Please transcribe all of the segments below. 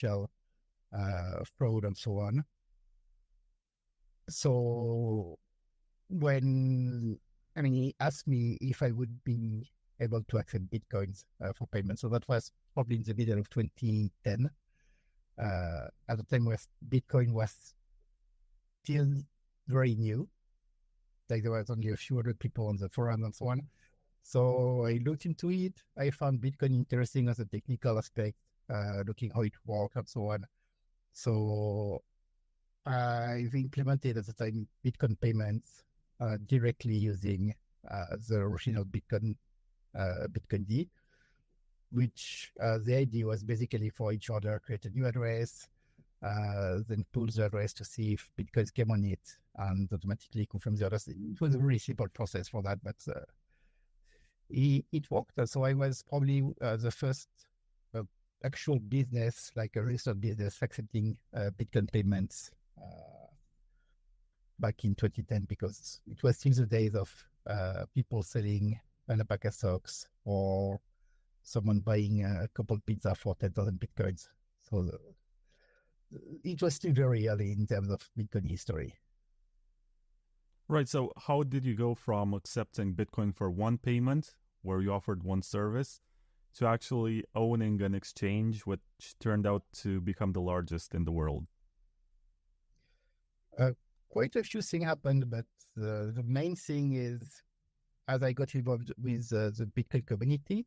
potential fraud and so on. So he asked me if I would be able to accept Bitcoins for payment. So that was probably in the middle of 2010. At the time where Bitcoin was still very new. Like there was only a few hundred people on the forum and so on. So I looked into it. I found Bitcoin interesting as a technical aspect, looking how it worked and so on. So I've implemented at the time Bitcoin payments directly using the original Bitcoin D, which the idea was basically for each order, create a new address, then pull the address to see if Bitcoins came on it and automatically confirm the address. It was a really simple process for that, but it worked. So I was probably the first actual business, like a registered business, accepting Bitcoin payments back in 2010, because it was still the days of people selling an pack of socks or someone buying a couple pizza for 10,000 Bitcoins. So it was still very early in terms of Bitcoin history. Right. So how did you go from accepting Bitcoin for one payment, where you offered one service, to actually owning an exchange, which turned out to become the largest in the world? Quite a few things happened, but the main thing is, as I got involved with the Bitcoin community,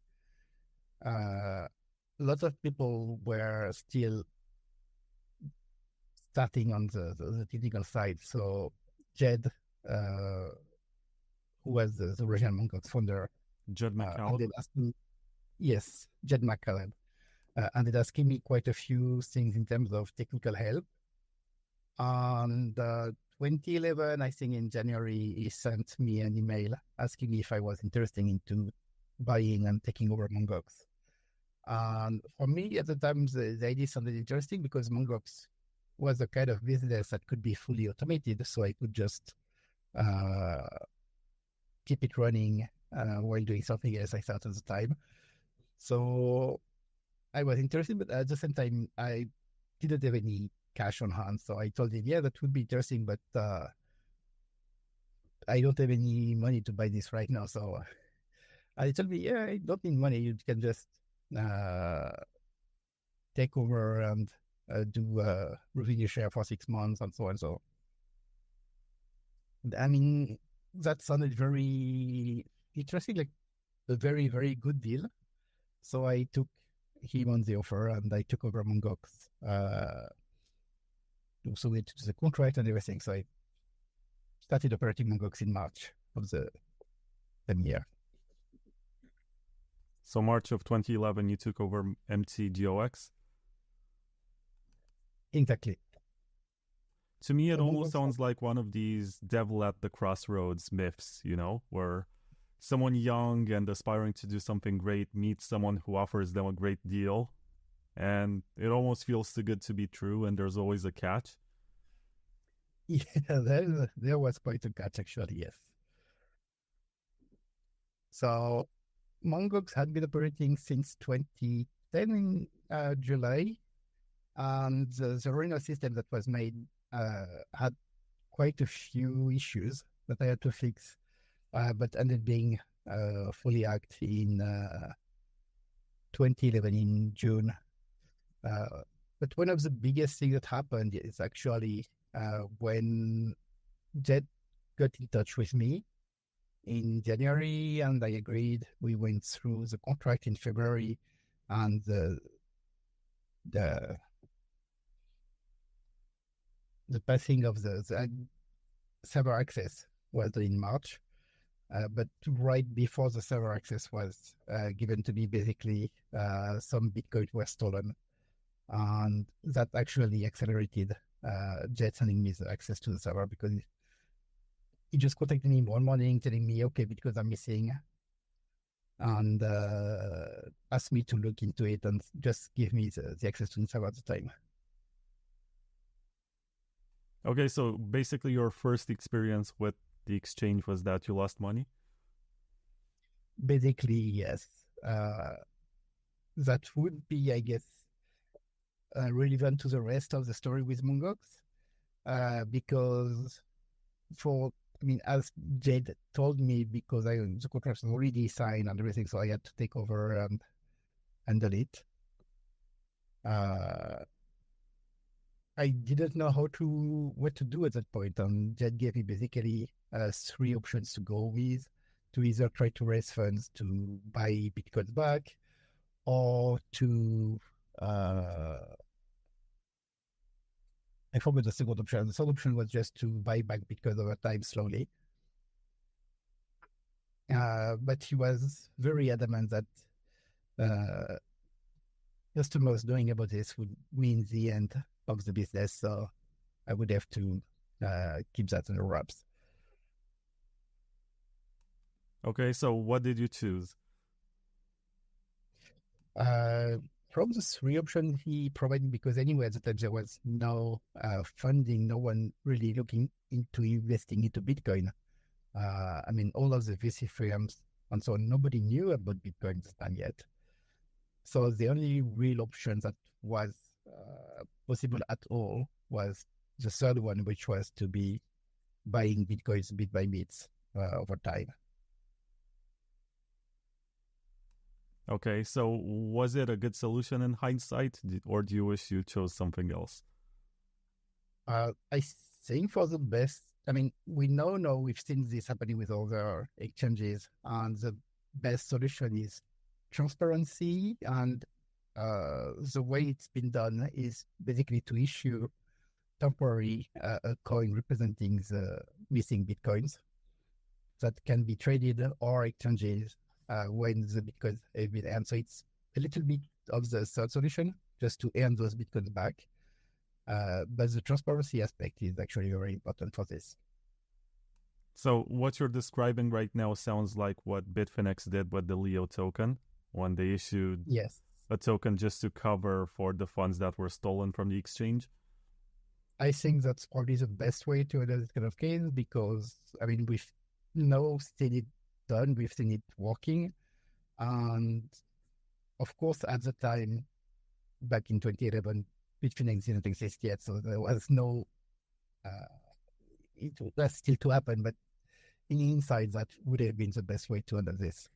lots of people were still starting on the technical side. So Jed, who was the original Mongox founder, Judd McCallum? ended asking, yes, Jed McCallum, ended asking me quite a few things in terms of technical help. And 2011, I think in January, he sent me an email asking me if I was interested into buying and taking over Mongox. And for me at the time, the idea sounded interesting because Mongox was a kind of business that could be fully automated. So I could just keep it running while doing something else I thought at the time. So I was interested, but at the same time, I didn't have any cash on hand. So I told him, yeah, that would be interesting, but I don't have any money to buy this right now. So he told me, yeah, I don't need money. You can just take over and do revenue share for 6 months and so on. So, I mean, that sounded very interesting, like a very, very good deal. So I took him on the offer and I took over Mongox. So we did the contract and everything. So I started operating Mongox in March of the same year. So March of 2011, you took over MTGOX? Exactly. To me, it almost sounds like one of these devil at the crossroads myths, you know, where someone young and aspiring to do something great meets someone who offers them a great deal. And it almost feels too good to be true, and there's always a catch. Yeah, there was quite a catch, actually, yes. So Mongox had been operating since 2010 in July, and the Rhino system that was made had quite a few issues that I had to fix, but ended being fully hacked in 2011 in June. But one of the biggest things that happened is actually when Jet got in touch with me in January, and I agreed. We went through the contract in February, and the passing of the server access was in March. But right before the server access was given to me, basically some Bitcoin were stolen, and that actually accelerated Jet sending me the access to the server, because he just contacted me one morning telling me, okay, Bitcoins are missing, and asked me to look into it and just give me the access to the server at the time. Okay, so basically your first experience with the exchange was that you lost money? Basically, yes. That would be, I guess, relevant to the rest of the story with Mongox, because as Jade told me, because the contract was already signed and everything, so I had to take over and handle it. I didn't know what to do at that point, and Jed gave me basically 3 options to go with: to either try to raise funds to buy Bitcoins back, or to I forgot the second option. The third option was just to buy back Bitcoin over time slowly. But he was very adamant that customers knowing about this would mean the end of the business, so I would have to keep that under wraps. Okay, so what did you choose? From the 3 options he provided, because anyway at the time there was no funding, no one really looking into investing into Bitcoin. All of the VC firms and so on, nobody knew about Bitcoin then yet. So the only real option that was possible at all was the third one, which was to be buying Bitcoins bit by bit over time. Okay, so was it a good solution in hindsight, or do you wish you chose something else? I think for the best. We know now, we've seen this happening with other exchanges, and the best solution is transparency. And the way it's been done is basically to issue temporary a coin representing the missing Bitcoins that can be traded or exchanged when the Bitcoins have been earned. So it's a little bit of the third solution, just to earn those Bitcoins back. But the transparency aspect is actually very important for this. So what you're describing right now sounds like what Bitfinex did with the Leo token when they issued a token just to cover for the funds that were stolen from the exchange. I think that's probably the best way to handle this kind of case, because we've now seen it done, we've seen it working, and of course at the time back in 2011, Bitfinex didn't exist yet, so there was no it was still to happen, but in hindsight that would have been the best way to handle this.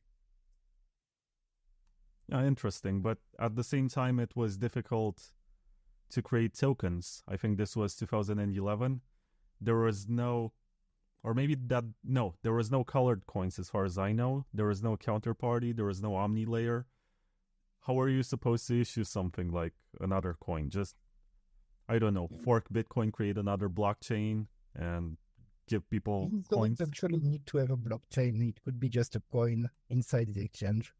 Interesting, but at the same time it was difficult to create tokens. I think this was 2011. There was no colored coins as far as I know. There was no counterparty, there was no omni layer. How are you supposed to issue something like another coin? Just, I don't know, fork Bitcoin, create another blockchain, and give people coins? You don't actually need to have a blockchain. It could be just a coin inside the exchange.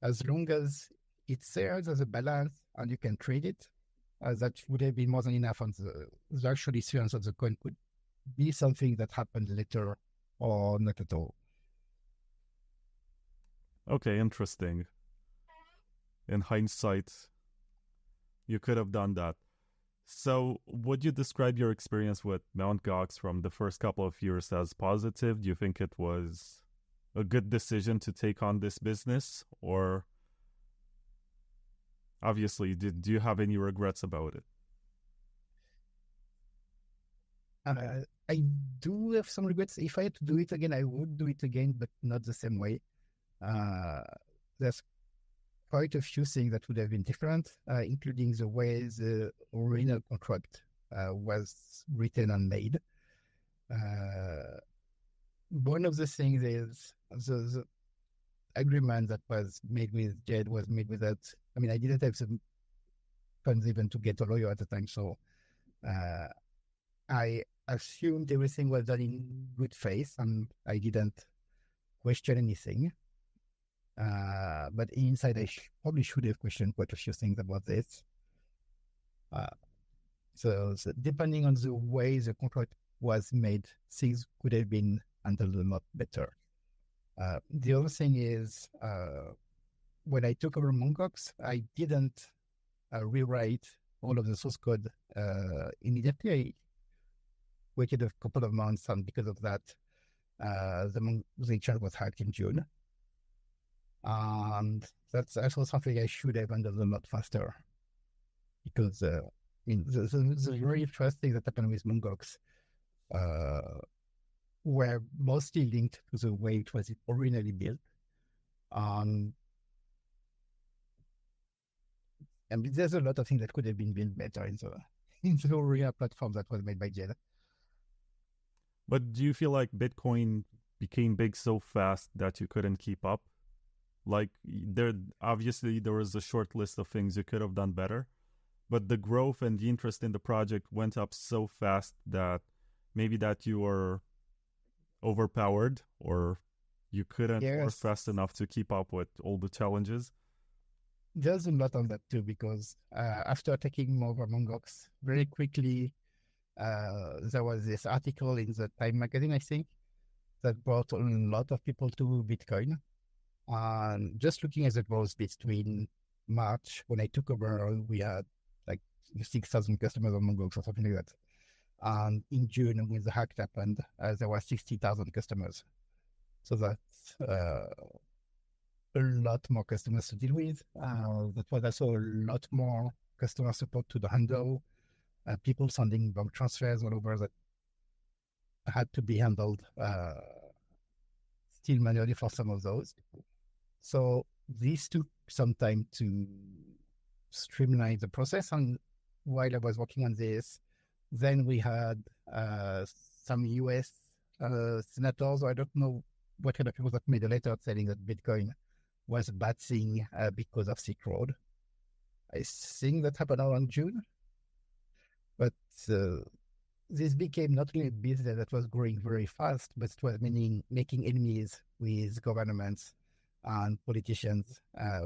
As long as it serves as a balance and you can trade it, that would have been more than enough. And the actual issuance of the coin could be something that happened later or not at all. Okay, interesting. In hindsight, you could have done that. So would you describe your experience with Mt. Gox from the first couple of years as positive? Do you think it was a good decision to take on this business? Or obviously, do you have any regrets about it? I do have some regrets. If I had to do it again, I would do it again, but not the same way. There's quite a few things that would have been different, including the way the original contract was written and made. One of the things is the agreement that was made with Jed was made with that. I didn't have some funds even to get a lawyer at the time, so I assumed everything was done in good faith, and I didn't question anything. But inside, I probably should have questioned quite a few things about this. So depending on the way the contract was made, things could have been handled a lot better. The other thing is, when I took over Mongox, I didn't rewrite all of the source code immediately. I waited a couple of months, and because of that, the exchange was hacked in June. And that's also something I should have handled a lot faster. because the very first thing that happened with Mongox were mostly linked to the way it was originally built. Um, and there's a lot of things that could have been built better in the original platform that was made by Jed. But do you feel like Bitcoin became big so fast that you couldn't keep up? Like there obviously there was a short list of things you could have done better, but the growth and the interest in the project went up so fast that maybe that you were overpowered or you couldn't work Yes, fast enough to keep up with all the challenges. there's a lot on that too, because after taking over Mongox, very quickly, there was this article in the Time magazine, I think, that brought a lot of people to Bitcoin. And just looking at the growth between March, when I took over, we had like 6,000 customers on Mongox or something like that. And in June, when the hack happened, there were 60,000 customers. So that's a lot more customers to deal with. That was also a lot more customer support to the handle. People sending bank transfers all over that had to be handled still manually for some of those. So this took some time to streamline the process. And while I was working on this, then we had some US senators, or I don't know what kind of people, that made a letter saying that Bitcoin was a bad thing because of Silk Road. I think that happened around June. But this became not only a business that was growing very fast, but it was making enemies with governments and politicians,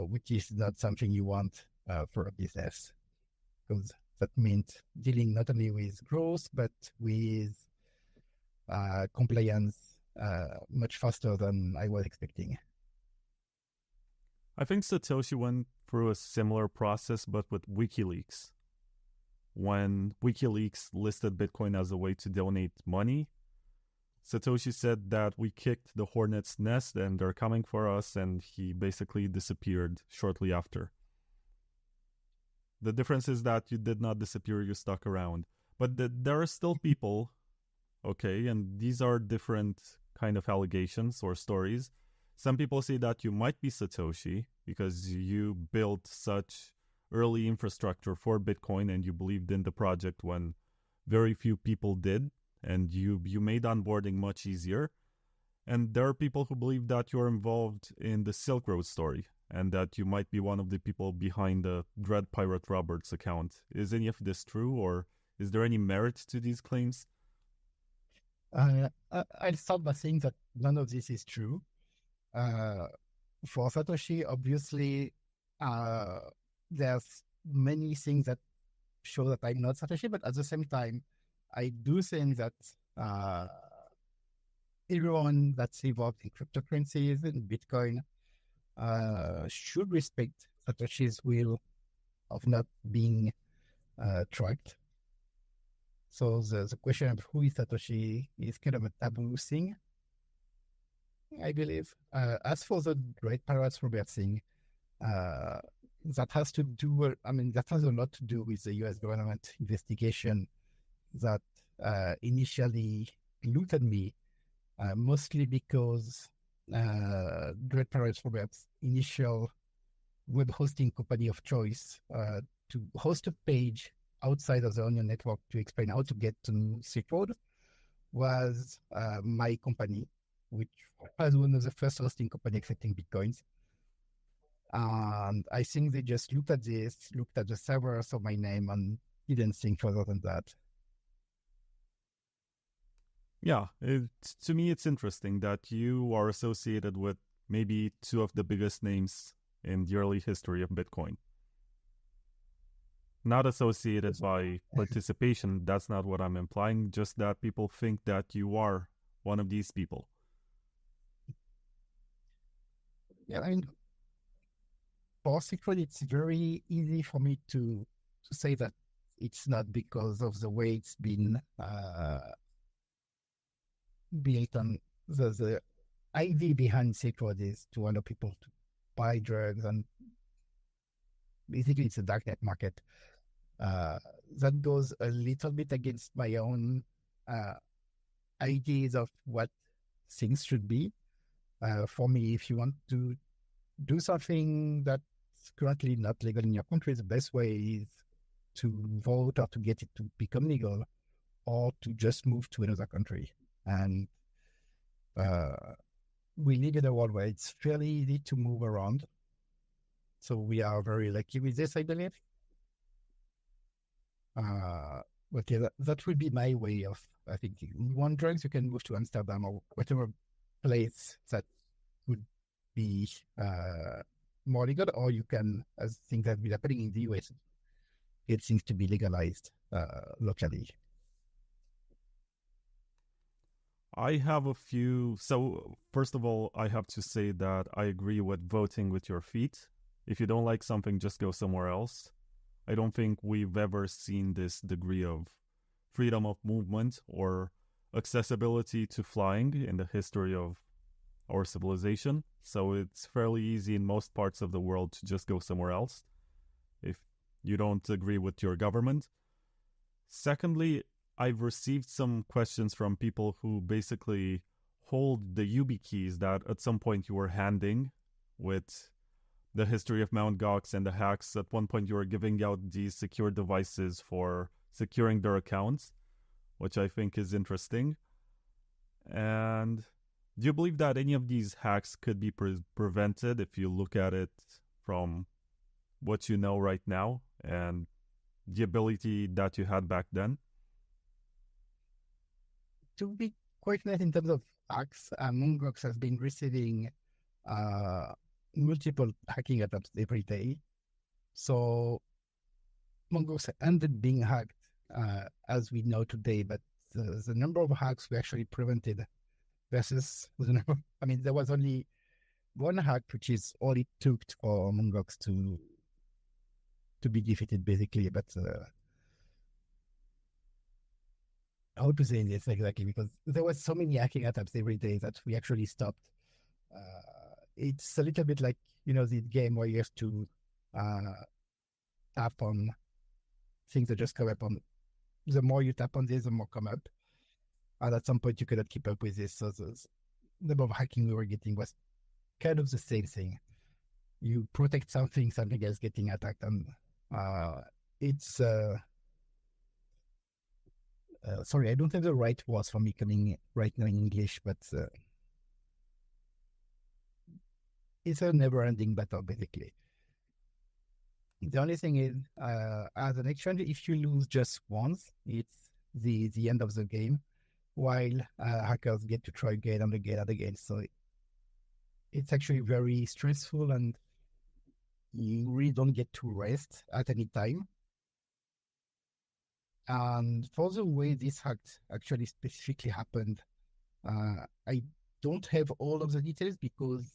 which is not something you want for a business, because that meant dealing not only with growth, but with compliance much faster than I was expecting. I think Satoshi went through a similar process, but with WikiLeaks. When WikiLeaks listed Bitcoin as a way to donate money, Satoshi said that we kicked the hornet's nest and they're coming for us, and he basically disappeared shortly after. The difference is that you did not disappear, you stuck around. But there are still people, okay, and these are different kind of allegations or stories. Some people say that you might be Satoshi because you built such early infrastructure for Bitcoin and you believed in the project when very few people did, and you made onboarding much easier. And there are people who believe that you're involved in the Silk Road story and that you might be one of the people behind the Dread Pirate Roberts account. Is any of this true, or is there any merit to these claims? I'll start by saying that none of this is true. For Satoshi, obviously, there's many things that show that I'm not Satoshi, but at the same time, I do think that everyone that's involved in cryptocurrencies and Bitcoin should respect Satoshi's will of not being tracked. So the question of who is Satoshi is kind of a taboo thing, I believe. As for the Great Pirates Robert thing, that has to do, that has a lot to do with the US government investigation that initially looked at me, mostly because Great Pirates Robert's initial web hosting company of choice to host a page outside of the Onion network to explain how to get to Silk Road was my company, which was one of the first hosting company accepting Bitcoins. And I think they just looked at this, looked at the servers of my name, and didn't think further than that. Yeah, to me, it's interesting that you are associated with maybe two of the biggest names in the early history of Bitcoin. Not associated by participation, that's not what I'm implying, just that people think that you are one of these people. Yeah, for Silk Road, it's very easy for me to say that it's not because of the way it's been built on. The idea behind Silk Road is to allow people to buy drugs, and basically it's a darknet market. Uh, that goes a little bit against my own ideas of what things should be. For me, if you want to do something that's currently not legal in your country, the best way is to vote or to get it to become legal, or to just move to another country. And we live in a world where it's fairly easy to move around. So we are very lucky with this, I believe. Okay, that would be my way of thinking. You want drugs, you can move to Amsterdam or whatever place that would be more legal, or you can, as things have been happening in the US, it seems to be legalized locally. I have a few. So, first of all, I have to say that I agree with voting with your feet. If you don't like something, just go somewhere else. I don't think we've ever seen this degree of freedom of movement or accessibility to flying in the history of our civilization. So, it's fairly easy in most parts of the world to just go somewhere else if you don't agree with your government. Secondly, I've received some questions from people who basically hold the UB keys that at some point you were handing with the history of Mt. Gox and the hacks. At one point, you were giving out these secure devices for securing their accounts, which I think is interesting. And do you believe that any of these hacks could be prevented if you look at it from what you know right now and the ability that you had back then? To be quite honest, in terms of hacks, Mongox has been receiving uh, multiple hacking attempts every day. So Mongox ended being hacked as we know today, but the number of hacks we actually prevented versus the number, I mean, there was only one hack, which is all it took for Mongox to be defeated, basically. But how to say this exactly? Because there was so many hacking attempts every day that we actually stopped. It's a little bit like, the game where you have to tap on things that just come up on. The more you tap on this, the more come up. And at some point, you cannot keep up with this. So the number of hacking we were getting was kind of the same thing. You protect something else getting attacked. And it's, sorry, I don't have the right words for me coming right now in English, but it's a never-ending battle, basically. The only thing is, as an exchange, if you lose just once, it's the end of the game, while hackers get to try again and again and again. So it's actually very stressful, and you really don't get to rest at any time. And for the way this hack actually specifically happened, I don't have all of the details because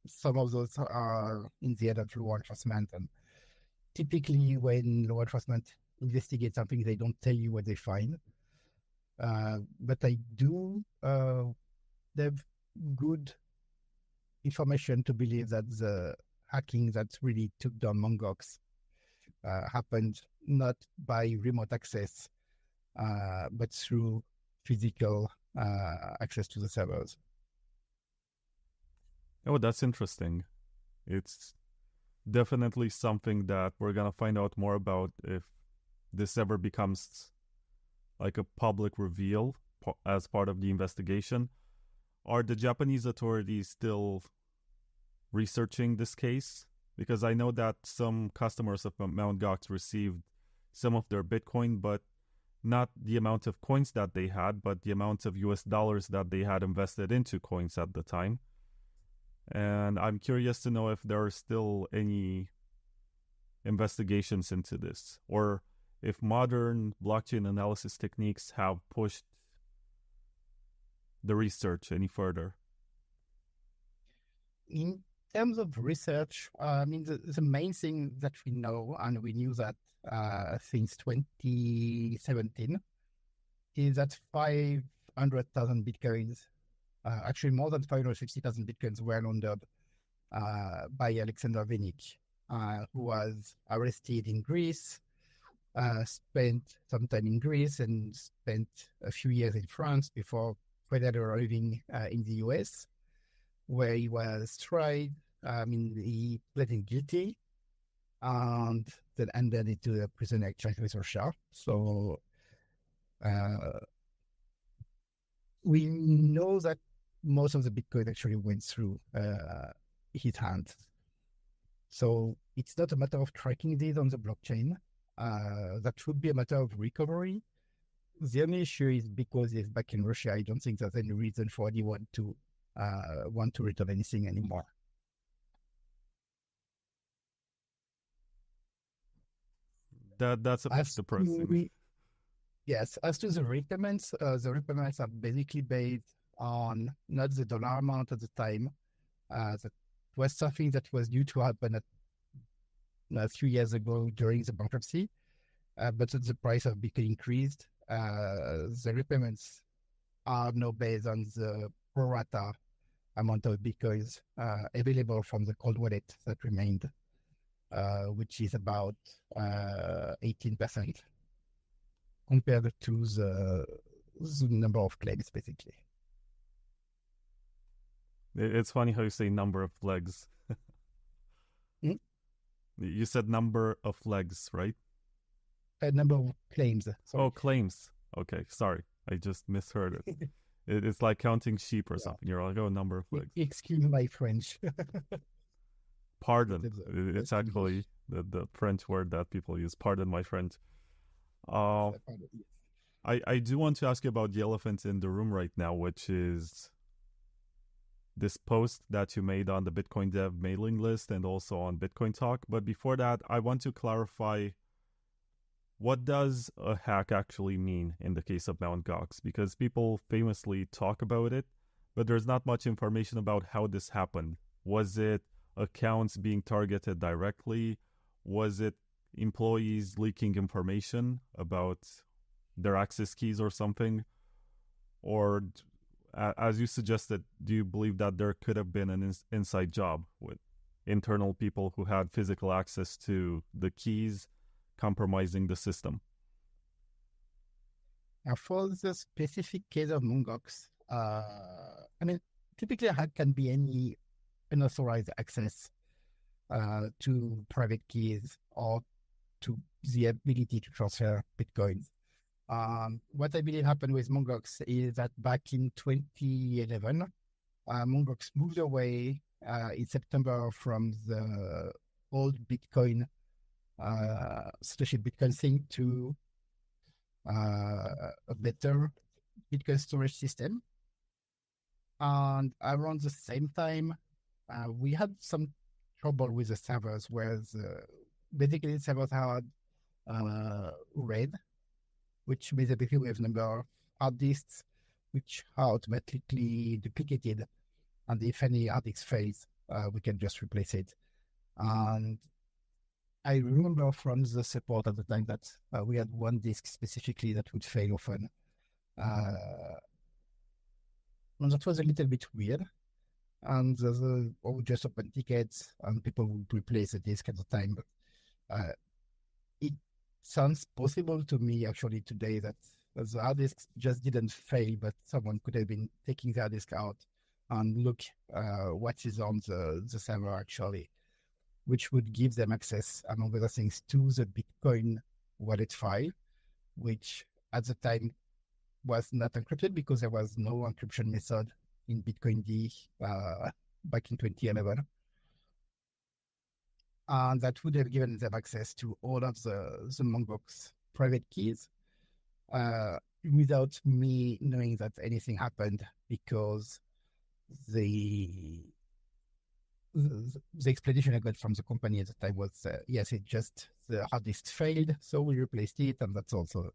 some of those are in the head of law enforcement, and typically when law enforcement investigate something, they don't tell you what they find. But I do have good information to believe that the hacking that really took down Mongox happened not by remote access, but through physical access to the servers. Oh, that's interesting. It's definitely something that we're going to find out more about if this ever becomes like a public reveal as part of the investigation. Are the Japanese authorities still researching this case? Because I know that some customers of Mt. Gox received some of their Bitcoin, but not the amount of coins that they had, but the amount of US dollars that they had invested into coins at the time. And I'm curious to know if there are still any investigations into this, or if modern blockchain analysis techniques have pushed the research any further. In terms of research, I mean, the main thing that we know, and we knew that since 2017, is that 500,000 Bitcoins, actually more than 550,000 Bitcoins were laundered by Alexander Vinnik. who was arrested in Greece, spent some time in Greece and spent a few years in France before finally arriving in the US, where he was tried. He pleaded guilty and then ended into a prison exchange with Russia. So we know that most of the Bitcoin actually went through his hands. So it's not a matter of tracking these on the blockchain. That would be a matter of recovery. The only issue is because it's back in Russia, I don't think there's any reason for anyone to want to return anything anymore. That's a bit depressing. Yes, as to the repayments are basically based on not the dollar amount at the time. That was something that was due to happen a few years ago during the bankruptcy, but the price of Bitcoin increased. The repayments are now based on the pro rata amount of Bitcoins available from the cold wallet that remained, which is about 18% compared to the number of claims, basically. It's funny how you say number of legs. You said number of legs, right? Number of claims. Sorry. Oh, claims. Okay, sorry. I just misheard it. It's like counting sheep or something. You're like, oh, number of legs. Excuse my French. Pardon. It's actually the French word that people use. Pardon my French. I do want to ask you about the elephant in the room right now, which is this post that you made on the Bitcoin Dev mailing list and also on Bitcoin Talk. But before that, I want to clarify, what does a hack actually mean in the case of Mt. Gox? Because people famously talk about it, but there's not much information about how this happened. Was it accounts being targeted directly? Was it employees leaking information about their access keys or something? Or, as you suggested, do you believe that there could have been an inside job with internal people who had physical access to the keys compromising the system? For the specific case of Mt. Gox, typically a hack can be any unauthorized access to private keys or to the ability to transfer Bitcoins. What I believe happened with Mt. Gox is that back in 2011, Mt. Gox moved away in September from the old Bitcoin Satoshi Bitcoin thing to a better Bitcoin storage system. And around the same time, we had some trouble with the servers, where basically the servers had RAID, which basically we have number of hard disks, which are automatically duplicated. And if any hard disk fails, we can just replace it. And I remember from the support at the time that we had one disk specifically that would fail often. And that was a little bit weird. And I would just open tickets and people would replace the disk at the time. But it sounds possible to me actually today that the hard disk just didn't fail, but someone could have been taking the hard disk out and look what is on the server actually, which would give them access, among other things, to the Bitcoin wallet file, which at the time was not encrypted because there was no encryption method in Bitcoin D back in 2011. And that would have given them access to all of the Mt. Gox private keys without me knowing that anything happened, because the explanation I got from the company at the time was, yes, it just, the hard disk failed, so we replaced it, and that's also,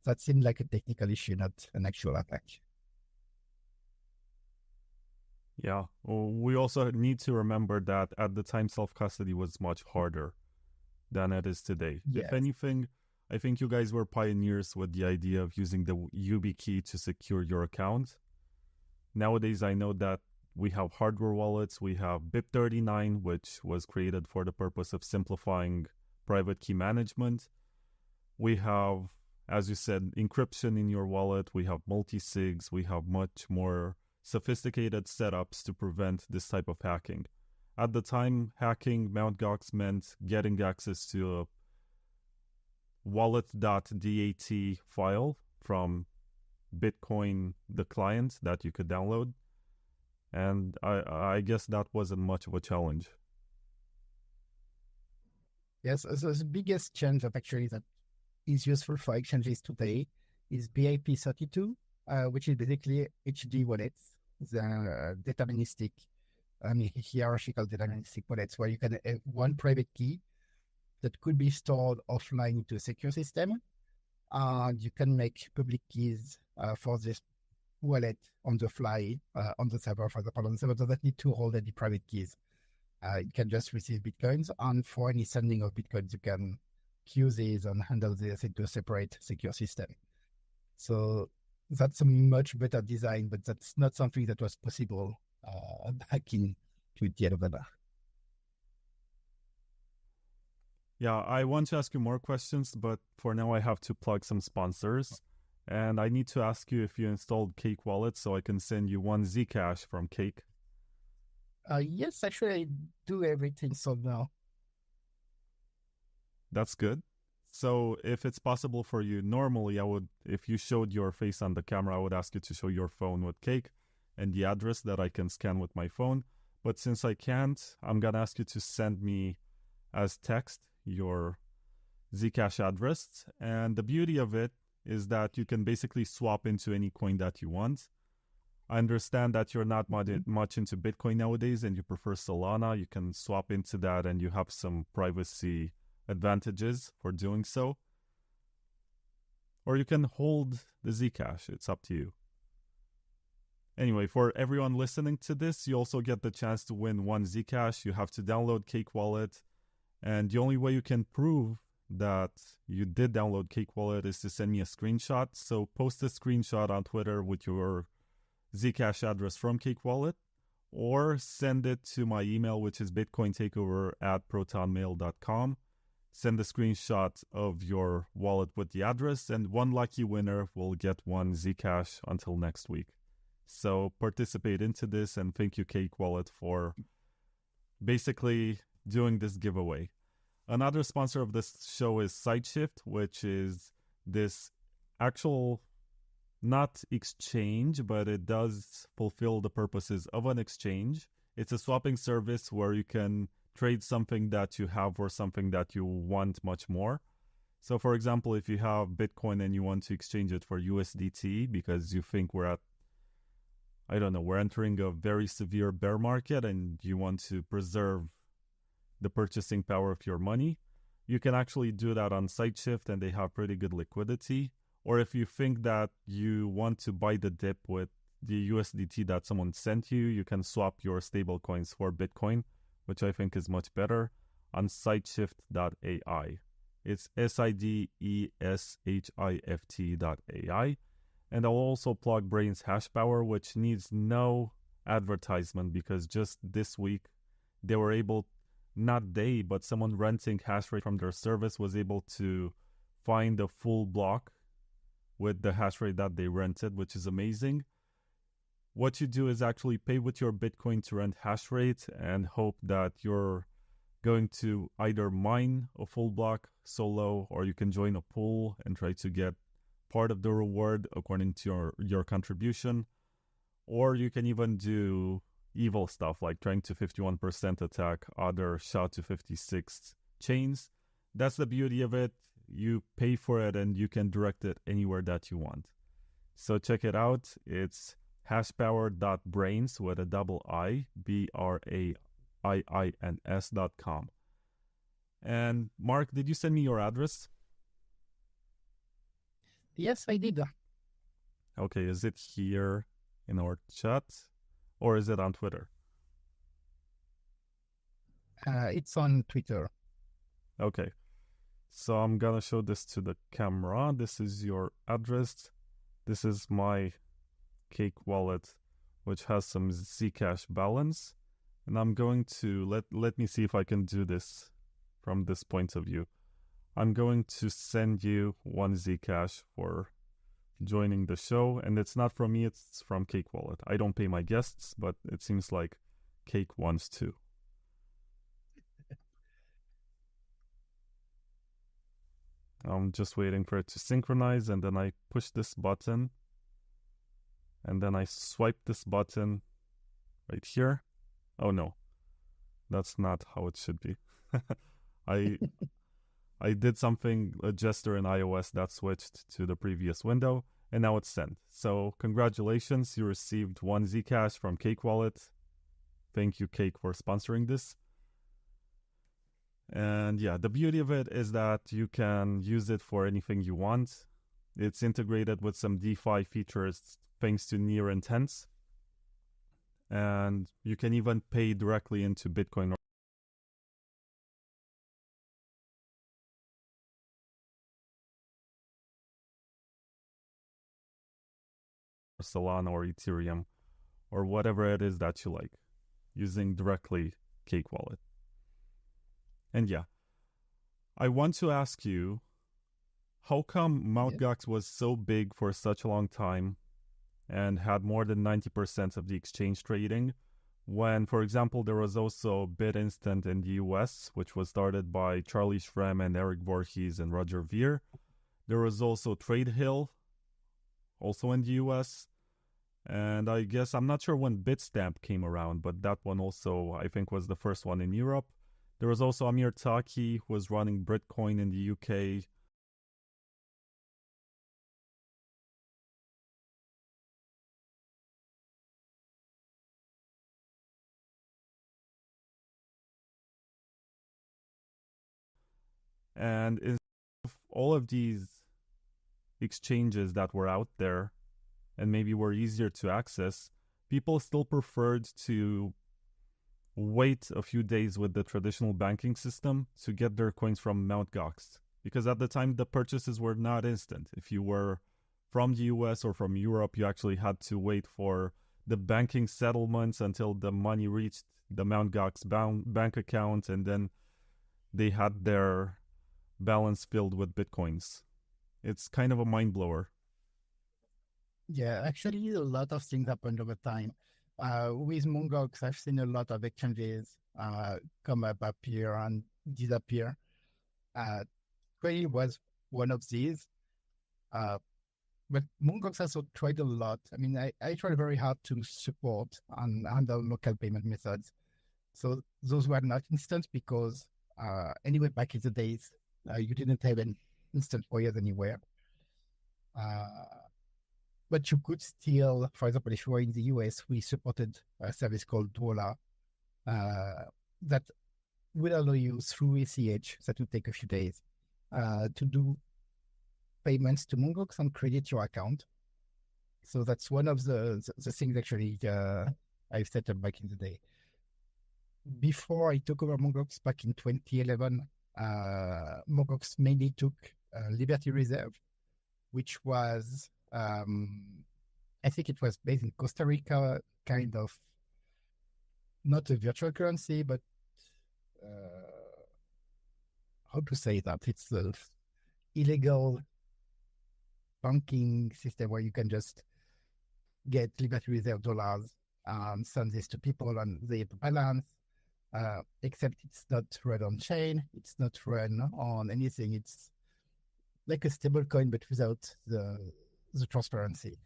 that seemed like a technical issue, not an actual attack. Yeah, we also need to remember that at the time, self-custody was much harder than it is today. Yes. If anything, I think you guys were pioneers with the idea of using the YubiKey to secure your account. Nowadays, I know that we have hardware wallets. We have BIP39, which was created for the purpose of simplifying private key management. We have, as you said, encryption in your wallet. We have multi-sigs. We have much more sophisticated setups to prevent this type of hacking. At the time, hacking Mt. Gox meant getting access to a wallet.dat file from Bitcoin, the client, that you could download. And I guess that wasn't much of a challenge. Yes, so the biggest change that actually that is useful for exchanges today is BIP32, which is basically HD wallets, the deterministic, hierarchical deterministic wallets, where you can have one private key that could be stored offline into a secure system. And you can make public keys for this wallet on the fly, on the server, for example, on the server doesn't need to hold any private keys. It can just receive Bitcoins, and for any sending of Bitcoins, you can queue these and handle this into a separate secure system. So that's a much better design, but that's not something that was possible back in 2011. Yeah, I want to ask you more questions, but for now I have to plug some sponsors. And I need to ask you if you installed Cake Wallet so I can send you one Zcash from Cake. Yes, actually, I do everything so now. That's good. So if it's possible for you, normally I would, if you showed your face on the camera, I would ask you to show your phone with Cake and the address that I can scan with my phone. But since I can't, I'm going to ask you to send me as text your Zcash address. And the beauty of it is that you can basically swap into any coin that you want. I understand that you're not much into Bitcoin nowadays and you prefer Solana. You can swap into that and you have some privacy advantages for doing so. Or you can hold the Zcash. It's up to you. Anyway, for everyone listening to this, you also get the chance to win one Zcash. You have to download Cake Wallet. And the only way you can prove that you did download Cake Wallet is to send me a screenshot. So post a screenshot on Twitter with your Zcash address from Cake Wallet, or send it to my email, which is bitcointakeover@protonmail.com. Send a screenshot of your wallet with the address, and one lucky winner will get one Zcash until next week. So participate into this, and thank you, Cake Wallet, for basically doing this giveaway. Another sponsor of this show is SideShift, which is this actual, not exchange, but it does fulfill the purposes of an exchange. It's a swapping service where you can trade something that you have for something that you want much more. So for example, if you have Bitcoin and you want to exchange it for USDT because you think we're entering a very severe bear market and you want to preserve the purchasing power of your money, you can actually do that on SideShift and they have pretty good liquidity. Or if you think that you want to buy the dip with the USDT that someone sent you, you can swap your stable coins for Bitcoin, which I think is much better, on sideshift.ai. It's SIDESHIFT.ai. And I'll also plug Brain's hash power, which needs no advertisement because just this week they were able, not they, but someone renting hash rate from their service was able to find a full block with the hash rate that they rented, which is amazing. What you do is actually pay with your Bitcoin to rent hash rate and hope that you're going to either mine a full block solo, or you can join a pool and try to get part of the reward according to your contribution. Or you can even do evil stuff like trying to 51% attack other SHA-256 chains. That's the beauty of it. You pay for it and you can direct it anywhere that you want. So check it out. It's hashpower.brains with a double I, BRAIINS.com. And Mark, did you send me your address? Yes, I did. Okay, is it here in our chat or is it on Twitter? It's on Twitter. Okay. So I'm going to show this to the camera. This is your address. This is my Cake Wallet which has some Zcash balance. And I'm going to, let me see if I can do this from this point of view. I'm going to send you 1 Zcash for joining the show. And it's not from me, it's from Cake Wallet. I don't pay my guests, but it seems like Cake wants to. I'm just waiting for it to synchronize, and then I push this button, and then I swipe this button right here. Oh no, that's not how it should be. I did something, a gesture in iOS that switched to the previous window, and now it's sent. So congratulations, you received 1 Zcash from Cake Wallet. Thank you, Cake, for sponsoring this. And yeah, the beauty of it is that you can use it for anything you want. It's integrated with some DeFi features thanks to near intents. And you can even pay directly into Bitcoin or Solana or Ethereum or whatever it is that you like, using directly Cake Wallet. And yeah, I want to ask you, how come Mt. Gox was so big for such a long time and had more than 90% of the exchange trading when, for example, there was also BitInstant in the US, which was started by Charlie Shrem and Eric Voorhees and Roger Ver. There was also TradeHill, also in the US. And I guess, I'm not sure when Bitstamp came around, but that one also, I think, was the first one in Europe. There was also Amir Taki, who was running Bitcoin in the UK. And in all of these exchanges that were out there and maybe were easier to access, people still preferred to wait a few days with the traditional banking system to get their coins from Mt. Gox. Because at the time, the purchases were not instant. If you were from the US or from Europe, you actually had to wait for the banking settlements until the money reached the Mt. Gox bank account, and then they had their balance filled with Bitcoins. It's kind of a mind blower. Yeah, actually, a lot of things happened over time. With Mt. Gox, I've seen a lot of exchanges come up, appear, and disappear. Query was one of these. But Mt. Gox also tried a lot. I mean, I tried very hard to support and handle local payment methods. So those were not instant because anyway, back in the days, you didn't have an instant wires anywhere. But you could still, for example, if you were in the US, we supported a service called Dwola that would allow you through ACH, that would take a few days, to do payments to Mt. Gox and credit your account. So that's one of the things actually I've set up back in the day. Before I took over Mt. Gox back in 2011, Mt. Gox mainly took Liberty Reserve, which was, I think it was based in Costa Rica, kind of not a virtual currency, but how to say that? It's the illegal banking system where you can just get Liberty Reserve dollars and send this to people and they have a balance. Except it's not run on chain, it's not run on anything. It's like a stable coin, but without the transparency.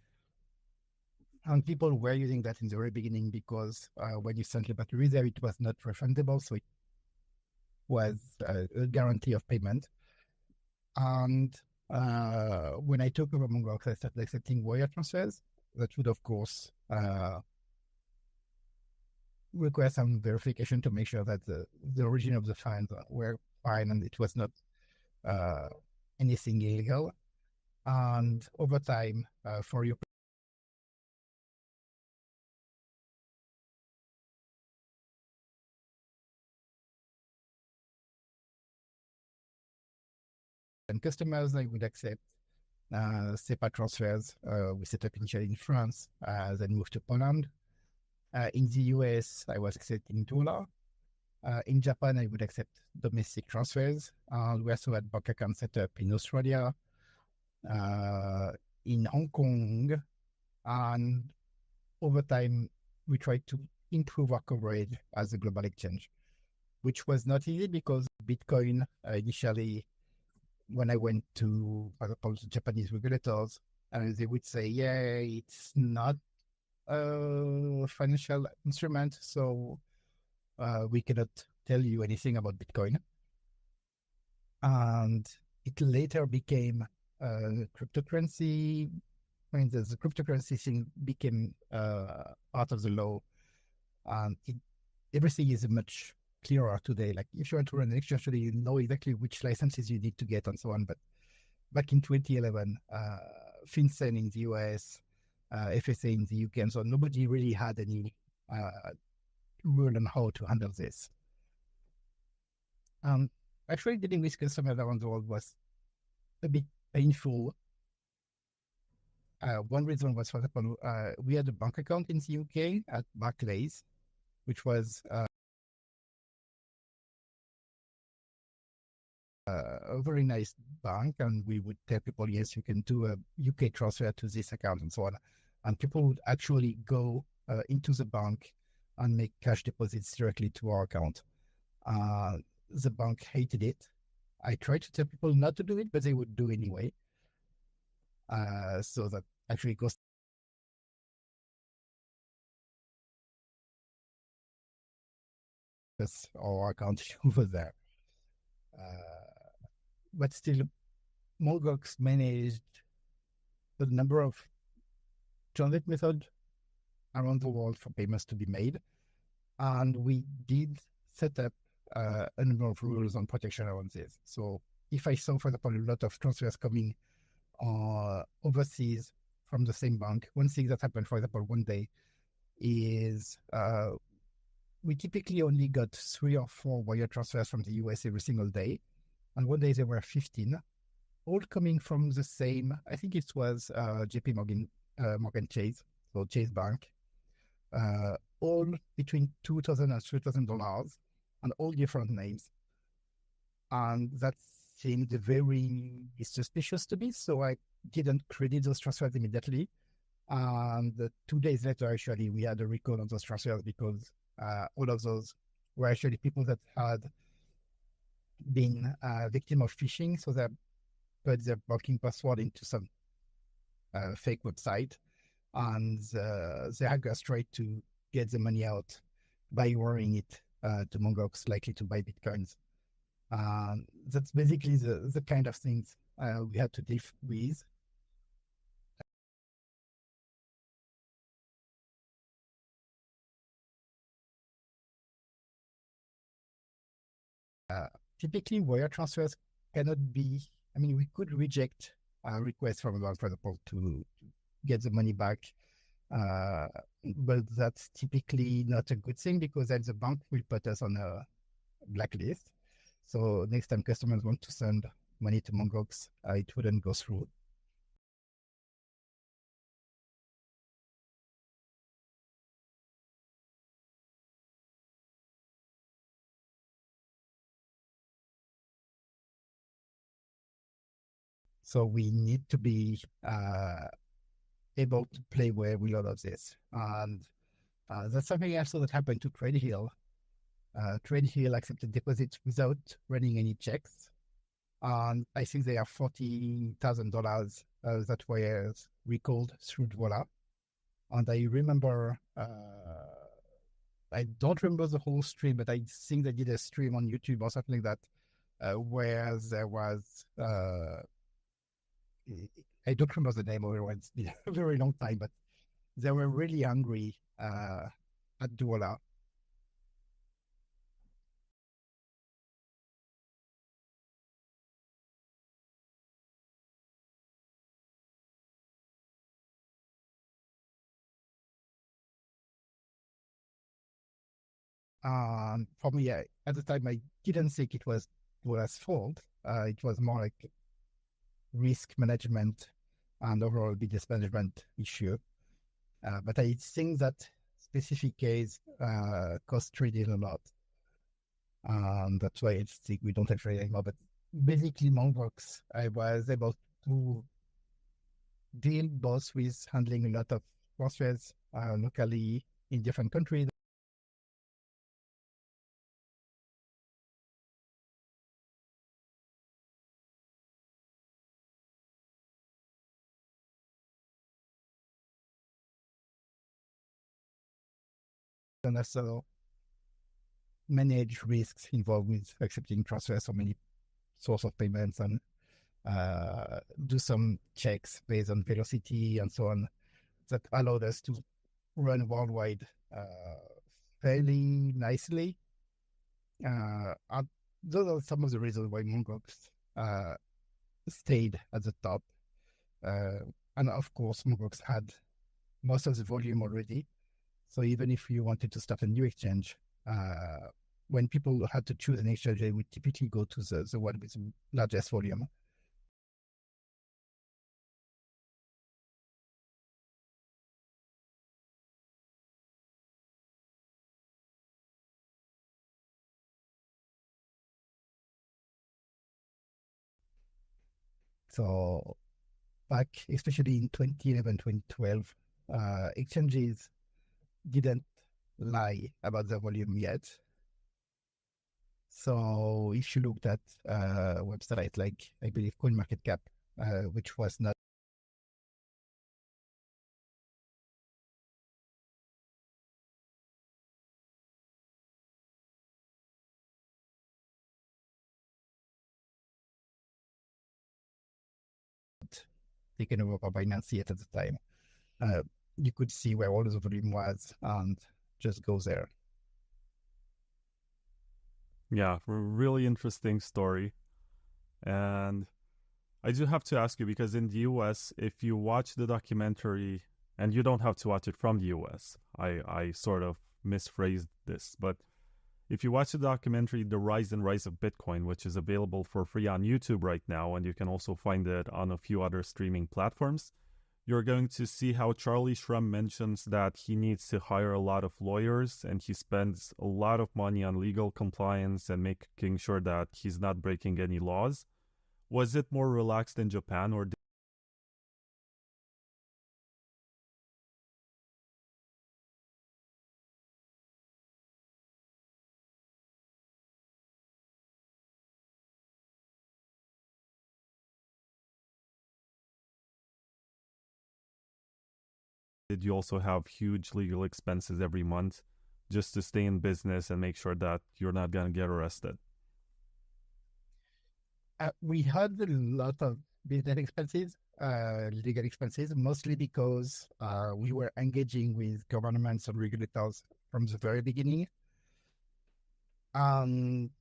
And people were using that in the very beginning because when you sent Liberty Reserve, it was not refundable, so it was a guarantee of payment. And when I took over Mt. Gox, I started accepting wire transfers. That would, of course, require some verification to make sure that the origin of the funds were fine and it was not anything illegal. And over time, for your customers, I would accept SEPA transfers. We set up initially in France, then moved to Poland. In the US, I was accepting dollar. In Japan, I would accept domestic transfers. We also had bank accounts set up in Australia, in Hong Kong, and over time, we tried to improve our coverage as a global exchange, which was not easy because Bitcoin initially, when I went to, for example, the Japanese regulators, they would say, yeah, it's not a financial instrument, so we cannot tell you anything about Bitcoin. And it later became cryptocurrency. I mean, the cryptocurrency thing became part of the law, and everything is much clearer today. Like if you want to run an exchange, you know exactly which licenses you need to get and so on. But back in 2011, FinCEN in the US, FSA in the UK, and so nobody really had any rule on how to handle this. Actually, dealing with customers around the world was a bit painful. One reason was, for example, we had a bank account in the UK at Barclays, which was a very nice bank, and we would tell people, yes, you can do a UK transfer to this account and so on. And people would actually go into the bank and make cash deposits directly to our account. The bank hated it. I tried to tell people not to do it, but they would do anyway. So that actually cost us our account over there. But still, Mongox managed the number of transit methods around the world for payments to be made. And we did set up a number of rules on protection around this. So if I saw, for example, a lot of transfers coming overseas from the same bank, one thing that happened, for example, one day is we typically only got 3 or 4 wire transfers from the US every single day. And one day there were 15, all coming from the same, I think it was JP Morgan Chase, so Chase Bank, all between $2,000 and $3,000 and all different names. And that seemed very suspicious to me, so I didn't credit those transfers immediately. And 2 days later, actually, we had a recall on those transfers because all of those were actually people that had been victim of phishing, so they put their banking password into some fake website, and the hackers tried to get the money out by wiring it to Mongox, likely to buy Bitcoins. That's basically the kind of things we had to deal with. Typically, wire transfers cannot be, I mean, we could reject requests from a bank, for example, to get the money back. But that's typically not a good thing because then the bank will put us on a blacklist. So next time customers want to send money to Mongox, it wouldn't go through. So we need to be able to play well with all of this. And that's something also that happened to TradeHill. TradeHill accepted deposits without running any checks. And I think they have $40,000 that were recalled through Voila. And I remember, I don't remember the whole stream, but I think they did a stream on YouTube or something like that, where there was, I don't remember the name of it, it's been a very long time, but they were really angry at Voila. For me, at the time, I didn't think it was Vola's fault. It was more like risk management and overall business management issue. But I think that specific case cost trading a lot. That's why we don't have trading anymore. But basically, Mongox, I was able to deal both with handling a lot of transfers locally in different countries. And also manage risks involved with accepting transfers from many source of payments and do some checks based on velocity and so on that allowed us to run worldwide fairly nicely. And those are some of the reasons why Mongox stayed at the top. And of course, Mongox had most of the volume already. So even if you wanted to start a new exchange, when people had to choose an exchange, they would typically go to the one with the largest volume. So back, especially in 2011, 2012, exchanges didn't lie about the volume yet. So if you looked at websites like, I believe, CoinMarketCap, which was not taken over by Binance yet at the time, you could see where all the volume was and just go there. Yeah, really interesting story. And I do have to ask you, because in the US, if you watch the documentary, and you don't have to watch it from the US, I sort of misphrased this, but if you watch the documentary The Rise and Rise of Bitcoin, which is available for free on YouTube right now, and you can also find it on a few other streaming platforms, you're going to see how Charlie Shrem mentions that he needs to hire a lot of lawyers and he spends a lot of money on legal compliance and making sure that he's not breaking any laws. Was it more relaxed in Japan, or did you also have huge legal expenses every month just to stay in business and make sure that you're not going to get arrested? We had a lot of business expenses, legal expenses, mostly because we were engaging with governments and regulators from the very beginning. Things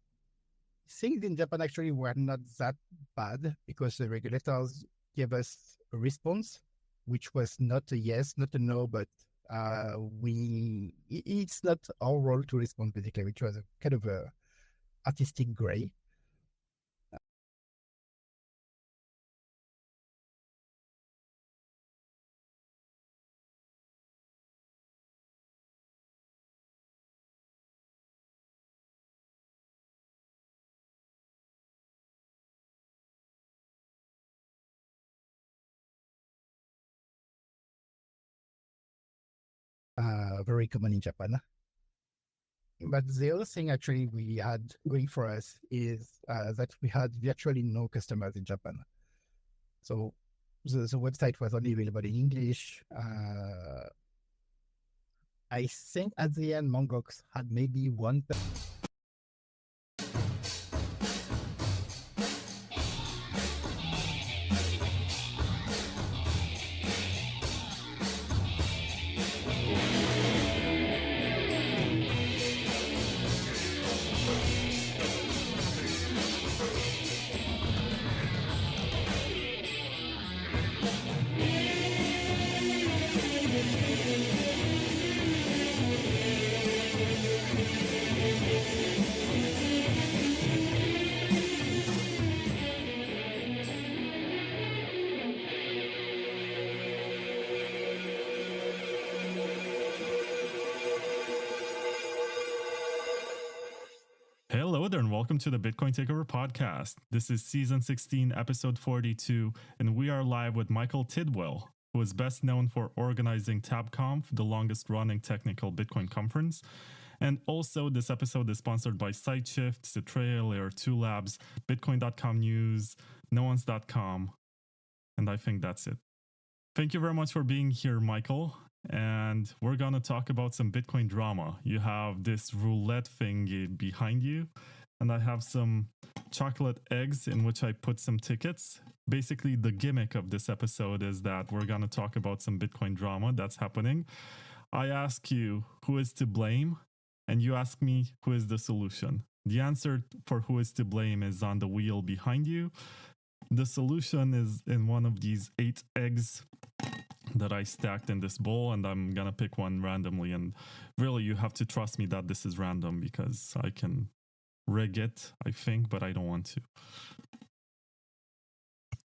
in Japan actually were not that bad because the regulators gave us a response, which was not a yes, not a no, but it's not our role to respond, basically, which was a kind of a artistic gray. Very common in Japan. But the other thing actually we had going for us is that we had virtually no customers in Japan. So the website was only available in English. I think at the end, Mongox had maybe one. to the Bitcoin Takeover podcast. This is season 16, episode 42, and we are live with Michael Tidwell, who is best known for organizing TabConf, the longest running technical Bitcoin conference. And also, this episode is sponsored by SiteShift, Citrea, Layer 2 Labs, Bitcoin.com News, Noans.com, and I think that's it. Thank you very much for being here, Michael. And we're going to talk about some Bitcoin drama. You have this roulette thing behind you, and I have some chocolate eggs in which I put some tickets. Basically, the gimmick of this episode is that we're going to talk about some Bitcoin drama that's happening. I ask you who is to blame, and you ask me who is the solution. The answer for who is to blame is on the wheel behind you. The solution is in one of these 8 eggs that I stacked in this bowl, and I'm gonna pick one randomly. And really, you have to trust me that this is random because I can rig it, I think, but I don't want to.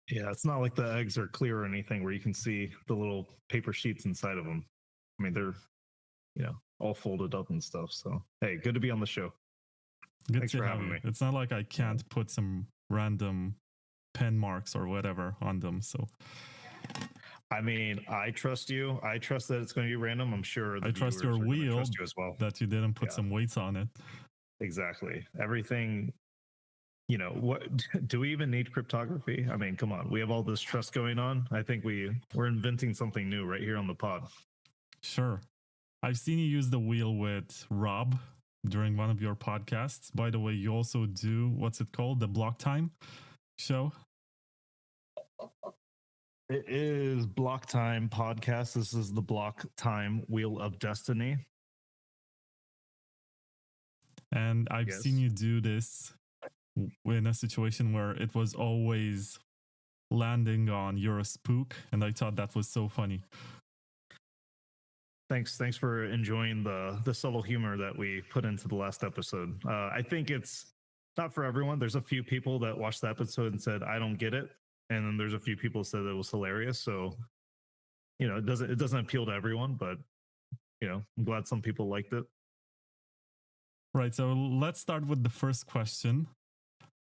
Yeah, it's not like the eggs are clear or anything where you can see the little paper sheets inside of them. I mean, they're, all folded up and stuff. So, hey, good to be on the show. Thanks for having me. It's not like I can't put some random pen marks or whatever on them. So, I mean, I trust you. I trust that it's going to be random. I'm sure. I trust your wheel trust you as well. That you didn't put some weights on it. Exactly. Everything. What do we even need cryptography? I mean, come on. We have all this trust going on. I think we're inventing something new right here on the pod. Sure. I've seen you use the wheel with Rob during one of your podcasts. By the way, you also do, what's it called? The Block Time show? It is Block Time podcast. This is the Block Time Wheel of Destiny. And I've seen you do this in a situation where it was always landing on you're a spook. And I thought that was so funny. Thanks for enjoying the subtle humor that we put into the last episode. I think it's not for everyone. There's a few people that watched the episode and said, I don't get it. And then there's a few people said it was hilarious. So, it doesn't appeal to everyone, but, I'm glad some people liked it. Right. So let's start with the first question,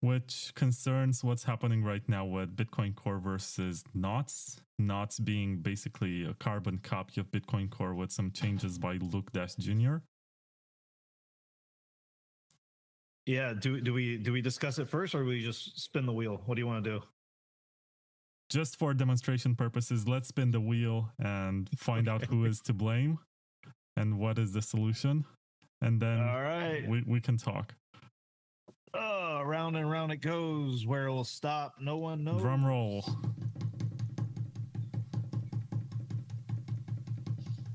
which concerns what's happening right now with Bitcoin Core versus Knots. Knots being basically a carbon copy of Bitcoin Core with some changes by Luke Dash Jr. Yeah. Do we discuss it first, or do we just spin the wheel? What do you want to do? Just for demonstration purposes, let's spin the wheel and find out who is to blame and what is the solution. And then all right, we can talk. Oh, round and round it goes. Where it will stop, no one knows. Drum roll.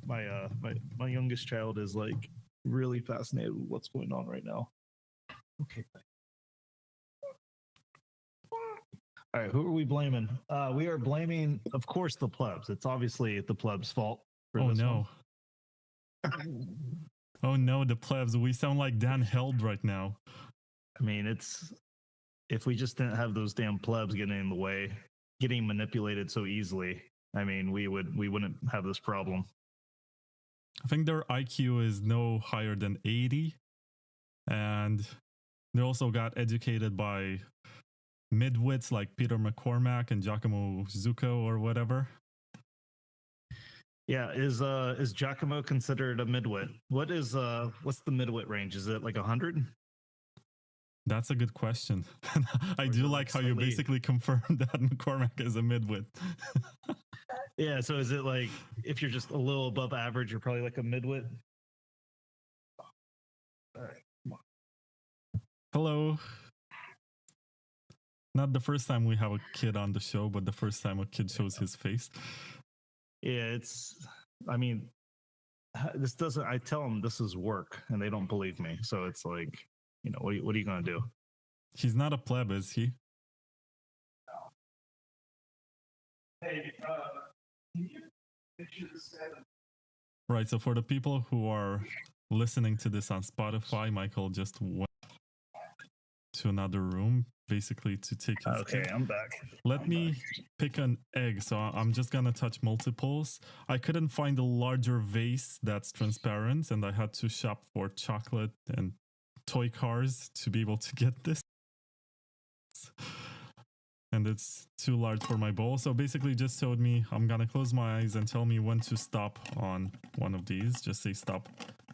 My youngest child is like really fascinated with what's going on right now. Okay. All right, who are we blaming? We are blaming, of course, the plebs. It's obviously the plebs' fault. Oh no! Oh no, the plebs. We sound like Dan Held right now. I mean, if we just didn't have those damn plebs getting in the way, getting manipulated so easily, I mean, we wouldn't have this problem. I think their IQ is no higher than 80, and they also got educated by midwits like Peter McCormack and Giacomo Zucco or whatever. Yeah, is Giacomo considered a midwit? What's the midwit range? Is it like 100? That's a good question. I do like how you basically confirmed that McCormack is a midwit. Yeah, so is it like if you're just a little above average, you're probably like a midwit? All right, come on. Hello. Not the first time we have a kid on the show, but the first time a kid shows his face. Yeah, I tell them this is work and they don't believe me. So it's like, what are you going to do? He's not a pleb, is he? Hey, can you picture the 7? Right. So for the people who are listening to this on Spotify, Michael just went to another room, basically to take his egg. I'm back. Let me pick an egg. So I'm just going to touch multiples. I couldn't find a larger vase that's transparent, and I had to shop for chocolate and toy cars to be able to get this. And it's too large for my bowl. So basically just told me I'm gonna close my eyes and tell me when to stop on one of these. Just say stop.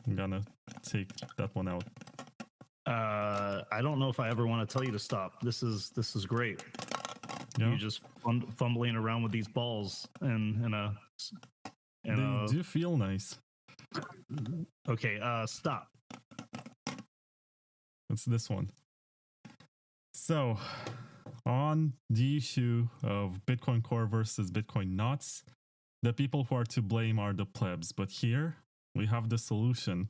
I'm gonna take that one out. I don't know if I ever want to tell you to stop. This is great. Yeah. You just fumbling around with these balls and they do feel nice. Okay, stop. It's this one. So, on the issue of Bitcoin Core versus Bitcoin Knots, the people who are to blame are the plebs. But here we have the solution,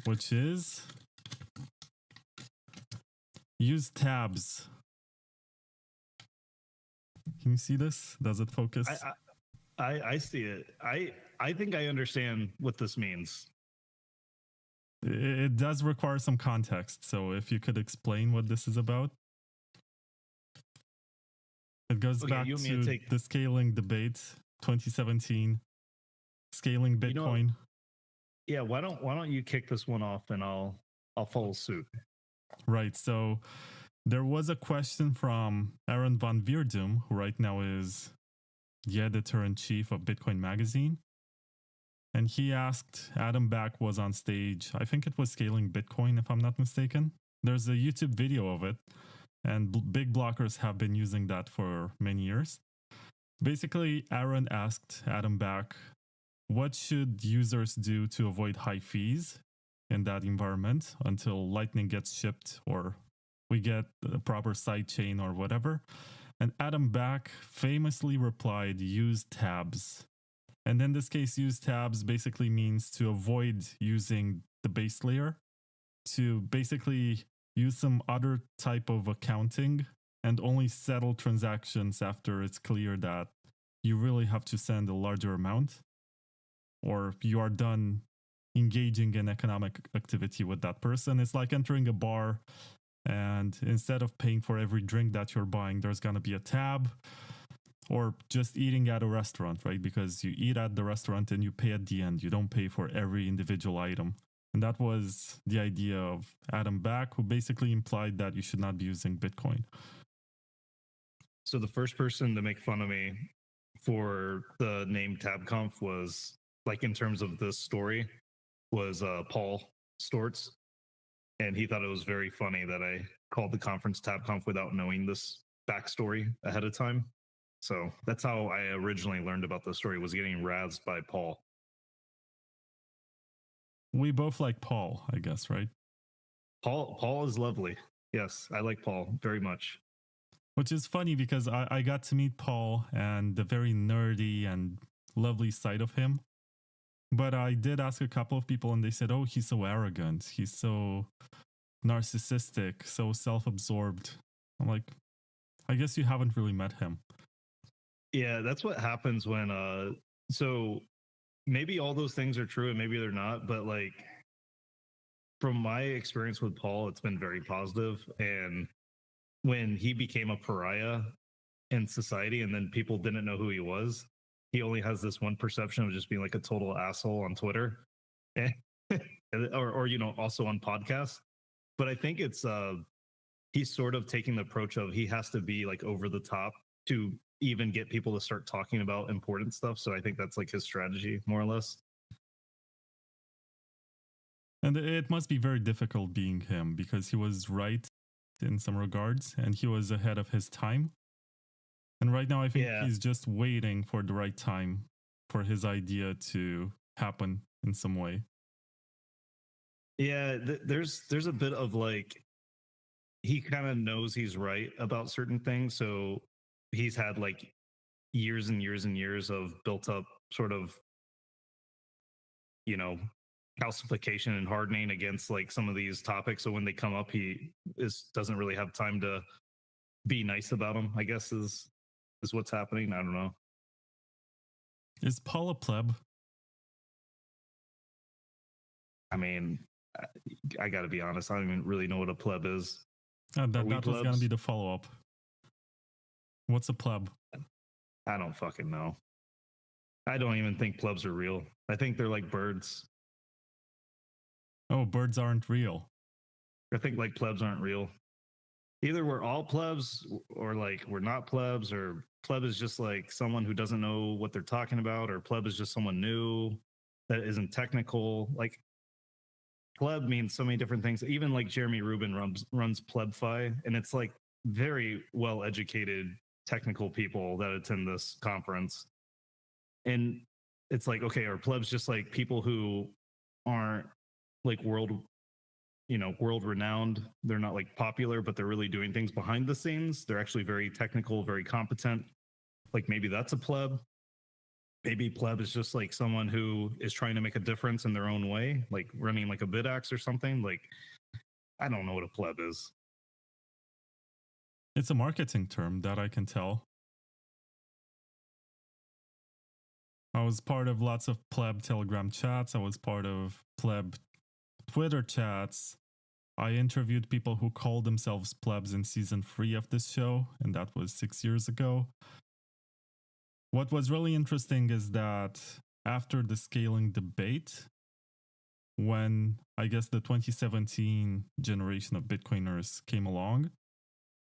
which is use tabs. Can you see this? Does it focus? I see it. I think I understand what this means. It does require some context. So if you could explain what this is about. It goes back to the scaling debate, 2017, scaling Bitcoin. Yeah, why don't you kick this one off and I'll follow suit. Right. So there was a question from Aaron van Wierdum, who right now is the editor-in-chief of Bitcoin Magazine. And he asked, Adam Back was on stage. I think it was Scaling Bitcoin, if I'm not mistaken. There's a YouTube video of it. And big blockers have been using that for many years. Basically, Aaron asked Adam Back, what should users do to avoid high fees in that environment until Lightning gets shipped or we get a proper sidechain or whatever? And Adam Back famously replied, use tabs. And in this case, use tabs basically means to avoid using the base layer, to basically use some other type of accounting and only settle transactions after it's clear that you really have to send a larger amount or you are done engaging in economic activity with that person. It's like entering a bar and instead of paying for every drink that you're buying, there's going to be a tab, or just eating at a restaurant, right? Because you eat at the restaurant and you pay at the end. You don't pay for every individual item. And that was the idea of Adam Back, who basically implied that you should not be using Bitcoin. So the first person to make fun of me for the name TabConf was, like, in terms of this story, was Paul Stortz. And he thought it was very funny that I called the conference TabConf without knowing this backstory ahead of time. So that's how I originally learned about the story, was getting razzed by Paul. We both like Paul, I guess, right? Paul is lovely. Yes, I like Paul very much. Which is funny because I got to meet Paul and the very nerdy and lovely side of him. But I did ask a couple of people and they said, oh, he's so arrogant. He's so narcissistic, so self-absorbed. I'm like, I guess you haven't really met him. Yeah, that's what happens when, so maybe all those things are true and maybe they're not, but like from my experience with Paul, it's been very positive. And when he became a pariah in society and then people didn't know who he was, he only has this one perception of just being like a total asshole on Twitter or, you know, also on podcasts. But I think it's, he's sort of taking the approach of he has to be like over the top to even get people to start talking about important stuff. So I think that's like his strategy, more or less. And it must be very difficult being him because he was right in some regards and he was ahead of his time. And right now I think he's just waiting for the right time for his idea to happen in some way. Yeah, there's a bit of like, he kind of knows he's right about certain things. So he's had like years and years and years of built up sort of, you know, calcification and hardening against like some of these topics. So when they come up, he doesn't really have time to be nice about them, I guess is what's happening. I don't know. Is Paul a pleb? I mean, I got to be honest. I don't even really know what a pleb is. That was going to be the follow-up. What's a pleb? I don't fucking know. I don't even think plebs are real. I think they're like birds. Oh, birds aren't real. I think like plebs aren't real. Either we're all plebs or like we're not plebs, or pleb is just like someone who doesn't know what they're talking about, or pleb is just someone new that isn't technical. Like pleb means so many different things. Even like Jeremy Rubin runs plebfi, and it's like very well educated technical people that attend this conference. And it's like, okay, are plebs just like people who aren't like world renowned? They're not like popular, but they're really doing things behind the scenes. They're actually very technical, very competent. Like maybe that's a pleb. Maybe pleb is just like someone who is trying to make a difference in their own way, like running like a bidax or something. Like, I don't know what a pleb is. It's a marketing term that I can tell. I was part of lots of pleb Telegram chats. I was part of pleb Twitter chats. I interviewed people who called themselves plebs in season 3 of this show, and that was 6 years ago. What was really interesting is that after the scaling debate, when I guess the 2017 generation of Bitcoiners came along,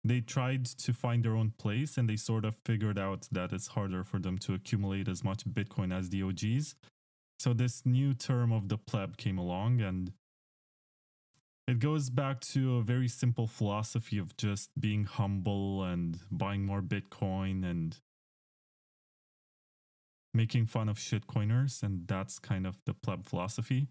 they tried to find their own place, and they sort of figured out that it's harder for them to accumulate as much Bitcoin as the OGs. So this new term of the pleb came along, and it goes back to a very simple philosophy of just being humble and buying more Bitcoin and making fun of shitcoiners, and that's kind of the pleb philosophy.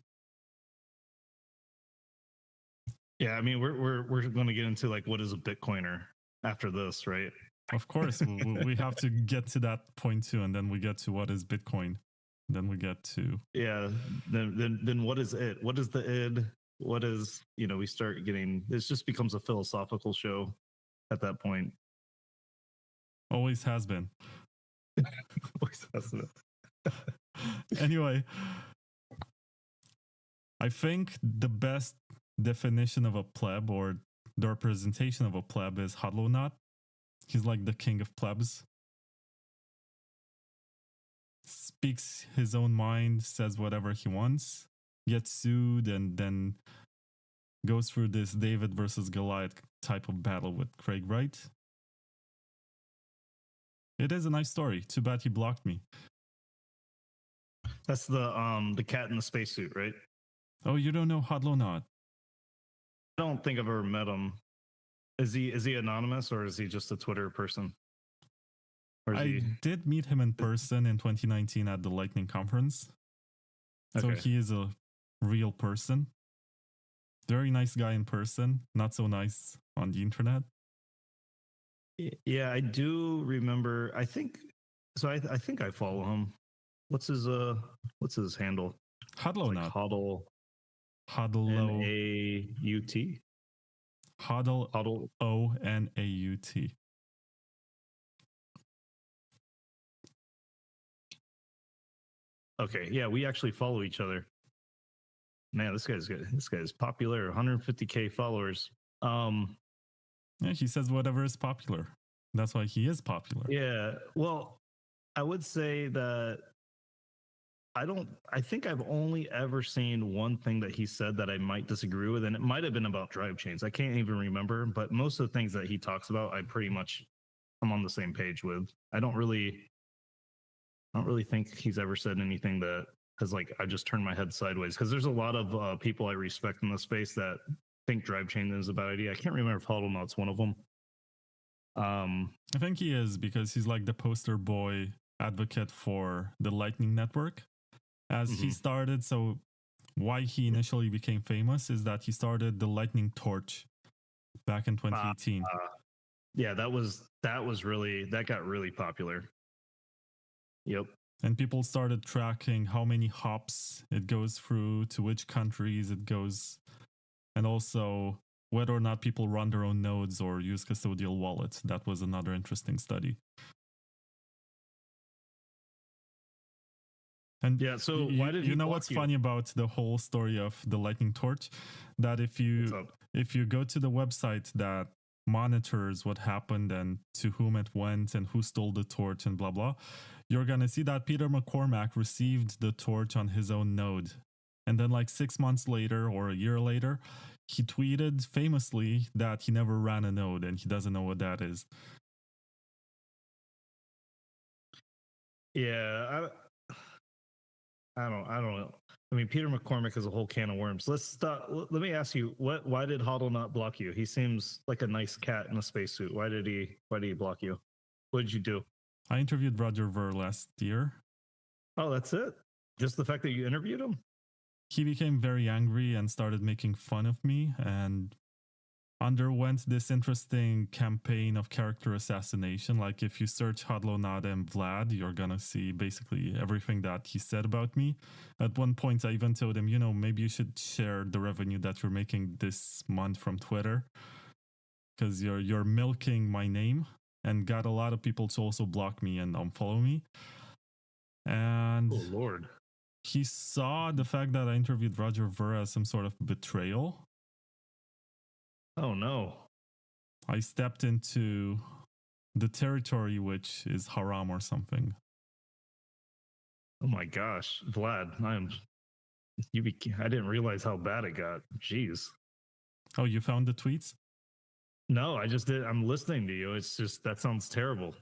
Yeah, I mean, we're going to get into like what is a Bitcoiner after this, right? Of course, we have to get to that point too, and then we get to what is Bitcoin. Then we get to Then what is it? What is the id? What is, we start getting, this just becomes a philosophical show at that point. Always has been. Always has been. Anyway, I think the best definition of a pleb, or the representation of a pleb, is Hodlonaut. He's like the king of plebs. Speaks his own mind, says whatever he wants, gets sued, and then goes through this David versus Goliath type of battle with Craig Wright. It is a nice story. Too bad he blocked me. That's the cat in the spacesuit, right? Oh, you don't know Hodlonaut? I don't think I've ever met him. Is he anonymous, or is he just a Twitter person? I did meet him in person in 2019 at the Lightning Conference. So Okay. he is a real person. Very nice guy in person, not so nice on the internet. Yeah, I do remember. I think so. I think I follow him. What's his handle? Hodlonaut. Hodl. Hodlo. N-A-U-T. Hodl O-N-A-U-T. Okay, yeah, we actually follow each other. Man, this guy's good. This guy's popular. 150K followers. Yeah, he says whatever is popular. That's why he is popular. Yeah. Well, I would say that I think I've only ever seen one thing that he said that I might disagree with, and it might have been about drive chains. I can't even remember, but most of the things that he talks about, I'm on the same page with. I don't really think he's ever said anything that has I just turned my head sideways, because there's a lot of people I respect in the space that think drive chain is a bad idea. I can't remember if Hodlonaut's one of them. I think he is, because he's like the poster boy advocate for the Lightning Network. As he started, so why he initially became famous is that he started the Lightning Torch back in 2018. Yeah, that got really popular. Yep. And people started tracking how many hops it goes through, to which countries it goes, and also whether or not people run their own nodes or use custodial wallets. That was another interesting study. And yeah, so why did you know what's funny about the whole story of the Lightning Torch? That if you go to the website that monitors what happened and to whom it went and who stole the torch and blah blah, you're gonna see that Peter McCormack received the torch on his own node And then like 6 months later or a year later, he tweeted famously that he never ran a node and he doesn't know what that is. Yeah, I don't know. I mean, Peter McCormick is a whole can of worms. Let's stop. Let me ask you, why did Hodl not block you? He seems like a nice cat in a spacesuit. Why did he block you? What did you do? I interviewed Roger Ver last year. Oh, that's it? Just the fact that you interviewed him? He became very angry and started making fun of me and underwent this interesting campaign of character assassination. Like if you search Hadlonada and Vlad, you're gonna see basically everything that he said about me. At one point, I even told him, maybe you should share the revenue that you're making this month from Twitter, because you're milking my name, and got a lot of people to also block me and unfollow me. And oh Lord, he saw the fact that I interviewed Roger Ver as some sort of betrayal. Oh no. I stepped into the territory which is haram or something. Oh my gosh, Vlad, I didn't realize how bad it got. Jeez. Oh, you found the tweets? No, I just did. I'm listening to you. It's just, that sounds terrible.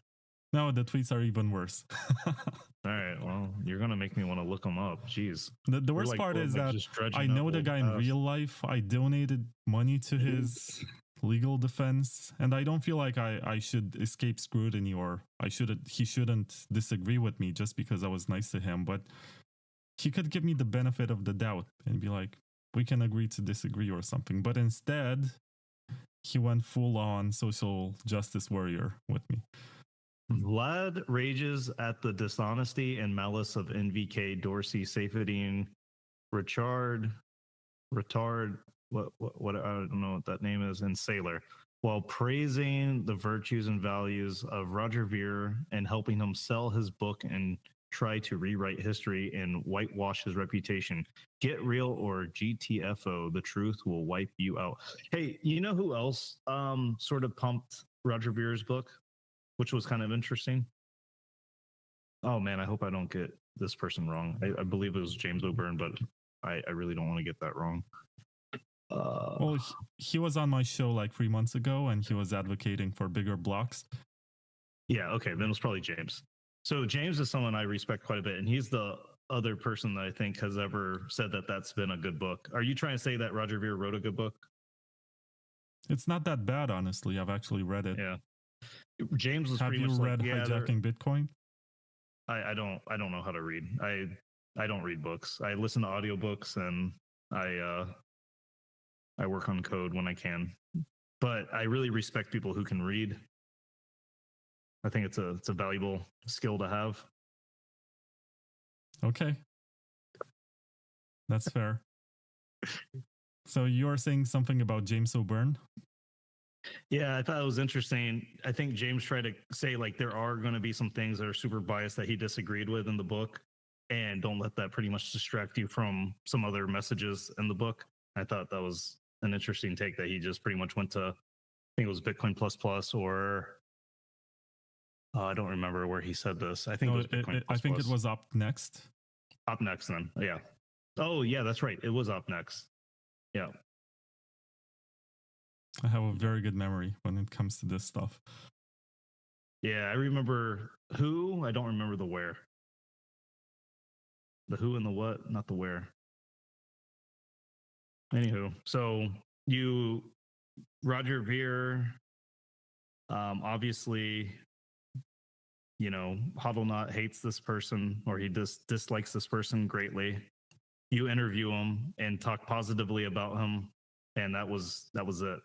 No, the tweets are even worse. All right, well, you're gonna make me want to look them up. Jeez. The worst part is that I know the guy in real life. I donated money to his legal defense, and I don't feel like I should escape scrutiny, or he shouldn't disagree with me just because I was nice to him. But he could give me the benefit of the doubt and be like, we can agree to disagree or something. But instead, he went full on social justice warrior with me. Vlad rages at the dishonesty and malice of NVK, Dorsey, Safedine, Richard, what I don't know what that name is, and Sailor, while praising the virtues and values of Roger Ver and helping him sell his book and try to rewrite history and whitewash his reputation. Get real or GTFO, the truth will wipe you out. Hey, you know who else sort of pumped Roger Ver's book, which was kind of interesting? Oh man, I hope I don't get this person wrong. I believe it was James O'Byrne, but I really don't want to get that wrong. Well, he was on my show like 3 months ago, and he was advocating for bigger blocks. Yeah, okay, then it was probably James. So James is someone I respect quite a bit, and he's the other person that I think has ever said that that's been a good book. Are you trying to say that Roger Ver wrote a good book? It's not that bad, honestly. I've actually read it. Yeah. James was Have pretty you much read like, Hijacking Bitcoin? I don't know how to read. I don't read books. I listen to audiobooks, and I work on code when I can. But I really respect people who can read. I think it's a valuable skill to have. Okay. That's fair. So you're saying something about James O'Byrne? Yeah, I thought it was interesting. I think James tried to say like there are going to be some things that are super biased that he disagreed with in the book, and don't let that pretty much distract you from some other messages in the book. I thought that was an interesting take, that he just pretty much went to, I think it was Bitcoin plus plus, or I don't remember where he said this. I think it was Bitcoin plus I think plus. it was Up Next. Up Next then. Yeah. Oh yeah, that's right. It was Up Next. Yeah. I have a very good memory when it comes to this stuff. Yeah, I remember who. I don't remember the where. The who and the what, not the where. Anywho, so Roger Ver, obviously, Hodlnot hates this person, or he dislikes this person greatly. You interview him and talk positively about him, and that was it.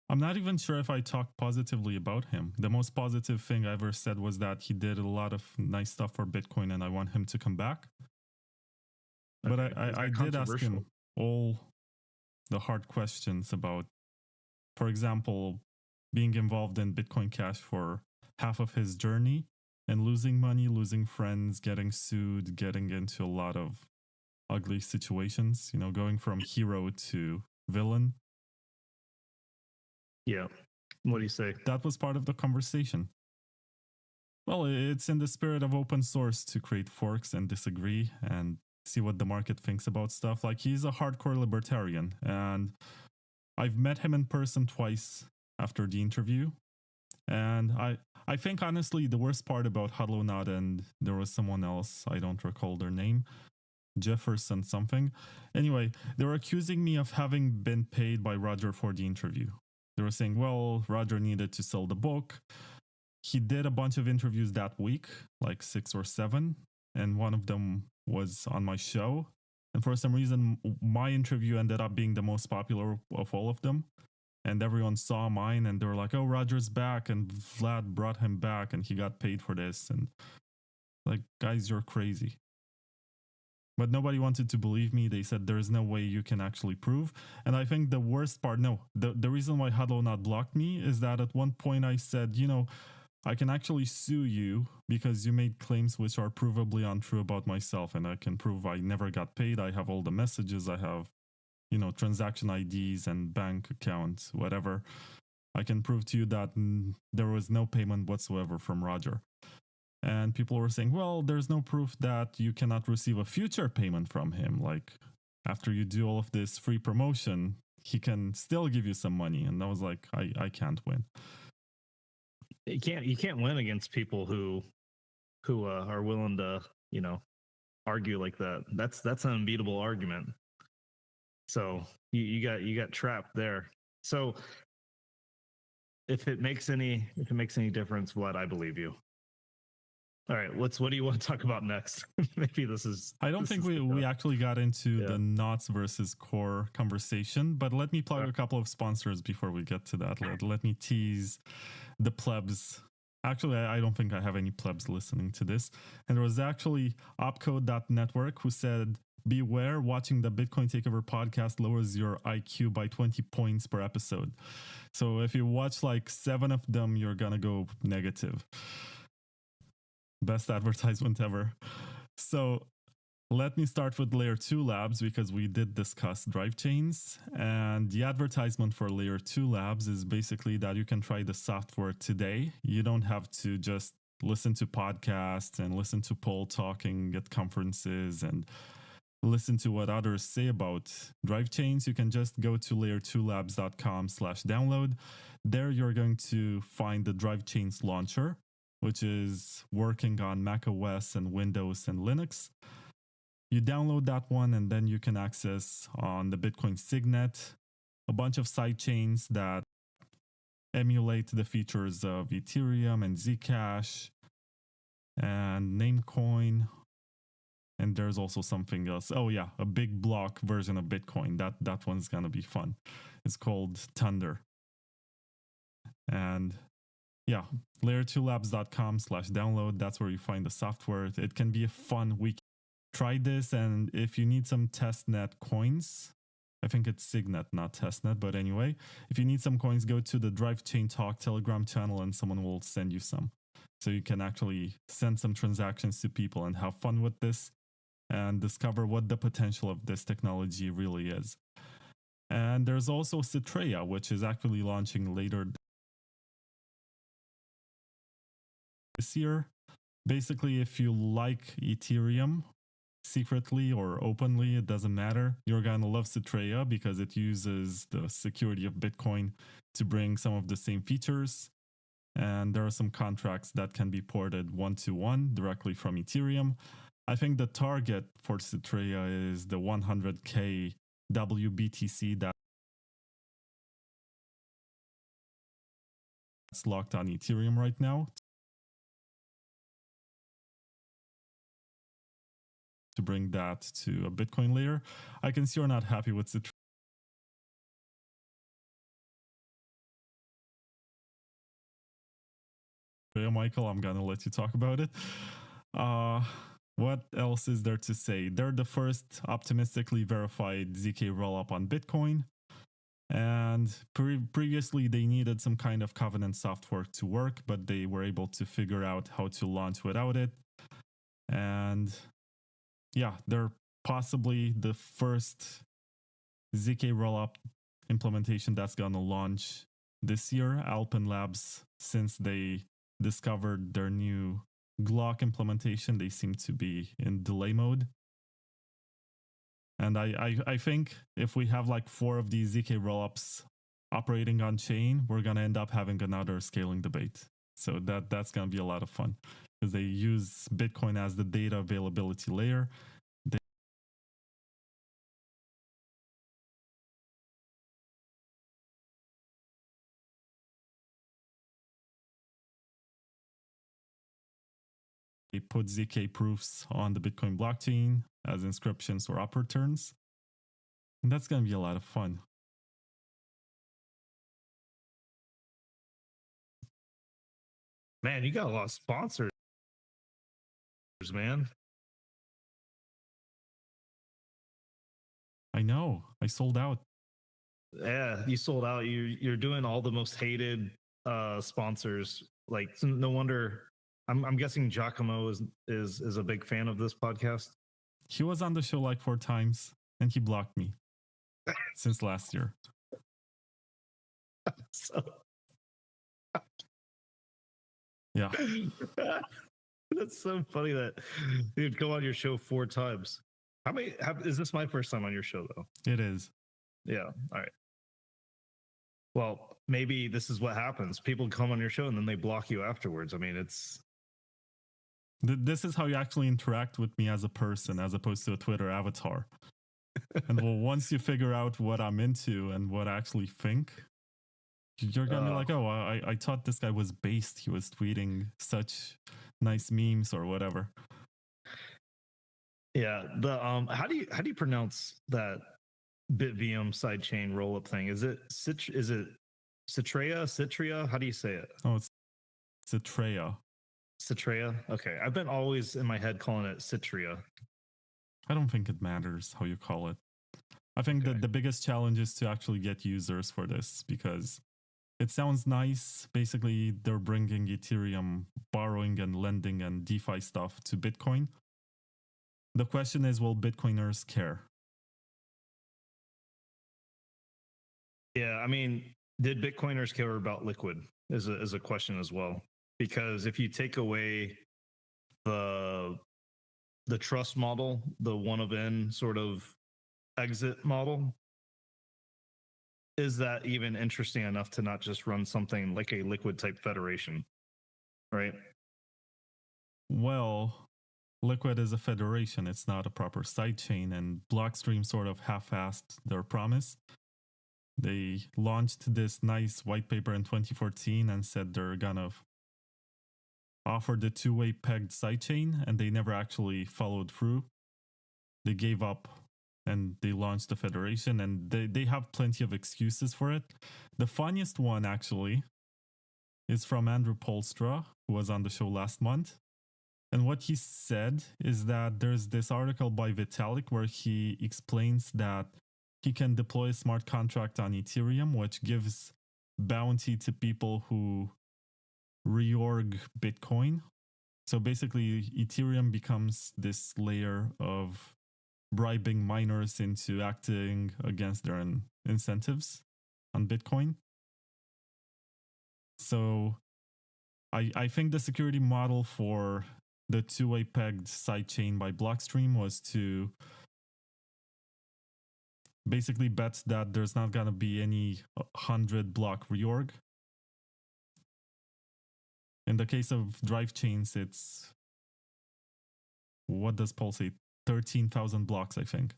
I'm not even sure if I talked positively about him. The most positive thing I ever said was that he did a lot of nice stuff for Bitcoin, and I want him to come back. But Okay. I did ask him all the hard questions about, for example, being involved in Bitcoin Cash for half of his journey and losing money, losing friends, getting sued, getting into a lot of ugly situations, going from hero to villain. Yeah. What do you say? That was part of the conversation. Well, it's in the spirit of open source to create forks and disagree and see what the market thinks about stuff. Like, he's a hardcore libertarian, and I've met him in person twice after the interview. And I think, honestly, the worst part about Huddlenaut, and there was someone else, I don't recall their name, Jefferson something. Anyway, they were accusing me of having been paid by Roger for the interview. They were saying, well, Roger needed to sell the book. He did a bunch of interviews that week, like 6 or 7, and one of them was on my show. And for some reason, my interview ended up being the most popular of all of them. And everyone saw mine, and they were like, oh, Roger's back, and Vlad brought him back, and he got paid for this. And like, guys, you're crazy. But nobody wanted to believe me. They said there's no way you can actually prove. And I think the worst part, the reason why Huddlenaut blocked me is that at one point I said, I can actually sue you because you made claims which are provably untrue about myself, and I can prove I never got paid. I have all the messages. I have, transaction IDs and bank accounts, whatever. I can prove to you that there was no payment whatsoever from Roger. And people were saying, well, there's no proof that you cannot receive a future payment from him. Like, after you do all of this free promotion, he can still give you some money. And I was like, I can't win. You can't win against people who are willing to, argue like that. That's an unbeatable argument. So you got trapped there. So if it makes any difference, Vlad, I believe you. All right, what do you want to talk about next? Maybe this is. I don't think we actually got into the knots versus core conversation, but let me plug a couple of sponsors before we get to that. Let me tease the plebs. Actually, I don't think I have any plebs listening to this. And there was actually opcode.network who said, beware, watching the Bitcoin Takeover podcast lowers your IQ by 20 points per episode. So if you watch like 7 of them, you're going to go negative. Best advertisement ever. So let me start with Layer 2 Labs, because we did discuss drive chains. And the advertisement for Layer 2 Labs is basically that you can try the software today. You don't have to just listen to podcasts and listen to Paul talking at conferences and listen to what others say about drive chains. You can just go to layer2labs.com/download. There you're going to find the drive chains launcher, which is working on Mac OS and Windows and Linux. You download that one, and then you can access on the Bitcoin Signet a bunch of sidechains that emulate the features of Ethereum and Zcash and Namecoin. And there's also something else. Oh yeah, a big block version of Bitcoin. That one's gonna be fun. It's called Thunder. And yeah, layer2labs.com/download. That's where you find the software. It can be a fun week. Try this, and if you need some testnet coins, I think it's Signet, not testnet, but anyway, if you need some coins, go to the Drive Chain Talk Telegram channel and someone will send you some. So you can actually send some transactions to people and have fun with this and discover what the potential of this technology really is. And there's also Citrea, which is actually launching later this year. Basically, if you like Ethereum, secretly or openly, it doesn't matter, you're gonna love Citrea because it uses the security of Bitcoin to bring some of the same features. And there are some contracts that can be ported one-to-one directly from Ethereum. I think the target for Citrea is the 100K WBTC that's locked on Ethereum right now. To bring that to a Bitcoin layer. I can see you're not happy with Citrea, Michael. I'm gonna let you talk about it. What else is there to say? They're the first optimistically verified ZK rollup on Bitcoin. And previously they needed some kind of Covenant software to work, but they were able to figure out how to launch without it. And yeah, they're possibly the first ZK rollup implementation that's going to launch this year. Alpen Labs, since they discovered their new Glock implementation, they seem to be in delay mode. And I think if we have like 4 of these ZK rollups operating on chain, we're going to end up having another scaling debate. So that's going to be a lot of fun because they use Bitcoin as the data availability layer. They put ZK proofs on the Bitcoin blockchain as inscriptions or up returns. And that's going to be a lot of fun. Man, you got a lot of sponsors, man. I know. I sold out. Yeah, you sold out. You're doing all the most hated sponsors. Like, no wonder. I'm guessing Giacomo is a big fan of this podcast. He was on the show like 4 times, and he blocked me since last year. So, yeah, that's so funny that he'd come on your show 4 times. Is this my first time on your show though? It is. Yeah. All right. Well, maybe this is what happens. People come on your show and then they block you afterwards. I mean, this is how you actually interact with me as a person, as opposed to a Twitter avatar. And well, once you figure out what I'm into and what I actually think, you're gonna be like, oh, I thought this guy was based. He was tweeting such nice memes or whatever. Yeah. The how do you pronounce that BitVM sidechain rollup thing? Is it Citrea? How do you say it? Oh, it's Citrea. Citrea? Okay. I've been always in my head calling it Citrea. I don't think it matters how you call it. I think that the biggest challenge is to actually get users for this because it sounds nice. Basically, they're bringing Ethereum borrowing and lending and DeFi stuff to Bitcoin. The question is, will Bitcoiners care? Yeah, I mean, did Bitcoiners care about Liquid is a question as well. Because if you take away the trust model, the one of n sort of exit model, is that even interesting enough to not just run something like a Liquid type federation, right? Well, Liquid is a federation. It's not a proper sidechain, and Blockstream sort of half-assed their promise. They launched this nice white paper in 2014 and said they're gonna offer the two-way pegged sidechain, and they never actually followed through. They gave up and they launched the federation, and they have plenty of excuses for it. The funniest one, actually, is from Andrew Polstra, who was on the show last month. And what he said is that there's this article by Vitalik where he explains that he can deploy a smart contract on Ethereum, which gives bounty to people who reorg Bitcoin. So basically, Ethereum becomes this layer of bribing miners into acting against their incentives on Bitcoin. So I think the security model for the two-way pegged sidechain by Blockstream was to basically bet that there's not going to be any 100 block reorg. In the case of drive chains, it's, what does Paul say? 13,000 blocks, I think.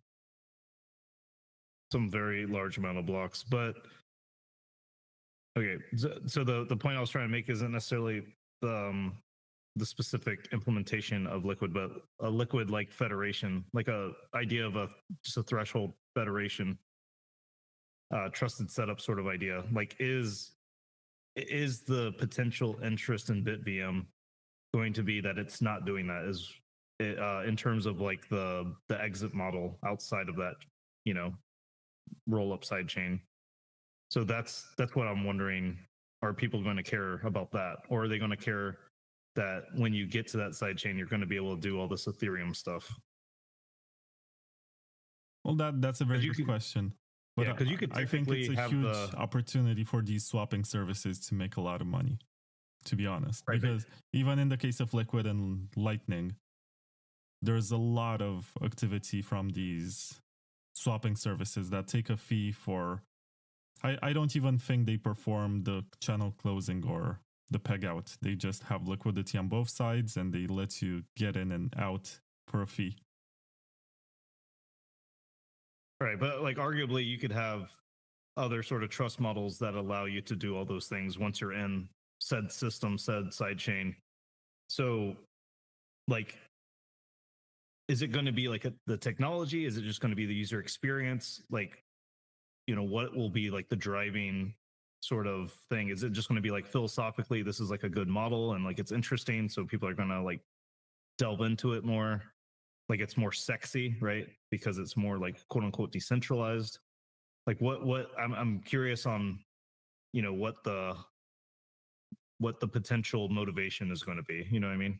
Some very large amount of blocks. But okay, so the point I was trying to make isn't necessarily the specific implementation of Liquid, but a Liquid like federation, like a idea of just a threshold federation, trusted setup sort of idea. Like, is the potential interest in BitVM going to be that it's not doing that? Is it, in terms of like the exit model outside of that, roll up side chain? So that's what I'm wondering. Are people going to care about that, or are they going to care that when you get to that side chain, you're going to be able to do all this Ethereum stuff? Well, that's a very good question. But because you could I think it's a huge opportunity for these swapping services to make a lot of money. to be honest. Right. Because even in the case of Liquid and Lightning, there's a lot of activity from these swapping services that take a fee for... I don't even think they perform the channel closing or the peg out. They just have liquidity on both sides and they let you get in and out for a fee. Right. But like arguably you could have other sort of trust models that allow you to do all those things once you're in said system, said sidechain. So like, is it going to be like the technology? Is it just going to be the user experience? Like, you know, what will be like the driving sort of thing? Is it just going to be like philosophically, this is like a good model and like it's interesting, so people are going to like delve into it more, like it's more sexy, right? Because it's more like quote unquote decentralized. Like what I'm curious on, you know, what the potential motivation is going to be. You know what I mean?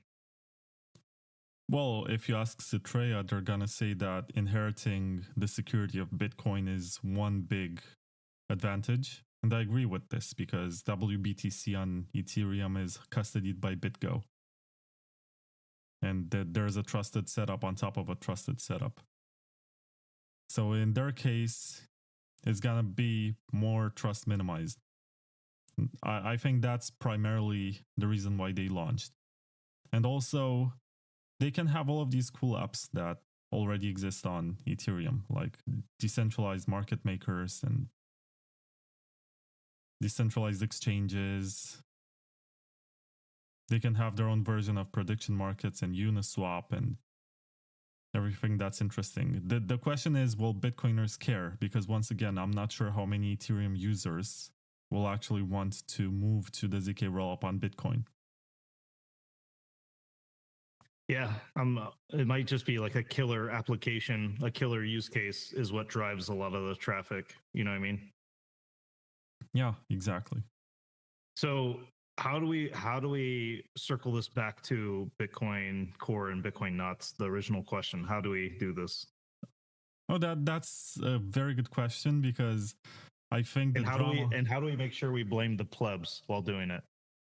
Well, if you ask Citrea, they're going to say that inheriting the security of Bitcoin is one big advantage. And I agree with this because WBTC on Ethereum is custodied by BitGo. And there's a trusted setup on top of a trusted setup. So in their case, it's going to be more trust minimized. I think that's primarily the reason why they launched. And also, they can have all of these cool apps that already exist on Ethereum, like decentralized market makers and decentralized exchanges. They can have their own version of prediction markets and Uniswap and everything that's interesting. The question is, will Bitcoiners care? Because once again, I'm not sure how many Ethereum users will actually want to move to the ZK rollup on Bitcoin. Yeah, it might just be like a killer application, a killer use case is what drives a lot of the traffic. You know what I mean? Yeah, exactly. So how do we circle this back to Bitcoin Core and Bitcoin Nuts? The original question. How do we do this? Oh, that's a very good question because I think how do we make sure we blame the plebs while doing it?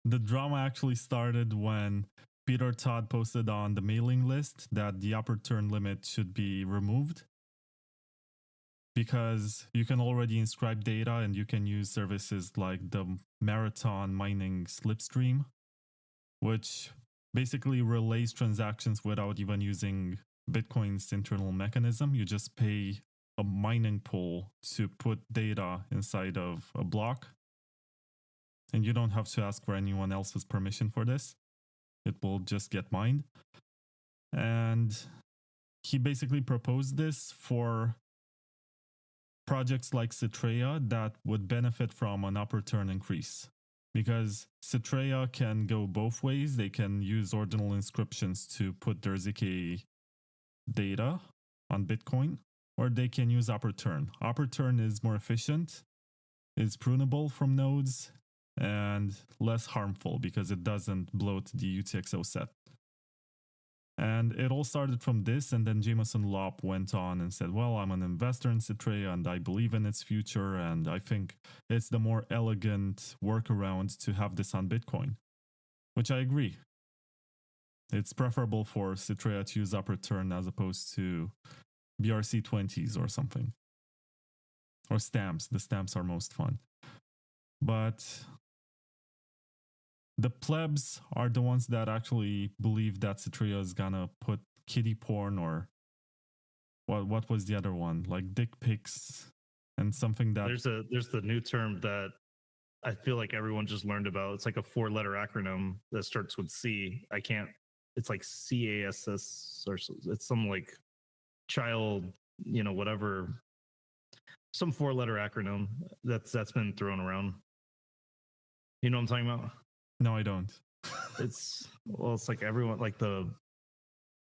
The drama actually started when Peter Todd posted on the mailing list that the upper turn limit should be removed because you can already inscribe data and you can use services like the Marathon mining slipstream, which basically relays transactions without even using Bitcoin's internal mechanism. You just pay a mining pool to put data inside of a block, and you don't have to ask for anyone else's permission for this. It will just get mined. And he basically proposed this for projects like Citrea that would benefit from an upper turn increase. Because Citrea can go both ways. They can use ordinal inscriptions to put their ZK data on Bitcoin, or they can use upper turn. Upper turn is more efficient, is prunable from nodes, and less harmful because it doesn't bloat the UTXO set. And it all started from this, and then Jameson Lopp went on and said, well, I'm an investor in Citrea and I believe in its future, and I think it's the more elegant workaround to have this on Bitcoin, which I agree. It's preferable for Citrea to use upper turn as opposed to BRC20s or something. Or stamps. The stamps are most fun. But the plebs are the ones that actually believe that Citrea is gonna put kiddie porn or what was the other one? Like dick pics and something that... There's the new term that I feel like everyone just learned about. It's like a 4-letter acronym that starts with C. It's like CASS or it's some like child, you know, whatever, some 4-letter acronym that's been thrown around. You know what I'm talking about? No, I don't. It's like everyone, like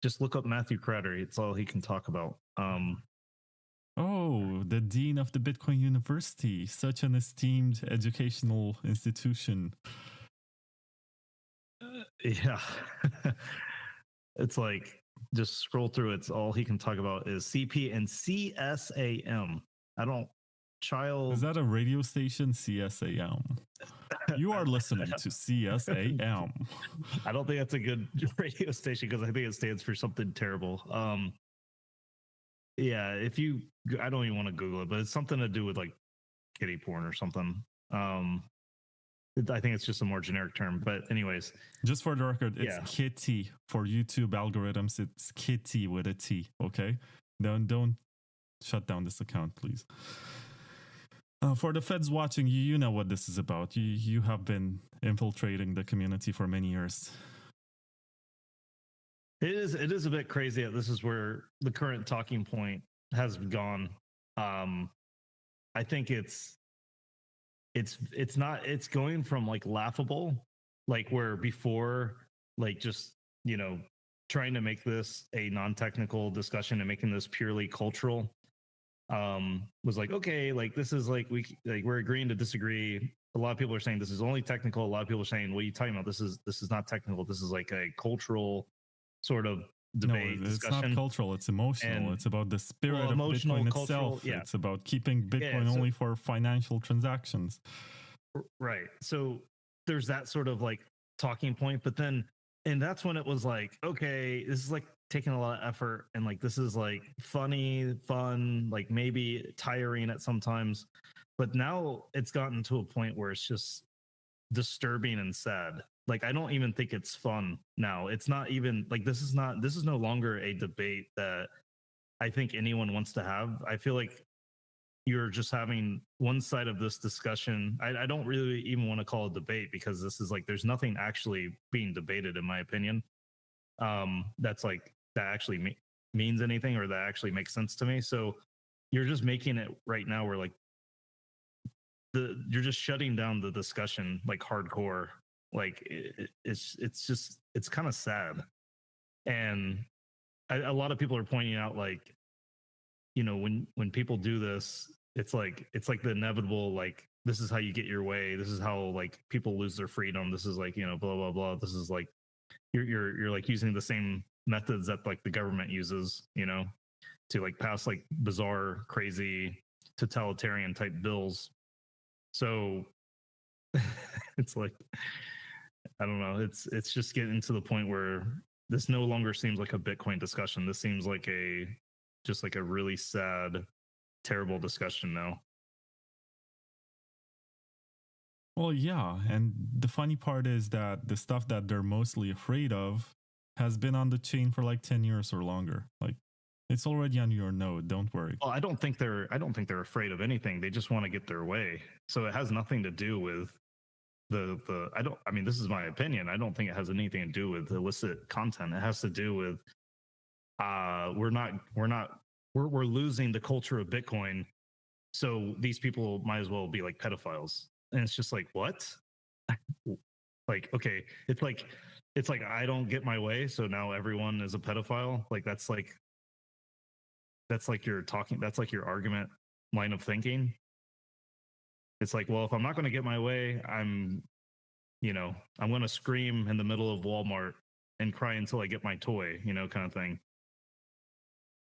just look up Matthew Crater. It's all he can talk about. Oh, the dean of the Bitcoin University, such an esteemed educational institution. Yeah. It's like, just scroll through. It's all he can talk about is CP and CSAM. child. Is that a radio station? CSAM. You are listening to CSAM. I don't think that's a good radio station because I think it stands for something terrible. Yeah, I don't even want to Google it, but it's something to do with like kitty porn or something. I think it's just a more generic term, but anyways. Just for the record, it's kitty for YouTube algorithms. It's kitty with a T. Okay, don't shut down this account, please. For the feds watching, you know what this is about. You have been infiltrating the community for many years. It is a bit crazy that this is where the current talking point has gone. I think it's going from like laughable, like where before, like just, trying to make this a non-technical discussion and making this purely cultural, was like, okay, like this is like we're agreeing to disagree. A lot of people are saying this is only technical. A lot of people are saying, what are you talking about? This is not technical. This is like a cultural sort of debate. No, it's discussion. Not cultural. It's emotional. And, it's about the spirit of Bitcoin itself. Yeah. It's about keeping Bitcoin only for financial transactions. Right. So there's that sort of like talking point, but then, and that's when it was like, okay, this is like taking a lot of effort, and like this is like funny, fun, like maybe tiring at sometimes, but now it's gotten to a point where it's just disturbing and sad. Like I don't even think it's fun now. It's not even like this is no longer a debate that I think anyone wants to have. I feel like you're just having one side of this discussion. I don't really even want to call it debate, because this is like there's nothing actually being debated, in my opinion. That's like that actually means anything, or that actually makes sense to me. So you're just making it right now where like you're just shutting down the discussion like hardcore. Like it's kind of sad. And a lot of people are pointing out, like, when people do this, it's like the inevitable, like, this is how you get your way. This is how like people lose their freedom. This is like, blah, blah, blah. This is like, you're like using the same methods that like the government uses, to like pass like bizarre, crazy, totalitarian type bills. So it's like, I don't know. It's just getting to the point where this no longer seems like a Bitcoin discussion. This seems like just like a really sad, terrible discussion now. Well, yeah. And the funny part is that the stuff that they're mostly afraid of has been on the chain for like 10 years or longer. Like, it's already on your node. Don't worry. Well, I don't think they're afraid of anything. They just want to get their way. So it has nothing to do with this is my opinion. I don't think it has anything to do with illicit content. It has to do with we're losing the culture of Bitcoin. So these people might as well be like pedophiles. And it's just like, what? Like, okay, it's like I don't get my way, so now everyone is a pedophile. Like that's like your argument line of thinking. It's like, well, if I'm not going to get my way, I'm going to scream in the middle of Walmart and cry until I get my toy, kind of thing.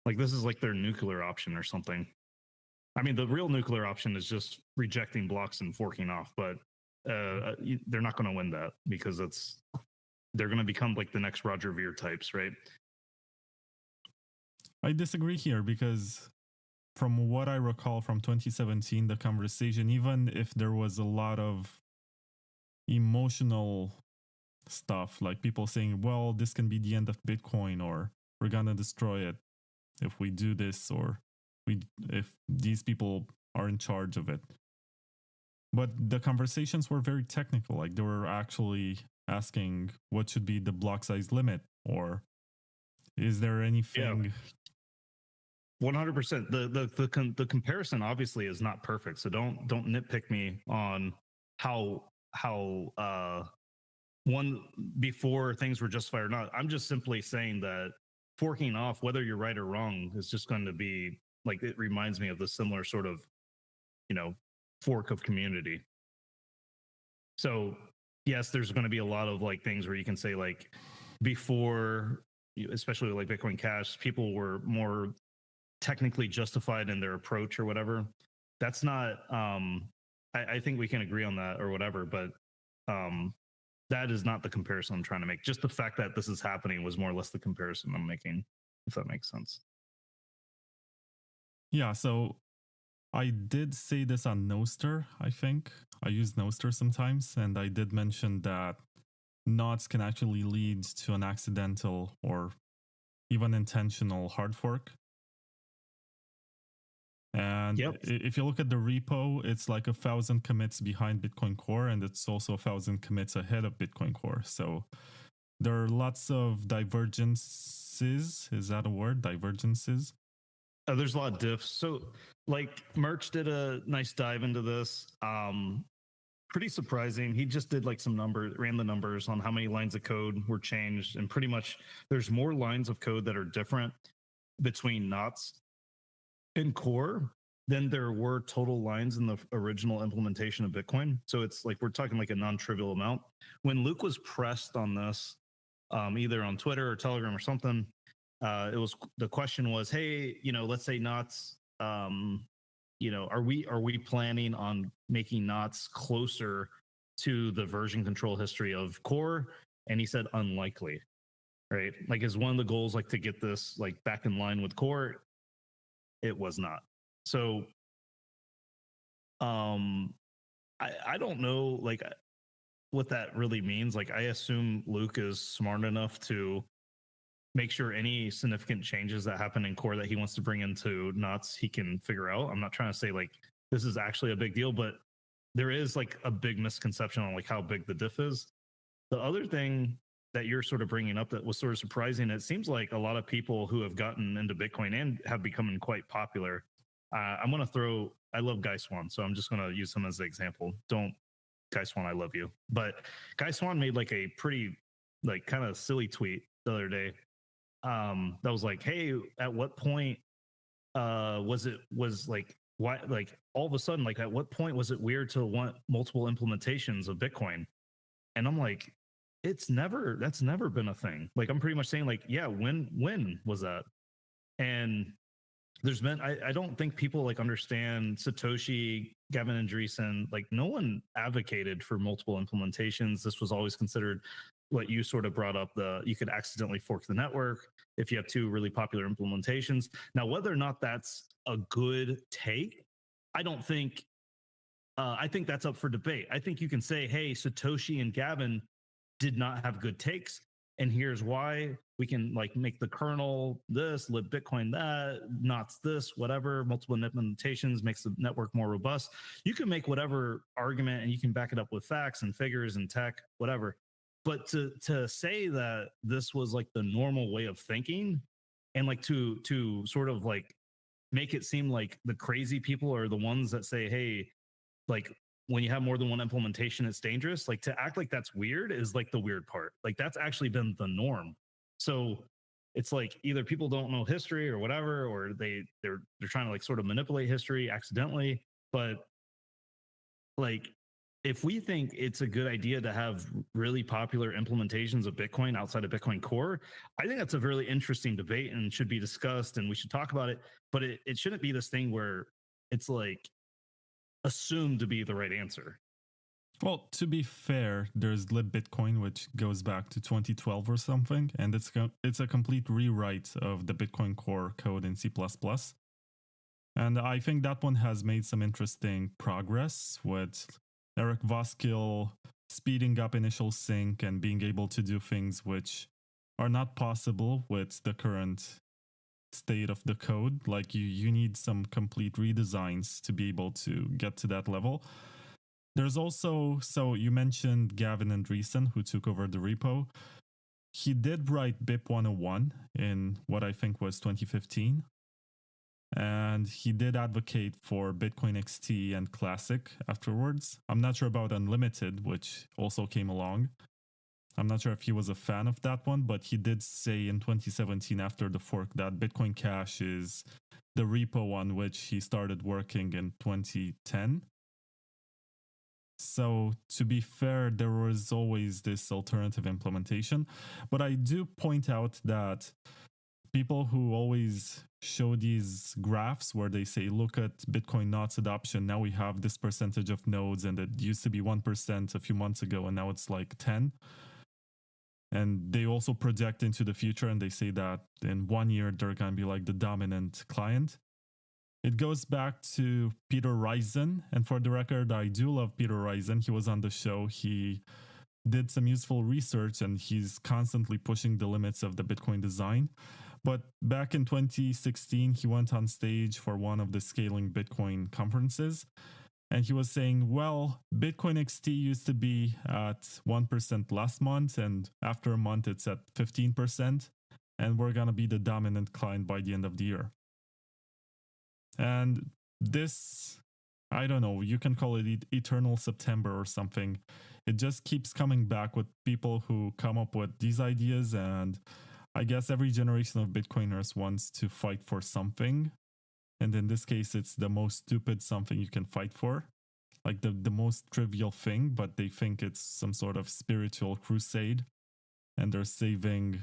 Like this is like their nuclear option or something. I mean, the real nuclear option is just rejecting blocks and forking off, but they're not going to win that, because they're going to become like the next Roger Ver types, right? I disagree here, because from what I recall from 2017, the conversation, even if there was a lot of emotional stuff, like people saying, well, this can be the end of Bitcoin, or we're going to destroy it if we do this, or if these people are in charge of it. But the conversations were very technical. Like they were actually asking what should be the block size limit, or is there anything... 100%. The comparison obviously is not perfect, so don't nitpick me on how one before things were justified or not. I'm just simply saying that forking off, whether you're right or wrong, is just going to be like, it reminds me of the similar sort of fork of community. So yes, there's going to be a lot of like things where you can say like before, especially like Bitcoin Cash, people were more technically justified in their approach or whatever. that's not. I think we can agree on that or whatever, but that is not the comparison I'm trying to make. Just the fact that this is happening was more or less the comparison I'm making, if that makes sense. Yeah, so I did say this on Noster, I think. I use Noster sometimes, and I did mention that knots can actually lead to an accidental or even intentional hard fork. And if you look at the repo, it's like 1,000 commits behind Bitcoin Core, and it's also 1,000 commits ahead of Bitcoin Core. So there are lots of divergences. Is that a word? Divergences? There's a lot of diffs. So like Merch did a nice dive into this. Pretty surprising. He just did like some numbers, ran the numbers on how many lines of code were changed. And pretty much there's more lines of code that are different between knots and core than there were total lines in the original implementation of Bitcoin. So it's like, we're talking like a non-trivial amount. When Luke was pressed on this, either on Twitter or Telegram or something, the question was, hey, let's say knots, are we planning on making knots closer to the version control history of core? And he said unlikely, right? Like, is one of the goals like to get this like back in line with core? It was not. So I don't know like what that really means. Like, I assume Luke is smart enough to make sure any significant changes that happen in core that he wants to bring into knots, he can figure out. I'm not trying to say like this is actually a big deal, but there is like a big misconception on like how big the diff is. The other thing that you're sort of bringing up that was sort of surprising, it seems like a lot of people who have gotten into Bitcoin and have become quite popular. I love Guy Swan, so I'm just going to use him as an example. Don't, Guy Swan, I love you. But Guy Swan made like a pretty like kind of silly tweet the other day that was like, hey, at what point was why, like, all of a sudden, like, at what point was it weird to want multiple implementations of Bitcoin? And I'm like, that's never been a thing. Like, I'm pretty much saying like, yeah, when was that? And there's been, I don't think people like understand Satoshi, Gavin Andreessen, like no one advocated for multiple implementations. This was always considered what you sort of brought up, you could accidentally fork the network if you have two really popular implementations. Now, whether or not that's a good take, I don't think, I think that's up for debate. I think you can say, hey, Satoshi and Gavin did not have good takes, and here's why. We can like make the kernel this, lib Bitcoin that, knots this, whatever, multiple implementations makes the network more robust. You can make whatever argument and you can back it up with facts and figures and tech, whatever. But to say that this was like the normal way of thinking, and like to sort of like make it seem like the crazy people are the ones that say, hey, like when you have more than one implementation, it's dangerous. Like, to act like that's weird is like the weird part. Like, that's actually been the norm. So it's like either people don't know history or whatever, or they're trying to like sort of manipulate history accidentally. But like, if we think it's a good idea to have really popular implementations of Bitcoin outside of Bitcoin Core, I think that's a really interesting debate and should be discussed, and we should talk about it. But it shouldn't be this thing where it's like assumed to be the right answer. Well, to be fair, there's lib Bitcoin, which goes back to 2012 or something, and it's a complete rewrite of the Bitcoin Core code in C++. And I think that one has made some interesting progress with Eric Voskill speeding up initial sync and being able to do things which are not possible with the current state of the code. Like you need some complete redesigns to be able to get to that level. There's also, so you mentioned Gavin Andreessen, who took over the repo. He did write BIP 101 in what I think was 2015. And he did advocate for Bitcoin XT and Classic afterwards. I'm not sure about Unlimited, which also came along. I'm not sure if he was a fan of that one, but he did say in 2017 after the fork that Bitcoin Cash is the repo on which he started working in 2010. So to be fair, there was always this alternative implementation. But I do point out that people who always show these graphs where they say, look at Bitcoin nodes adoption. Now we have this percentage of nodes, and it used to be 1% a few months ago, and now it's like 10. And they also project into the future, and they say that in 1 year, they're going to be like the dominant client. It goes back to Peter Risen. And for the record, I do love Peter Risen. He was on the show. He did some useful research, and he's constantly pushing the limits of the Bitcoin design. But back in 2016, he went on stage for one of the Scaling Bitcoin conferences. And he was saying, well, Bitcoin XT used to be at 1% last month, and after a month, it's at 15%. And we're going to be the dominant client by the end of the year. And this, I don't know, you can call it Eternal September or something. It just keeps coming back with people who come up with these ideas. And I guess every generation of Bitcoiners wants to fight for something. And in this case, it's the most stupid something you can fight for. Like the most trivial thing, but they think it's some sort of spiritual crusade. And they're saving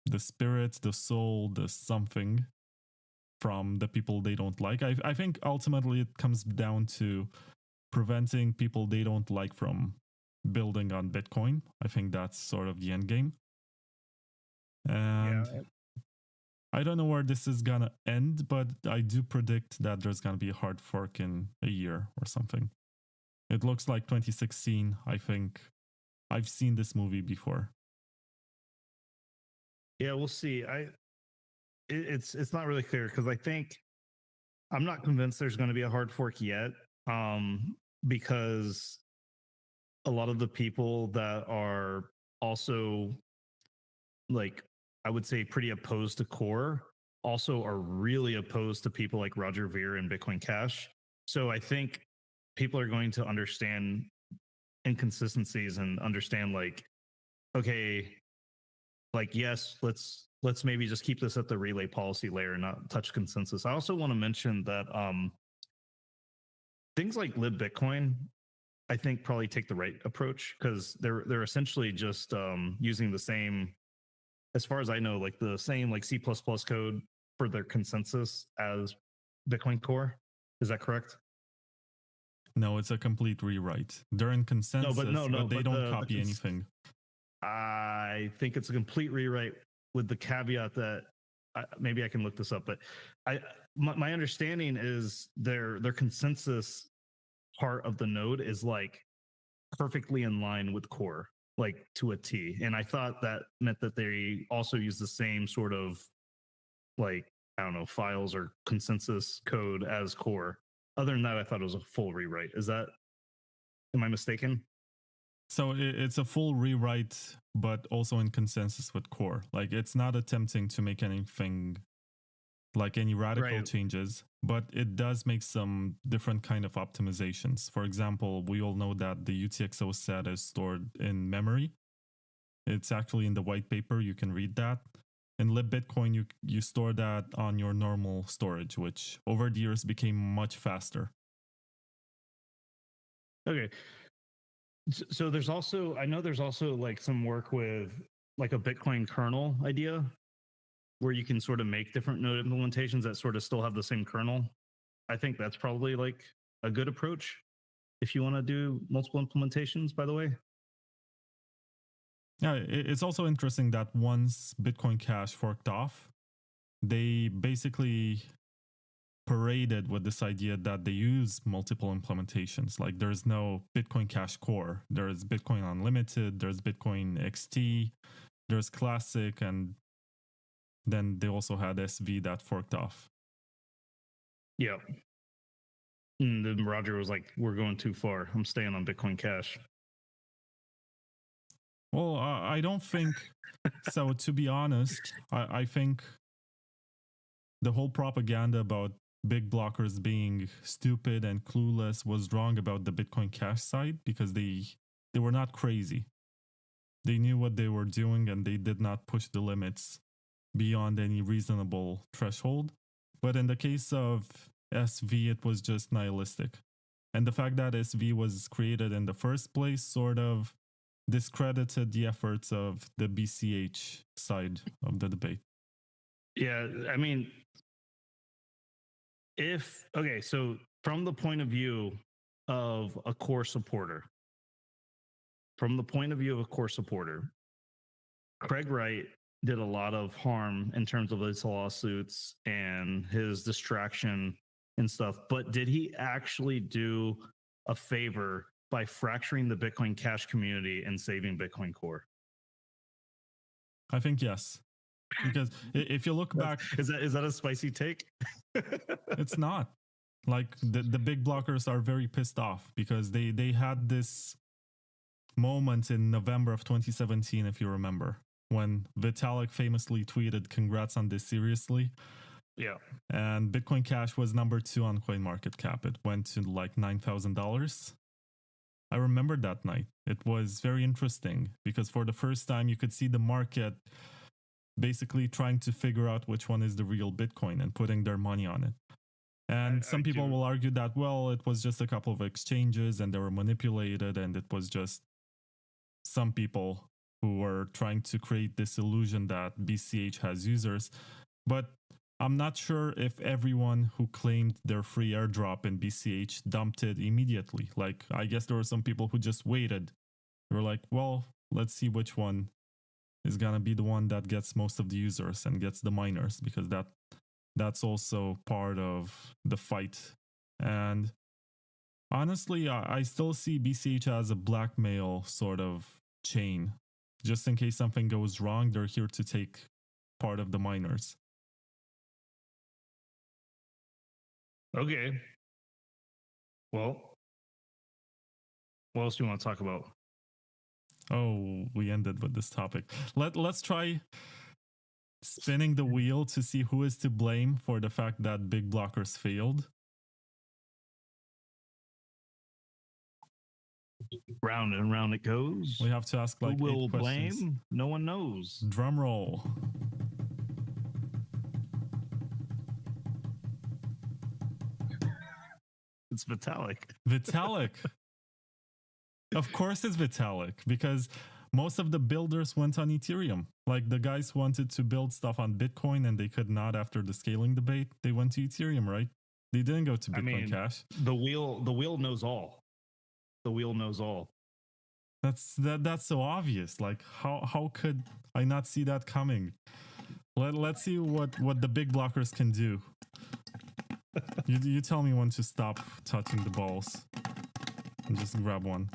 the spirit, the soul, the something from the people they don't like. I think ultimately it comes down to preventing people they don't like from building on Bitcoin. I think that's sort of the end game. And I don't know where this is going to end, but I do predict that there's going to be a hard fork in a year or something. It looks like 2016. I think I've seen this movie before. Yeah, we'll see. It's not really clear because I think I'm not convinced there's going to be a hard fork yet, because a lot of the people that are also, like, I would say pretty opposed to Core also are really opposed to people like Roger Ver and Bitcoin Cash. So I think people are going to understand inconsistencies and understand, like, okay, like, yes, let's maybe just keep this at the relay policy layer and not touch consensus. I also want to mention that things like Lib Bitcoin, I think, probably take the right approach because they're essentially just using the same, as far as I know, like the same like C++ code for their consensus as Bitcoin Core. Is that correct? No, it's a complete rewrite. They're in consensus, but they don't copy anything. I think it's a complete rewrite with the caveat that maybe I can look this up, but my understanding is their consensus part of the node is like perfectly in line with Core, like to a T. And I thought that meant that they also use the same sort of, like, I don't know, files or consensus code as Core. Other than that, I thought it was a full rewrite. Am I mistaken? So it's a full rewrite, but also in consensus with Core. Like, it's not attempting to make anything, like any radical changes, but it does make some different kind of optimizations. For example, we all know that the UTXO set is stored in memory. It's actually in the white paper. You can read that. In LibBitcoin, you store that on your normal storage, which over the years became much faster. Okay. So there's also, I know there's also like some work with like a Bitcoin kernel idea where you can sort of make different node implementations that sort of still have the same kernel. I think that's probably like a good approach if you want to do multiple implementations, by the way. Yeah, it's also interesting that once Bitcoin Cash forked off, they basically paraded with this idea that they use multiple implementations. Like, there's no Bitcoin Cash Core. There's Bitcoin Unlimited, there's Bitcoin XT, there's Classic, and then they also had SV that forked off. Yeah. And then Roger was like, we're going too far. I'm staying on Bitcoin Cash. Well, I don't think so. To be honest, I think the whole propaganda about big blockers being stupid and clueless was wrong about the Bitcoin Cash side, because they were not crazy. They knew what they were doing and they did not push the limits beyond any reasonable threshold. But in the case of SV, it was just nihilistic. And the fact that SV was created in the first place sort of discredited the efforts of the BCH side of the debate. Yeah, I mean, so from the point of view of a core supporter, Craig Wright did a lot of harm in terms of his lawsuits and his distraction and stuff. But did he actually do a favor by fracturing the Bitcoin Cash community and saving Bitcoin Core? I think yes. Because if you look back, is that a spicy take? it's not. Like the big blockers are very pissed off because they had this moment in November of 2017, if you remember, when Vitalik famously tweeted, "Congrats on this, seriously." Yeah. And Bitcoin Cash was number 2 on CoinMarketCap. It went to like $9,000. I remember that night. It was very interesting because for the first time you could see the market basically trying to figure out which one is the real Bitcoin and putting their money on it. And some people will argue that, well, it was just a couple of exchanges and they were manipulated and it was just some people who were trying to create this illusion that BCH has users. But I'm not sure if everyone who claimed their free airdrop in BCH dumped it immediately. Like, I guess there were some people who just waited. They were like, well, let's see which one is going to be the one that gets most of the users and gets the miners, because that's also part of the fight. And honestly, I still see BCH as a blackmail sort of chain. Just in case something goes wrong, they're here to take part of the miners. Okay. Well, what else do you want to talk about? Oh, we ended with this topic. Let's try spinning the wheel to see who is to blame for the fact that big blockers failed. Round and round it goes. We have to ask like who will 8 questions. Blame? No one knows. Drum roll. It's Vitalik. Vitalik. Of course it's Vitalik, because most of the builders went on Ethereum. Like the guys wanted to build stuff on Bitcoin and they could not after the scaling debate. They went to Ethereum, right? They didn't go to Bitcoin Cash. The wheel knows all. The wheel knows all. That's so obvious. Like how could I not see that coming? Let's see what the big blockers can do. You tell me when to stop touching the balls and just grab one.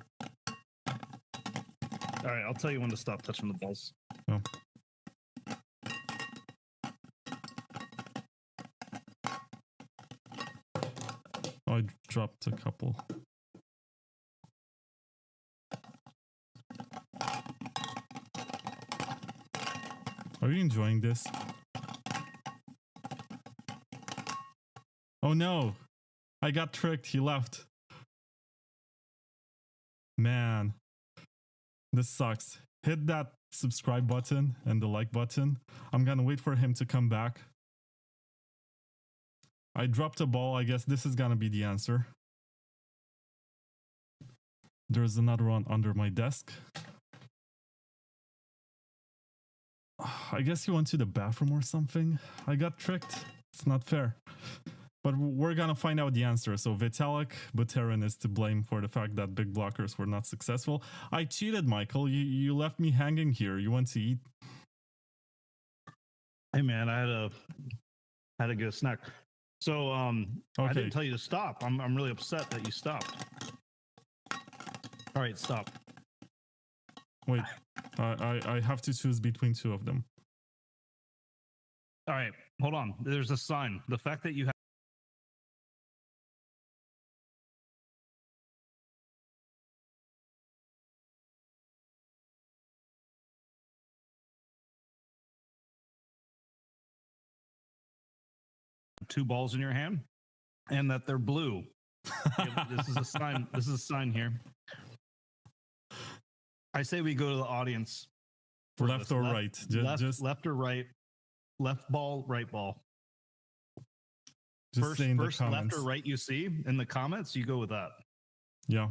All right, I'll tell you when to stop touching the balls. Oh. I dropped a couple. Are you enjoying this? Oh no! I got tricked. He left. Man. This sucks. Hit that subscribe button and the like button. I'm gonna wait for him to come back. I dropped a ball. I guess this is gonna be the answer. There's another one under my desk. I guess he went to the bathroom or something. I got tricked. It's not fair. But we're gonna find out the answer. So Vitalik Buterin is to blame for the fact that big blockers were not successful. I cheated, Michael. You left me hanging here. You went to eat. Hey man, I had a good snack. So okay. I didn't tell you to stop. I'm really upset that you stopped. All right, stop. Wait, I have to choose between two of them. All right, hold on. There's a sign. The fact that you have two balls in your hand and that they're blue. This is a sign. This is a sign here. I say we go to the audience. Left or right? Just left or right. Left ball, right ball. Just first left or right you see in the comments, you go with that. Yeah.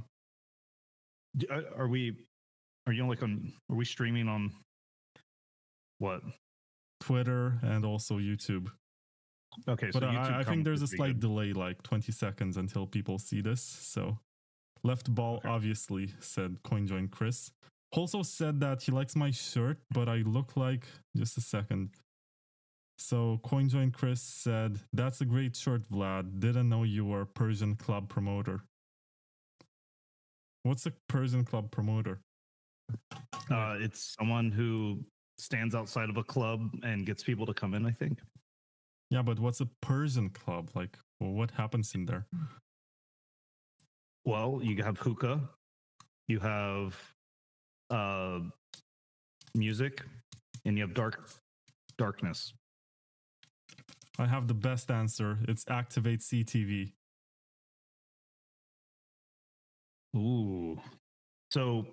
Are we streaming on what? Twitter, and also YouTube. Okay, But so YouTube I think there's a comments would be slight good. delay, like 20 seconds until people see this. So left ball, Okay. obviously, said CoinJoin Chris. Also said that he likes my shirt, but I look like, just a second. So CoinJoin Chris said, that's a great shirt, Vlad. Didn't know you were a Persian club promoter. What's a Persian club promoter? It's someone who stands outside of a club and gets people to come in, I think. Yeah, but what's a Persian club? Like, well, what happens in there? Well, you have hookah, you have music, and you have darkness. I have the best answer. It's Activate CTV. Ooh. So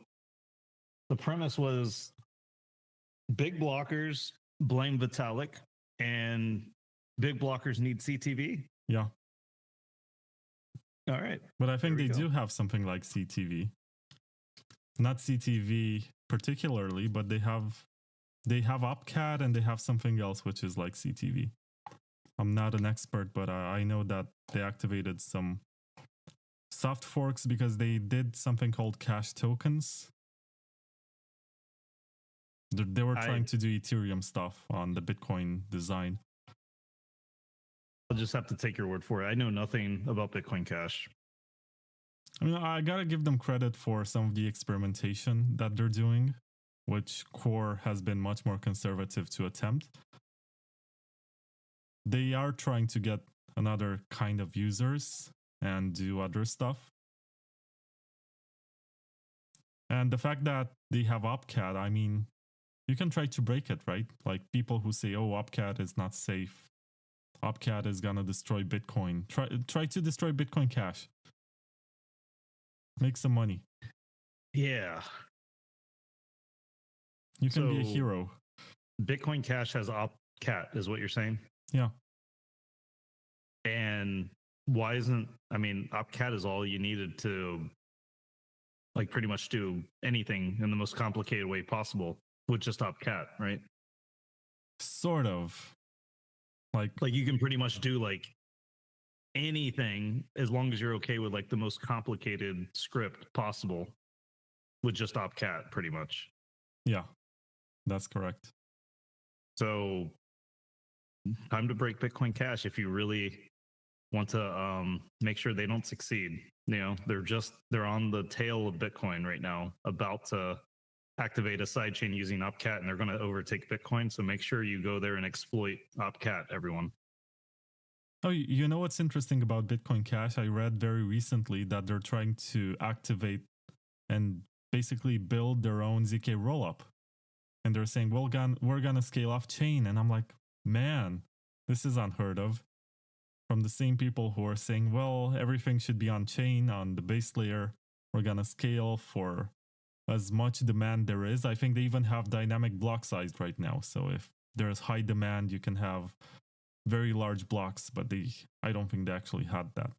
the premise was big blockers blame Vitalik and big blockers need CTV. Yeah. All right. But I think There they we do go. have something like CTV. Not CTV particularly, but they have UpCat and they have something else which is like CTV. I'm not an expert, but I know that they activated some soft forks because they did something called cash tokens. They were trying to do Ethereum stuff on the Bitcoin design. I'll just have to take your word for it. I know nothing about Bitcoin Cash. I mean, I gotta give them credit for some of the experimentation that they're doing, which Core has been much more conservative to attempt. They are trying to get another kind of users and do other stuff. And the fact that they have UpCat, I mean, you can try to break it, right? Like people who say, oh, UpCat is not safe. UpCat is gonna destroy Bitcoin. Try to destroy Bitcoin Cash. Make some money. Yeah. You can be a hero. Bitcoin Cash has UpCat, is what you're saying? Yeah. And why isn't, I mean, UpCat is all you needed to like pretty much do anything in the most complicated way possible with just UpCat, right? Sort of. Like you can pretty much do like anything as long as you're okay with like the most complicated script possible with just UpCat, pretty much. Yeah, that's correct. So time to break Bitcoin Cash if you really want to make sure they don't succeed. You know, they're on the tail of Bitcoin right now, about to activate a sidechain using UpCat, and they're going to overtake Bitcoin. So make sure you go there and exploit UpCat, everyone. Oh, you know what's interesting about Bitcoin Cash? I read very recently that they're trying to activate and basically build their own ZK rollup. And they're saying, well, we're going to scale off chain. And I'm like, man, this is unheard of. From the same people who are saying, well, everything should be on chain, on the base layer. We're going to scale for as much demand there is. I think they even have dynamic block size right now. So if there's high demand, you can have very large blocks, but I don't think they actually had that.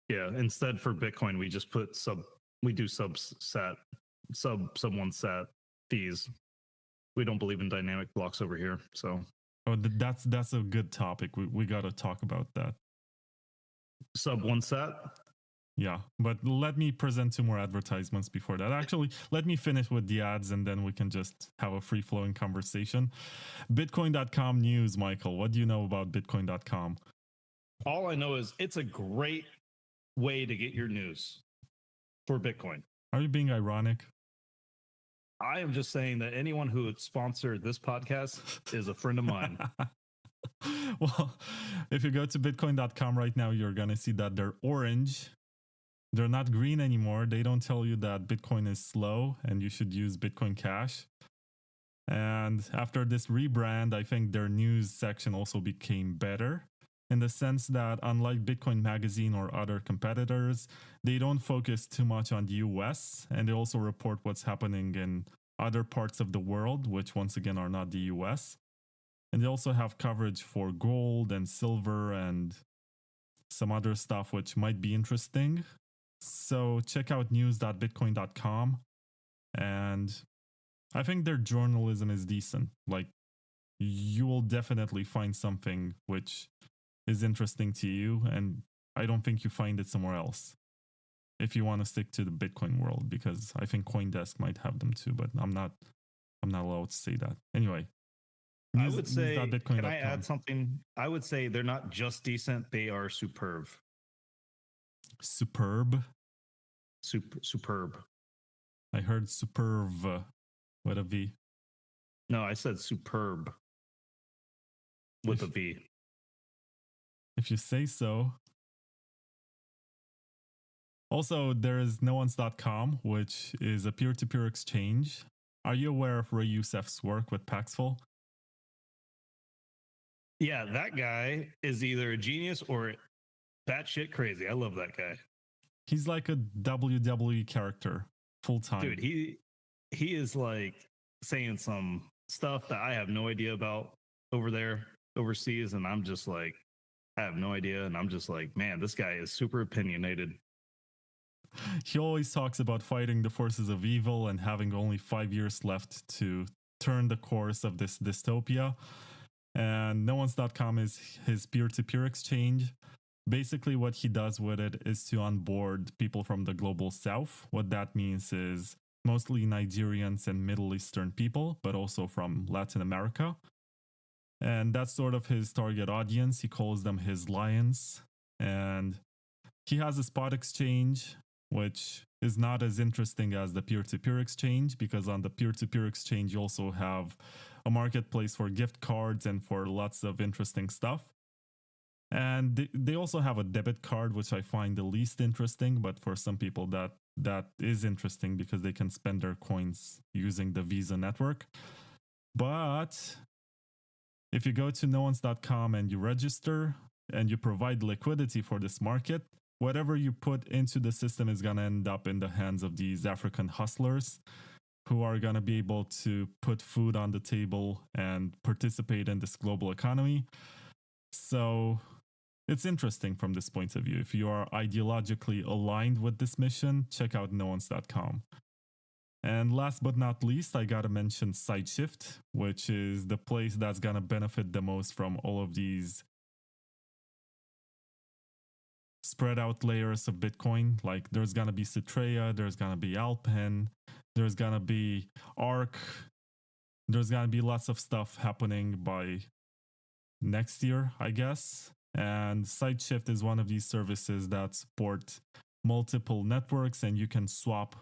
Yeah, instead for Bitcoin, we just put sub one sat fees. We don't believe in dynamic blocks over here. So that's a good topic. We got to talk about that. Sub one sat. Yeah, but let me present 2 more advertisements before that. Actually, let me finish with the ads and then we can just have a free-flowing conversation. Bitcoin.com news, Michael. What do you know about Bitcoin.com? All I know is it's a great way to get your news for Bitcoin. Are you being ironic? I am just saying that anyone who would sponsor this podcast is a friend of mine. Well, if you go to Bitcoin.com right now, you're going to see that they're orange. They're not green anymore. They don't tell you that Bitcoin is slow and you should use Bitcoin Cash. And after this rebrand, I think their news section also became better in the sense that unlike Bitcoin Magazine or other competitors, they don't focus too much on the US, and they also report what's happening in other parts of the world, which once again are not the US. And they also have coverage for gold and silver and some other stuff which might be interesting. So check out news.bitcoin.com. And I think their journalism is decent. Like, you will definitely find something which is interesting to you, and I don't think you find it somewhere else if you want to stick to the Bitcoin world, because I think CoinDesk might have them too, but I'm not allowed to say that. Anyway, I would say, news.bitcoin.com. can I add something? I would say they're not just decent, they are superb. Superb? Superb. I heard superb with a V. No, I said superb with a V. If you say so. Also, there is noons.com, which is a peer-to-peer exchange. Are you aware of Ray Youssef's work with Paxful? Yeah, that guy is either a genius or batshit crazy. I love that guy. He's like a WWE character, full time. Dude, he is like saying some stuff that I have no idea about over there overseas, and I'm just like, I have no idea, and I'm just like, man, this guy is super opinionated. He always talks about fighting the forces of evil and having only 5 years left to turn the course of this dystopia. And noons.com is his peer-to-peer exchange. Basically, what he does with it is to onboard people from the global south. What that means is mostly Nigerians and Middle Eastern people, but also from Latin America. And that's sort of his target audience. He calls them his lions. And he has a spot exchange, which is not as interesting as the peer-to-peer exchange, because on the peer-to-peer exchange, you also have a marketplace for gift cards and for lots of interesting stuff. And they also have a debit card, which I find the least interesting, but for some people that is interesting because they can spend their coins using the Visa network. But if you go to noons.com and you register and you provide liquidity for this market, whatever you put into the system is going to end up in the hands of these African hustlers who are going to be able to put food on the table and participate in this global economy. So it's interesting from this point of view. If you are ideologically aligned with this mission, check out noons.com. And last but not least, I got to mention SideShift, which is the place that's going to benefit the most from all of these spread out layers of Bitcoin. Like there's going to be Citrea, there's going to be Alpen, there's going to be Arc. There's going to be lots of stuff happening by next year, I guess. And SideShift is one of these services that support multiple networks, and you can swap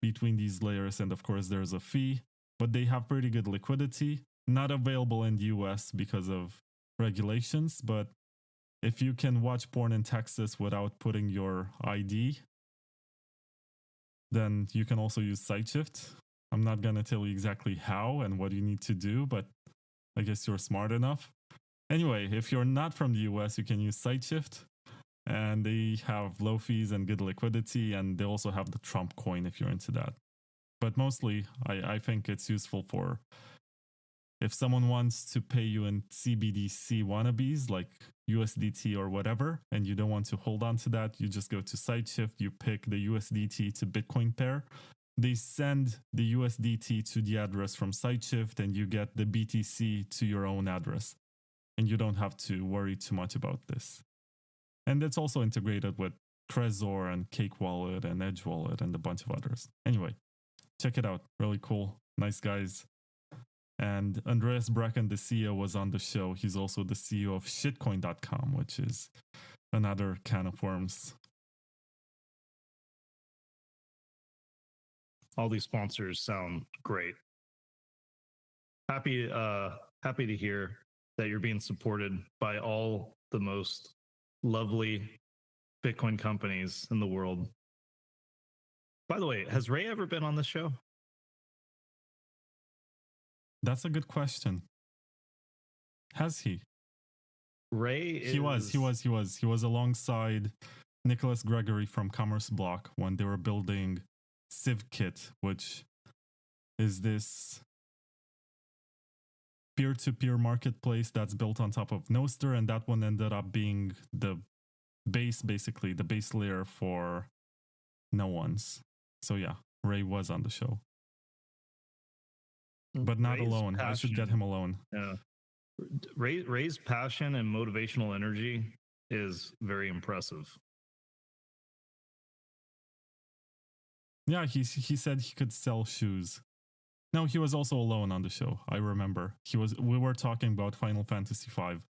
between these layers. And of course, there's a fee, but they have pretty good liquidity. Not available in the US because of regulations, but if you can watch porn in Texas without putting your ID, then you can also use SideShift. I'm not going to tell you exactly how and what you need to do, but I guess you're smart enough. Anyway, if you're not from the US, you can use SideShift, and they have low fees and good liquidity, and they also have the Trump coin if you're into that. But mostly, I think it's useful for if someone wants to pay you in CBDC wannabes like USDT or whatever, and you don't want to hold on to that, you just go to SideShift, you pick the USDT to Bitcoin pair. They send the USDT to the address from SideShift, and you get the BTC to your own address. And you don't have to worry too much about this. And it's also integrated with Trezor and Cake Wallet and Edge Wallet and a bunch of others. Anyway, check it out. Really cool. Nice guys. And Andreas Bracken, the CEO, was on the show. He's also the CEO of shitcoin.com, which is another can of worms. All these sponsors sound great. Happy to hear that you're being supported by all the most lovely Bitcoin companies in the world. By the way, has Ray ever been on this show? That's a good question. Has he? Ray He was alongside Nicholas Gregory from Commerce Block when they were building CivKit, which is this peer-to-peer marketplace that's built on top of Nostr, and that one ended up being the base, basically, the base layer for noons. So yeah, Ray was on the show. But not Ray's alone. I should get him alone. Yeah. Ray's passion and motivational energy is very impressive. Yeah, he said he could sell shoes. No, he was also alone on the show. I remember. We were talking about Final Fantasy V.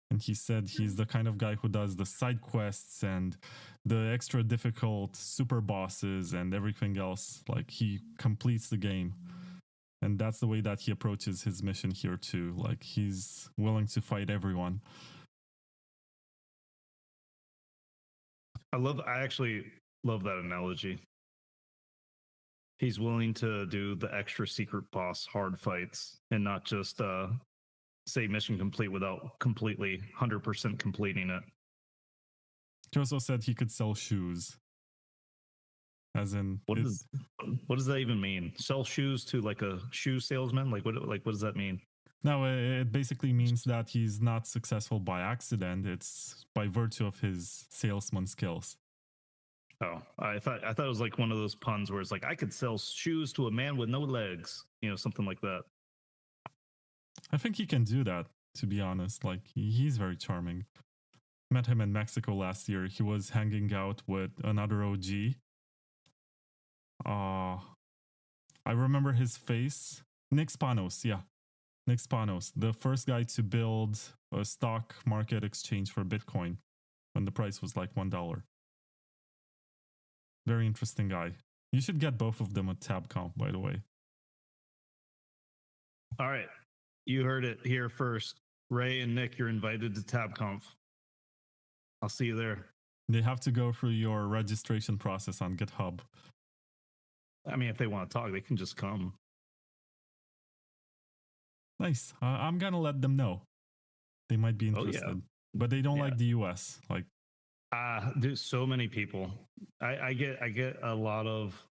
And he said he's the kind of guy who does the side quests and the extra difficult super bosses and everything else. Like, he completes the game. And that's the way that he approaches his mission here too. Like, he's willing to fight everyone. I actually love that analogy. He's willing to do the extra secret boss hard fights and not just say mission complete without completely 100% completing it. He also said he could sell shoes. As in, what does that even mean? Sell shoes to like a shoe salesman? Like what does that mean? No, it basically means that he's not successful by accident. It's by virtue of his salesman skills. Oh, I thought it was like one of those puns where it's like, I could sell shoes to a man with no legs, something like that. I think he can do that, to be honest. Like, he's very charming. Met him in Mexico last year. He was hanging out with another OG. I remember his face. Nick Spanos, yeah. Nick Spanos, the first guy to build a stock market exchange for Bitcoin when the price was like $1. Very interesting guy. You should get both of them at TabConf, by the way. All right. You heard it here first. Ray and Nick, you're invited to TabConf. I'll see you there. They have to go through your registration process on GitHub. I mean, if they want to talk, they can just come. Nice. I'm going to let them know. They might be interested. Oh, yeah. But they don't like the US. Like, there's so many people. I get a lot of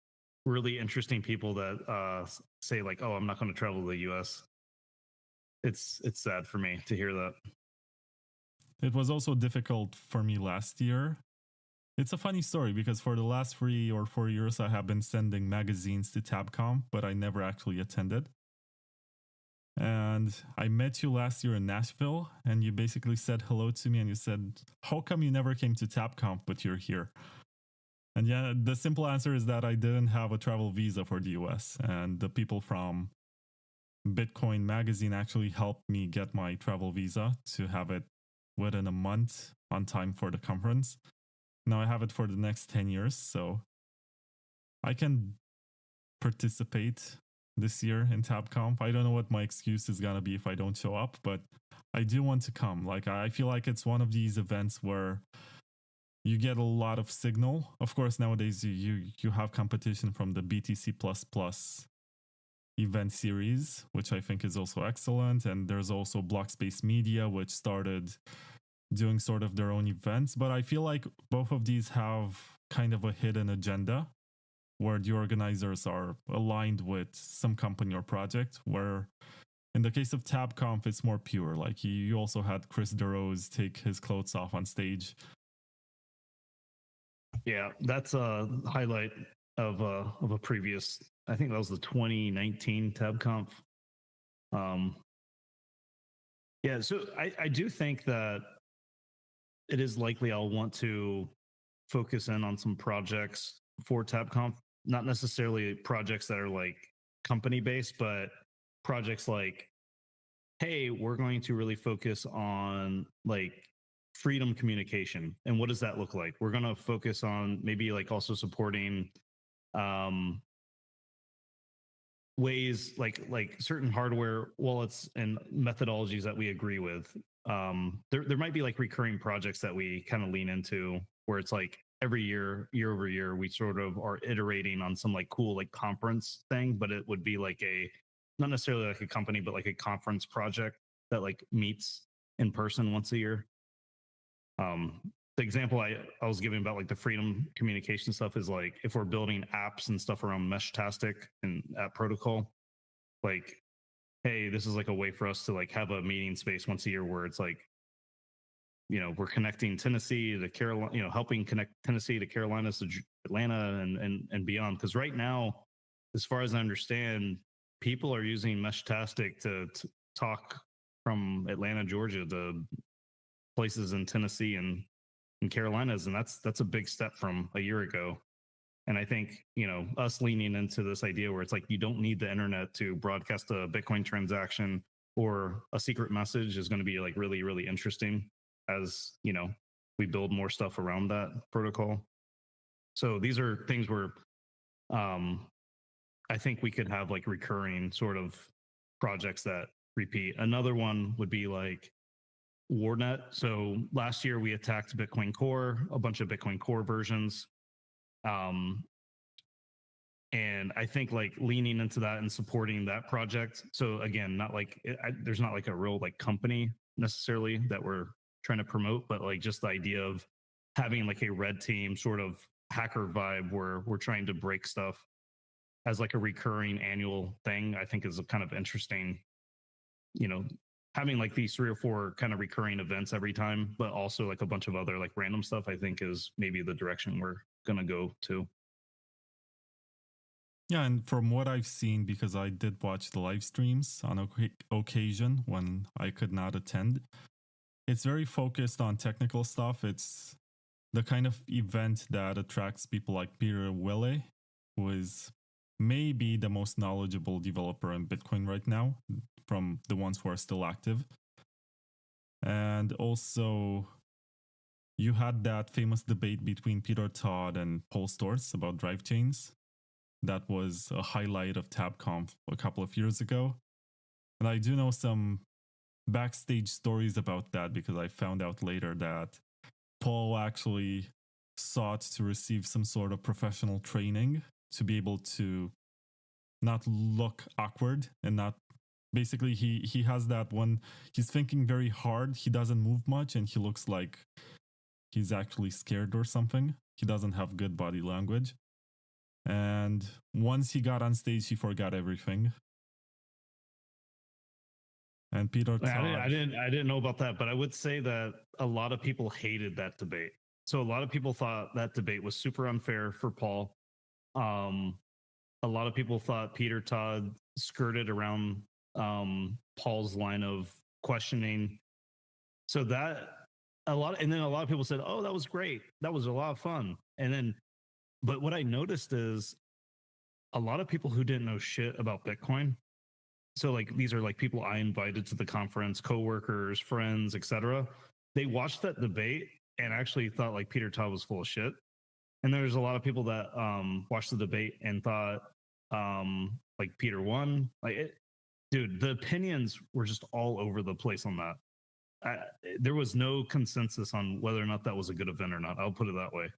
really interesting people that say like, "Oh, I'm not going to travel to the US." It's sad for me to hear that. It was also difficult for me last year. It's a funny story because for the last 3 or 4 years, I have been sending magazines to TabConf, but I never actually attended. And I met you last year in Nashville, and you basically said hello to me, and you said, how come you never came to TabConf, but you're here? And yeah, the simple answer is that I didn't have a travel visa for the US, and the people from Bitcoin Magazine actually helped me get my travel visa to have it within a month on time for the conference. Now I have it for the next 10 years, so I can participate this year in TabConf. I don't know what my excuse is going to be if I don't show up, but I do want to come. Like, I feel like it's one of these events where you get a lot of signal. Of course, nowadays you have competition from the BTC++ event series, which I think is also excellent. And there's also Blockspace Media, which started doing sort of their own events. But I feel like both of these have kind of a hidden agenda where the organizers are aligned with some company or project, where in the case of TabConf, it's more pure. Like, you also had Chris DeRose take his clothes off on stage. Yeah, that's a highlight of a previous, I think that was the 2019 TabConf. Yeah, so I do think that it is likely I'll want to focus in on some projects for TabConf, not necessarily projects that are like company based, but projects like, hey, we're going to really focus on like freedom communication. And what does that look like? We're going to focus on maybe like also supporting ways like certain hardware wallets and methodologies that we agree with. There might be like recurring projects that we kind of lean into where it's like every year over year, we sort of are iterating on some like cool like conference thing, but it would be like not necessarily like a company, but like a conference project that like meets in person once a year. The example I was giving about like the freedom communication stuff is like if we're building apps and stuff around Meshtastic and app protocol, like, hey, this is like a way for us to like have a meeting space once a year where it's like, we're connecting Tennessee to Carolina, helping connect Tennessee to Carolinas to Atlanta and beyond. Because right now, as far as I understand, people are using Meshtastic to talk from Atlanta, Georgia to places in Tennessee and Carolinas, and that's a big step from a year ago. And I think, us leaning into this idea where it's like you don't need the internet to broadcast a Bitcoin transaction or a secret message is going to be like really, really interesting as, we build more stuff around that protocol. So these are things where I think we could have like recurring sort of projects that repeat. Another one would be like Warnet. So last year we attacked Bitcoin Core, a bunch of Bitcoin Core versions. And I think like leaning into that and supporting that project. So again, not like there's not like a real like company necessarily that we're trying to promote, but like just the idea of having like a red team sort of hacker vibe where we're trying to break stuff as like a recurring annual thing, I think is a kind of interesting, having like these 3 or 4 kind of recurring events every time, but also like a bunch of other like random stuff, I think is maybe the direction we're going to go to. Yeah, and from what I've seen, because I did watch the live streams on occasion when I could not attend, it's very focused on technical stuff. It's the kind of event that attracts people like Peter Wille, who is maybe the most knowledgeable developer in Bitcoin right now, from the ones who are still active. And also, you had that famous debate between Peter Todd and Paul Storz about drive chains. That was a highlight of TabConf a couple of years ago. And I do know some backstage stories about that because I found out later that Paul actually sought to receive some sort of professional training to be able to not look awkward and not basically he has that when he's thinking very hard, he doesn't move much and he looks like he's actually scared or something. He doesn't have good body language. And once he got on stage, he forgot everything. And Peter Todd, I didn't know about that, but I would say that a lot of people hated that debate. So a lot of people thought that debate was super unfair for Paul. A lot of people thought Peter Todd skirted around Paul's line of questioning. So that a lot of people said, "Oh, that was great. That was a lot of fun." But what I noticed is a lot of people who didn't know shit about Bitcoin. So like these are like people I invited to the conference, coworkers, friends, etc. They watched that debate and actually thought like Peter Todd was full of shit. And there's a lot of people that watched the debate and thought like Peter won. Dude, the opinions were just all over the place on that. There was no consensus on whether or not that was a good event or not. I'll put it that way.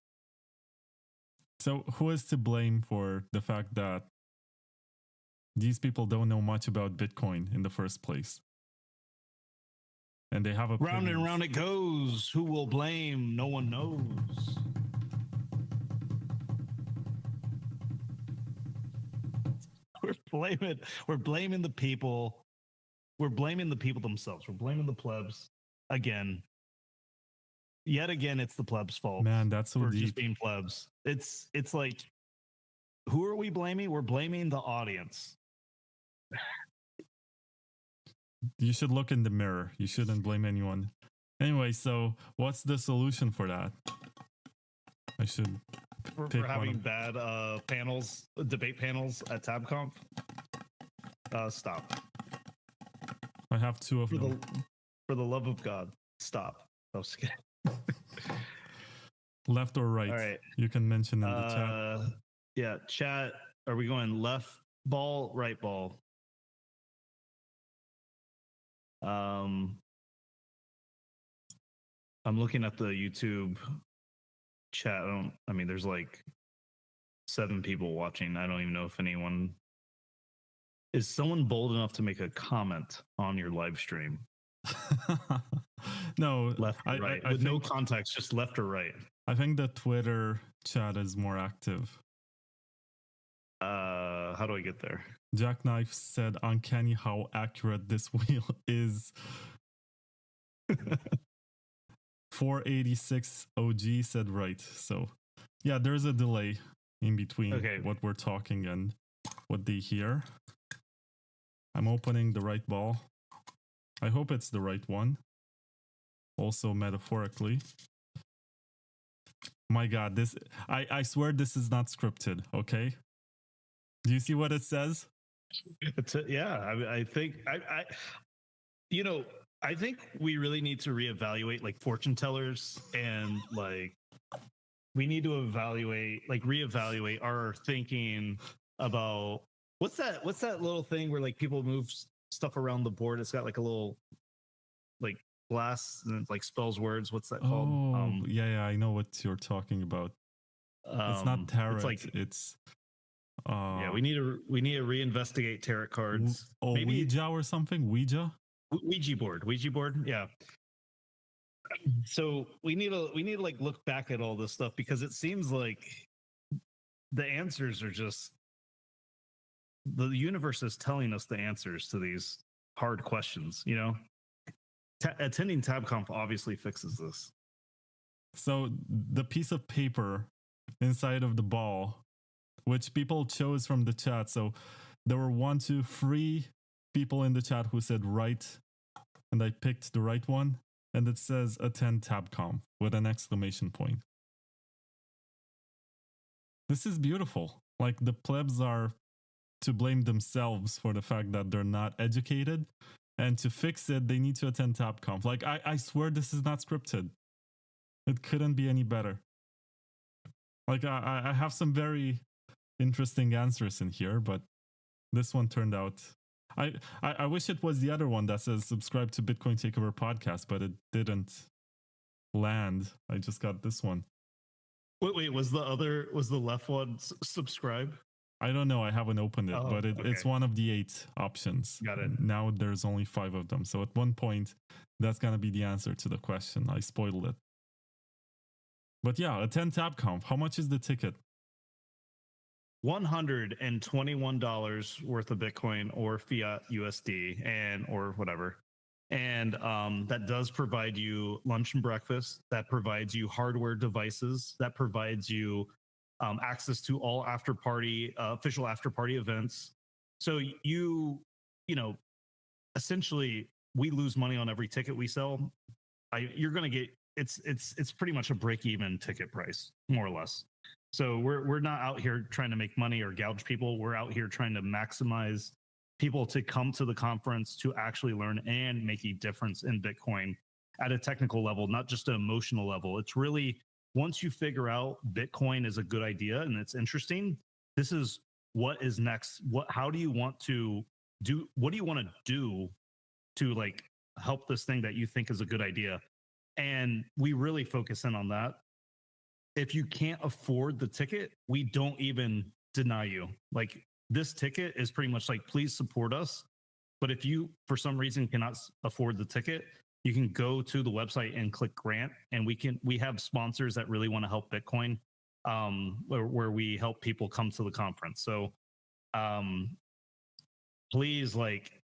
So who is to blame for the fact that these people don't know much about Bitcoin in the first place? And they have opinions. Round and round it goes. Who will blame? No one knows. We're blaming the people. We're blaming the people themselves. We're blaming the plebs again. Yet again, it's the plebs' fault. Man, that's so for deep. Just being plebs. It's like, who are we blaming? We're blaming the audience. You should look in the mirror. You shouldn't blame anyone. Anyway, so what's the solution for that? I should for having bad panels, debate panels at TabConf. Stop. I have 2 of them. For the love of God, stop. I was kidding. Left or right? All right. You can mention in the chat. Yeah, chat. Are we going left ball, right ball? I'm looking at the YouTube chat. There's like 7 people watching. I don't even know if anyone is someone bold enough to make a comment on your live stream. No, left or right. With no context, just left or right. I think the Twitter chat is more active. How do I get there? Jackknife said, "Uncanny how accurate this wheel is." 486 OG said right. So yeah, there's a delay in between what we're talking and what they hear. I'm opening the right ball. I hope it's the right one. Also metaphorically. My God, I swear this is not scripted, okay? Do you see what it says? I think I think we really need to reevaluate like fortune tellers, and like we need to reevaluate our thinking about what's that little thing where like people move stuff around the board. It's got like a little like glass and it like spells words. What's that called? Yeah, I know what you're talking about. It's not tarot. It's we need to reinvestigate tarot cards. Maybe Ouija or something. Ouija board. Yeah. So we need to like look back at all this stuff, because it seems like the answers are just, the universe is telling us the answers to these hard questions. Attending TabConf obviously fixes this. So the piece of paper inside of the ball, which people chose from the chat. So there were 1, 2, 3 people in the chat who said right, and I picked the right one. And it says attend TabConf with an exclamation point. This is beautiful. Like, the plebs are to blame themselves for the fact that they're not educated. And to fix it, they need to attend TabConf. Like, I swear this is not scripted. It couldn't be any better. Like, I have some very interesting answers in here, but this one turned out... I wish it was the other one that says subscribe to Bitcoin Takeover podcast, but it didn't land. I just got this one. Wait, was the left one subscribe? I don't know. I haven't opened it, but it's one of the 8 options. Got it. Now there's only 5 of them. So at one point, that's going to be the answer to the question. I spoiled it. But yeah, attend TabConf. How much is the ticket? $121 worth of Bitcoin or fiat USD or whatever. And that does provide you lunch and breakfast. That provides you hardware devices. That provides you access to all official after party events. So essentially we lose money on every ticket we sell. You're going to get, it's pretty much a break even ticket price, more or less. So we're not out here trying to make money or gouge people. We're out here trying to maximize people to come to the conference to actually learn and make a difference in Bitcoin at a technical level, not just an emotional level. It's really, once you figure out Bitcoin is a good idea and it's interesting, this is what is next. How do you want to do? What do you want to do to like help this thing that you think is a good idea? And we really focus in on that. If you can't afford the ticket, we don't even deny you. Like, this ticket is pretty much like, please support us. But if you, for some reason, cannot afford the ticket, you can go to the website and click grant. And we have sponsors that really want to help Bitcoin, where we help people come to the conference. So please, like,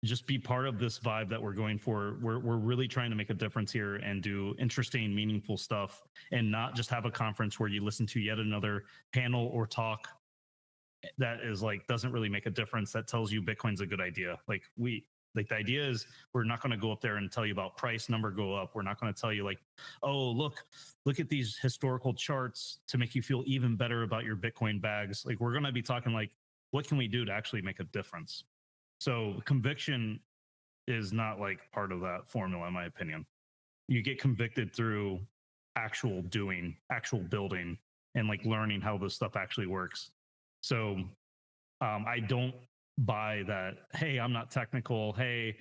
just be part of this vibe that we're going for. We're really trying to make a difference here and do interesting, meaningful stuff, and not just have a conference where you listen to yet another panel or talk that is like, doesn't really make a difference, that tells you Bitcoin's a good idea. Like, the idea is, we're not going to go up there and tell you about price number go up. We're not going to tell you like, oh, look at these historical charts to make you feel even better about your Bitcoin bags. Like, we're going to be talking like, what can we do to actually make a difference? So conviction is not like part of that formula, in my opinion. You get convicted through actual doing, actual building, and like learning how this stuff actually works. So I don't buy that, hey, I'm not technical, hey,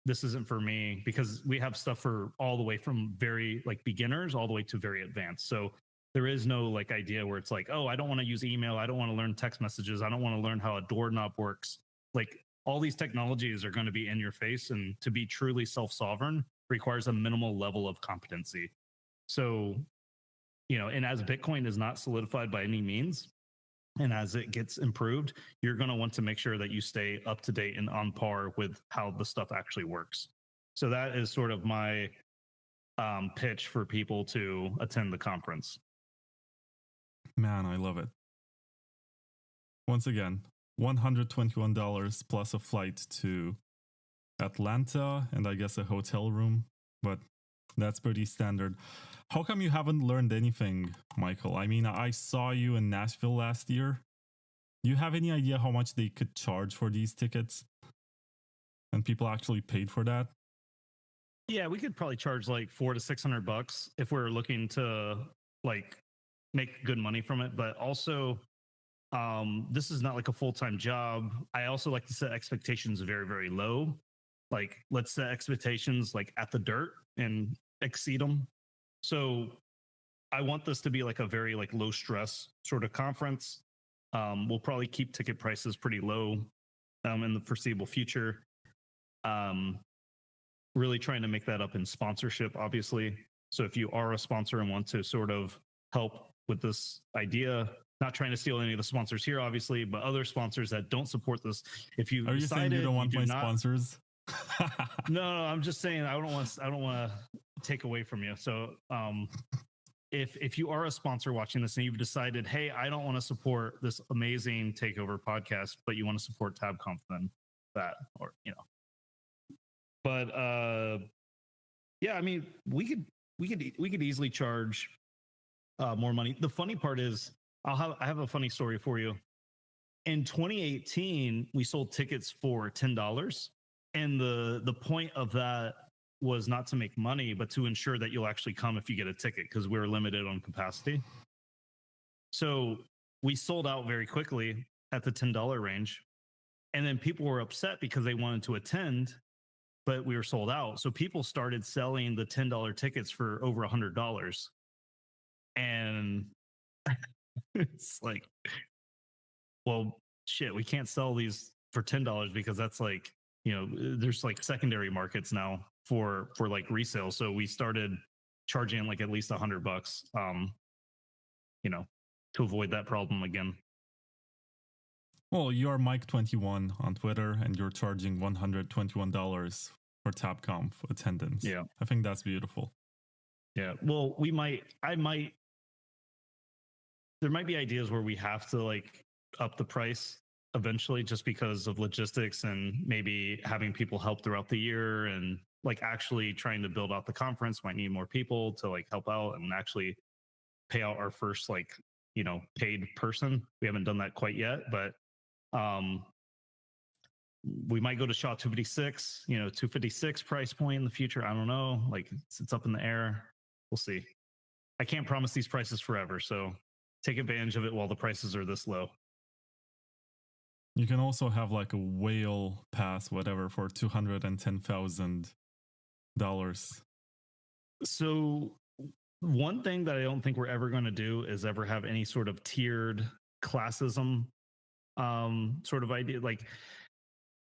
this isn't for me, because we have stuff for all the way from very like beginners all the way to very advanced. So there is no like idea where it's like, oh, I don't want to use email, I don't want to learn text messages, I don't want to learn how a doorknob works. Like, all these technologies are going to be in your face, and to be truly self-sovereign requires a minimal level of competency. So, and as Bitcoin is not solidified by any means, and as it gets improved, you're going to want to make sure that you stay up to date and on par with how the stuff actually works. So that is sort of my pitch for people to attend the conference. Man, I love it. Once again, $121 plus a flight to Atlanta, and I guess a hotel room, but that's pretty standard. How come you haven't learned anything, Michael? I mean, I saw you in Nashville last year. Do you have any idea how much they could charge for these tickets? And people actually paid for that? Yeah, we could probably charge like $400 to $600 if we're looking to like make good money from it. But also, this is not like a full-time job. I also like to set expectations very, very low. Like, let's set expectations like at the dirt and exceed them. So I want this to be like a very like low stress sort of conference. We'll probably keep ticket prices pretty low in the foreseeable future. Really trying to make that up in sponsorship, obviously. So if you are a sponsor and want to sort of help with this idea, not trying to steal any of the sponsors here, obviously, but other sponsors that don't support this, if you are you saying you don't want my sponsors? No, I'm just saying I don't want to take away from you. So if you are a sponsor watching this and you've decided, hey, I don't want to support this amazing takeover podcast, but you want to support TabConf, then that, or but yeah, I mean, we could easily charge more money. The funny part is, I have a funny story for you. In 2018, we sold tickets for $10, and the point of that was not to make money, but to ensure that you'll actually come if you get a ticket, because we're limited on capacity. So we sold out very quickly at the $10 range, and then people were upset because they wanted to attend, but we were sold out. So people started selling the $10 tickets for over $100. And it's like, well, shit, we can't sell these for $10 because that's like, there's like secondary markets now for like resale. So we started charging like at least $100, to avoid that problem again. Well, you are Mike21 on Twitter, and you're charging $121 for TabConf attendance. Yeah, I think that's beautiful. Yeah, well, there might be ideas where we have to like up the price eventually, just because of logistics and maybe having people help throughout the year, and like actually trying to build out the conference might need more people to like help out and actually pay out our first like paid person. We haven't done that quite yet, but we might go to SHA 256, 256 price point in the future. I don't know. Like it's up in the air. We'll see. I can't promise these prices forever, so take advantage of it while the prices are this low. You can also have like a whale pass, whatever, for $210,000. So one thing that I don't think we're ever going to do is ever have any sort of tiered classism sort of idea. Like,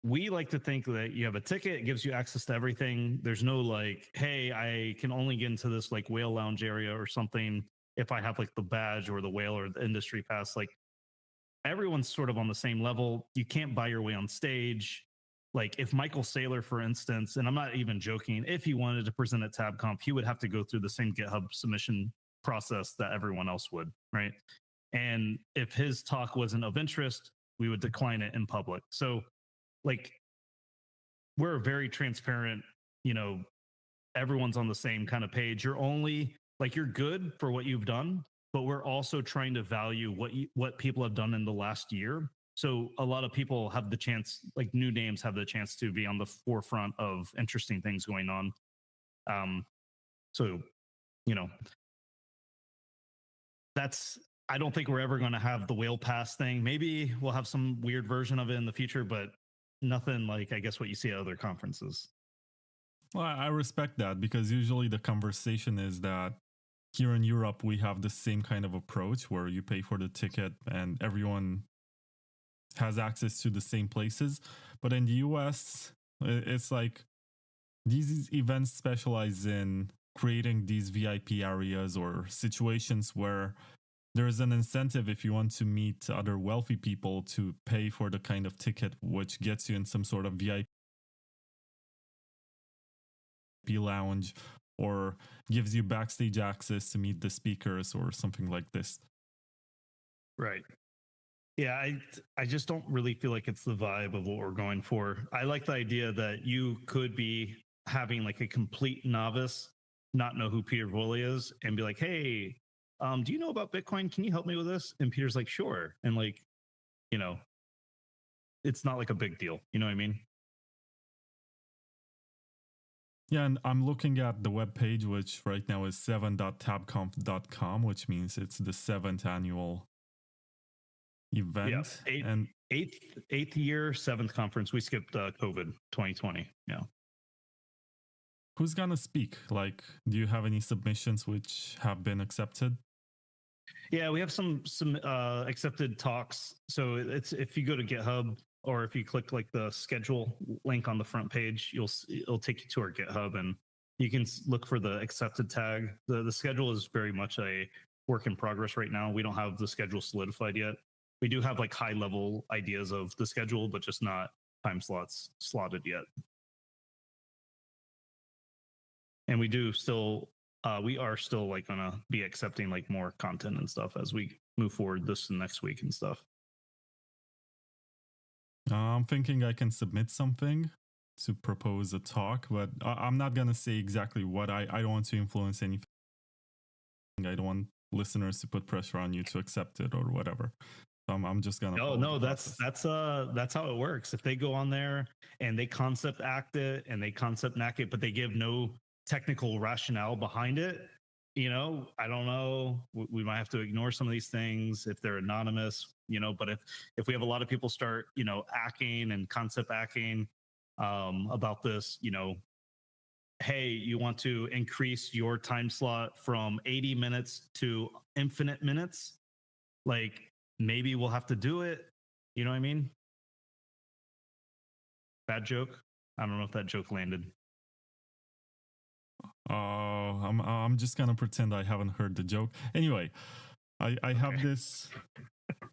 we like to think that you have a ticket, it gives you access to everything. There's no like, hey, I can only get into this like whale lounge area or something if I have like the badge or the whale or the industry pass. Like, everyone's sort of on the same level. You can't buy your way on stage. Like if Michael Saylor, for instance, and I'm not even joking, if he wanted to present at TabConf, he would have to go through the same GitHub submission process that everyone else would, right? And if his talk wasn't of interest, we would decline it in public. So like, we're very transparent, everyone's on the same kind of page. You're only like, you're good for what you've done, but we're also trying to value what people have done in the last year. So a lot of people have the chance, like new names have the chance to be on the forefront of interesting things going on. So, I don't think we're ever going to have the whale pass thing. Maybe we'll have some weird version of it in the future, but nothing like, I guess, what you see at other conferences. Well, I respect that, because usually the conversation is that here in Europe, we have the same kind of approach where you pay for the ticket and everyone has access to the same places. But in the US, it's like these events specialize in creating these VIP areas or situations where there's an incentive, if you want to meet other wealthy people, to pay for the kind of ticket which gets you in some sort of VIP lounge or gives you backstage access to meet the speakers or something like this. Right. Yeah, I just don't really feel like it's the vibe of what we're going for. I like the idea that you could be having like a complete novice not know who Peter Woolley is and be like, hey, do you know about Bitcoin? Can you help me with this? And Peter's like, sure. And like, you know, it's not like a big deal. You know what I mean? Yeah, and I'm looking at the webpage, which right now is 7.tabconf.com, which means it's the 7th annual event. Yeah, and eighth year, 7th conference. We skipped COVID 2020. Yeah. Who's gonna speak? Like, do you have any submissions which have been accepted? Yeah, we have some accepted talks. So it's if you go to GitHub or if you click like the schedule link on the front page, it'll take you to our GitHub and you can look for the accepted tag. The schedule is very much a work in progress right now. We don't have the schedule solidified yet. We do have like high level ideas of the schedule, but just not time slots slotted yet. And we are still like gonna be accepting like more content and stuff as we move forward this and next week and stuff. I'm thinking I can submit something to propose a talk, but I'm not gonna say exactly what. I don't want to influence anything. I don't want listeners to put pressure on you to accept it or whatever. I'm just gonna. No, that's how it works. If they go on there and they concept act it and they concept knack it, but they give no technical rationale behind it, you know, I don't know. We might have to ignore some of these things if they're anonymous, you know. But if we have a lot of people start, you know, acting and concept acting about this, you know, hey, you want to increase your time slot from 80 minutes to infinite minutes, like maybe we'll have to do it. You know what I mean? Bad joke. I don't know if that joke landed. I'm just gonna pretend I haven't heard the joke. Anyway, I have this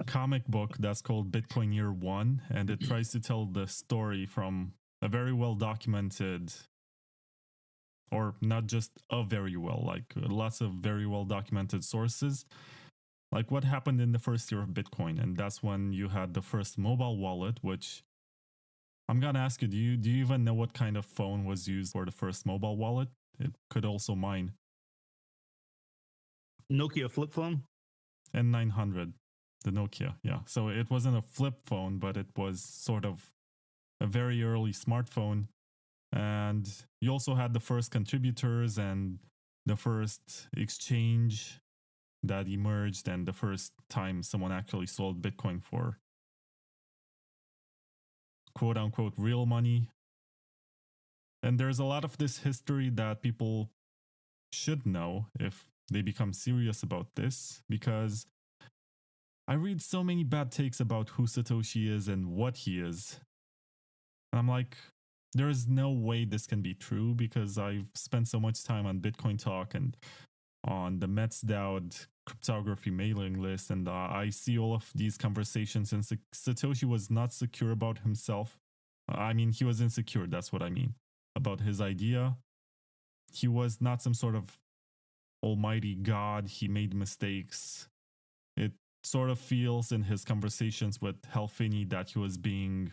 comic book that's called Bitcoin Year One, and it tries to tell the story from a very well documented, or not just a very well, like lots of very well documented sources, like what happened in the first year of Bitcoin. And that's when you had the first mobile wallet, which I'm gonna ask you, do you even know what kind of phone was used for the first mobile wallet? It could also mine. Nokia flip phone? N900, the Nokia, yeah. So it wasn't a flip phone, but it was sort of a very early smartphone. And you also had the first contributors and the first exchange that emerged, and the first time someone actually sold Bitcoin for quote unquote real money. And there's a lot of this history that people should know if they become serious about this, because I read so many bad takes about who Satoshi is and what he is. And I'm like, there is no way this can be true, because I've spent so much time on Bitcoin Talk and on the MetsDAO cryptography mailing list, and I see all of these conversations, and Satoshi was not secure about himself. I mean, he was insecure, that's what I mean, about his idea. He was not some sort of almighty god. He made mistakes. It sort of feels in his conversations with Helfini that he was being,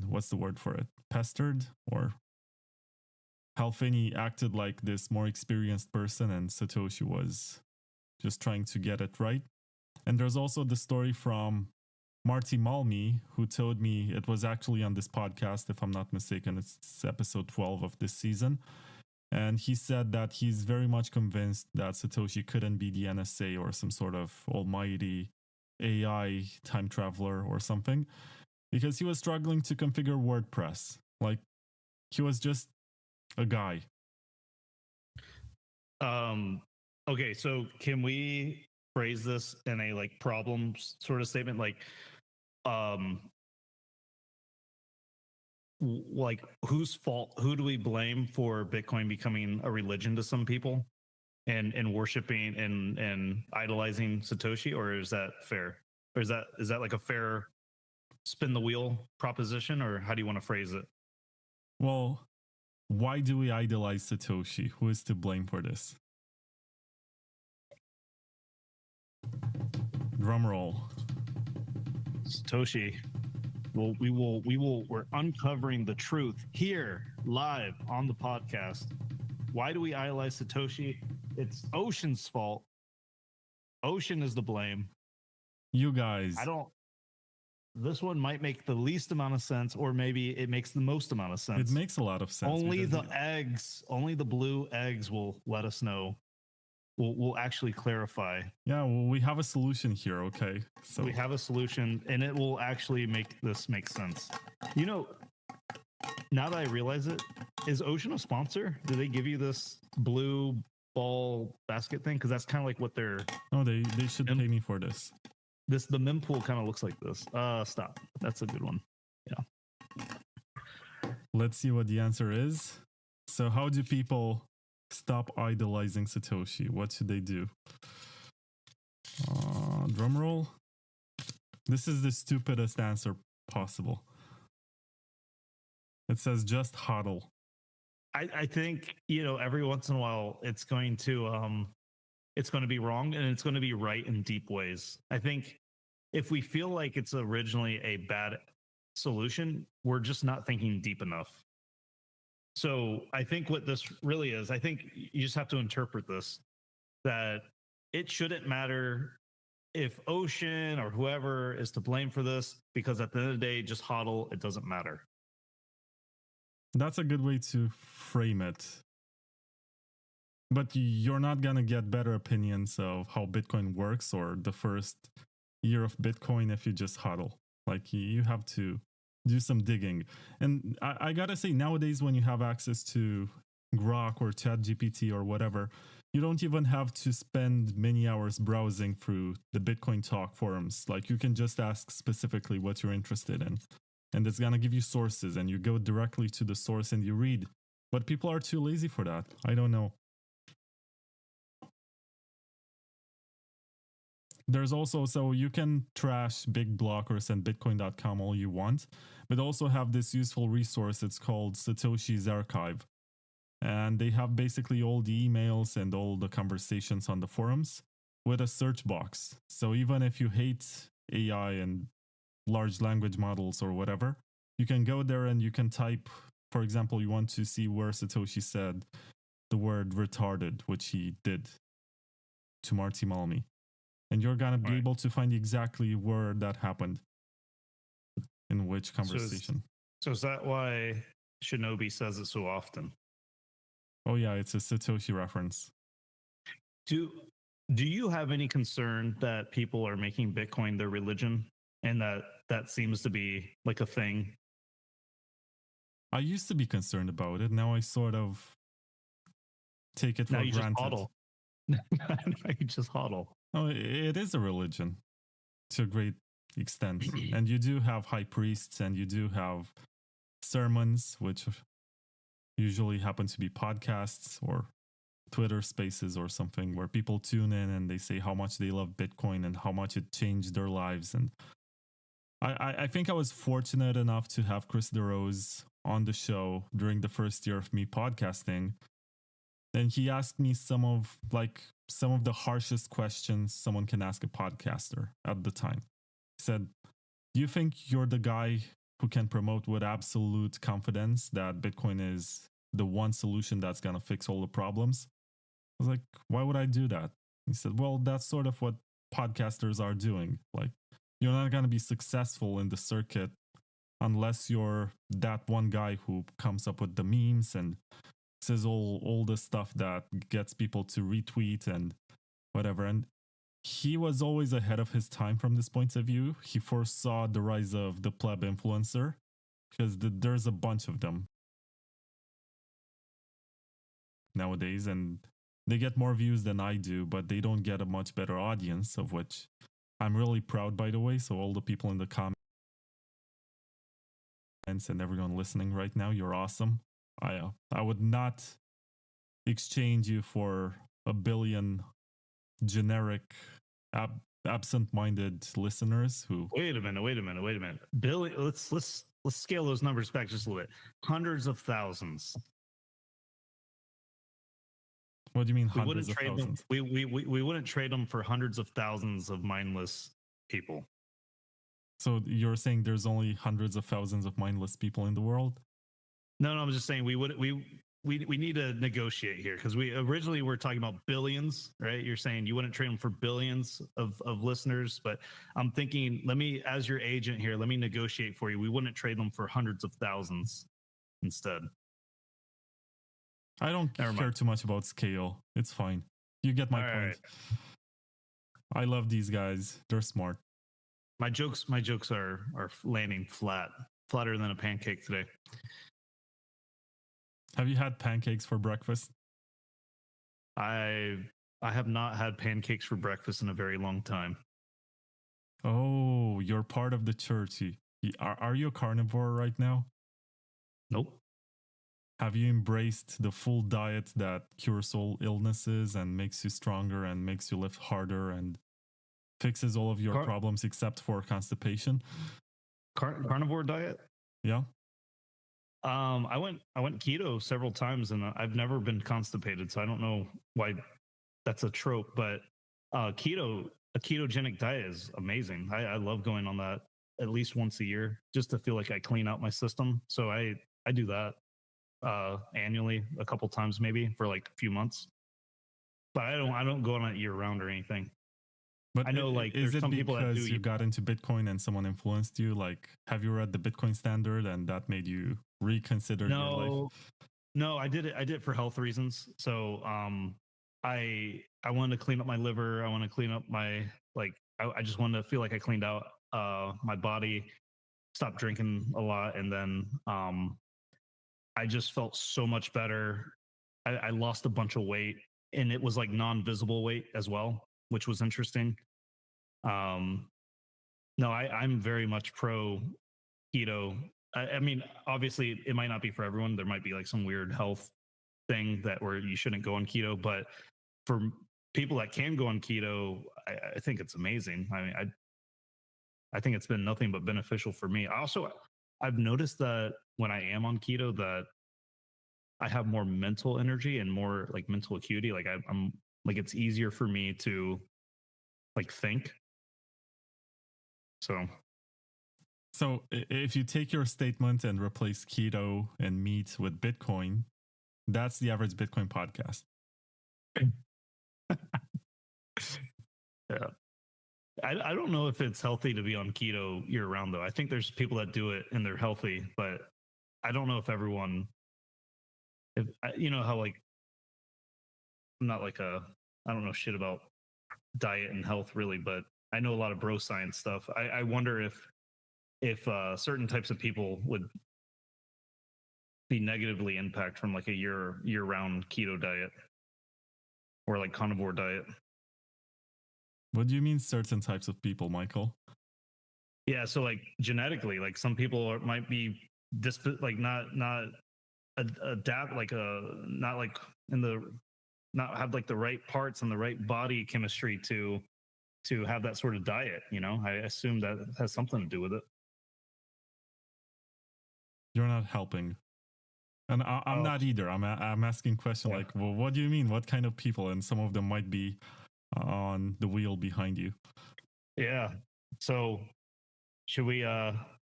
what's the word for it? Pestered? Or Helfini acted like this more experienced person and Satoshi was just trying to get it right. And there's also the story from Marty Malmi, who told me, it was actually on this podcast, if I'm not mistaken, it's episode 12 of this season. And he said that he's very much convinced that Satoshi couldn't be the NSA or some sort of almighty AI time traveler or something, because he was struggling to configure WordPress. Like, he was just a guy. Okay, so can we phrase this in a like problem sort of statement, like whose fault, who do we blame for Bitcoin becoming a religion to some people and worshiping and idolizing Satoshi? Or is that fair? Or is that like a fair spin the wheel proposition? Or how do you want to phrase it? Well, why do we idolize Satoshi? Who is to blame for this? Drum roll. Satoshi. Well, we're uncovering the truth here live on the podcast. Why do we idolize Satoshi? It's Ocean's fault. Ocean is the blame. You guys. This one might make the least amount of sense, or maybe it makes the most amount of sense. It makes a lot of sense. Only the blue eggs will let us know. We'll actually clarify. Yeah, well, we have a solution here, okay? So we have a solution, and it will actually make this make sense. You know, now that I realize it, is Ocean a sponsor? Do they give you this blue ball basket thing? Because that's kind of like what they're... Oh, they should pay me for this. The mempool kind of looks like this. Stop. That's a good one. Yeah. Let's see what the answer is. So how do people stop idolizing Satoshi? What should they do? Drum roll. This is the stupidest answer possible. It says just hodl. I think, you know, every once in a while it's going to be wrong, and it's going to be right in deep ways. I think if we feel like it's originally a bad solution, we're just not thinking deep enough. So I think what this really is, I think you just have to interpret this, that it shouldn't matter if Ocean or whoever is to blame for this, because at the end of the day, just hodl, it doesn't matter. That's a good way to frame it. But you're not going to get better opinions of how Bitcoin works or the first year of Bitcoin if you just hodl. Like, you have to do some digging. And I gotta say, nowadays, when you have access to Grok or ChatGPT or whatever, you don't even have to spend many hours browsing through the Bitcoin Talk forums. Like, you can just ask specifically what you're interested in, and it's gonna give you sources, and you go directly to the source and you read. But people are too lazy for that. I don't know. There's also, so you can trash big blockers and bitcoin.com all you want, but also have this useful resource. It's called Satoshi's Archive. And they have basically all the emails and all the conversations on the forums with a search box. So even if you hate AI and large language models or whatever, you can go there and you can type, for example, you want to see where Satoshi said the word retarded, which he did to Marty Malmy. And you're going to be able to find exactly where that happened, in which conversation. So is that why Shinobi says it so often? Oh, yeah, it's a Satoshi reference. Do you have any concern that people are making Bitcoin their religion, and that seems to be like a thing? I used to be concerned about it. Now I sort of take it for granted. Just hodl. Now you just hodl. Oh, it is a religion to a great extent. And you do have high priests, and you do have sermons, which usually happen to be podcasts or Twitter spaces or something, where people tune in and they say how much they love Bitcoin and how much it changed their lives. And I think I was fortunate enough to have Chris DeRose on the show during the first year of me podcasting. And he asked me some of the harshest questions someone can ask a podcaster at the time. He said, do you think you're the guy who can promote with absolute confidence that Bitcoin is the one solution that's going to fix all the problems? I was like, why would I do that? He said, well, that's sort of what podcasters are doing. Like, you're not going to be successful in the circuit unless you're that one guy who comes up with the memes and says all the stuff that gets people to retweet and whatever. And he was always ahead of his time from this point of view. He foresaw the rise of the pleb influencer, because there's a bunch of them nowadays, and they get more views than I do, but they don't get a much better audience, of which I'm really proud, by the way. So all the people in the comments and everyone listening right now, you're awesome. I would not exchange you for a billion generic absent-minded listeners who... Wait a minute. Billy, let's scale those numbers back just a little bit. Hundreds of thousands. What do you mean We hundreds wouldn't of trade them. thousands? We wouldn't trade them for hundreds of thousands of mindless people. So you're saying there's only hundreds of thousands of mindless people in the world? No, I'm just saying we need to negotiate here because we originally were talking about billions, right? You're saying you wouldn't trade them for billions of listeners, but I'm thinking, as your agent here, let me negotiate for you. We wouldn't trade them for hundreds of thousands instead. I don't care too much about scale. It's fine. You get my point. Right. I love these guys. They're smart. My jokes are landing flatter than a pancake today. Have you had pancakes for breakfast? I have not had pancakes for breakfast in a very long time. Oh, you're part of the church. Are you a carnivore right now? Nope. Have you embraced the full diet that cures all illnesses and makes you stronger and makes you lift harder and fixes all of your problems except for constipation? Carnivore diet? Yeah. I went keto several times and I've never been constipated, so I don't know why that's a trope, but a ketogenic diet is amazing. I love going on that at least once a year just to feel like I clean out my system. So I do that annually a couple times maybe for like a few months. But I don't go on it year round or anything. But I know, like, is it some people that because you got into Bitcoin and someone influenced you? Like, have you read the Bitcoin Standard and that made you reconsider your life? No, I did it for health reasons. So I wanted to clean up my liver. I want to clean up my I just wanted to feel like I cleaned out my body, stopped drinking a lot, and then I just felt so much better. I lost a bunch of weight, and it was like non-visible weight as well, which was interesting. No, I'm very much pro keto. I mean, obviously, it might not be for everyone. There might be like some weird health thing where you shouldn't go on keto, but for people that can go on keto, I think it's amazing. I mean, I think it's been nothing but beneficial for me. I've noticed that when I am on keto, that I have more mental energy and more like mental acuity. Like I'm like, it's easier for me to like think. So if you take your statement and replace keto and meat with Bitcoin, that's the average Bitcoin podcast. Yeah. I don't know if it's healthy to be on keto year round, though. I think there's people that do it and they're healthy, but I don't know if everyone, you know how like, I'm not like I don't know shit about diet and health really, but I know a lot of bro science stuff. I wonder if certain types of people would be negatively impacted from like a year round keto diet or like carnivore diet. What do you mean certain types of people, Michael? Yeah, so like genetically, like some people might be like not adapt, like not like not have like the right parts and the right body chemistry to have that sort of diet. You know, I assume that has something to do with it. You're not helping. And I'm not either. I'm asking questions like, well, what do you mean? What kind of people? And some of them might be on the wheel behind you. Yeah. So should we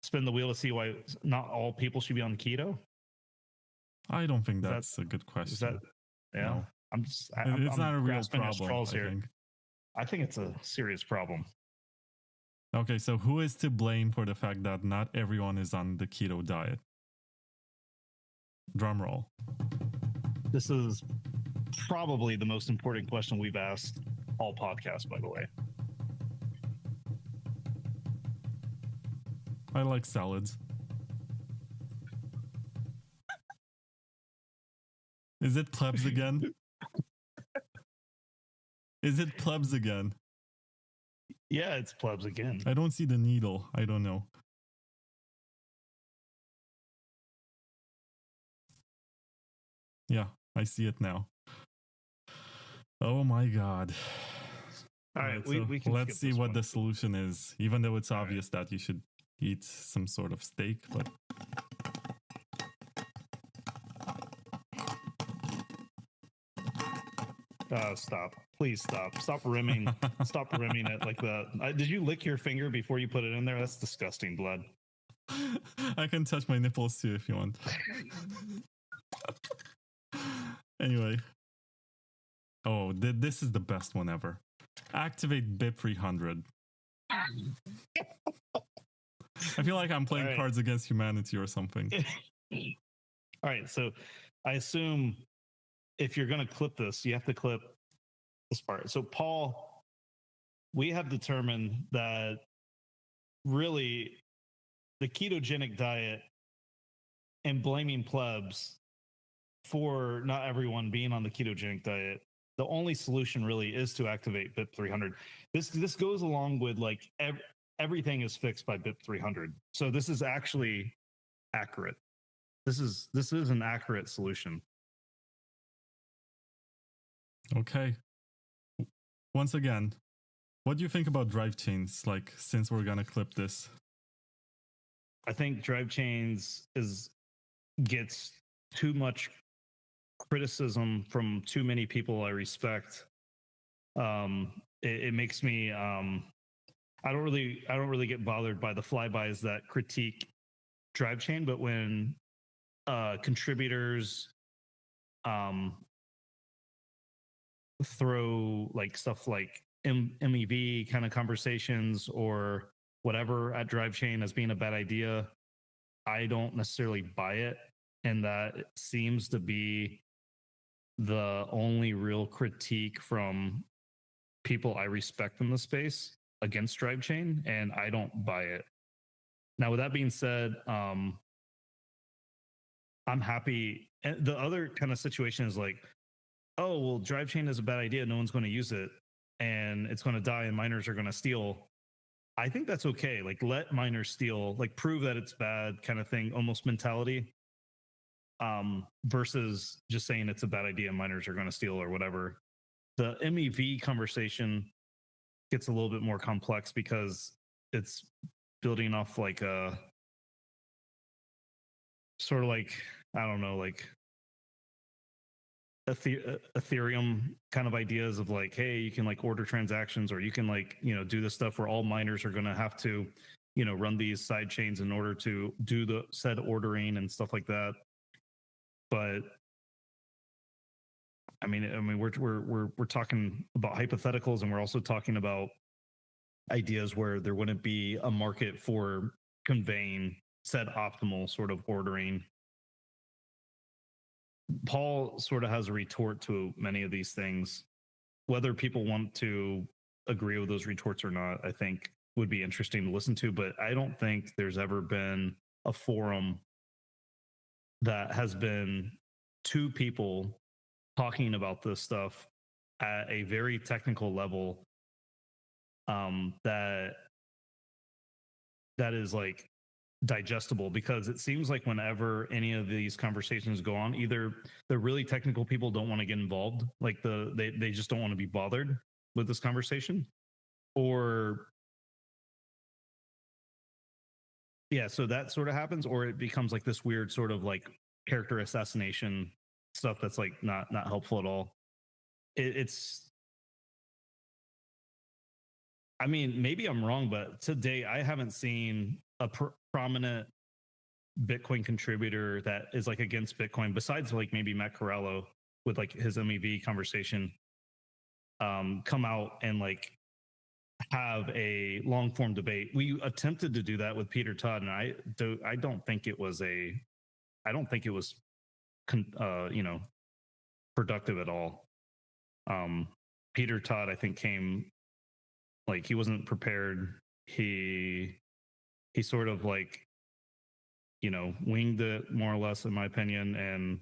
spin the wheel to see why not all people should be on keto? I don't think that's a good question. No. It's not a real problem, I think it's a serious problem. Okay, so who is to blame for the fact that not everyone is on the keto diet? Drum roll. This is probably the most important question we've asked all podcasts, by the way. I like salads. Is it plebs again? Is it plebs again? Yeah, it's plebs again. I don't see the needle. I don't know. Yeah, I see it now. Oh my God. All right, so we can let's see what the solution is, even though it's obvious that you should eat some sort of steak, but Stop. Please stop. Stop rimming. Stop rimming it like that. Did you lick your finger before you put it in there? That's disgusting blood. I can touch my nipples too if you want. Anyway. Oh, this is the best one ever. Activate BIP 300. I feel like I'm playing Cards Against Humanity or something. All right, so I assume if you're going to clip this, you have to clip this part. So, Paul, we have determined that really the ketogenic diet and blaming plebs for not everyone being on the ketogenic diet, the only solution really is to activate BIP 300. This goes along with like everything is fixed by BIP 300. So this is actually accurate. This is an accurate solution. Okay. Once again, what do you think about drive chains? Like, since we're gonna clip this, I think drive chains gets too much criticism from too many people I respect. It makes me I don't really get bothered by the flybys that critique drive chain, but when contributors throw like stuff like MEV kind of conversations or whatever at drive chain as being a bad idea, I don't necessarily buy it. And that seems to be the only real critique from people I respect in the space against drive chain, and I don't buy it. Now, with that being said, I'm happy. And the other kind of situation is like, oh, well, drive chain is a bad idea. No one's going to use it and it's going to die and miners are going to steal. I think that's okay. Like, let miners steal, like prove that it's bad kind of thing, almost mentality. Versus just saying it's a bad idea, miners are going to steal or whatever. The MEV conversation gets a little bit more complex because it's building off like a sort of like, I don't know, like Ethereum kind of ideas of like, hey, you can like order transactions, or you can like, do this stuff where all miners are going to have to, run these side chains in order to do the said ordering and stuff like that. But I mean, we're talking about hypotheticals, and we're also talking about ideas where there wouldn't be a market for conveying said optimal sort of ordering. Paul sort of has a retort to many of these things. Whether people want to agree with those retorts or not, I think would be interesting to listen to. But I don't think there's ever been a forum that has been two people talking about this stuff at a very technical level that is like digestible, because it seems like whenever any of these conversations go on, either the really technical people don't want to get involved, like they just don't want to be bothered with this conversation, or so that sort of happens, or it becomes like this weird sort of like character assassination stuff that's like not helpful at all. It's I mean, maybe I'm wrong, but today I haven't seen a prominent Bitcoin contributor that is like against Bitcoin, besides like maybe Matt Corallo with like his MEV conversation, come out and like have a long form debate. We attempted to do that with Peter Todd, and I don't think it was productive at all. Peter Todd, I think, came like he wasn't prepared. He sort of like, winged it more or less, in my opinion. And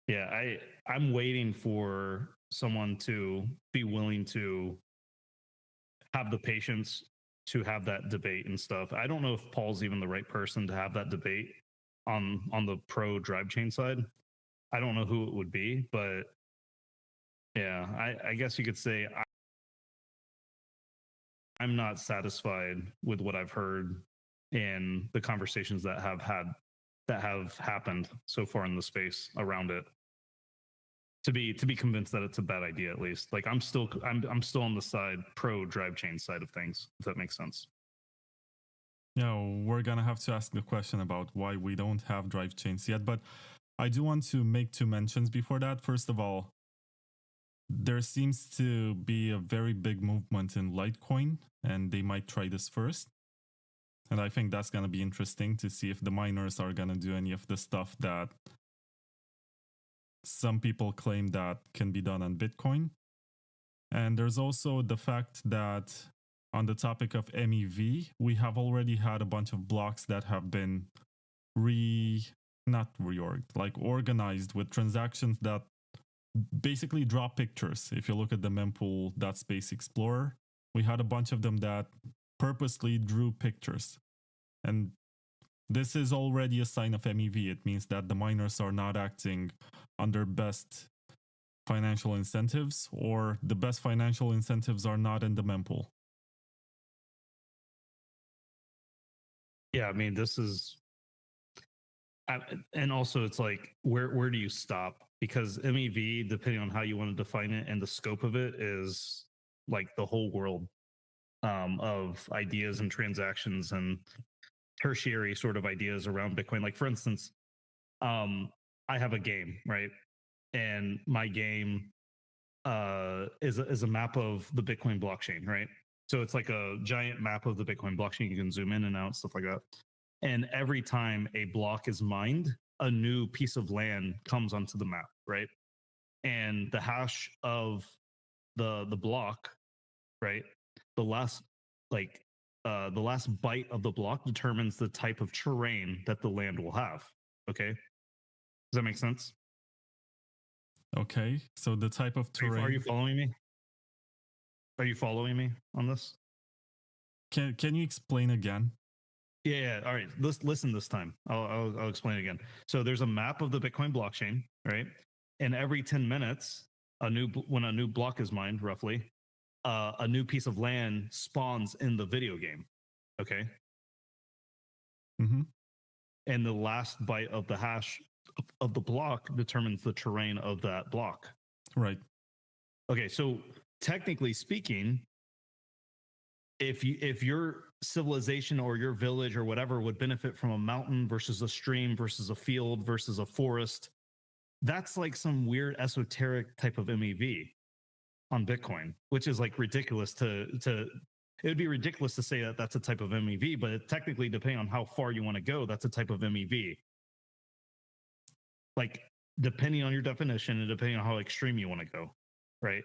yeah, I'm waiting for someone to be willing to have the patience to have that debate and stuff. I don't know if Paul's even the right person to have that debate on the pro drive chain side. I don't know who it would be, but yeah, I guess you could say I'm not satisfied with what I've heard in the conversations that have happened so far in the space around it. to be convinced that it's a bad idea. At least, like I'm still on the side pro drive chain side of things, if that makes sense. Yeah, we're gonna have to ask the question about why we don't have drive chains yet, but I do want to make 2 mentions before that. First of all, there seems to be a very big movement in Litecoin, and they might try this first. And I think that's going to be interesting to see if the miners are going to do any of the stuff that some people claim that can be done on Bitcoin. And there's also the fact that on the topic of MEV, we have already had a bunch of blocks that have been organized with transactions that basically draw pictures. If you look at the mempool.space explorer, we had a bunch of them that purposely drew pictures. And this is already a sign of MEV. It means that the miners are not acting under best financial incentives, or the best financial incentives are not in the mempool. Yeah, I mean, this is, and also it's like, where do you stop? Because MEV, depending on how you want to define it and the scope of it, is like the whole world of ideas and transactions and tertiary sort of ideas around Bitcoin. Like, for instance, I have a game, right? And my game is a map of the Bitcoin blockchain, right? So it's like a giant map of the Bitcoin blockchain. You can zoom in and out, stuff like that. And every time a block is mined, a new piece of land comes onto the map, right? And the hash of the block, right? The last byte of the block determines the type of terrain that the land will have. Okay, does that make sense? Okay, so the type of terrain. Are you following me? Are you following me on this? Can you explain again? Yeah. All right. Listen this time. I'll explain again. So there's a map of the Bitcoin blockchain, right? And every 10 minutes, when a new block is mined, roughly, a new piece of land spawns in the video game. Okay. Mm-hmm. And the last byte of the hash of the block determines the terrain of that block. Right. Okay. So technically speaking, if your civilization or your village or whatever would benefit from a mountain versus a stream versus a field versus a forest, that's like some weird esoteric type of MEV on Bitcoin, which is like ridiculous to it would be ridiculous to say that that's a type of MEV, but technically, depending on how far you want to go, that's a type of MEV. Like, depending on your definition and depending on how extreme you want to go, right?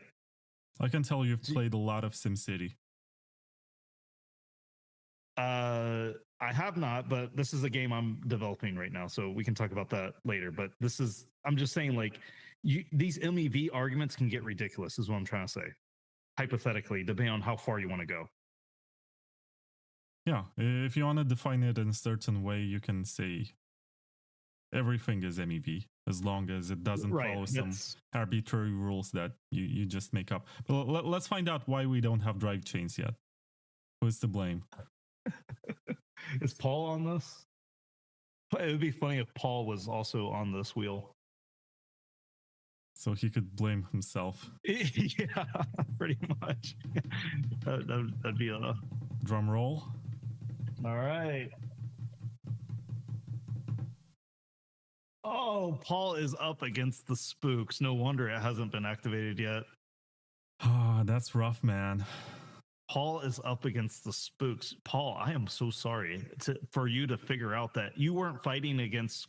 I can tell you've played a lot of SimCity. I have not, but this is a game I'm developing right now, so we can talk about that later. But I'm just saying, like, these MEV arguments can get ridiculous, is what I'm trying to say. Hypothetically, depending on how far you want to go. Yeah, if you want to define it in a certain way, you can say everything is MEV, as long as it doesn't follow some arbitrary rules that you just make up. But let's find out why we don't have drive chains yet. Who's to blame? Is Paul on this? It would be funny if Paul was also on this wheel. So he could blame himself. Yeah, pretty much. That'd be a drum roll. All right. Oh, Paul is up against the spooks. No wonder it hasn't been activated yet. Ah, that's rough, man. Paul is up against the spooks. Paul, I am so sorry for you to figure out that you weren't fighting against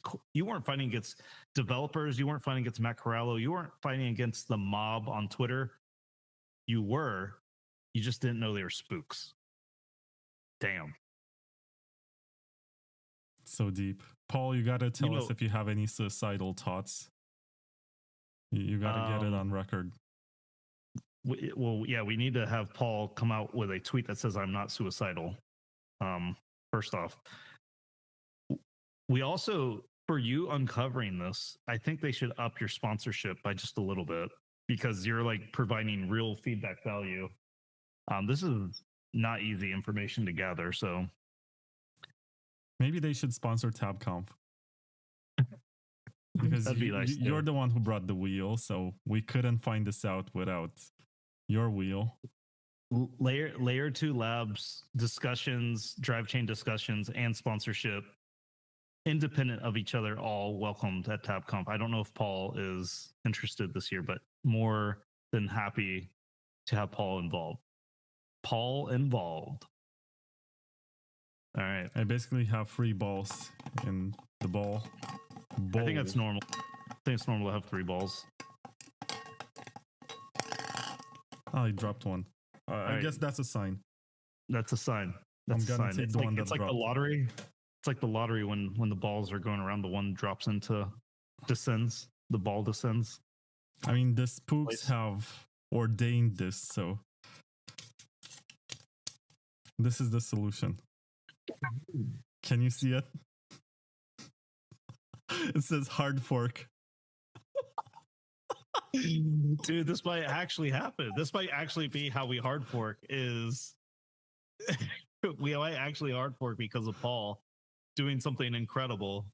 developers. You weren't fighting against Matt Corallo. You weren't fighting against the mob on Twitter. You just didn't know they were spooks. Damn. So deep. Paul, you got to tell us if you have any suicidal thoughts. You got to get it on record. Well, yeah, we need to have Paul come out with a tweet that says I'm not suicidal. First off, we also, for you uncovering this, I think they should up your sponsorship by just a little bit, because you're like providing real feedback value. This is not easy information to gather, so maybe they should sponsor TabConf. Because That'd be nice, you're too. the one who brought the wheel, so we couldn't find this out without your wheel. Layer 2 labs discussions, drive chain discussions, and sponsorship, independent of each other, all welcomed at TabConf. I don't know if Paul is interested this year, but more than happy to have Paul involved. All right. I basically have 3 balls in the ball. I think that's normal. I think it's normal to have 3 balls. Oh, I dropped one. I guess that's a sign. That's a sign. That's I'm gonna a sign. take the one that it's like the dropped. lottery. It's like the lottery when the balls are going around, the one drops into descends. The ball descends. I mean, the spooks have ordained this, so this is the solution. Can you see it? It says hard fork. Dude, this might actually happen. This might actually be how we hard fork is we might actually hard fork because of Paul doing something incredible.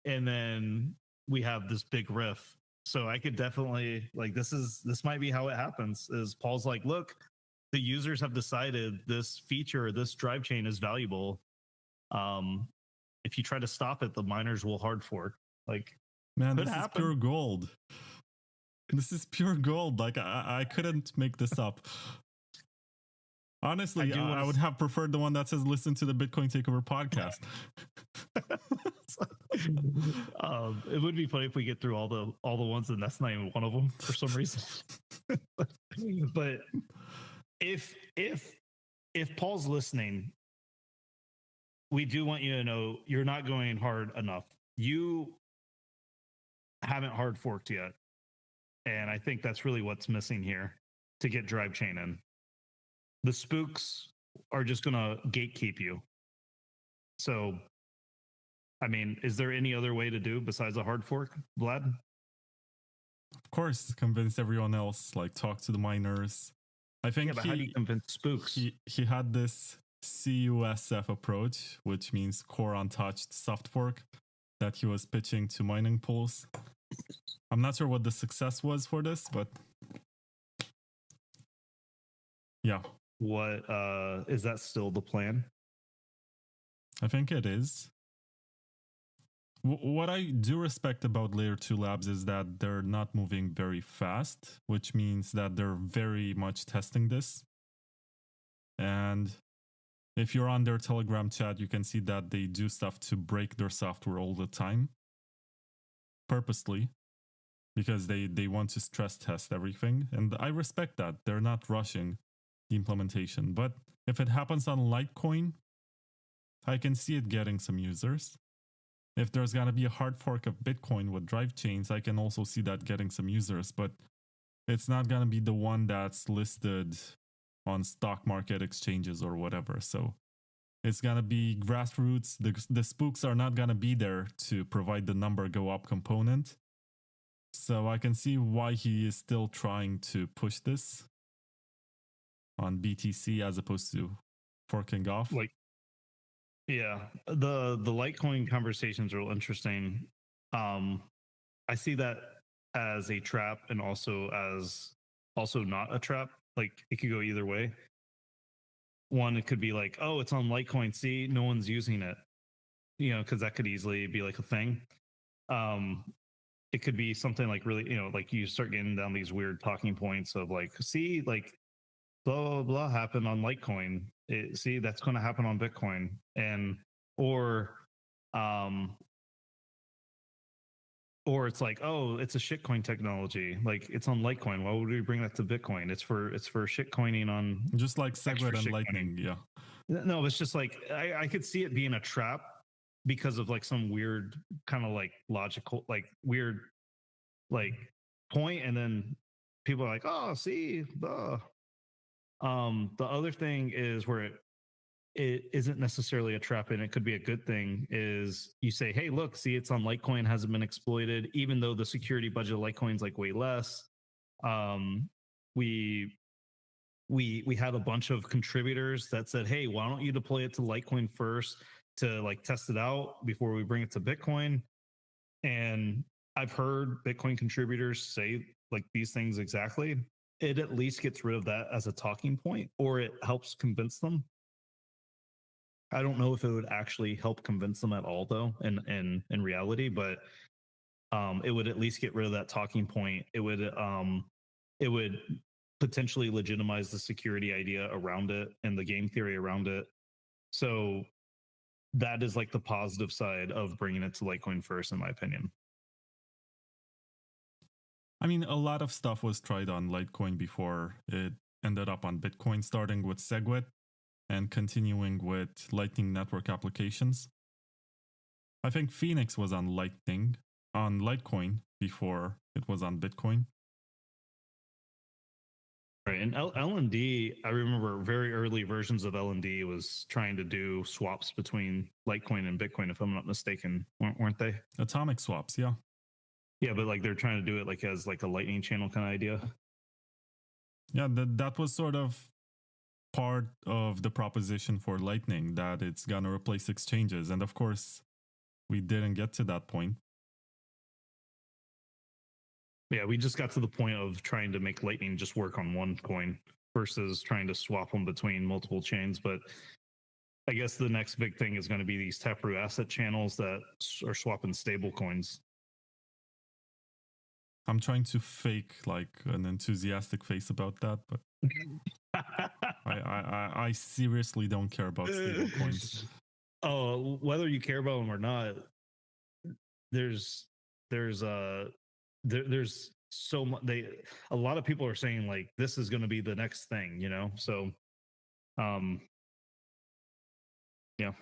And then we have this big riff. So I could definitely this might be how it happens is Paul's like, look, the users have decided this feature, this drive chain is valuable. If you try to stop it, the miners will hard fork. Like, man, this is pure gold. This is pure gold. Like I couldn't make this up. Honestly, I would have preferred the one that says listen to the Bitcoin Takeover podcast. It would be funny if we get through all the ones and that's not even one of them for some reason. But if Paul's listening, we do want you to know you're not going hard enough. You haven't hard forked yet. And I think that's really what's missing here to get drive chain in. The spooks are just going to gatekeep you. So, I mean, is there any other way to do besides a hard fork, Vlad? Of course, convince everyone else, like talk to the miners. I think but how do you convince spooks? He had this CUSF approach, which means core untouched soft fork, that he was pitching to mining pools. I'm not sure what the success was for this, but yeah. What is that still the plan? I think it is. What I do respect about Layer 2 Labs is that they're not moving very fast, which means that they're very much testing this. And if you're on their Telegram chat, you can see that they do stuff to break their software all the time, purposely, because they want to stress test everything. And I respect that. They're not rushing the implementation. But if it happens on Litecoin, I can see it getting some users. If there's going to be a hard fork of Bitcoin with drive chains, I can also see that getting some users, but it's not going to be the one that's listed on stock market exchanges or whatever. So it's going to be grassroots. The spooks are not going to be there to provide the number go up component. So I can see why he is still trying to push this on BTC as opposed to forking off. Yeah, the Litecoin conversations are real interesting. I see that as a trap and also not a trap. Like it could go either way. One, it could be like, oh, it's on Litecoin. See, no one's using it. Because that could easily be like a thing. It could be something like really, like you start getting down these weird talking points of like, see, like blah blah blah happened on Litecoin. See, that's going to happen on Bitcoin, or it's like, oh, it's a shitcoin technology. Like it's on Litecoin. Why would we bring that to Bitcoin? It's for shitcoining on just like Segwit and Lightning. Yeah. No, it's just like I could see it being a trap because of like some weird kind of like logical, like weird, like point, and then people are like, oh, see, the other thing is where it isn't necessarily a trap and it could be a good thing is you say, hey, look, see, it's on Litecoin, hasn't been exploited, even though the security budget of Litecoin's like way less. We had a bunch of contributors that said, hey, why don't you deploy it to Litecoin first to like test it out before we bring it to Bitcoin? And I've heard Bitcoin contributors say like these things exactly. It at least gets rid of that as a talking point, or it helps convince them. I don't know if it would actually help convince them at all, though, in reality, but it would at least get rid of that talking point. It would potentially legitimize the security idea around it and the game theory around it. So that is like the positive side of bringing it to Litecoin first, in my opinion. I mean, a lot of stuff was tried on Litecoin before it ended up on Bitcoin, starting with SegWit and continuing with Lightning Network applications. I think Phoenix was on Litecoin before it was on Bitcoin. Right, and LND, I remember very early versions of LND was trying to do swaps between Litecoin and Bitcoin, if I'm not mistaken, weren't they? Atomic swaps, yeah. Yeah, but like they're trying to do it like as like a Lightning channel kind of idea. Yeah, that was sort of part of the proposition for Lightning, that it's gonna replace exchanges, and of course, we didn't get to that point. Yeah, we just got to the point of trying to make Lightning just work on one coin versus trying to swap them between multiple chains. But I guess the next big thing is going to be these Taproot asset channels that are swapping stable coins. I'm trying to fake like an enthusiastic face about that, but I seriously don't care about stable coins. Oh, whether you care about them or not, there's so much. A lot of people are saying like this is going to be the next thing, you know. So, yeah.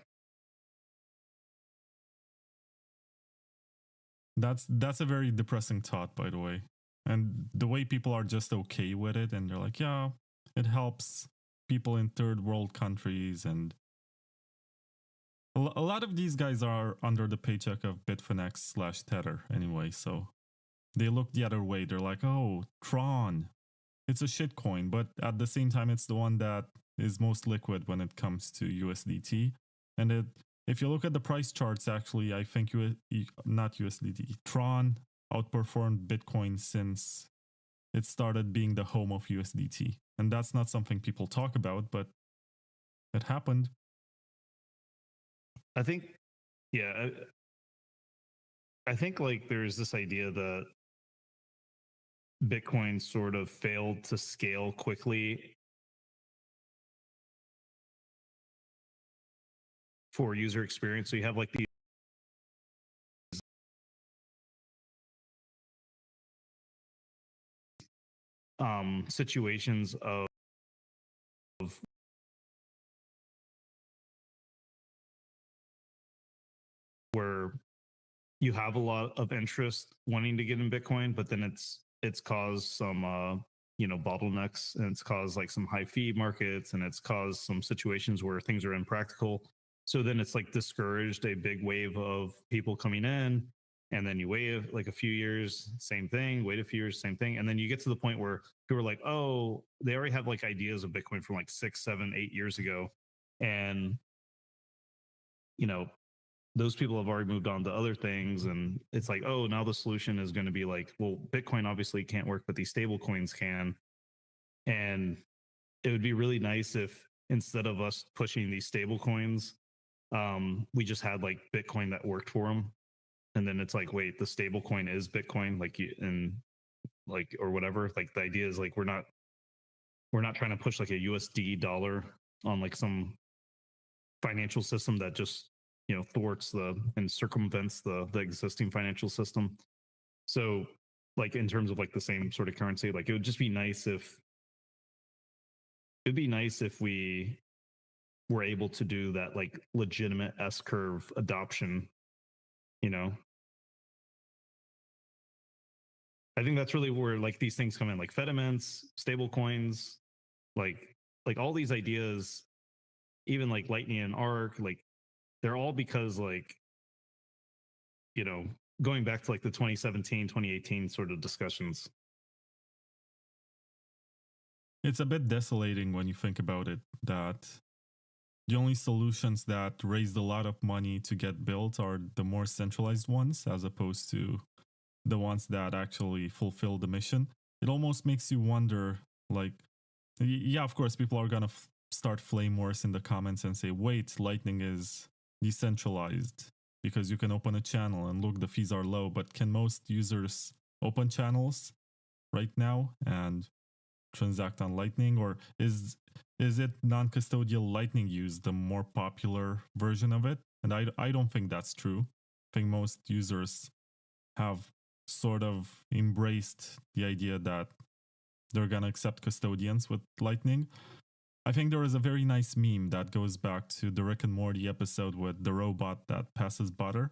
That's a very depressing thought, by the way. And the way people are just okay with it, and they're like, yeah, it helps people in third world countries, and a lot of these guys are under the paycheck of Bitfinex/Tether anyway, so they look the other way. They're like, oh, Tron, it's a shit coin, but at the same time, it's the one that is most liquid when it comes to USDT. And if you look at the price charts, actually, I think not USDT, Tron outperformed Bitcoin since it started being the home of USDT. And that's not something people talk about, but it happened. I think, yeah, I think like there's this idea that Bitcoin sort of failed to scale quickly for user experience. So you have like these situations of where you have a lot of interest wanting to get in Bitcoin, but then it's caused some bottlenecks, and it's caused like some high fee markets, and it's caused some situations where things are impractical. So then it's like discouraged a big wave of people coming in, and then you wait like a few years, same thing, wait a few years, same thing. And then you get to the point where people are like, oh, they already have like ideas of Bitcoin from like 6, 7, 8 years ago. And, those people have already moved on to other things. And it's like, oh, now the solution is going to be like, well, Bitcoin obviously can't work, but these stable coins can. And it would be really nice if instead of us pushing these stable coins, we just had like Bitcoin that worked for them. And then it's like, wait, the stable coin is Bitcoin, or whatever. Like the idea is like, we're not trying to push like a USD dollar on like some financial system that just, thwarts and circumvents the existing financial system. So like in terms of like the same sort of currency, like it would just be nice if we were able to do that like legitimate S-curve adoption, I think that's really where like these things come in, like Fediments, stable coins, like all these ideas, even like Lightning and Arc, like they're all because like, going back to like the 2017, 2018 sort of discussions. It's a bit desolating when you think about it, that the only solutions that raised a lot of money to get built are the more centralized ones, as opposed to the ones that actually fulfill the mission. It almost makes you wonder, like, yeah, of course, people are gonna start flame wars in the comments and say, wait, Lightning is decentralized because you can open a channel and look, the fees are low, but can most users open channels right now and transact on Lightning? Or is it non-custodial Lightning use the more popular version of it? And I don't think that's true. I think most users have sort of embraced the idea that they're going to accept custodians with Lightning. I think there is a very nice meme that goes back to the Rick and Morty episode with the robot that passes butter.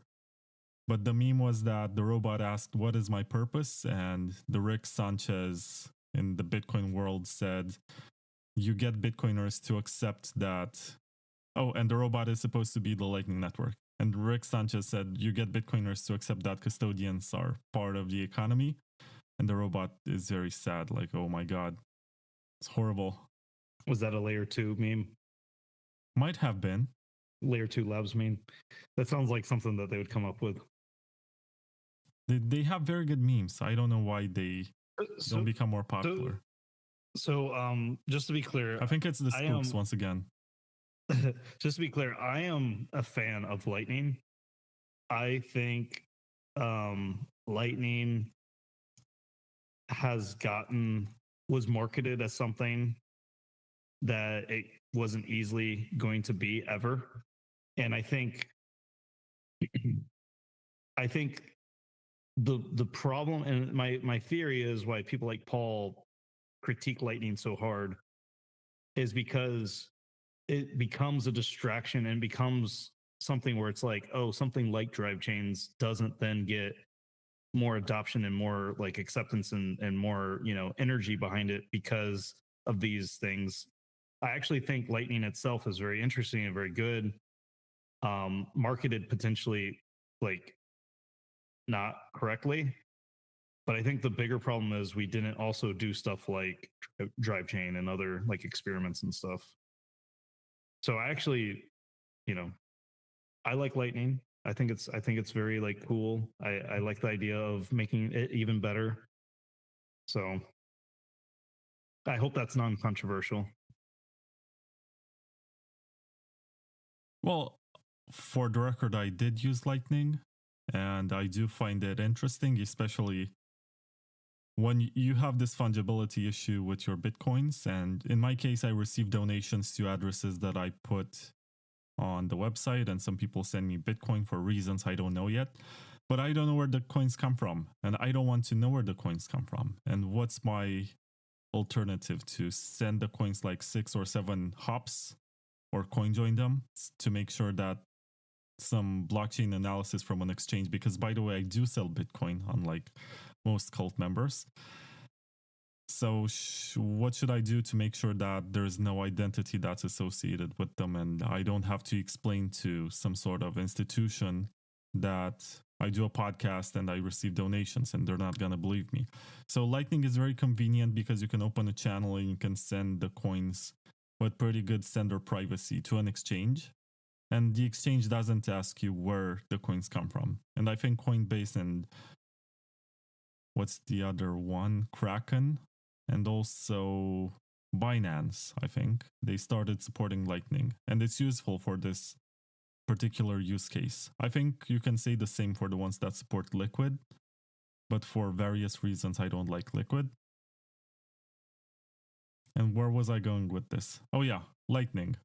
But the meme was that the robot asked, what is my purpose? And the Rick Sanchez in the Bitcoin world said, you get Bitcoiners to accept that. Oh, and the robot is supposed to be the Lightning Network. And Rick Sanchez said, you get Bitcoiners to accept that custodians are part of the economy. And the robot is very sad, like, oh my God, it's horrible. Was that a layer 2 meme? Might have been. Layer 2 Labs meme. That sounds like something that they would come up with. They have very good memes. I don't know why they don't become more popular. So just to be clear, I think it's the spooks once again. Just to be clear, I am a fan of Lightning. I think Lightning was marketed as something that it wasn't easily going to be ever. And I think the problem, and my theory is why people like Paul critique Lightning so hard, is because it becomes a distraction and becomes something where it's like, oh, something like drive chains doesn't then get more adoption and more like acceptance and more, energy behind it because of these things. I actually think Lightning itself is very interesting and very good. Marketed potentially like not correctly, but I think the bigger problem is we didn't also do stuff like drive chain and other like experiments and stuff. So I actually, I like Lightning. I think it's very like cool. I like the idea of making it even better. So I hope that's non-controversial. Well, for the record, I did use Lightning, and I do find it interesting, especially when you have this fungibility issue with your Bitcoins. And in my case, I receive donations to addresses that I put on the website, and some people send me Bitcoin for reasons I don't know yet. But I don't know where the coins come from, and I don't want to know where the coins come from. And what's my alternative? To send the coins like 6 or 7 hops or coin join them to make sure that some blockchain analysis from an exchange, because by the way, I do sell Bitcoin, unlike most cult members. So what should I do to make sure that there's no identity that's associated with them, and I don't have to explain to some sort of institution that I do a podcast and I receive donations and they're not going to believe me? So Lightning is very convenient because you can open a channel and you can send the coins with pretty good sender privacy to an exchange. And the exchange doesn't ask you where the coins come from. And I think Coinbase and what's the other one? Kraken and also Binance, I think, they started supporting Lightning. And it's useful for this particular use case. I think you can say the same for the ones that support Liquid. But for various reasons, I don't like Liquid. And where was I going with this? Oh yeah, Lightning.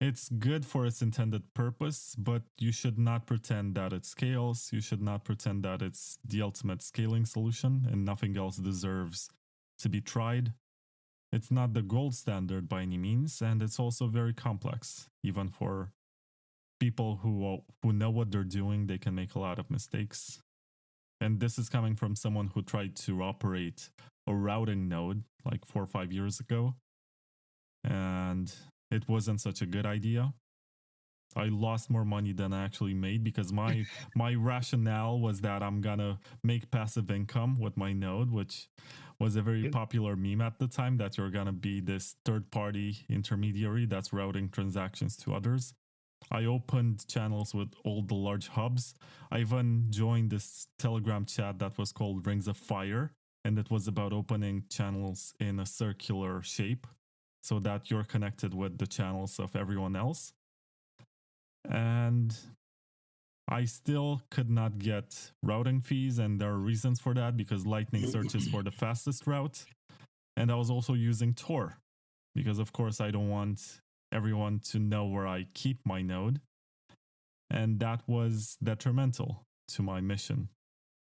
It's good for its intended purpose, but you should not pretend that it scales. You should not pretend that it's the ultimate scaling solution and nothing else deserves to be tried. It's not the gold standard by any means, and it's also very complex. Even for people who know what they're doing, they can make a lot of mistakes. And this is coming from someone who tried to operate a routing node like 4 or 5 years ago. And it wasn't such a good idea. I lost more money than I actually made because my rationale was that I'm gonna make passive income with my node, which was a very popular meme at the time, that you're gonna be this third-party intermediary that's routing transactions to others. I opened channels with all the large hubs. I even joined this Telegram chat that was called Rings of Fire, and it was about opening channels in a circular shape so that you're connected with the channels of everyone else. And I still could not get routing fees, and there are reasons for that because Lightning searches for the fastest route. And I was also using Tor because, of course, I don't want everyone to know where I keep my node. And that was detrimental to my mission.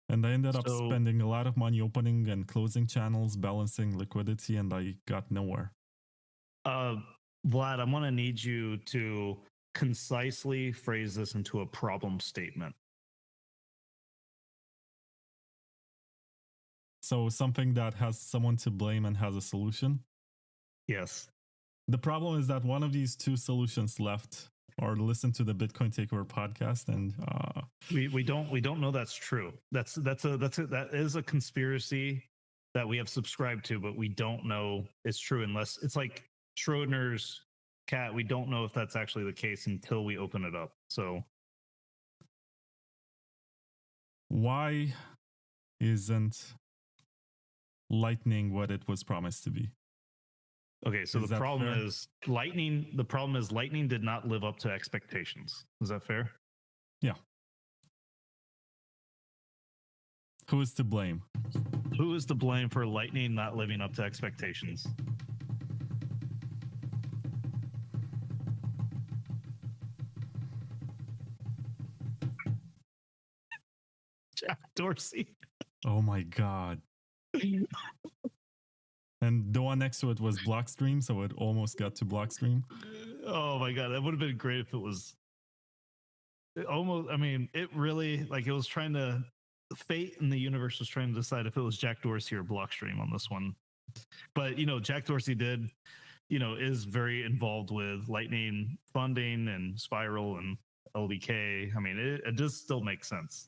And I ended up spending a lot of money opening and closing channels, balancing liquidity, and I got nowhere. Vlad, I'm going to need you to concisely phrase this into a problem statement. So something that has someone to blame and has a solution? Yes. The problem is that one of these two solutions left or listen to the Bitcoin Takeover podcast, and we don't know that's true. That is a conspiracy that we have subscribed to, but we don't know it's true unless it's like Schrodinger's cat. We don't know if that's actually the case until we open it up. So why isn't Lightning what it was promised to be? Okay, so the problem is Lightning. The problem is Lightning did not live up to expectations. Is that fair? Yeah. Who is to blame? Who is to blame for Lightning not living up to expectations? Jack Dorsey. Oh my God. And the one next to it was Blockstream, so it almost got to Blockstream. Oh my God, that would have been great if it was almost. I mean, it really, like, it was trying to, fate in the universe was trying to decide if it was Jack Dorsey or Blockstream on this one. But, you know, Jack Dorsey did, you know, is very involved with Lightning funding and Spiral and LBK. I mean, it does still make sense.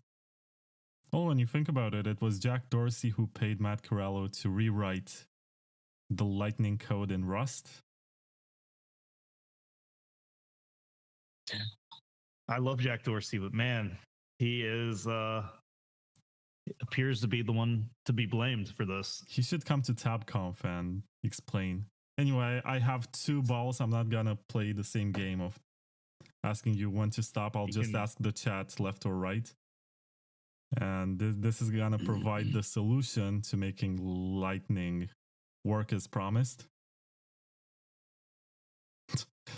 Oh, when you think about it, it was Jack Dorsey who paid Matt Corallo to rewrite the Lightning code in Rust. I love Jack Dorsey, but man, he is appears to be the one to be blamed for this. He should come to TabConf and explain. Anyway, I have two balls. I'm not gonna play the same game of asking you when to stop. I'll just ask the chat left or right. And this is gonna provide the solution to making Lightning work as promised.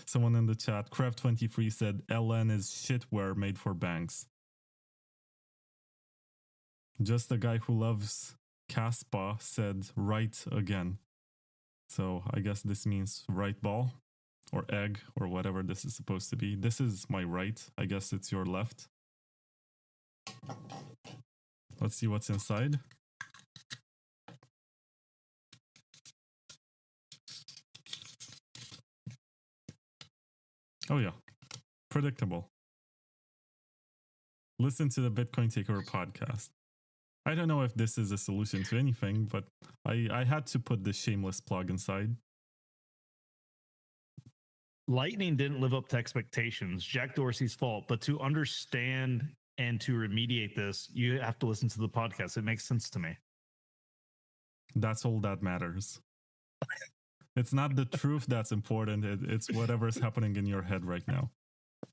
Someone in the chat, Craft23 said LN is shitware made for banks. Just a guy who loves Caspa said right again. So I guess this means right ball or egg or whatever this is supposed to be. This is my right. I guess it's your left. Let's see what's inside. Oh yeah, predictable. Listen to the Bitcoin Takeover podcast. I don't know if this is a solution to anything, but I had to put this shameless plug inside. Lightning didn't live up to expectations. Jack Dorsey's fault. But to understand and to remediate this, you have to listen to the podcast. It makes sense to me. That's all that matters. It's not the truth that's important. It's whatever's happening in your head right now.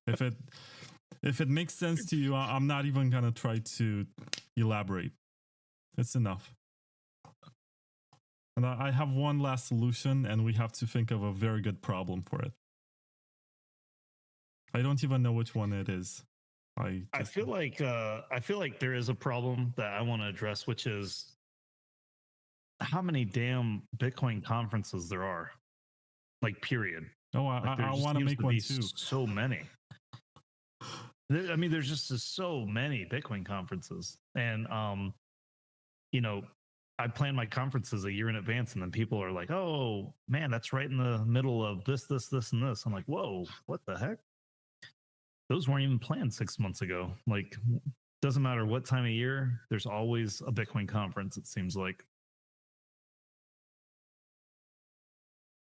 If it makes sense to you, I'm not even gonna try to elaborate. It's enough. And I have one last solution, and we have to think of a very good problem for it. I don't even know which one it is. I feel like there is a problem that I want to address, which is how many damn Bitcoin conferences there are. Like, period. Oh, I want to make one too. So many. I mean, there's just so many Bitcoin conferences, and you know, I plan my conferences a year in advance, and then people are like, "Oh man, that's right in the middle of this, and this." I'm like, "Whoa, what the heck?" Those weren't even planned 6 months ago. Like, doesn't matter what time of year, there's always a Bitcoin conference, it seems like.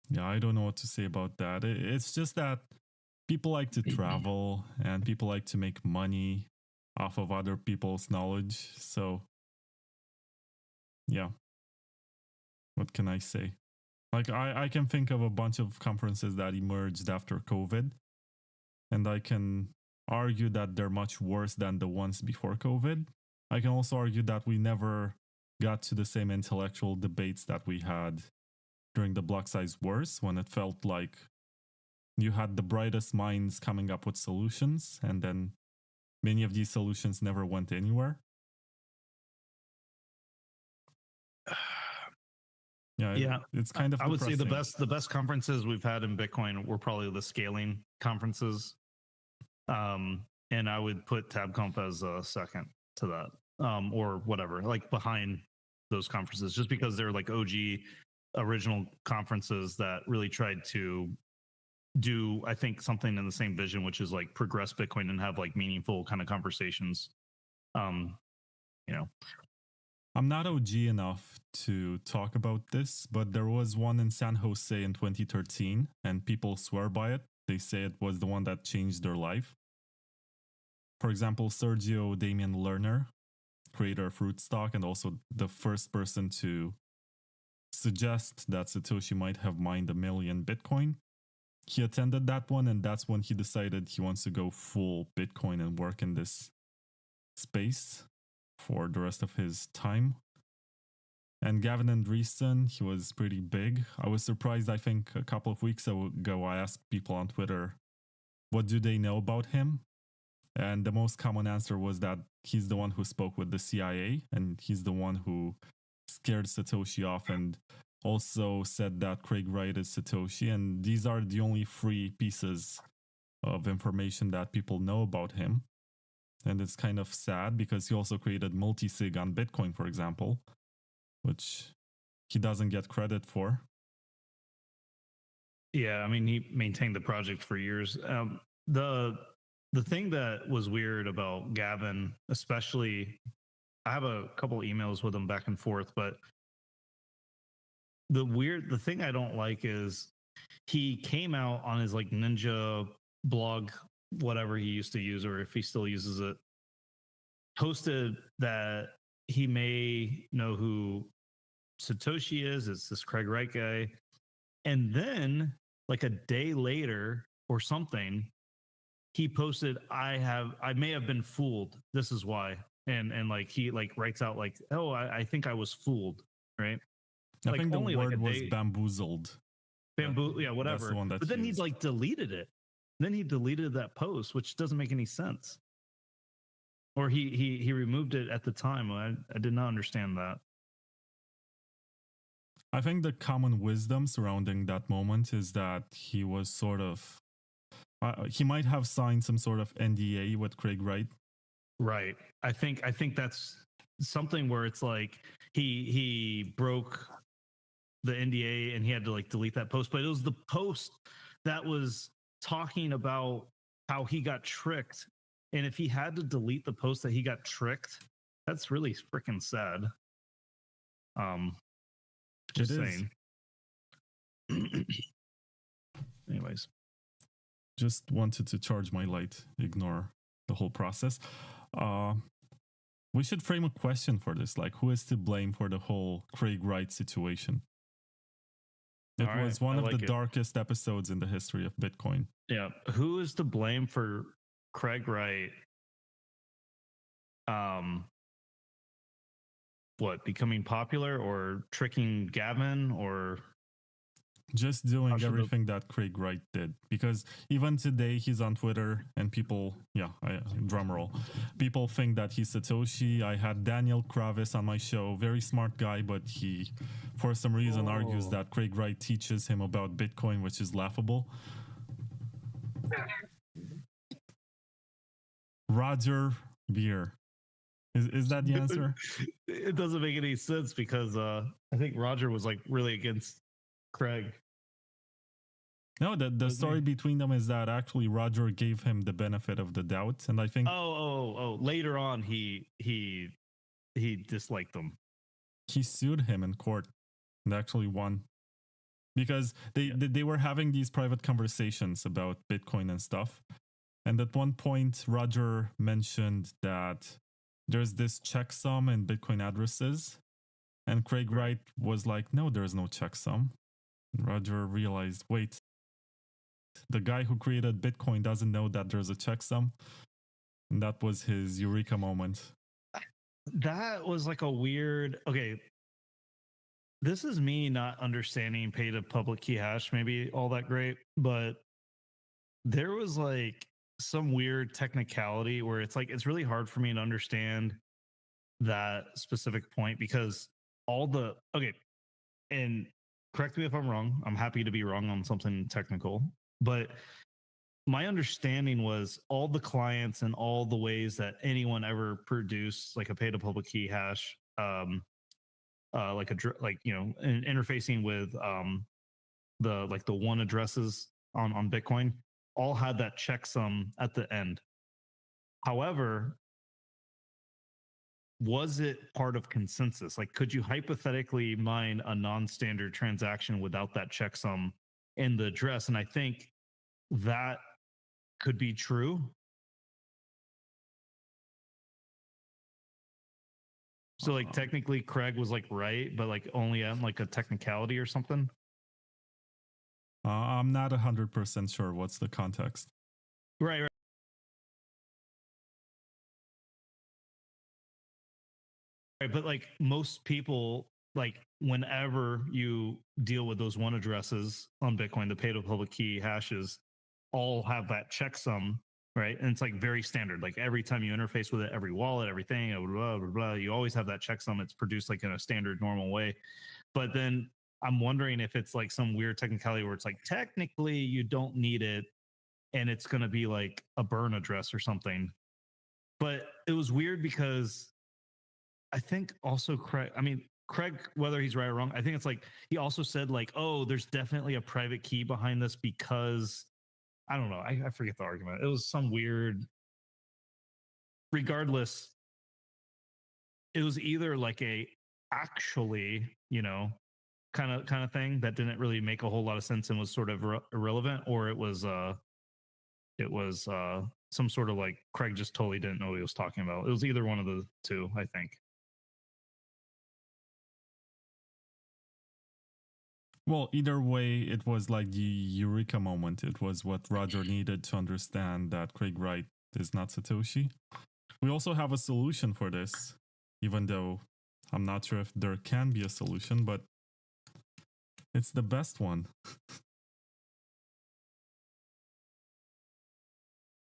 Yeah, I don't know what to say about that. It's just that people like to travel and people like to make money off of other people's knowledge. So, yeah. What can I say? Like, I can think of a bunch of conferences that emerged after COVID, and I can argue that they're much worse than the ones before COVID. I can also argue that we never got to the same intellectual debates that we had during the Block Size Wars, when it felt like you had the brightest minds coming up with solutions, and then many of these solutions never went anywhere. Yeah, it's kind of. I would say the best conferences we've had in Bitcoin were probably the scaling conferences, and I would put TabConf as a second to that, or whatever, like behind those conferences, just because they're like OG original conferences that really tried to do, I think, something in the same vision, which is like progress Bitcoin and have like meaningful kind of conversations. I'm not OG enough to talk about this, but there was one in San Jose in 2013, and people swear by it. They say it was the one that changed their life. For example, Sergio Damian Lerner, creator of Rootstock, and also the first person to suggest that Satoshi might have mined 1 million Bitcoin. He attended that one, and that's when he decided he wants to go full Bitcoin and work in this space for the rest of his time. And Gavin Andreessen, he was pretty big. I was surprised. I think a couple of weeks ago, I asked people on Twitter, what do they know about him? And the most common answer was that he's the one who spoke with the CIA, and he's the one who scared Satoshi off and also said that Craig Wright is Satoshi. And these are the only 3 pieces of information that people know about him. And it's kind of sad because he also created multisig on Bitcoin, for example, which he doesn't get credit for. Yeah, I mean, he maintained the project for years. The thing that was weird about Gavin, especially, I have a couple emails with him back and forth, but the thing I don't like is he came out on his like Ninja blog, whatever he used to use, or if he still uses it, posted that he may know who Satoshi is. It's this Craig Wright guy. And then like a day later or something, he posted, I may have been fooled. This is why. And like he like writes out like, oh, I think I was fooled. Right. I think the word was bamboozled. Yeah, whatever. But then he's like deleted it. Then he deleted that post, which doesn't make any sense. Or he removed it at the time. I did not understand that. I think the common wisdom surrounding that moment is that he was sort of he might have signed some sort of NDA with Craig Wright. Right. I think that's something where it's like he broke the NDA and he had to like delete that post, but it was the post that was talking about how he got tricked. And if he had to delete the post that he got tricked, that's really freaking sad. Just saying. Anyways, just wanted to charge my light. Ignore the whole process. We should frame a question for this, like who is to blame for the whole Craig Wright situation? It was one of the darkest episodes in the history of Bitcoin. Yeah. Who is to blame for Craig Wright? What, becoming popular or tricking Gavin or just doing everything that Craig Wright did? Because even today he's on Twitter and people, drum roll, people think that he's Satoshi. I had Daniel Kravis on my show, very smart guy, but he, for some reason, argues that Craig Wright teaches him about Bitcoin, which is laughable. Roger Beer. Is that the answer? It doesn't make any sense because I think Roger was like really against Craig. No, the story between them is that actually Roger gave him the benefit of the doubt, and I think later on he disliked them. He sued him in court and actually won. because they were having these private conversations about Bitcoin and stuff. And at one point, Roger mentioned that there's this checksum in Bitcoin addresses. And Craig Wright was like, no, there's no checksum. And Roger realized, wait, the guy who created Bitcoin doesn't know that there's a checksum. And that was his eureka moment. That was like a weird, okay, this is me not understanding pay to public key hash maybe all that great, but there was like some weird technicality where it's like, it's really hard for me to understand that specific point because okay, and correct me if I'm wrong. I'm happy to be wrong on something technical, but my understanding was all the clients and all the ways that anyone ever produced like a pay to public key hash, interfacing with the one addresses on Bitcoin, all had that checksum at the end. However, was it part of consensus? Like, could you hypothetically mine a non-standard transaction without that checksum in the address? And I think that could be true. So like technically Craig was like right, but like only on like a technicality or something. I'm not 100% sure what's the context. Right. But like most people, like whenever you deal with those one addresses on Bitcoin, the pay to public key hashes all have that checksum, right? And it's like very standard. Like every time you interface with it, every wallet, everything, blah, blah, blah, you always have that checksum. It's produced like in a standard normal way. But then I'm wondering if it's like some weird technicality where it's like technically you don't need it and it's going to be like a burn address or something. But it was weird because I think also Craig, whether he's right or wrong, I think it's like he also said like, oh, there's definitely a private key behind this because I don't know. I forget the argument. It was some weird. Regardless, it was either like a actually, kind of thing that didn't really make a whole lot of sense and was sort of irrelevant, or it was some sort of like Craig just totally didn't know what he was talking about. It was either one of the two, I think. Well, either way, it was like the eureka moment. It was what Roger needed to understand that Craig Wright is not Satoshi. We also have a solution for this, even though I'm not sure if there can be a solution, but it's the best one.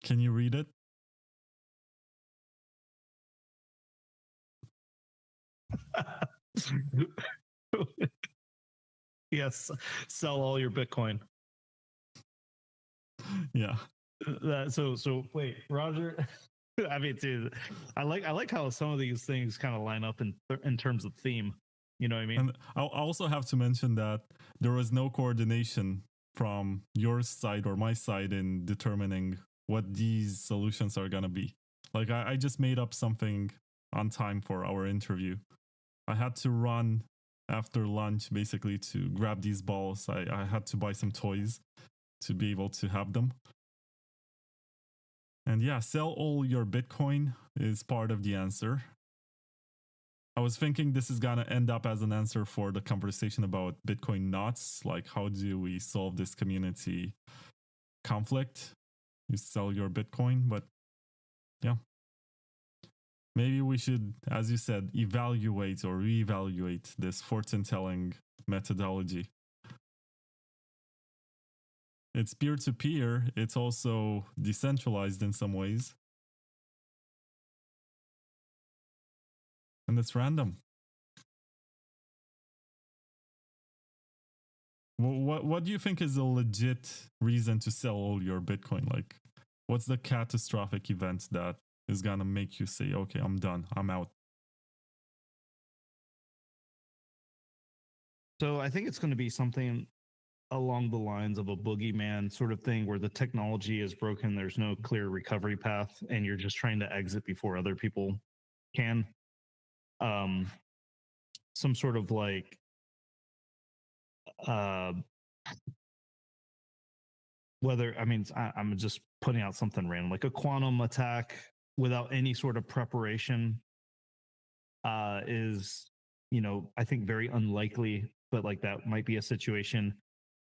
Can you read it? Yes, sell all your Bitcoin. Yeah. So wait, Roger. I mean, dude, I like how some of these things kind of line up in terms of theme. You know what I mean? And I also have to mention that there was no coordination from your side or my side in determining what these solutions are gonna be. Like I just made up something on time for our interview. I had to run after lunch basically to grab these balls. I had to buy some toys to be able to have them. And yeah, sell all your Bitcoin is part of the answer. I was thinking this is going to end up as an answer for the conversation about Bitcoin knots. Like, how do we solve this community conflict? You sell your Bitcoin, but yeah. Maybe we should, as you said, evaluate or reevaluate this fortune-telling methodology. It's peer-to-peer. It's also decentralized in some ways. And it's random. What do you think is a legit reason to sell all your Bitcoin? Like, what's the catastrophic event that is going to make you say, okay, I'm done, I'm out? So I think it's going to be something along the lines of a boogeyman sort of thing where the technology is broken, there's no clear recovery path, and you're just trying to exit before other people can. Some sort of like whether, I mean, I'm just putting out something random, like a quantum attack without any sort of preparation is, you know, I think very unlikely, but like that might be a situation.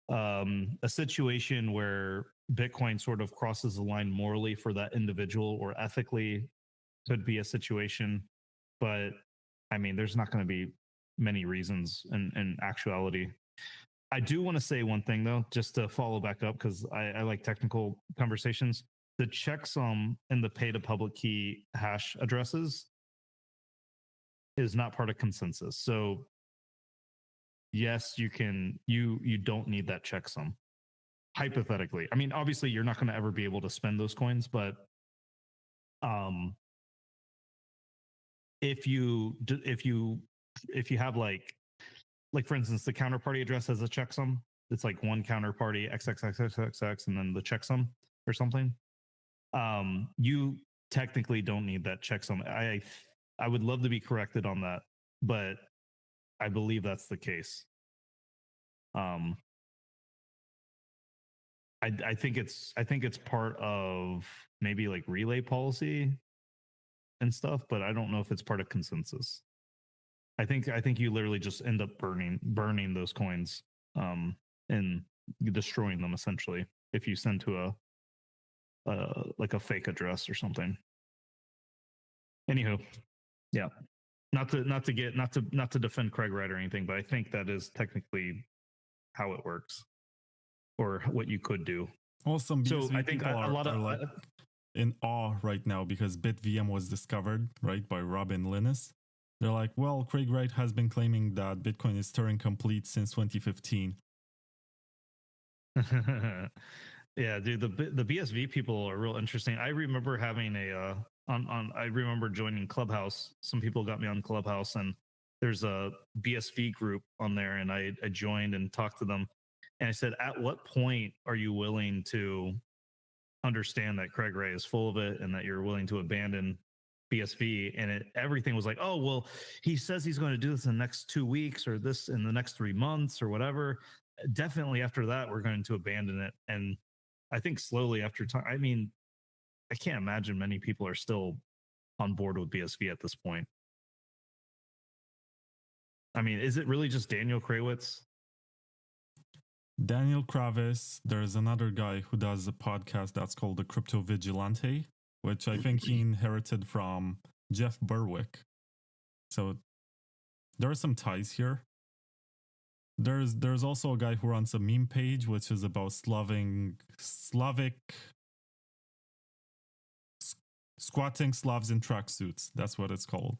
A situation where Bitcoin sort of crosses the line morally for that individual or ethically could be a situation. But I mean, there's not going to be many reasons in actuality. I do want to say one thing though, just to follow back up, because I like technical conversations. The checksum and the pay to public key hash addresses is not part of consensus. So yes, you don't need that checksum. Hypothetically. I mean, obviously you're not going to ever be able to spend those coins, but if you have like for instance, the counterparty address has a checksum. It's like one counterparty XXXXX and then the checksum or something. You technically don't need that checksum. I would love to be corrected on that, but I believe that's the case. I think it's part of maybe like relay policy and stuff, but I don't know if it's part of consensus. I think you literally just end up burning those coins and destroying them essentially if you send to like a fake address or something. Anywho, yeah. Not to defend Craig Wright or anything, but I think that is technically how it works or what you could do. Well, some so BSV I think people a lot of are like in awe right now because BitVM was discovered, right, by Robin Linus. They're like, well, Craig Wright has been claiming that Bitcoin is Turing complete since 2015. Yeah, dude, the BSV people are real interesting. I remember having I remember joining Clubhouse. Some people got me on Clubhouse, and there's a BSV group on there, and I joined and talked to them. And I said, at what point are you willing to understand that Craig Wright is full of it and that you're willing to abandon BSV? And everything was like, oh, well, he says he's going to do this in the next 2 weeks or this in the next 3 months or whatever. Definitely after that, we're going to abandon it. And I think slowly after time, I mean, I can't imagine many people are still on board with BSV at this point. I mean, is it really just Daniel Krawitz? Daniel Kravis, there's another guy who does a podcast that's called The Crypto Vigilante, which I think he inherited from Jeff Berwick. So there are some ties here. There's also a guy who runs a meme page, which is about Slavic squatting Slavs in tracksuits. That's what it's called.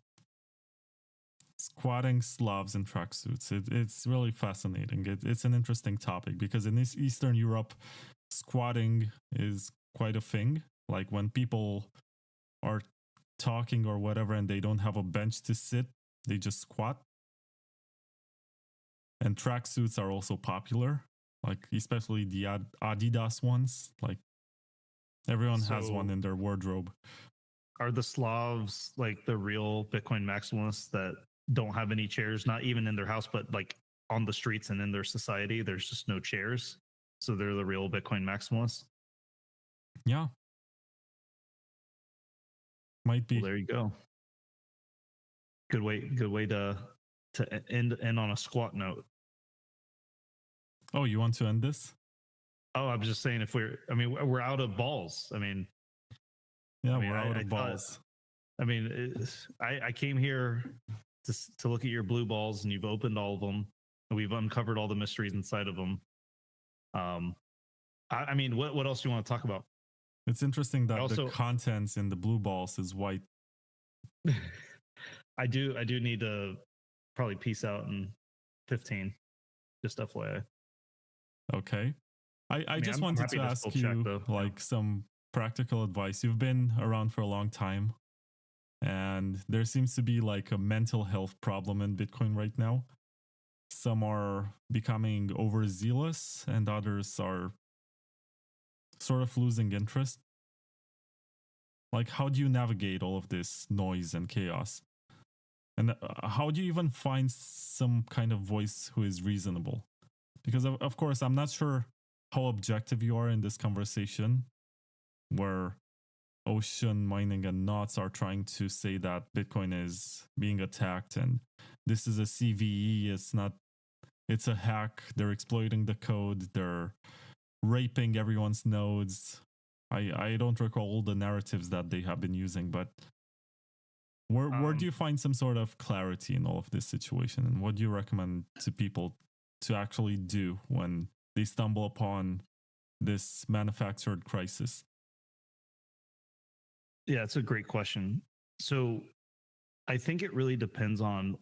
Squatting Slavs in tracksuits. It's really fascinating. It's an interesting topic because in Eastern Europe, squatting is quite a thing. Like when people are talking or whatever and they don't have a bench to sit, they just squat. And tracksuits are also popular, like especially the Adidas ones. Like everyone has one in their wardrobe. Are the Slavs like the real Bitcoin maximalists that don't have any chairs, not even in their house, but like on the streets and in their society, there's just no chairs? So they're the real Bitcoin maximalists? Yeah. Might be. Well, there you go. Good way to end on a squat note. Oh, you want to end this? Oh, I'm just saying we're out of balls. We're out of balls. I came here to look at your blue balls, and you've opened all of them, and we've uncovered all the mysteries inside of them. What else do you want to talk about? It's interesting that the contents in the blue balls is white. I do need to probably peace out in 15. Just FYI. Okay. I just wanted to ask you some practical advice. You've been around for a long time, and there seems to be like a mental health problem in Bitcoin right now. Some are becoming overzealous and others are sort of losing interest. Like, how do you navigate all of this noise and chaos? And how do you even find some kind of voice who is reasonable? because of course, I'm not sure how objective you are in this conversation where Ocean Mining and Knots are trying to say that Bitcoin is being attacked and this is a CVE. It's a hack. They're exploiting the code. They're raping everyone's nodes. I don't recall all the narratives that they have been using, but where do you find some sort of clarity in all of this situation? And what do you recommend to people to actually do when they stumble upon this manufactured crisis? Yeah, it's a great question. So I think it really depends on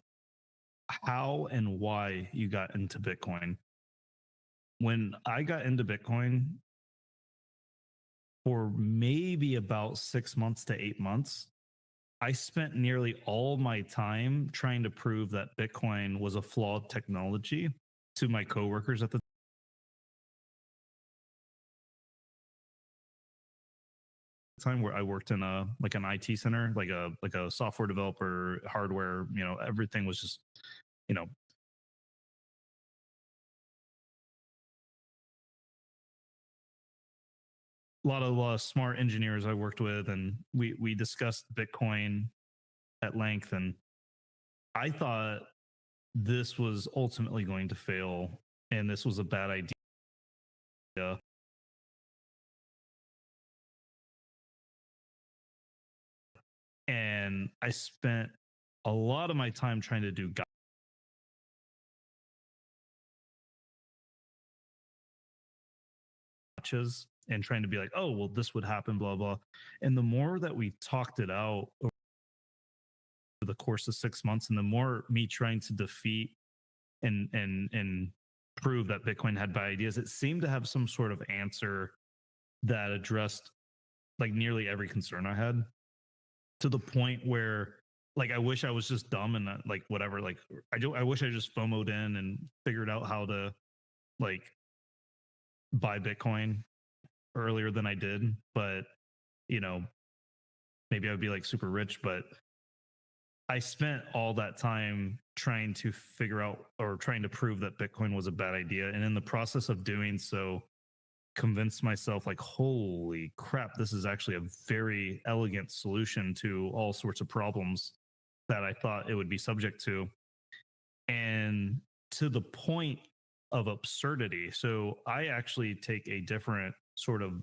how and why you got into Bitcoin. When I got into Bitcoin for maybe about 6 months to 8 months, I spent nearly all my time trying to prove that Bitcoin was a flawed technology to my coworkers at the time, where I worked in an IT center, like a software developer, hardware, everything was just, a lot of smart engineers I worked with, and we discussed Bitcoin at length, and I thought this was ultimately going to fail and this was a bad idea. And I spent a lot of my time trying to do gotchas and trying to be like, oh, well, this would happen, blah, blah. And the more that we talked it out over the course of 6 months, and the more me trying to defeat and prove that Bitcoin had bad ideas, it seemed to have some sort of answer that addressed like nearly every concern I had, to the point where like I wish I was just dumb and like whatever. Like I wish I just FOMO'd in and figured out how to like buy Bitcoin earlier than I did. But maybe I would be like super rich. But I spent all that time trying to figure out or trying to prove that Bitcoin was a bad idea, and in the process of doing so, convinced myself like, holy crap, this is actually a very elegant solution to all sorts of problems that I thought it would be subject to, and to the point of absurdity. So I actually take a different sort of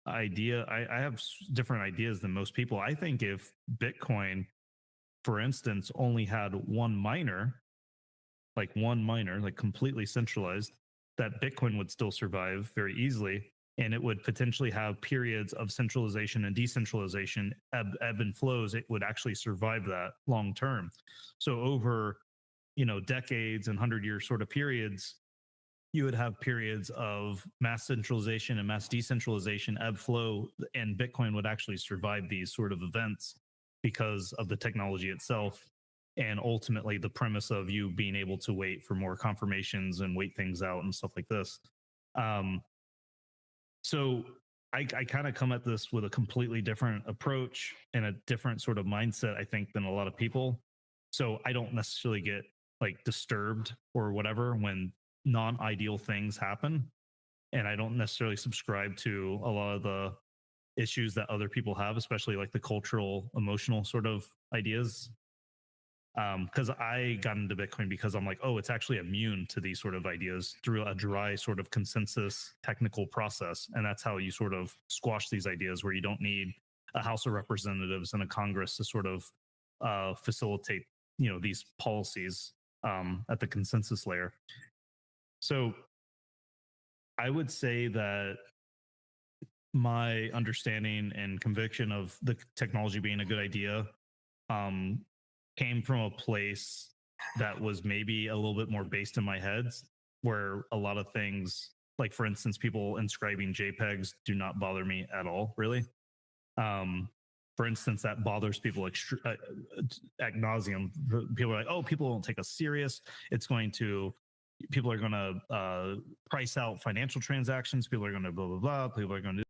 idea. I have different ideas than most people. I think if Bitcoin, for instance, only had one miner, like completely centralized, that Bitcoin would still survive very easily. And it would potentially have periods of centralization and decentralization, ebb and flows. It would actually survive that long term. So over, decades and 100-year sort of periods, you would have periods of mass centralization and mass decentralization, ebb flow, and Bitcoin would actually survive these sort of events because of the technology itself. And ultimately the premise of you being able to wait for more confirmations and wait things out and stuff like this. So I kind of come at this with a completely different approach and a different sort of mindset, I think, than a lot of people. So I don't necessarily get like disturbed or whatever when non-ideal things happen. And I don't necessarily subscribe to a lot of the issues that other people have, especially like the cultural, emotional sort of ideas. Because I got into Bitcoin because I'm like, oh, it's actually immune to these sort of ideas through a dry sort of consensus technical process. And that's how you sort of squash these ideas, where you don't need a House of Representatives and a Congress to sort of facilitate, these policies at the consensus layer. So I would say that my understanding and conviction of the technology being a good idea came from a place that was maybe a little bit more based in my head, where a lot of things, like for instance, people inscribing JPEGs do not bother me at all, really. For instance, that bothers people ad nauseum. People are like, oh, people don't take us serious. People are going to price out financial transactions. People are going to blah, blah, blah. People are going to do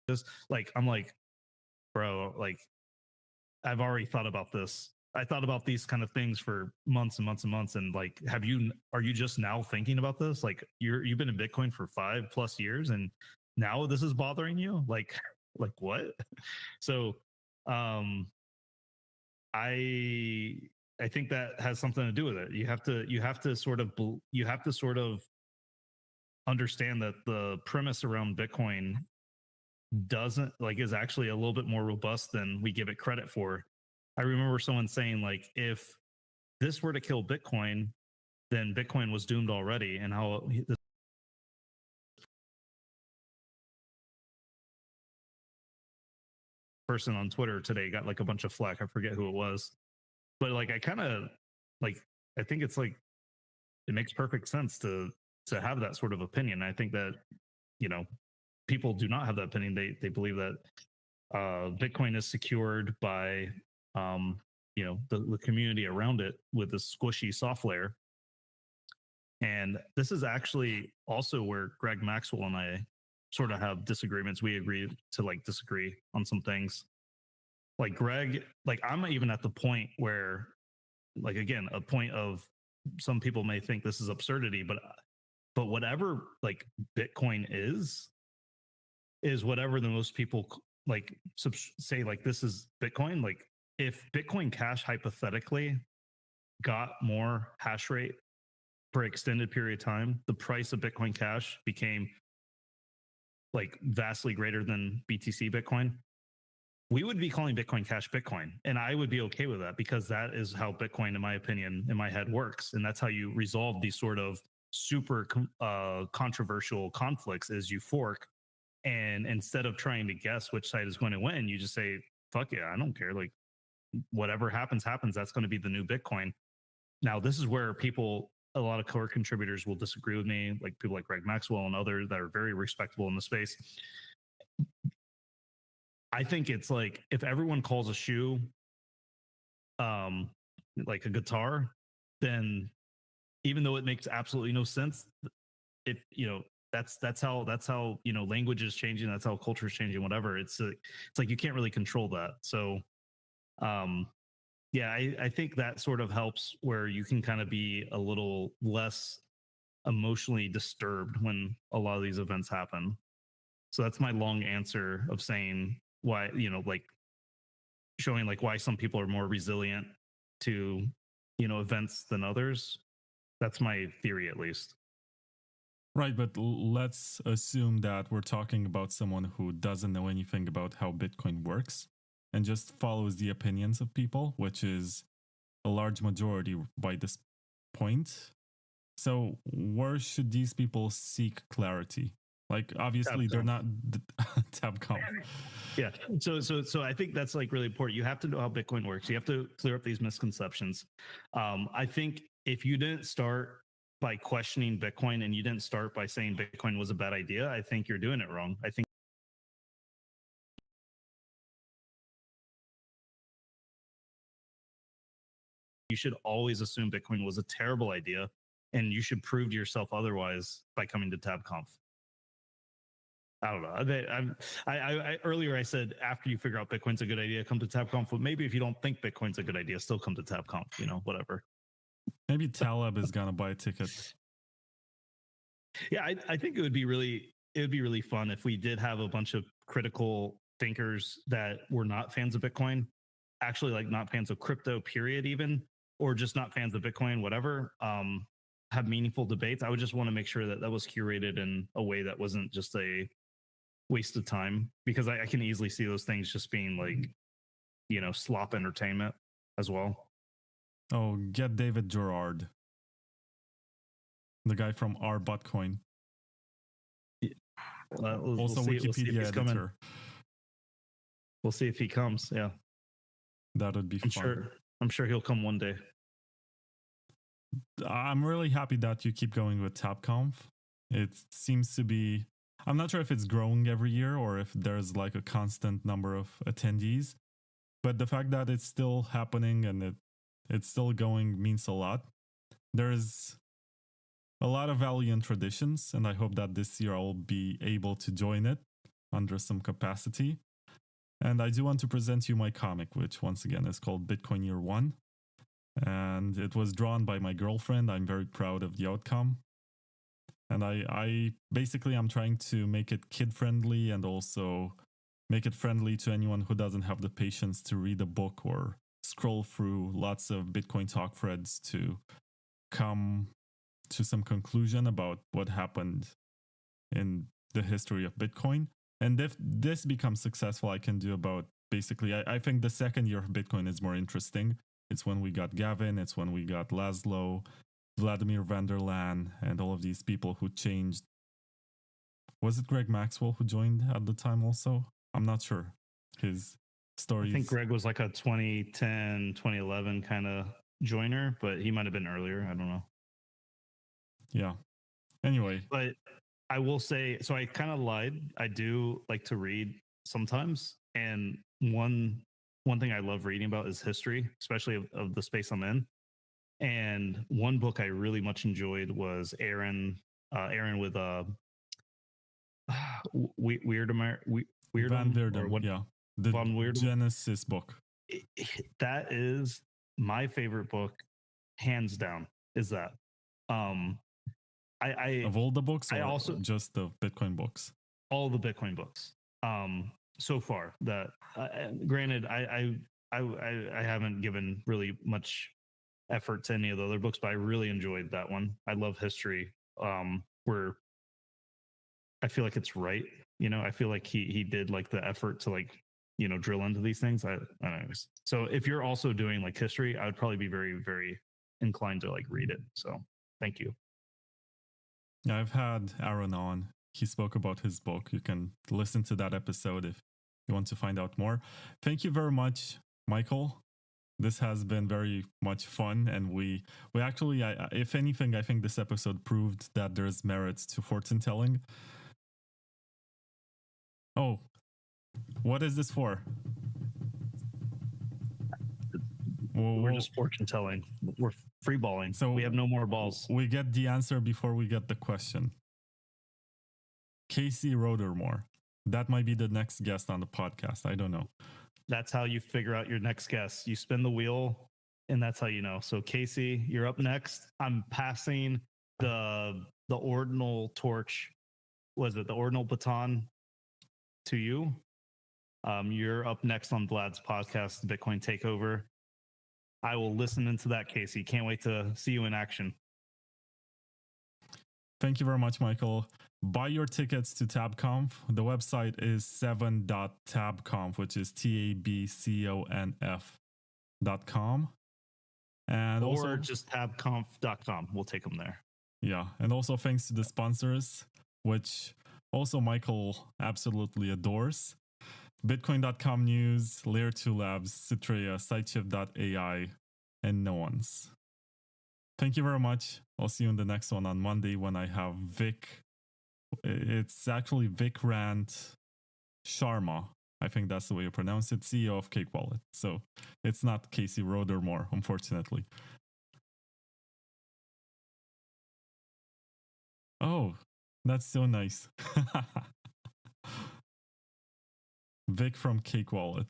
this. Like, I'm like, bro, like, I've already thought about this I thought about these kind of things for months and months and months. And like, are you just now thinking about this? Like you've been in Bitcoin for 5+ years and now this is bothering you? Like what? So, I think that has something to do with it. You have to sort of understand that the premise around Bitcoin is actually a little bit more robust than we give it credit for. I remember someone saying like, if this were to kill Bitcoin, then Bitcoin was doomed already, and how this person on Twitter today got like a bunch of flack. I forget who it was, but like I kind of like I think it's like it makes perfect sense to have that sort of opinion. I think that people do not have that opinion. They believe that Bitcoin is secured by the community around it with the squishy soft layer. And this is actually also where Greg Maxwell and I sort of have disagreements. We agree to like disagree on some things. Like Greg, like I'm even at the point where, like, again, a point of some people may think this is absurdity, but whatever like Bitcoin is whatever the most people like say like this is Bitcoin. Like if Bitcoin Cash hypothetically got more hash rate for extended period of time, the price of Bitcoin Cash became like vastly greater than BTC Bitcoin. We would be calling Bitcoin Cash Bitcoin, and I would be okay with that because that is how Bitcoin, in my opinion, in my head works, and that's how you resolve these sort of super controversial conflicts. Is you fork, and instead of trying to guess which side is going to win, you just say, "Fuck yeah, I don't care. Like whatever happens, happens. That's going to be the new Bitcoin." Now, this is where a lot of core contributors will disagree with me, like people like Greg Maxwell and others that are very respectable in the space. I think it's like if everyone calls a shoe like a guitar, then even though it makes absolutely no sense, it that's how language is changing, that's how culture is changing, whatever. It's like you can't really control that. So yeah, I think that sort of helps where you can kind of be a little less emotionally disturbed when a lot of these events happen. So that's my long answer of saying why, like showing like why some people are more resilient to, events than others. That's my theory, at least. Right, but let's assume that we're talking about someone who doesn't know anything about how Bitcoin works and just follows the opinions of people, which is a large majority by this point. So where should these people seek clarity? Like, obviously, they're not TabConf. Yeah. So I think that's like really important. You have to know how Bitcoin works. You have to clear up these misconceptions. I think if you didn't start by questioning Bitcoin and you didn't start by saying Bitcoin was a bad idea, I think you're doing it wrong. I think you should always assume Bitcoin was a terrible idea, and you should prove to yourself otherwise by coming to TabConf. I don't know. I earlier I said after you figure out Bitcoin's a good idea, come to TabConf. But maybe if you don't think Bitcoin's a good idea, still come to TabConf. Whatever. Maybe Taleb is gonna buy a ticket. Yeah, I think it would be really fun if we did have a bunch of critical thinkers that were not fans of Bitcoin, actually like not fans of crypto, period, even, or just not fans of Bitcoin, whatever. Have meaningful debates. I would just want to make sure that was curated in a way that wasn't just a waste of time, because I can easily see those things just being like, slop entertainment as well. Oh, get David Gerard, the guy from R Butcoin. Also Wikipedia editor. We'll see if he comes. Yeah, that would be fun. I'm sure he'll come one day. I'm really happy that you keep going with TabConf. It seems to be, I'm not sure if it's growing every year or if there's like a constant number of attendees, but the fact that it's still happening and it's still going means a lot. There's a lot of value in traditions, and I hope that this year I'll be able to join it under some capacity. And I do want to present you my comic, which once again is called Bitcoin Year 1. and it was drawn by my girlfriend. I'm very proud of the outcome. And I basically, I'm trying to make it kid friendly and also make it friendly to anyone who doesn't have the patience to read a book or scroll through lots of Bitcoin talk threads to come to some conclusion about what happened in the history of Bitcoin. And if this becomes successful, I can do about basically, I think the second year of Bitcoin is more interesting. It's when we got Gavin, it's when we got Laszlo, Vladimir van der Laan, and all of these people who changed. Was it Greg Maxwell who joined at the time also? I'm not sure. His stories. I think Greg was like a 2010, 2011 kind of joiner, but he might have been earlier. I don't know. Yeah. Anyway. But I will say, so I kind of lied. I do like to read sometimes. And one thing I love reading about is history, especially of the space I'm in. And one book I really much enjoyed was Aaron with Weird Van Weerden, yeah, the Van Weerden. Genesis book. That is my favorite book, hands down. Is that I of all the books, or I also just the Bitcoin books? All the Bitcoin books. So far, that granted, I haven't given really much effort to any of the other books, but I really enjoyed that one. I love history, where I feel like it's right. You know, I feel like he did like the effort to like, you know, drill into these things. Anyways, so if you're also doing like history, I would probably be very, very inclined to like read it. So thank you. Yeah, I've had Aaron on. He spoke about his book. You can listen to that episode if you want to find out more. Thank you very much, Michael. This has been very much fun, and we actually, if anything, I think this episode proved that there's merit to fortune telling. Oh, what is this for? We're just fortune telling. We're free balling. So we have no more balls. We get the answer before we get the question. Casey Rodermore. That might be the next guest on the podcast. I don't know. That's how you figure out your next guest. You spin the wheel, and that's how you know. So Casey, you're up next. I'm passing the ordinal torch. Was it the ordinal baton to you? You're up next on Vlad's podcast, Bitcoin Takeover. I will listen into that, Casey. Can't wait to see you in action. Thank you very much, Michael. Buy your tickets to TabConf. The website is 7.tabconf, which is TABCONF.com. And or also just tabconf.com. We'll take them there. Yeah. And also thanks to the sponsors, which also Michael absolutely adores. Bitcoin.com News, Layer 2 Labs, Citrea, Sideshift.ai, and no one's. Thank you very much. I'll see you in the next one on Monday when I have Vic. It's actually Vikrant Sharma. I think that's the way you pronounce it. CEO of Cake Wallet. So it's not Casey Rodermore, unfortunately. Oh, that's so nice. Vic from Cake Wallet.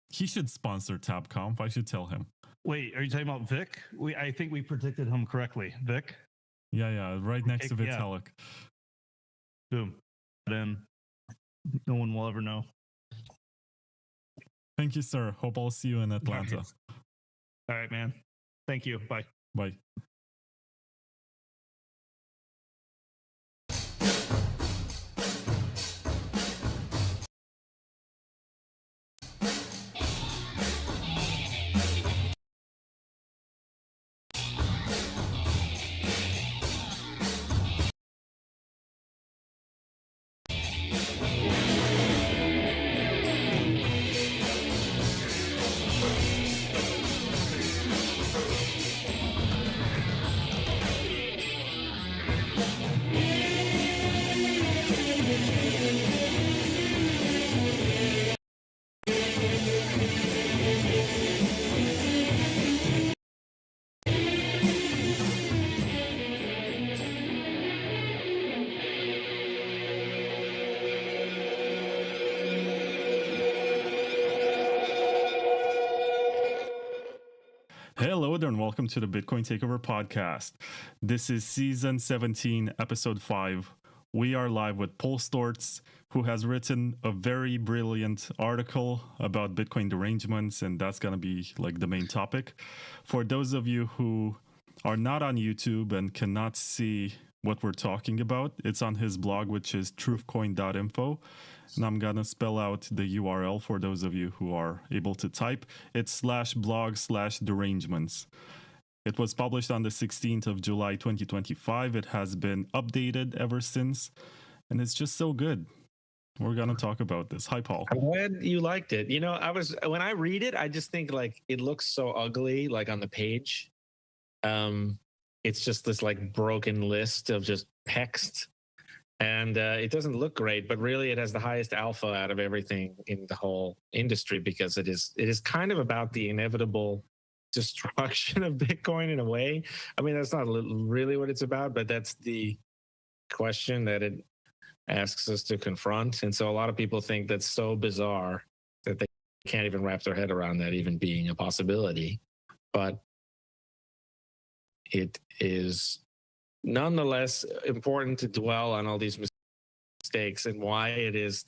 He should sponsor TabConf. I should tell him. Wait, are you talking about Vic? I think we predicted him correctly. Vic? Yeah, right next to Vitalik. Yeah. Boom. Then no one will ever know. Thank you, sir. Hope I'll see you in Atlanta. All right, man. Thank you. Bye. Bye. Hello there, and welcome to the Bitcoin Takeover podcast. This is season 17, episode 5. We are live with Paul Stortz, who has written a very brilliant article about Bitcoin derangements, and that's going to be like the main topic. For those of you who are not on YouTube and cannot see what we're talking about, it's on his blog, which is truthcoin.info. And I'm going to spell out the URL for those of you who are able to type. It's /blog/derangements. It was published on the 16th of July, 2025. It has been updated ever since, and it's just so good. We're going to talk about this. Hi, Paul. I'm glad you liked it. You know, when I read it, I just think like it looks so ugly, like on the page. It's just this like broken list of just text. And it doesn't look great, but really it has the highest alpha out of everything in the whole industry, because it is kind of about the inevitable destruction of Bitcoin in a way. I mean, that's not really what it's about, but that's the question that it asks us to confront. And so a lot of people think that's so bizarre that they can't even wrap their head around that even being a possibility. But it is nonetheless important to dwell on all these mistakes and why it is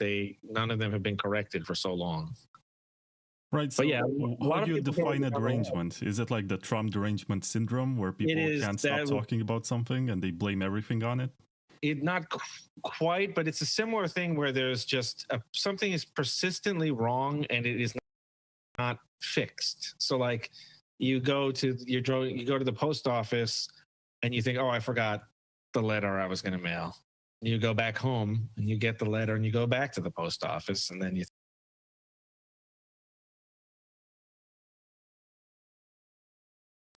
none of them have been corrected for so long. Right. So yeah, how do you define a derangement? Is it like the Trump derangement syndrome, where people can't stop talking about something and they blame everything on it? Not quite, but it's a similar thing where there's just something is persistently wrong and it is not fixed. So like you go to the post office and you think, oh, I forgot the letter I was going to mail. You go back home and you get the letter and you go back to the post office, and then you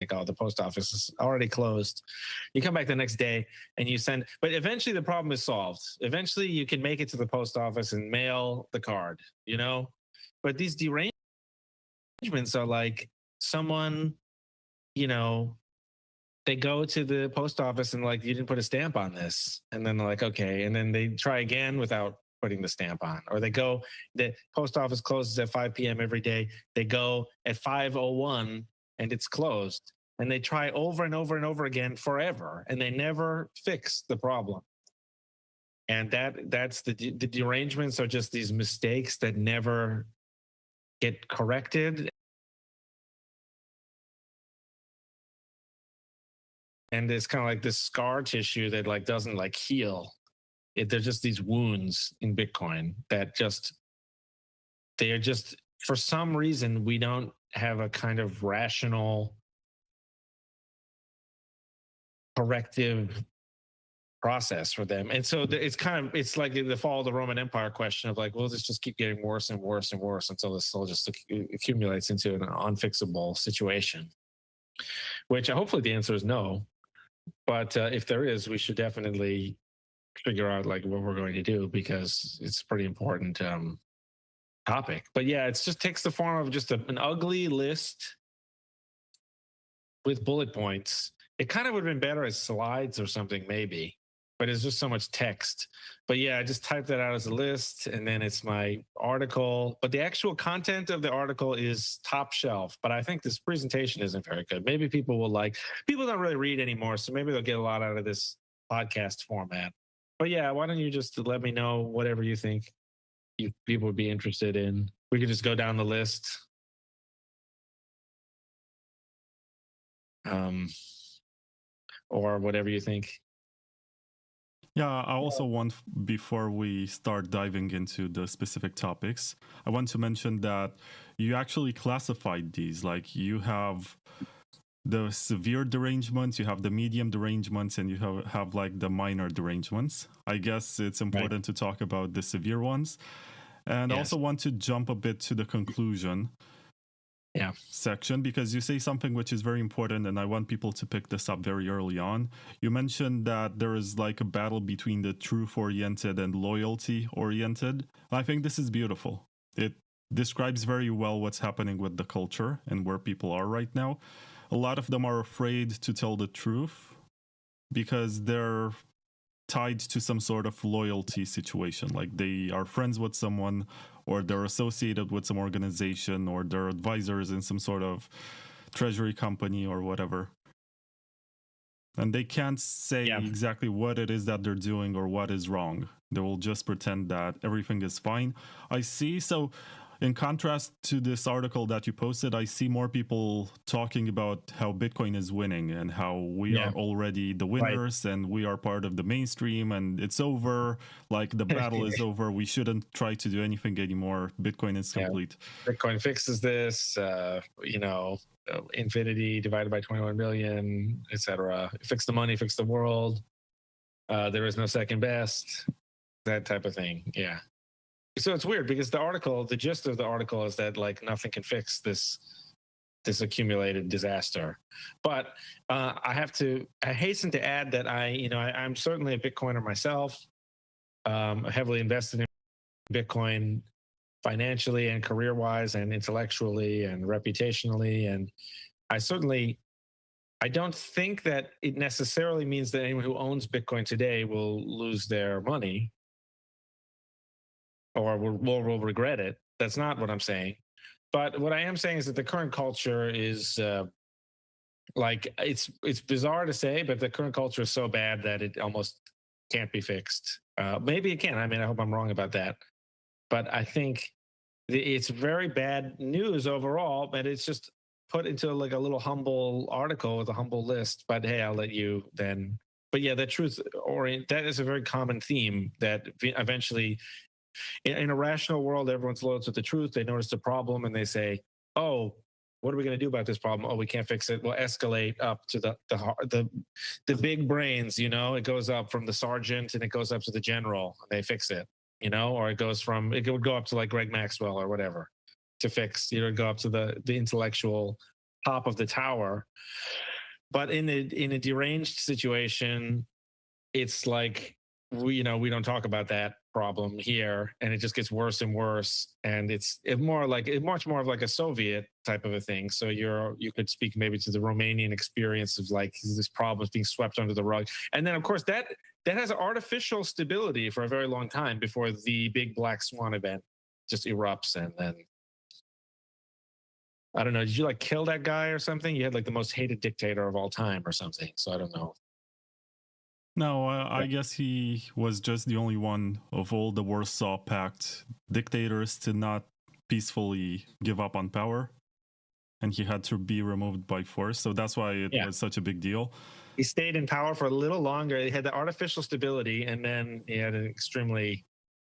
think, oh, the post office is already closed. You come back the next day and you send, but eventually the problem is solved. Eventually you can make it to the post office and mail the card, you know? But these derangements are like someone, you know, they go to the post office and like, you didn't put a stamp on this. And then they're like, okay. And then they try again without putting the stamp on. Or the post office closes at 5 p.m. every day. They go at 5:01 and it's closed. And they try over and over and over again forever. And they never fix the problem. And that's the derangements are just these mistakes that never get corrected. And it's kind of like this scar tissue that like doesn't like heal. They're just these wounds in Bitcoin that they are just, for some reason, we don't have a kind of rational corrective process for them. And so it's like the fall of the Roman Empire question of like, well, this just keep getting worse and worse and worse until this all just accumulates into an unfixable situation, which hopefully the answer is no. But if there is, we should definitely figure out like what we're going to do, because it's a pretty important topic. But yeah, it just takes the form of just an ugly list with bullet points. It kind of would have been better as slides or something, maybe, but it's just so much text. But yeah, I just typed that out as a list, and then it's my article. But the actual content of the article is top shelf. But I think this presentation isn't very good. Maybe people don't really read anymore, so maybe they'll get a lot out of this podcast format. But yeah, why don't you just let me know whatever you think people would be interested in. We could just go down the list. Or whatever you think. Yeah, I also want, before we start diving into the specific topics, I want to mention that you actually classified these. Like, you have the severe derangements, you have the medium derangements, and you have like the minor derangements. I guess it's important to talk about the severe ones. And I also want to jump a bit to the conclusion section, because you say something which is very important, and I want people to pick this up very early on. You mentioned that there is like a battle between the truth-oriented and loyalty-oriented. I think this is beautiful. It describes very well what's happening with the culture and where people are right now. A lot of them are afraid to tell the truth because they're tied to some sort of loyalty situation, like they are friends with someone, or they're associated with some organization, or they're advisors in some sort of treasury company or whatever. And they can't say exactly what it is that they're doing or what is wrong. They will just pretend that everything is fine. I see. So in contrast to this article that you posted, I see more people talking about how Bitcoin is winning and how we are already the winners and we are part of the mainstream and it's over. Like the battle is over. We shouldn't try to do anything anymore. Bitcoin is complete. Bitcoin fixes this, infinity divided by 21 million, etc. Fix the money, fix the world. There is no second best. That type of thing. Yeah. So it's weird because the gist of the article is that like nothing can fix this accumulated disaster. But I hasten to add that I'm certainly a Bitcoiner myself, heavily invested in Bitcoin financially and career-wise and intellectually and reputationally. And I don't think that it necessarily means that anyone who owns Bitcoin today will lose their money or will regret it. That's not what I'm saying. But what I am saying is that the current culture is it's bizarre to say, but the current culture is so bad that it almost can't be fixed. Maybe it can. I mean, I hope I'm wrong about that. But I think it's very bad news overall, but it's just put into like a little humble article with a humble list. But hey, I'll let you then. But yeah, that is a very common theme that eventually in a rational world, everyone's loyal to the truth. They notice the problem and they say, oh, what are we going to do about this problem? Oh, we can't fix it. We'll escalate up to the big brains, it goes up from the sergeant and it goes up to the general and they fix it, or it would go up to like Greg Maxwell or whatever to fix, go up to the intellectual top of the tower. But in a deranged situation, it's like, we don't talk about that problem here, and it just gets worse and worse. And it's much more of like a Soviet type of a thing. So you could speak maybe to the Romanian experience of like this problem is being swept under the rug. And then of course that has artificial stability for a very long time before the big black swan event just erupts. And then I don't know, did you like kill that guy or something? You had like the most hated dictator of all time or something. So I don't know. No, I guess he was just the only one of all the Warsaw Pact dictators to not peacefully give up on power. And he had to be removed by force. So that's why it was such a big deal. He stayed in power for a little longer. He had the artificial stability, and then he had an extremely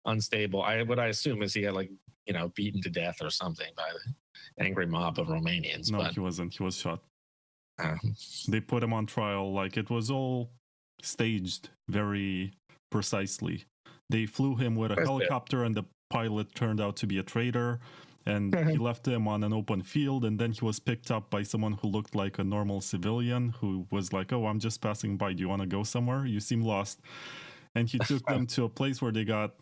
unstable. What I assume is he had beaten to death or something by the angry mob of Romanians. No, he wasn't. He was shot. They put him on trial. Like it was all staged very precisely. They flew him with a helicopter and the pilot turned out to be a traitor, and he left him on an open field, and then he was picked up by someone who looked like a normal civilian who was like, oh, I'm just passing by, do you want to go somewhere? You seem lost. And he took them to a place where they got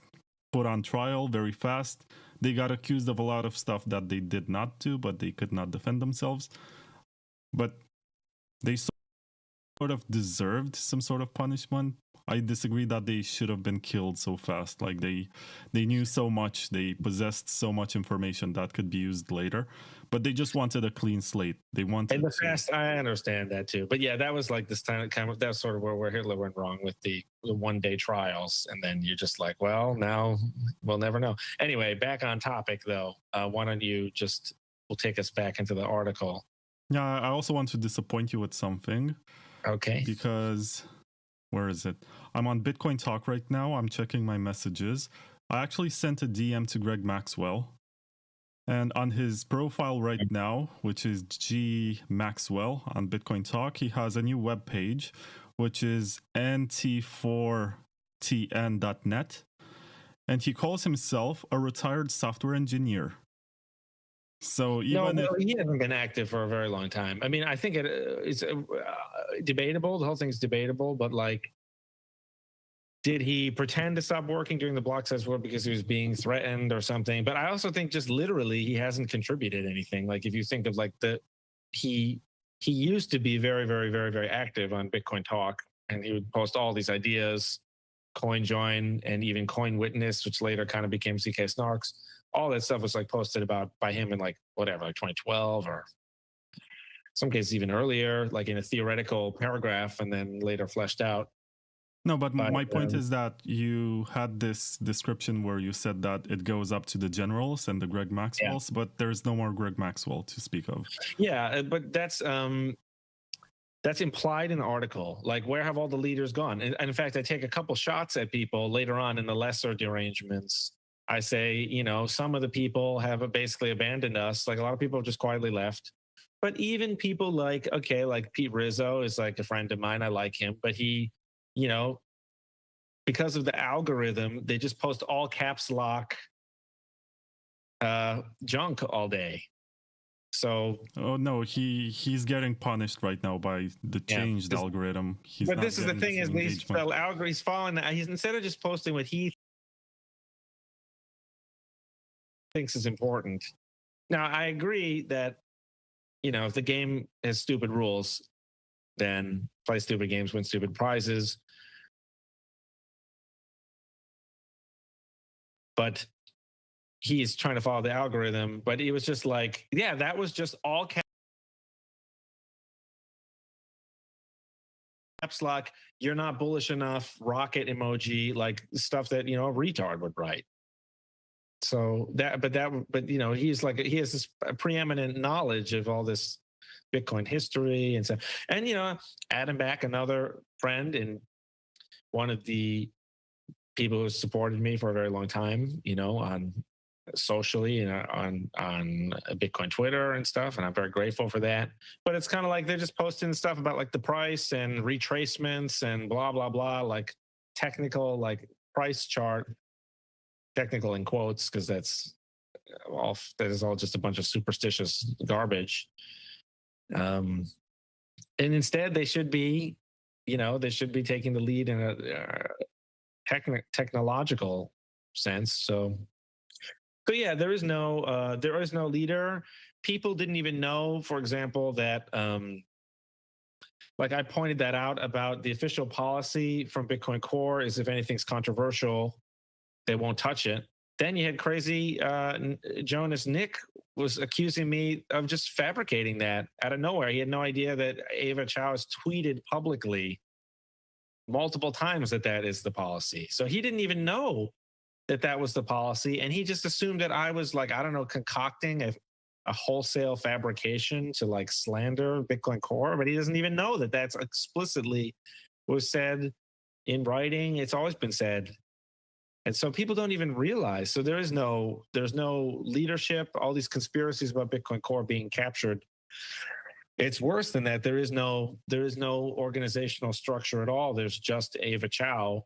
put on trial very fast. They got accused of a lot of stuff that they did not do, but they could not defend themselves. But they sort of deserved some sort of punishment. I disagree that they should have been killed so fast. Like they knew so much, they possessed so much information that could be used later, but they just wanted a clean slate. They wanted. In the past, I understand that too, but yeah, that was like this time that's sort of where Hitler went wrong with the one-day trials, and then you're just like, well, now we'll never know. Anyway, back on topic though. Why don't you will take us back into the article? Yeah, I also want to disappoint you with something. Okay. Because, where is it? I'm on Bitcoin Talk right now. I'm checking my messages. I actually sent a DM to Greg Maxwell. And on his profile right now, which is G Maxwell on Bitcoin Talk, he has a new web page, which is nt4tn.net. And he calls himself a retired software engineer. So he hasn't been active for a very long time. I mean, I think it's debatable. The whole thing's debatable, but like, did he pretend to stop working during the block size war because he was being threatened or something? But I also think just literally he hasn't contributed anything. Like if you think of like he used to be very, very, very, very active on Bitcoin Talk, and he would post all these ideas, CoinJoin, and even Coin Witness, which later kind of became CK Snarks. All that stuff was like posted by him in like 2012 or some cases even earlier, like in a theoretical paragraph and then later fleshed out. No, but my point is that you had this description where you said that it goes up to the generals and the Greg Maxwells, but there's no more Greg Maxwell to speak of. Yeah, but that's implied in the article. Like, where have all the leaders gone? And in fact, I take a couple shots at people later on in the lesser derangements. I say, you know, some of the people have basically abandoned us. Like, a lot of people have just quietly left. But even people like Pete Rizzo is like a friend of mine. I like him, but he, you know, because of the algorithm, they just post all caps lock junk all day. So, oh no, he's getting punished right now by the changed algorithm. But this is the thing: is he's following. He's instead of just posting what he thinks is important. Now, I agree that, you know, if the game has stupid rules, then play stupid games, win stupid prizes. But he's trying to follow the algorithm. But it was just like, yeah, that was just all caps lock. You're not bullish enough. Rocket emoji, like stuff that, you know, a retard would write. So but you know, he has this preeminent knowledge of all this Bitcoin history and stuff. And, you know, Adam Back, another friend and one of the people who supported me for a very long time, you know, on socially and on Bitcoin Twitter and stuff. And I'm very grateful for that. But it's kind of like they're just posting stuff about like the price and retracements and blah, blah, blah, like technical, like price chart, technical in quotes, because that is all just a bunch of superstitious garbage. And instead they should be, you know, they should be taking the lead in a technological sense. So yeah, there is no leader. People didn't even know, for example, that like I pointed that out about the official policy from Bitcoin Core is if anything's controversial, they won't touch it. Then you had crazy Jonas Nick was accusing me of just fabricating that out of nowhere. He had no idea that Ava Chow has tweeted publicly multiple times that is the policy. So he didn't even know that was the policy. And he just assumed that I was like, I don't know, concocting a wholesale fabrication to like slander Bitcoin Core, but he doesn't even know that that's explicitly was said in writing. It's always been said. And so people don't even realize. So there's no leadership, all these conspiracies about Bitcoin Core being captured. It's worse than that. There is no organizational structure at all. There's just Ava Chow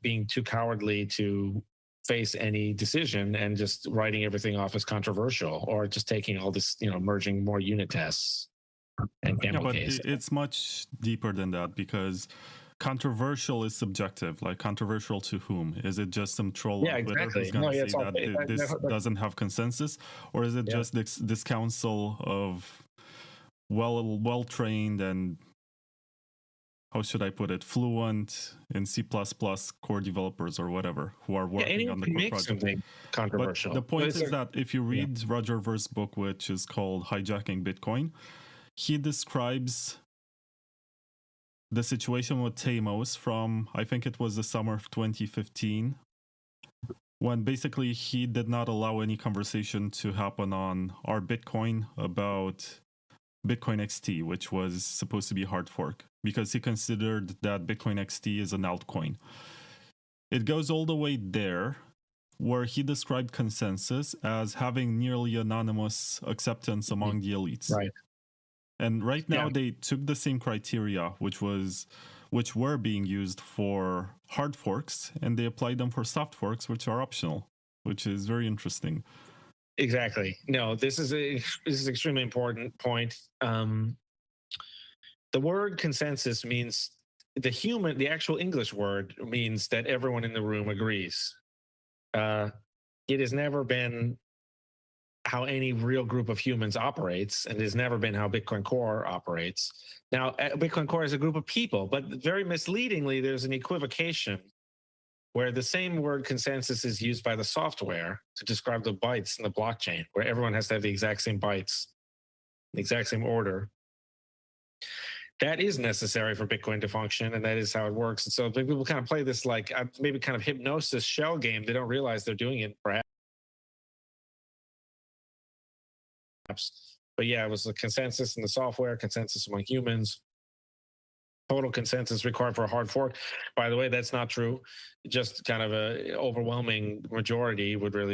being too cowardly to face any decision and just writing everything off as controversial, or just taking all this, you know, merging more unit tests and camel case. It's much deeper than that, because controversial is subjective. Like, controversial to whom? Is it just some troll on Twitter who's going to say that this doesn't have consensus, or is it just this council of well trained and, how should I put it, fluent in C++ core developers or whatever who are working on the core project? Something controversial. But the point is that if you read Roger Ver's book, which is called Hijacking Bitcoin, he describes the situation with Tamos from, I think it was the summer of 2015, when basically he did not allow any conversation to happen on our Bitcoin about Bitcoin XT, which was supposed to be a hard fork, because he considered that Bitcoin XT is an altcoin. It goes all the way there, where he described consensus as having nearly anonymous acceptance among the elites. Right. And right now they took the same criteria, which were being used for hard forks, and they applied them for soft forks, which are optional, which is very interesting. Exactly. No, this is an extremely important point. The word consensus means the actual English word means that everyone in the room agrees. It has never been how any real group of humans operates, and it has never been how Bitcoin Core operates. Now, Bitcoin Core is a group of people, but very misleadingly, there's an equivocation where the same word consensus is used by the software to describe the bytes in the blockchain, where everyone has to have the exact same bytes. the exact same order. That is necessary for Bitcoin to function, and that is how it works. And so people kind of play this like maybe kind of hypnosis shell game. They don't realize they're doing it, perhaps. But yeah, it was a consensus in the software, consensus among humans, total consensus required for a hard fork. By the way, that's not true. Just kind of a overwhelming majority would really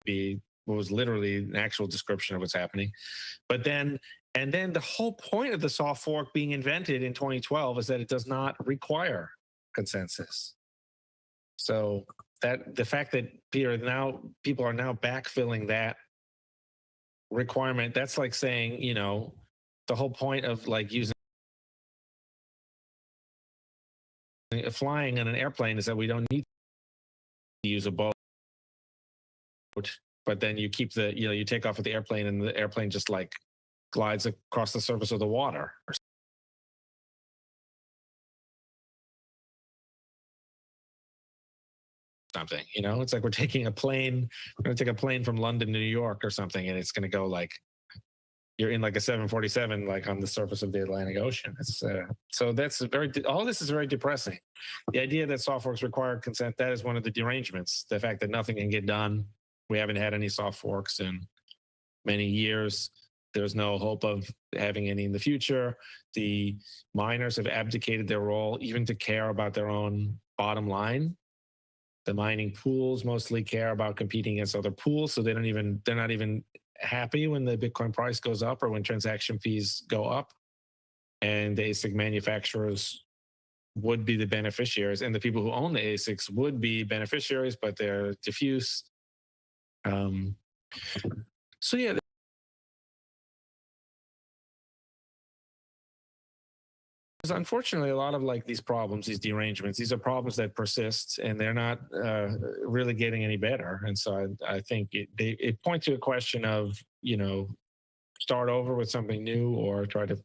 be what was literally an actual description of what's happening. But then the whole point of the soft fork being invented in 2012 is that it does not require consensus. So that the fact that people are now backfilling that requirement, that's like saying, you know, the whole point of like using flying on an airplane is that we don't need to use a boat, but then you keep you take off with the airplane and the airplane just like glides across the surface of the water or something. You know, it's like we're going to take a plane from London to New York or something, and it's going to go like you're in like a 747, like on the surface of the Atlantic Ocean. It's so that's all this is very depressing. The idea that soft forks require consent, that is one of the derangements. The fact that nothing can get done. We haven't had any soft forks in many years. There's no hope of having any in the future. The miners have abdicated their role even to care about their own bottom line. The mining pools mostly care about competing against other pools, so they're not even happy when the Bitcoin price goes up or when transaction fees go up. And the ASIC manufacturers would be the beneficiaries, and the people who own the ASICs would be beneficiaries, but they're diffuse. So yeah. There's unfortunately a lot of like these problems, these derangements. These are problems that persist, and they're not really getting any better. And so I think it points to a question of, you know, start over with something new or try to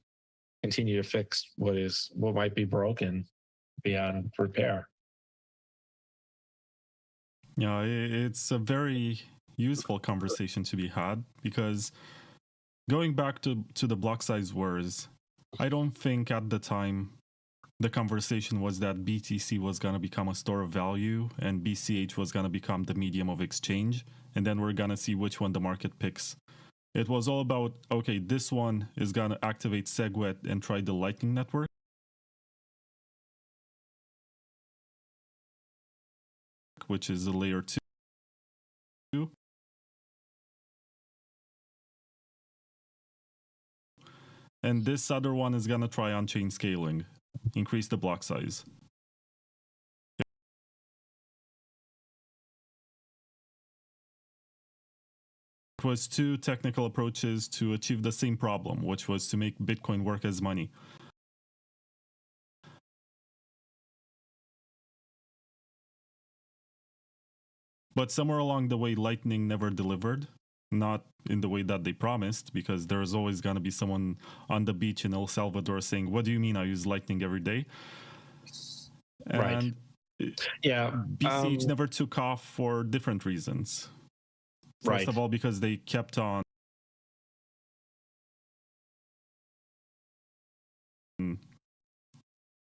continue to fix what might be broken beyond repair. Yeah, it's a very useful conversation to be had, because going back to the block size wars, I don't think at the time the conversation was that BTC was going to become a store of value and BCH was going to become the medium of exchange, and then we're going to see which one the market picks. It was all about, okay, this one is going to activate SegWit and try the Lightning Network, which is a layer 2. And this other one is going to try on-chain scaling, increase the block size. It was two technical approaches to achieve the same problem, which was to make Bitcoin work as money. But somewhere along the way, Lightning never delivered. Not in the way that they promised, because there's always going to be someone on the beach in El Salvador saying, what do you mean I use Lightning every day? And yeah, BCH never took off for different reasons. First of all, because they kept on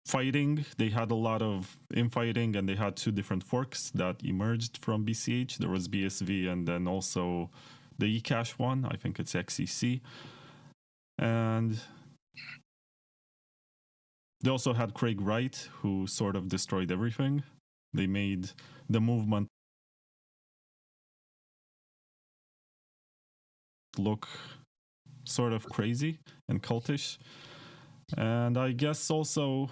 fighting. They had a lot of infighting, and they had two different forks that emerged from BCH. There was BSV and then also the eCash one. I think it's XEC. And they also had Craig Wright, who sort of destroyed everything. They made the movement look sort of crazy and cultish. And I guess also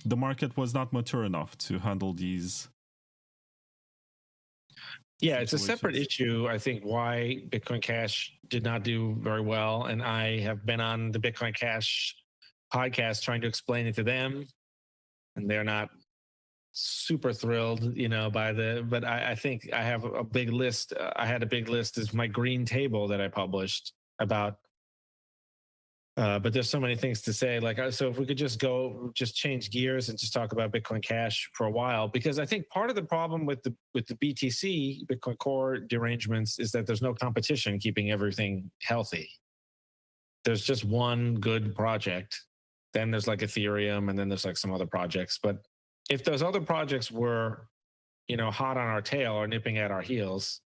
the market was not mature enough to handle these. Yeah, it's a separate issue, I think, why Bitcoin Cash did not do very well. And I have been on the Bitcoin Cash podcast trying to explain it to them, and they're not super thrilled, you know, but I think I have a big list. I had a big list is my green table that I published about But there's so many things to say. Like, so if we could just change gears and just talk about Bitcoin Cash for a while, because I think part of the problem with the BTC, Bitcoin Core derangements, is that there's no competition keeping everything healthy. There's just one good project. Then there's like Ethereum, and then there's like some other projects. But if those other projects were, hot on our tail or nipping at our heels,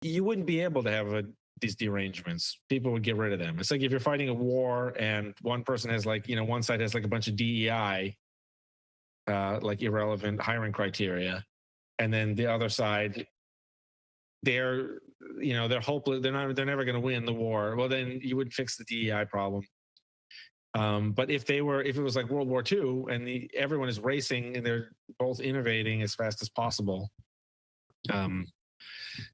you wouldn't be able to have these derangements. People would get rid of them. It's like if you're fighting a war and one person has one side has like a bunch of DEI, like irrelevant hiring criteria, and then the other side, they're hopeless. They're never going to win the war. Well, then you would fix the DEI problem. But if it was like World War II and everyone is racing and they're both innovating as fast as possible,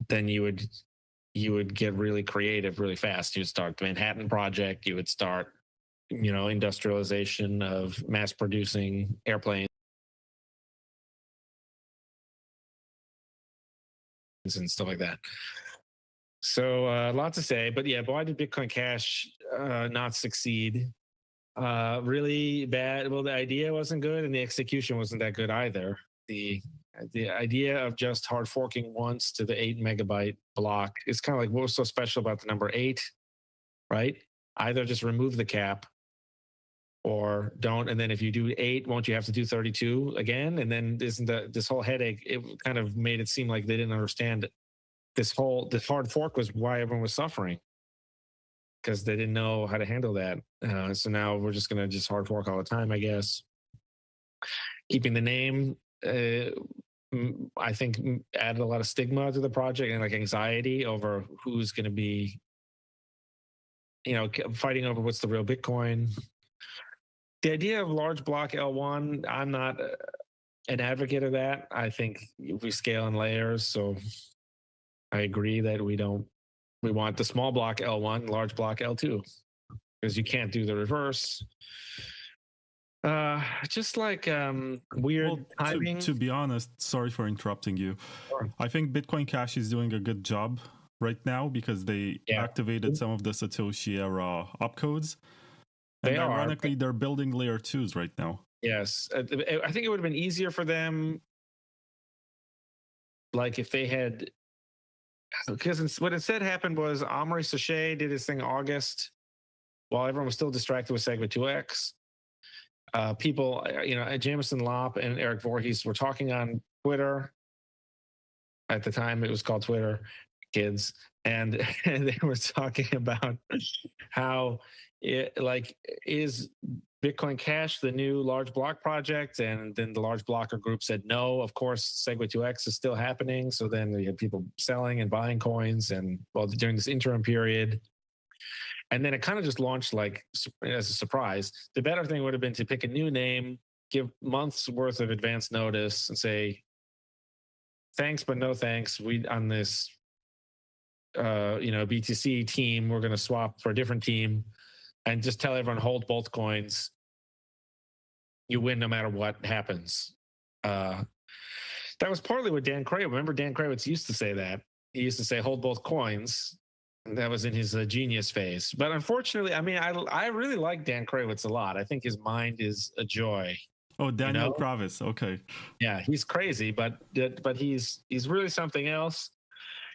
then you would get really creative really fast. You'd start the Manhattan Project. You would start, industrialization of mass producing airplanes and stuff like that. So a lot to say, but yeah, why did Bitcoin Cash not succeed? Really bad. Well, the idea wasn't good and the execution wasn't that good either. The idea of just hard forking once to the 8 megabyte block is kind of like, what was so special about the number 8, right? Either just remove the cap or don't. And then if you do 8, won't you have to do 32 again? And then this whole headache, it kind of made it seem like they didn't understand this hard fork was why everyone was suffering, because they didn't know how to handle that. So now we're just going to just hard fork all the time, I guess. Keeping the name, I think, added a lot of stigma to the project and like anxiety over who's going to be, fighting over what's the real Bitcoin. The idea of large block L1, I'm not an advocate of that. I think we scale in layers. So I agree that we want the small block L1, large block L2, because you can't do the reverse. Just like weird timing. To be honest, sorry for interrupting you. Sure. I think Bitcoin Cash is doing a good job right now because they activated some of the Satoshi era opcodes. And ironically, they're building layer 2s right now. Yes. I think it would have been easier for them, like if they had, because what instead happened was Amaury Sachet did his thing in August while everyone was still distracted with Segwit 2x. People, Jameson Lopp and Eric Voorhees were talking on Twitter. At the time, it was called Twitter, kids, and they were talking about how is Bitcoin Cash the new large block project? And then the large blocker group said no. Of course, Segwit 2x is still happening. So then we had people selling and buying coins, and during this interim period. And then it kind of just launched like as a surprise. The better thing would have been to pick a new name, give months worth of advance notice, and say, thanks, but no thanks. We on this, BTC team, we're going to swap for a different team, and just tell everyone hold both coins. You win no matter what happens. That was partly what Dan Kravitz. Remember, Dan Kravitz used to say that. He used to say hold both coins. That was in his genius phase. But unfortunately, I mean, I really like Dan Kravitz a lot. I think his mind is a joy. Oh, Daniel Kravitz. Okay. Yeah, he's crazy, but he's really something else.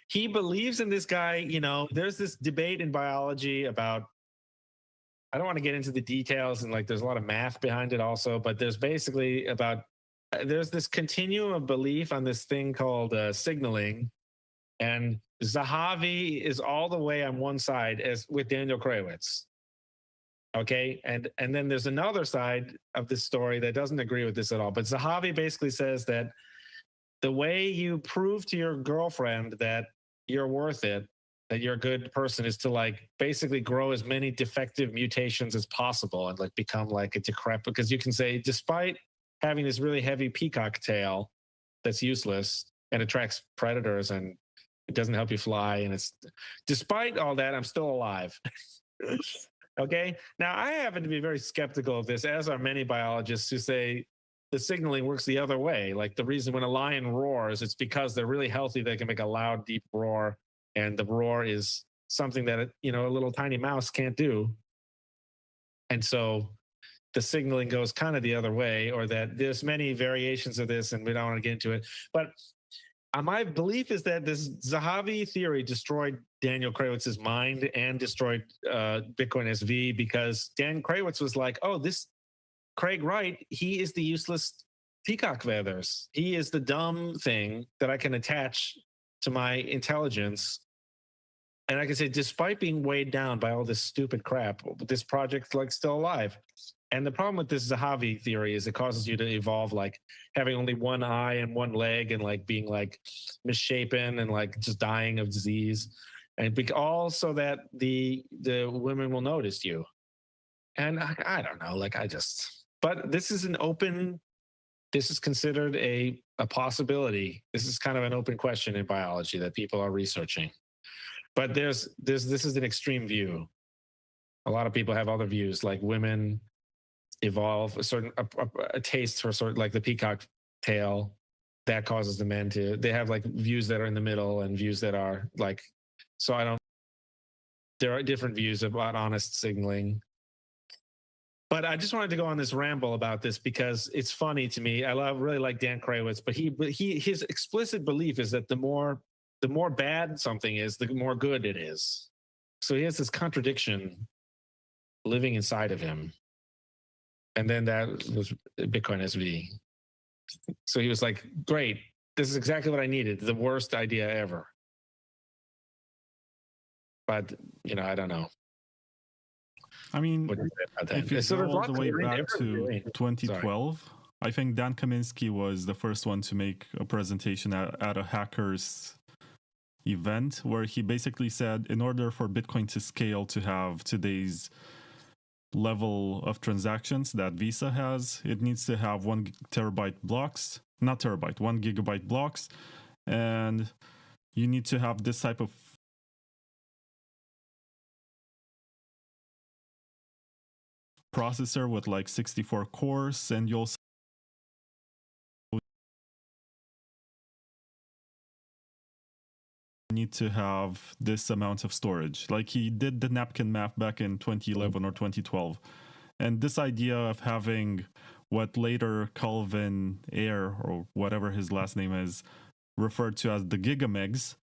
He believes in this guy. There's this debate in biology about, I don't want to get into the details, and like there's a lot of math behind it also, but there's basically there's this continuum of belief on this thing called signaling. And Zahavi is all the way on one side as with Daniel Kravitz. Okay. And then there's another side of this story that doesn't agree with this at all. But Zahavi basically says that the way you prove to your girlfriend that you're worth it, that you're a good person, is to like basically grow as many defective mutations as possible and like become like a decrepit, because you can say, despite having this really heavy peacock tail that's useless and attracts predators and it doesn't help you fly, and it's despite all that, I'm still alive. Okay. Now I happen to be very skeptical of this, as are many biologists who say the signaling works the other way. Like the reason when a lion roars, it's because they're really healthy. They can make a loud, deep roar, and the roar is something that a little tiny mouse can't do. And so the signaling goes kind of the other way, or that there's many variations of this, and we don't want to get into it. But my belief is that this Zahavi theory destroyed Daniel Krawitz's mind and destroyed Bitcoin SV, because Dan Krawitz was like, oh, this Craig Wright, he is the useless peacock feathers. He is the dumb thing that I can attach to my intelligence. And I can say, despite being weighed down by all this stupid crap, this project's like still alive. And the problem with this Zahavi theory is it causes you to evolve like having only one eye and one leg, and like being like misshapen and like just dying of disease, and all so that the women will notice you. And I don't know, but this is this is considered a possibility. This is kind of an open question in biology that people are researching. But this is an extreme view. A lot of people have other views, like women evolve a taste for sort of like the peacock tail that causes the men to, they have like views that are in the middle and views that are like, there are different views about honest signaling. But I just wanted to go on this ramble about this because it's funny to me. I really like Dan Krawitz, but his explicit belief is that the more bad something is, the more good it is. So he has this contradiction living inside of him. And then that was Bitcoin SV. So he was like, great, this is exactly what I needed. The worst idea ever. But, I don't know. I mean, if you go all the way back to 2012, I think Dan Kaminsky was the first one to make a presentation at a hackers event where he basically said, in order for Bitcoin to scale to have today's level of transactions that Visa has, it needs to have 1 gigabyte blocks, and you need to have this type of processor with like 64 cores, and you also need to have this amount of storage. Like he did the napkin math back in 2011 or 2012. And this idea of having what later Calvin Ayre, or whatever his last name is, referred to as the gigamegs,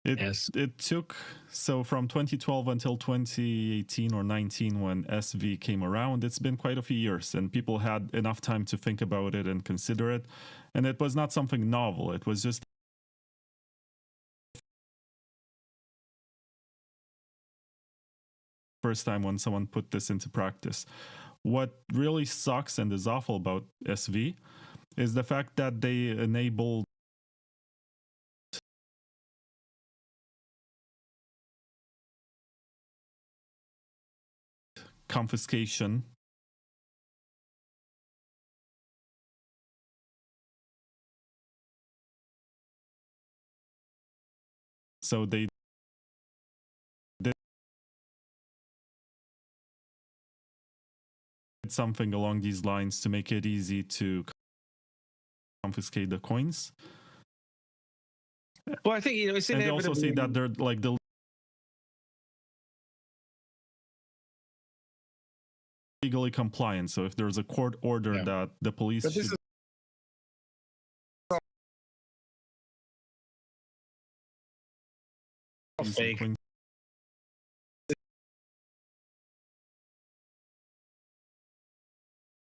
it took, so from 2012 until 2018 or 19 when SV came around, it's been quite a few years, and people had enough time to think about it and consider it. And it was not something novel. It was just first time when someone put this into practice. What really sucks and is awful about SV is the fact that they enabled confiscation . So they did something along these lines to make it easy to confiscate the coins. Well, I think, it's and they also say that they're like the legally compliant. So if there's a court order that the police should fake.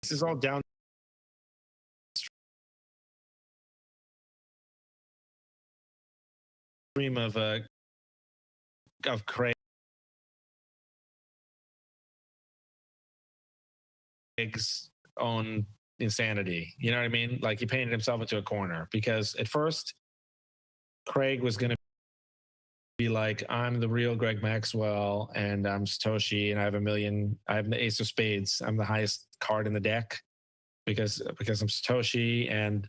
This is all down stream of Craig's own insanity. You know what I mean? Like, he painted himself into a corner, because at first Craig was going to be like, I'm the real Greg Maxwell, and I'm Satoshi, and I have the ace of spades. I'm the highest card in the deck because I'm Satoshi. And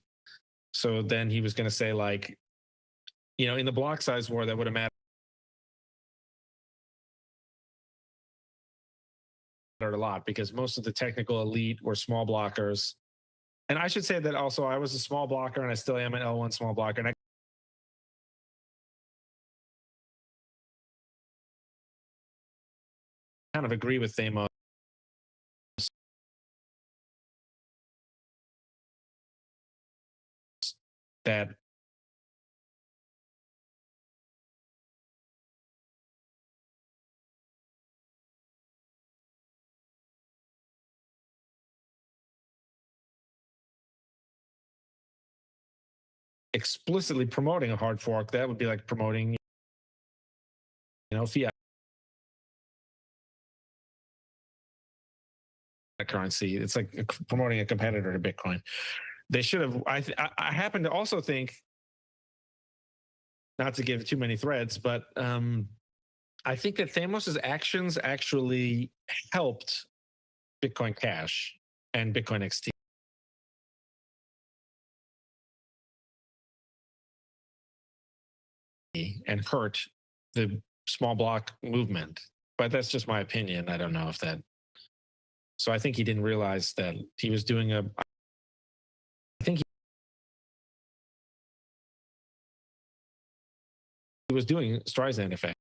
so then he was going to say, like, in the block size war, that would have mattered a lot, because most of the technical elite were small blockers. And I should say that also I was a small blocker, and I still am an L1 small blocker. And kind of agree with Thamos that explicitly promoting a hard fork, that would be like promoting, fiat currency. It's like promoting a competitor to Bitcoin. They should have. I happen to also think, not to give too many threads, but I think that Thamos's actions actually helped Bitcoin Cash and Bitcoin XT. And hurt the small block movement. But that's just my opinion. I don't know if that. So I think he didn't realize that he was doing I think he was doing Streisand effect.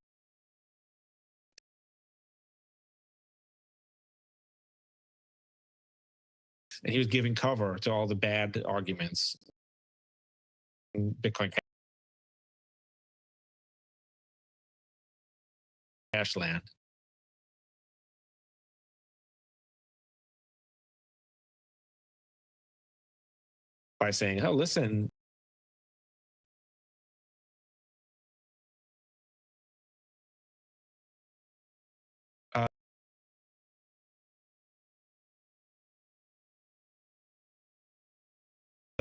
And he was giving cover to all the bad arguments in Bitcoin Cash land. By saying, oh, listen,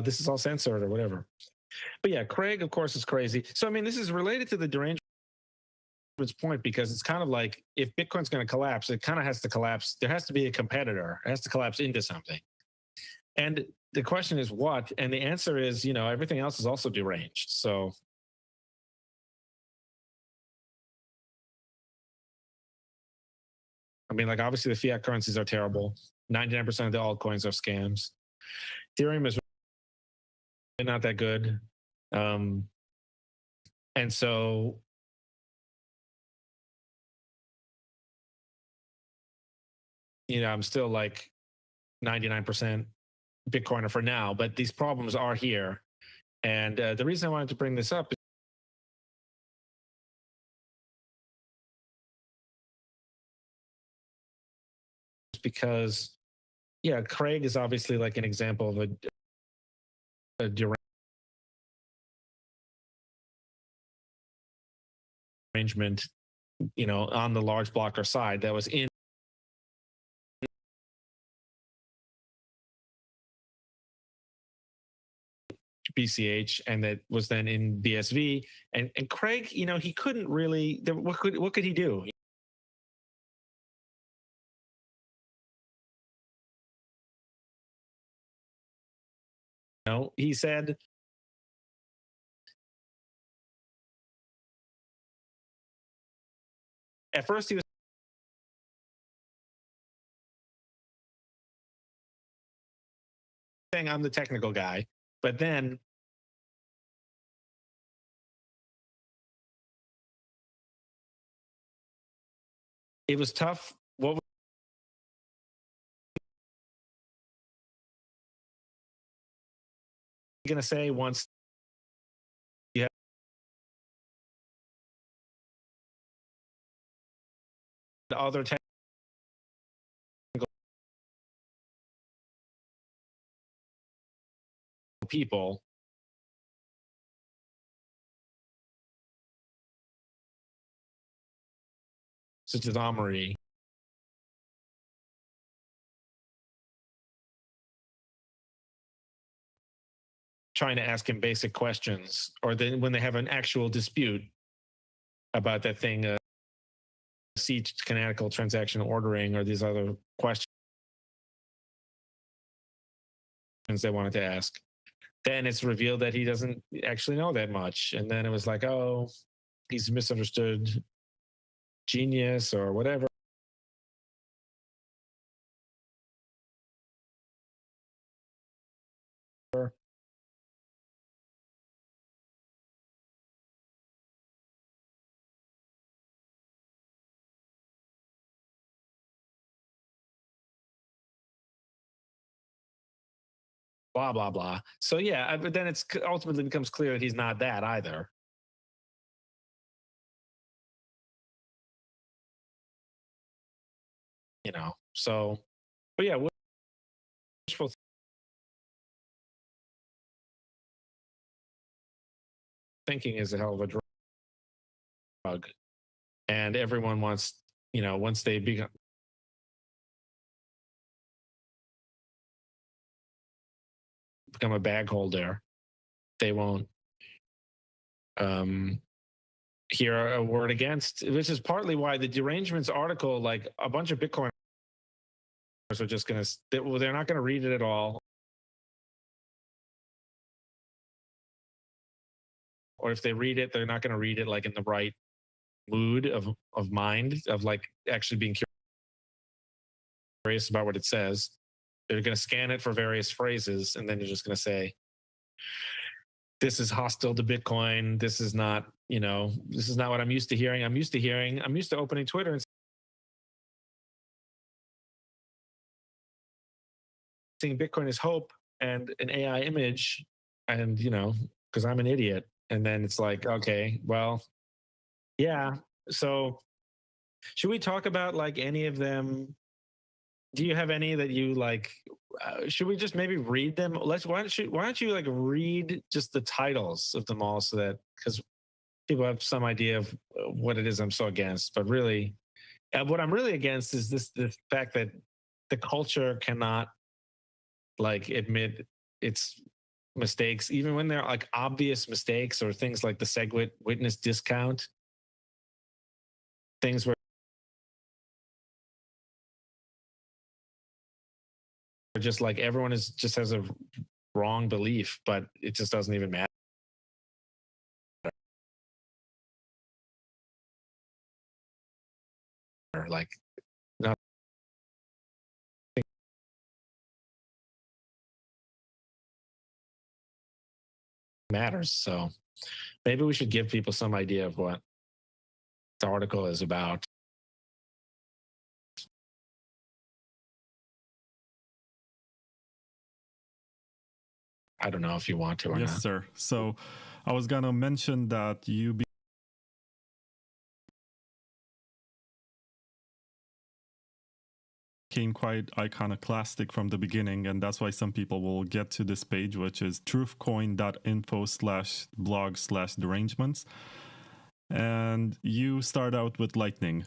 this is all censored or whatever. But yeah, Craig, of course, is crazy. So, I mean, this is related to the derangement point, because it's kind of like, if Bitcoin's going to collapse, it kind of has to collapse. There has to be a competitor. It has to collapse into something. And the question is what? And the answer is, everything else is also deranged. So I mean, like, obviously the fiat currencies are terrible. 99% of the altcoins are scams. Ethereum is not that good. And so I'm still like 99% Bitcoiner for now, but these problems are here. And the reason I wanted to bring this up is because, Craig is obviously like an example of a derangement, on the large blocker side that was in BCH and that was then in BSV. And Craig, he couldn't really. What could he do? He said, at first he was saying, I'm the technical guy, but then it was tough. What was he going to say once you have the other technical people? Such as Amory, trying to ask him basic questions, or then when they have an actual dispute about that thing, seed canonical transaction ordering, or these other questions they wanted to ask, then it's revealed that he doesn't actually know that much. And then it was like, oh, he's misunderstood genius or whatever. blah blah blah. So yeah, but then it's ultimately becomes clear that he's not that either. You know, so but yeah, wishful thinking is a hell of a drug, and everyone wants, you know, once they become a bag holder, they won't hear a word against, which is partly why the derangements article, like a bunch of Bitcoiners are just going to, they're not going to read it at all. Or if they read it, they're not going to read it like in the right mood of mind, of like actually being curious about what it says. They're going to scan it for various phrases, and then you're just going to say, this is hostile to Bitcoin. This is not, you know, this is not what I'm used to hearing. I'm used to opening Twitter and seeing Bitcoin as hope and an AI image, and, you know, because I'm an idiot. And then it's like, okay, well, yeah. So should we talk about like any of them? Do you have any that you like? Should we just maybe read them? Why don't you like read just the titles of them all, so that, because people have some idea of what it is I'm so against. But really, what I'm really against is the fact that the culture cannot like admit its mistakes, even when they're like obvious mistakes, or things like the SegWit witness discount, things where just like everyone is just has a wrong belief, but it just doesn't even matter. Like, nothing matters. So maybe we should give people some idea of what the article is about. I don't know if you want to or Yes, not. sir. So I was going to mention that you became quite iconoclastic from the beginning, and that's why some people will get to this page, which is truthcoin.info/blog/derangements. And you start out with Lightning,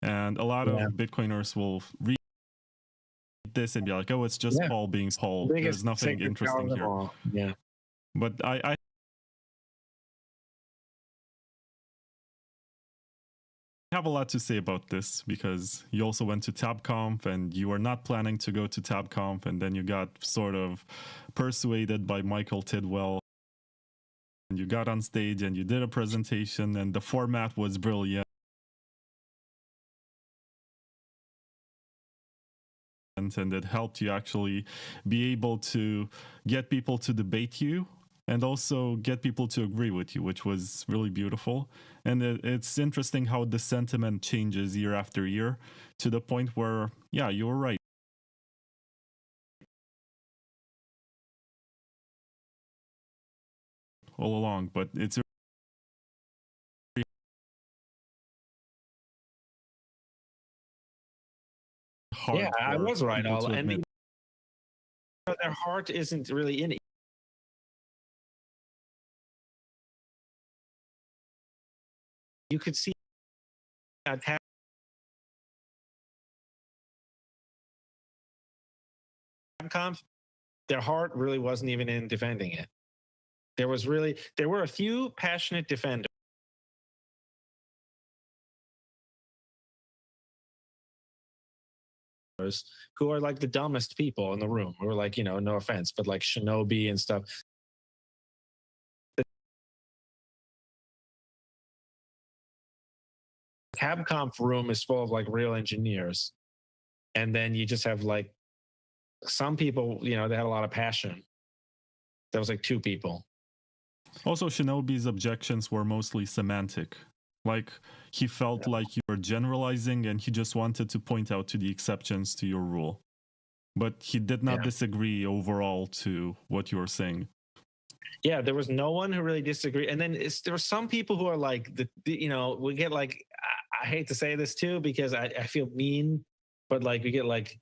and a lot of Bitcoiners will read this and be like, oh, it's just Paul being Paul. There's nothing interesting here. Yeah. But I have a lot to say about this, because you also went to TabConf and you were not planning to go to TabConf, and then you got sort of persuaded by Michael Tidwell, and you got on stage and you did a presentation, and the format was brilliant, and it helped you actually be able to get people to debate you and also get people to agree with you, which was really beautiful. And it's interesting how the sentiment changes year after year, to the point where, yeah, you were right all along. But it's hard. Yeah, I was right. All and their heart isn't really in it. You could see TabConf, their heart really wasn't even in defending it. There were a few passionate defenders who are like the dumbest people in the room, who are like, you know, no offense, but like Shinobi and stuff. The TabConf room is full of like real engineers. And then you just have like some people, you know, they had a lot of passion. There was like two people. Also, Shinobi's objections were mostly semantic. Like, he felt like you were generalizing, and he just wanted to point out to the exceptions to your rule. But he did not Yeah. disagree overall to what you were saying. Yeah, there was no one who really disagreed. And then there were some people who are like, we get like, I hate to say this too, because I feel mean, but like we get like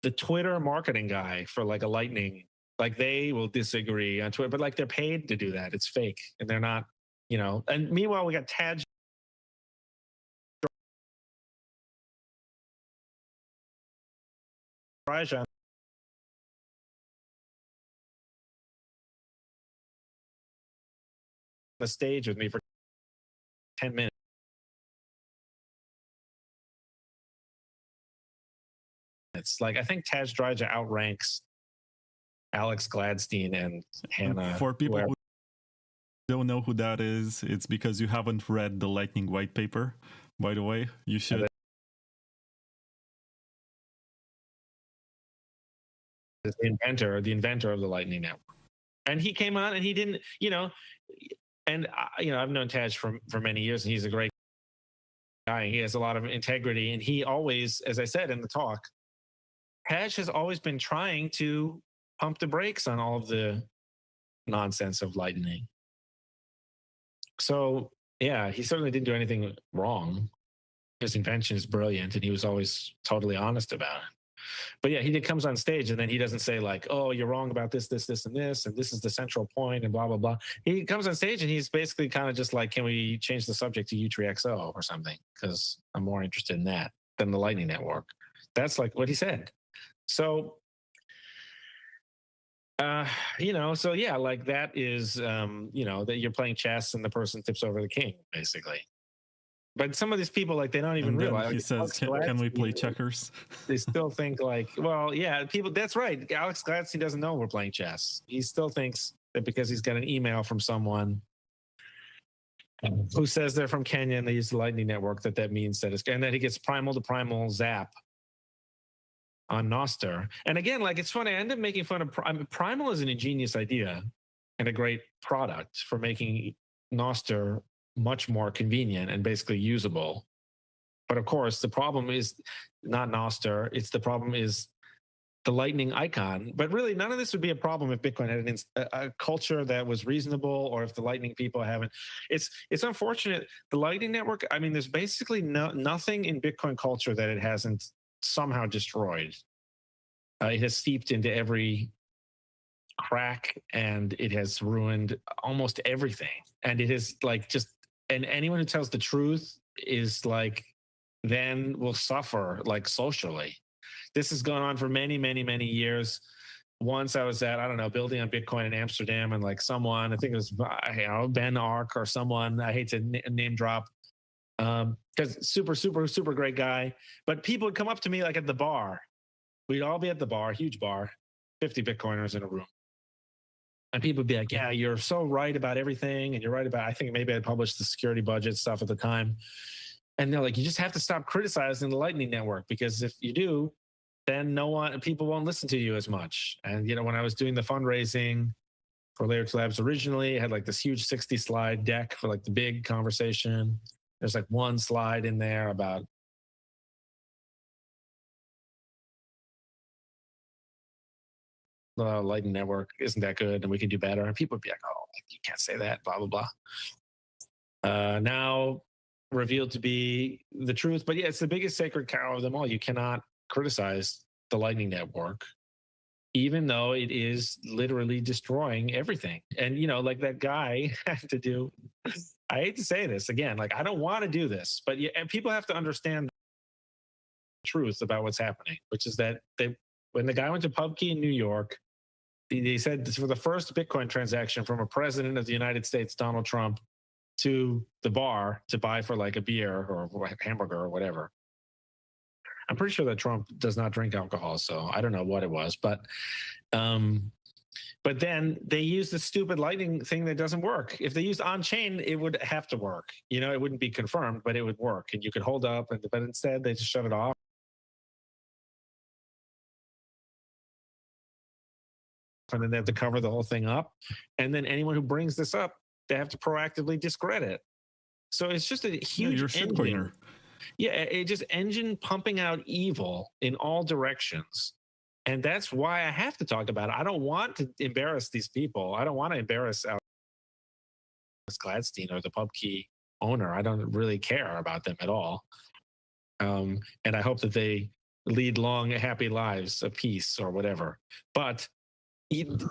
the Twitter marketing guy for like a Lightning, like they will disagree on Twitter, but like they're paid to do that. It's fake and they're not, and meanwhile we got Tad Rajan on the stage with me for 10 minutes. It's like I think Taj Dryja outranks Alex Gladstein and Hannah. For people who don't know who that is, it's because you haven't read the Lightning white paper. By the way, you should. The inventor of the Lightning Network, and he came on and he didn't, and I've known Taj for many years, and he's a great guy. He has a lot of integrity, and he always, as I said in the talk, Taj has always been trying to pump the brakes on all of the nonsense of Lightning. So yeah, he certainly didn't do anything wrong. His invention is brilliant, and he was always totally honest about it. But yeah, he comes on stage and then he doesn't say like, "Oh, you're wrong about this, this, this, and this, and this is the central point," and blah blah blah. He comes on stage and he's basically kind of just like, "Can we change the subject to U3XO or something? Because I'm more interested in that than the Lightning Network." That's like what he said. So, so yeah, like that is, that you're playing chess and the person tips over the king, basically. But some of these people, like, they don't even realize. He says, can we play checkers? They still think like, well, yeah, people, that's right. Alex Gladstein doesn't know we're playing chess. He still thinks that because he's got an email from someone who says they're from Kenya and they use the Lightning Network, that means that it's, and that he gets primal to primal zap on Noster. And again, like, it's funny, I end up making fun of Primal is an ingenious idea and a great product for making Noster much more convenient and basically usable. But of course, the problem is not Noster. The problem is the Lightning icon. But really, none of this would be a problem if Bitcoin had a culture that was reasonable, or if the Lightning people haven't. It's unfortunate. The Lightning Network, I mean, there's basically nothing in Bitcoin culture that it hasn't somehow destroyed. It has seeped into every crack, and it has ruined almost everything. And it is like and anyone who tells the truth is like, then will suffer like socially. This has gone on for many, many, many years. Once I was at, I don't know, building on Bitcoin in Amsterdam, and like someone, I think it was, Ben Ark or someone, I hate to name drop, because super, super, super great guy. But people would come up to me like at the bar. We'd all be at the bar, huge bar, 50 Bitcoiners in a room. And people would be like, yeah, you're so right about everything. And you're right about, I think maybe I published the security budget stuff at the time. And they're like, you just have to stop criticizing the Lightning Network, because if you do, then people won't listen to you as much. And, when I was doing the fundraising for Layer 2 Labs originally, I had like this huge 60 slide deck for like the big conversation. There's like one slide in there about the Lightning Network isn't that good and we can do better. And people would be like, oh, you can't say that, blah, blah, blah. Now revealed to be the truth. But yeah, it's the biggest sacred cow of them all. You cannot criticize the Lightning Network, even though it is literally destroying everything. And, like that guy had to do, I hate to say this again, like, I don't want to do this, but and people have to understand the truth about what's happening, which is that when the guy went to PubKey in New York, they said for the first Bitcoin transaction from a president of the United States, Donald Trump, to the bar to buy for like a beer or a hamburger or whatever. I'm pretty sure that Trump does not drink alcohol, so I don't know what it was, but then they used the stupid Lightning thing that doesn't work. If they used on-chain, it would have to work. It wouldn't be confirmed, but it would work, and you could hold up. But instead, they just shut it off. And then they have to cover the whole thing up. And then anyone who brings this up, they have to proactively discredit. So it's just a huge engine. Yeah, it just engine pumping out evil in all directions. And that's why I have to talk about it. I don't want to embarrass these people. I don't want to embarrass Alex Gladstein or the PubKey owner. I don't really care about them at all. And I hope that they lead long, happy lives of peace or whatever. But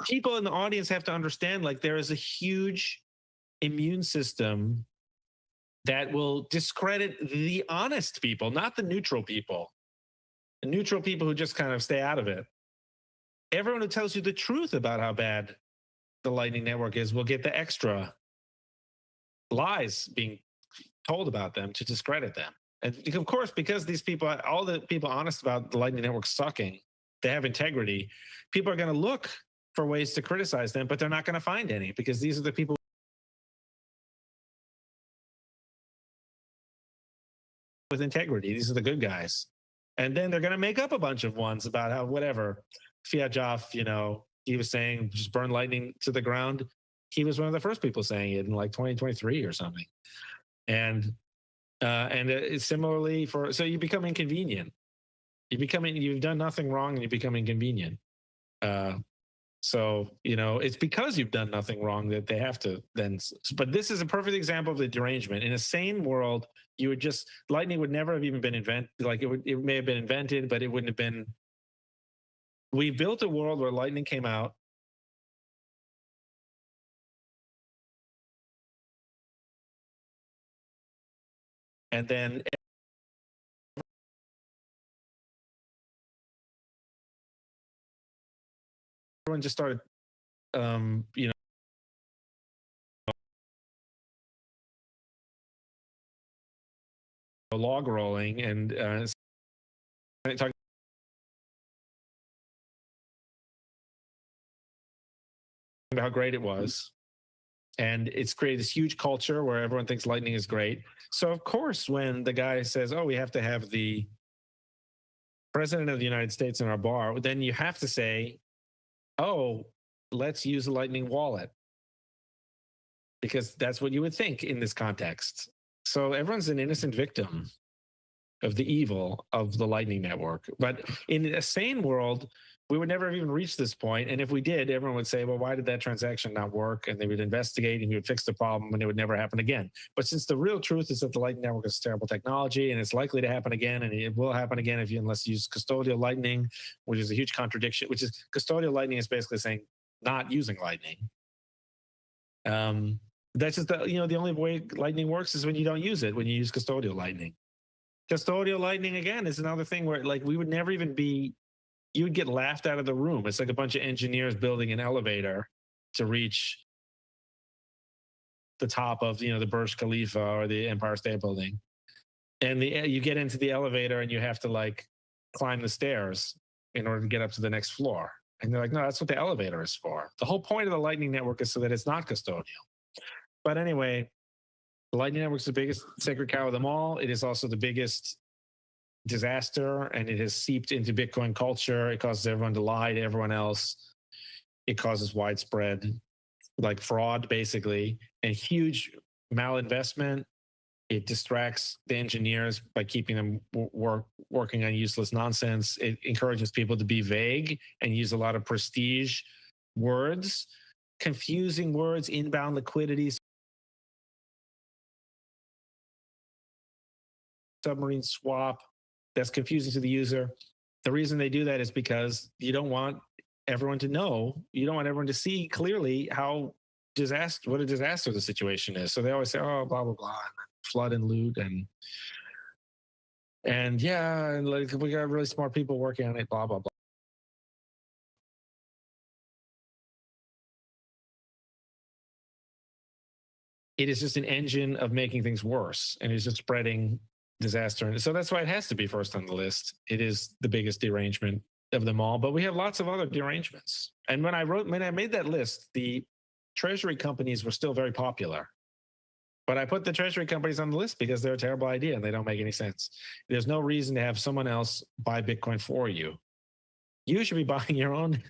people in the audience have to understand, like, there is a huge immune system that will discredit the honest people, not the neutral people. The neutral people who just kind of stay out of it. Everyone who tells you the truth about how bad the Lightning Network is will get the extra lies being told about them to discredit them. And of course, because these people, all the people honest about the Lightning Network sucking, they have integrity, people are going to look for ways to criticize them, but they're not going to find any, because these are the people with integrity. These are the good guys. And then they're going to make up a bunch of ones about how, whatever, Fiat Joff, he was saying just burn Lightning to the ground. He was one of the first people saying it in like 2023 or something. And similarly so you become inconvenient. You've done nothing wrong and you become inconvenient. So, it's because you've done nothing wrong that they have to then. But this is a perfect example of the derangement. In a sane world, Lightning would never have even been invented. Like it may have been invented, but it wouldn't have been. We built a world where Lightning came out. And then everyone just started, log rolling and talking about how great it was. And it's created this huge culture where everyone thinks Lightning is great. So, of course, when the guy says, oh, we have to have the president of the United States in our bar, then you have to say, oh, let's use a Lightning wallet. Because that's what you would think in this context. So everyone's an innocent victim of the evil of the Lightning Network. But in a sane world, we would never have even reached this point. And if we did, everyone would say, well, why did that transaction not work? And they would investigate and you would fix the problem and it would never happen again. But since the real truth is that the Lightning Network is terrible technology and it's likely to happen again, and it will happen again unless you use custodial Lightning, which is a huge contradiction, which is custodial Lightning is basically saying not using Lightning. That's just the only way Lightning works is when you don't use it, when you use custodial Lightning. Custodial Lightning, again, is another thing where we would never even you would get laughed out of the room. It's like a bunch of engineers building an elevator to reach the top of, the Burj Khalifa or the Empire State Building. And you get into the elevator and you have to climb the stairs in order to get up to the next floor. And they're like, no, that's what the elevator is for. The whole point of the Lightning Network is so that it's not custodial. But anyway, the Lightning Network is the biggest sacred cow of them all. It is also the biggest disaster, and it has seeped into Bitcoin culture. It causes everyone to lie to everyone else. It causes widespread fraud, basically, and huge malinvestment. It distracts the engineers by keeping them working on useless nonsense. It encourages people to be vague and use a lot of prestige words, confusing words, inbound liquidity, submarine swap. That's confusing to the user. The reason they do that is because you don't want everyone to know. You don't want everyone to see clearly what a disaster the situation is. So they always say, oh, blah, blah, blah, and flood and loot. And yeah, and we got really smart people working on it, blah, blah, blah. It is just an engine of making things worse, and it's just spreading disaster. And so that's why it has to be first on the list. It is the biggest derangement of them all, but we have lots of other derangements. And when I made that list, the treasury companies were still very popular. But I put the treasury companies on the list because they're a terrible idea and they don't make any sense. There's no reason to have someone else buy Bitcoin for you. You should be buying your own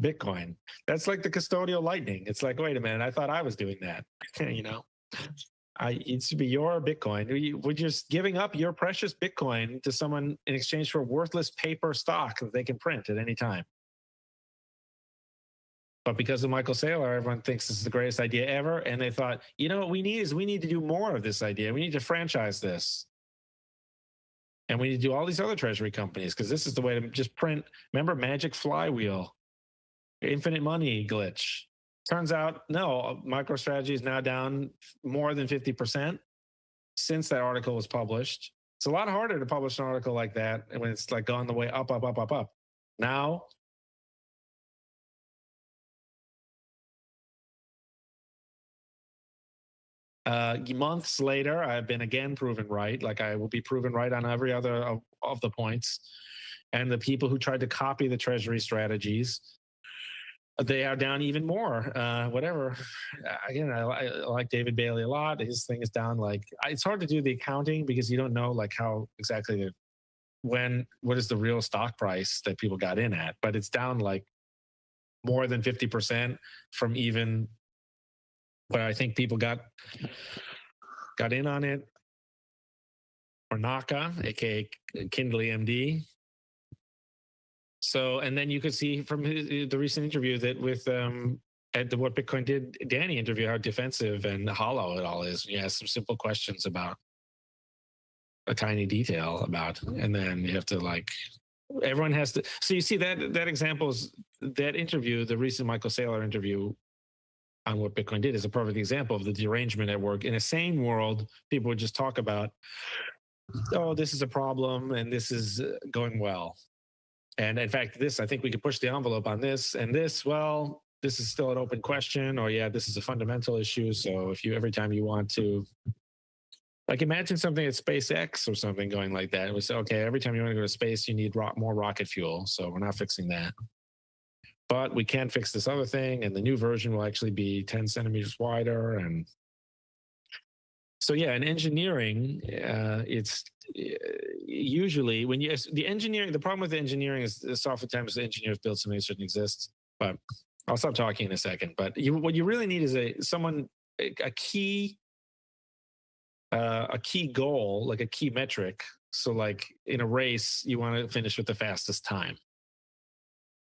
Bitcoin. That's like the custodial Lightning. It's like, wait a minute, I thought I was doing that. It should be your Bitcoin. Would you just giving up your precious Bitcoin to someone in exchange for worthless paper stock that they can print at any time? But because of Michael Saylor, everyone thinks this is the greatest idea ever. And they thought, you know what we need is we need to do more of this idea. We need to franchise this. And we need to do all these other treasury companies because this is the way to just print. Remember Magic Flywheel, infinite money glitch. Turns out, no, MicroStrategy is now down more than 50% since that article was published. It's a lot harder to publish an article like that when it's like gone the way up, up, up, up, up. Now, months later, I've been again proven right. Like I will be proven right on every other of the points. And the people who tried to copy the treasury strategies, they are down even more. Whatever. Again, I like David Bailey a lot. His thing is down. Like it's hard to do the accounting because you don't know like how exactly what is the real stock price that people got in at. But it's down like more than 50% from even where I think people got in on it. Or Naka, aka Kindly MD. So, and then you could see from the recent interview that with at the What Bitcoin Did Danny interview, how defensive and hollow it all is. You ask some simple questions about a tiny detail about, and then you have to like, everyone has to. So you see that example is that interview, the recent Michael Saylor interview on What Bitcoin Did is a perfect example of the derangement at work. In a sane world, people would just talk about, oh, this is a problem and this is going well. And in fact, I think we could push the envelope on this and this. Well, this is still an open question, or yeah, this is a fundamental issue. So if every time you want to, like imagine something at SpaceX or something going like that. It was okay, every time you want to go to space, you need more rocket fuel. So we're not fixing that. But we can fix this other thing. And the new version will actually be 10 centimeters wider. And so, yeah, in engineering, it's usually when the problem with the engineering is oftentimes the engineers build something that shouldn't exist. But I'll stop talking in a second. But what you really need is a key goal, like a key metric. So like in a race, you want to finish with the fastest time.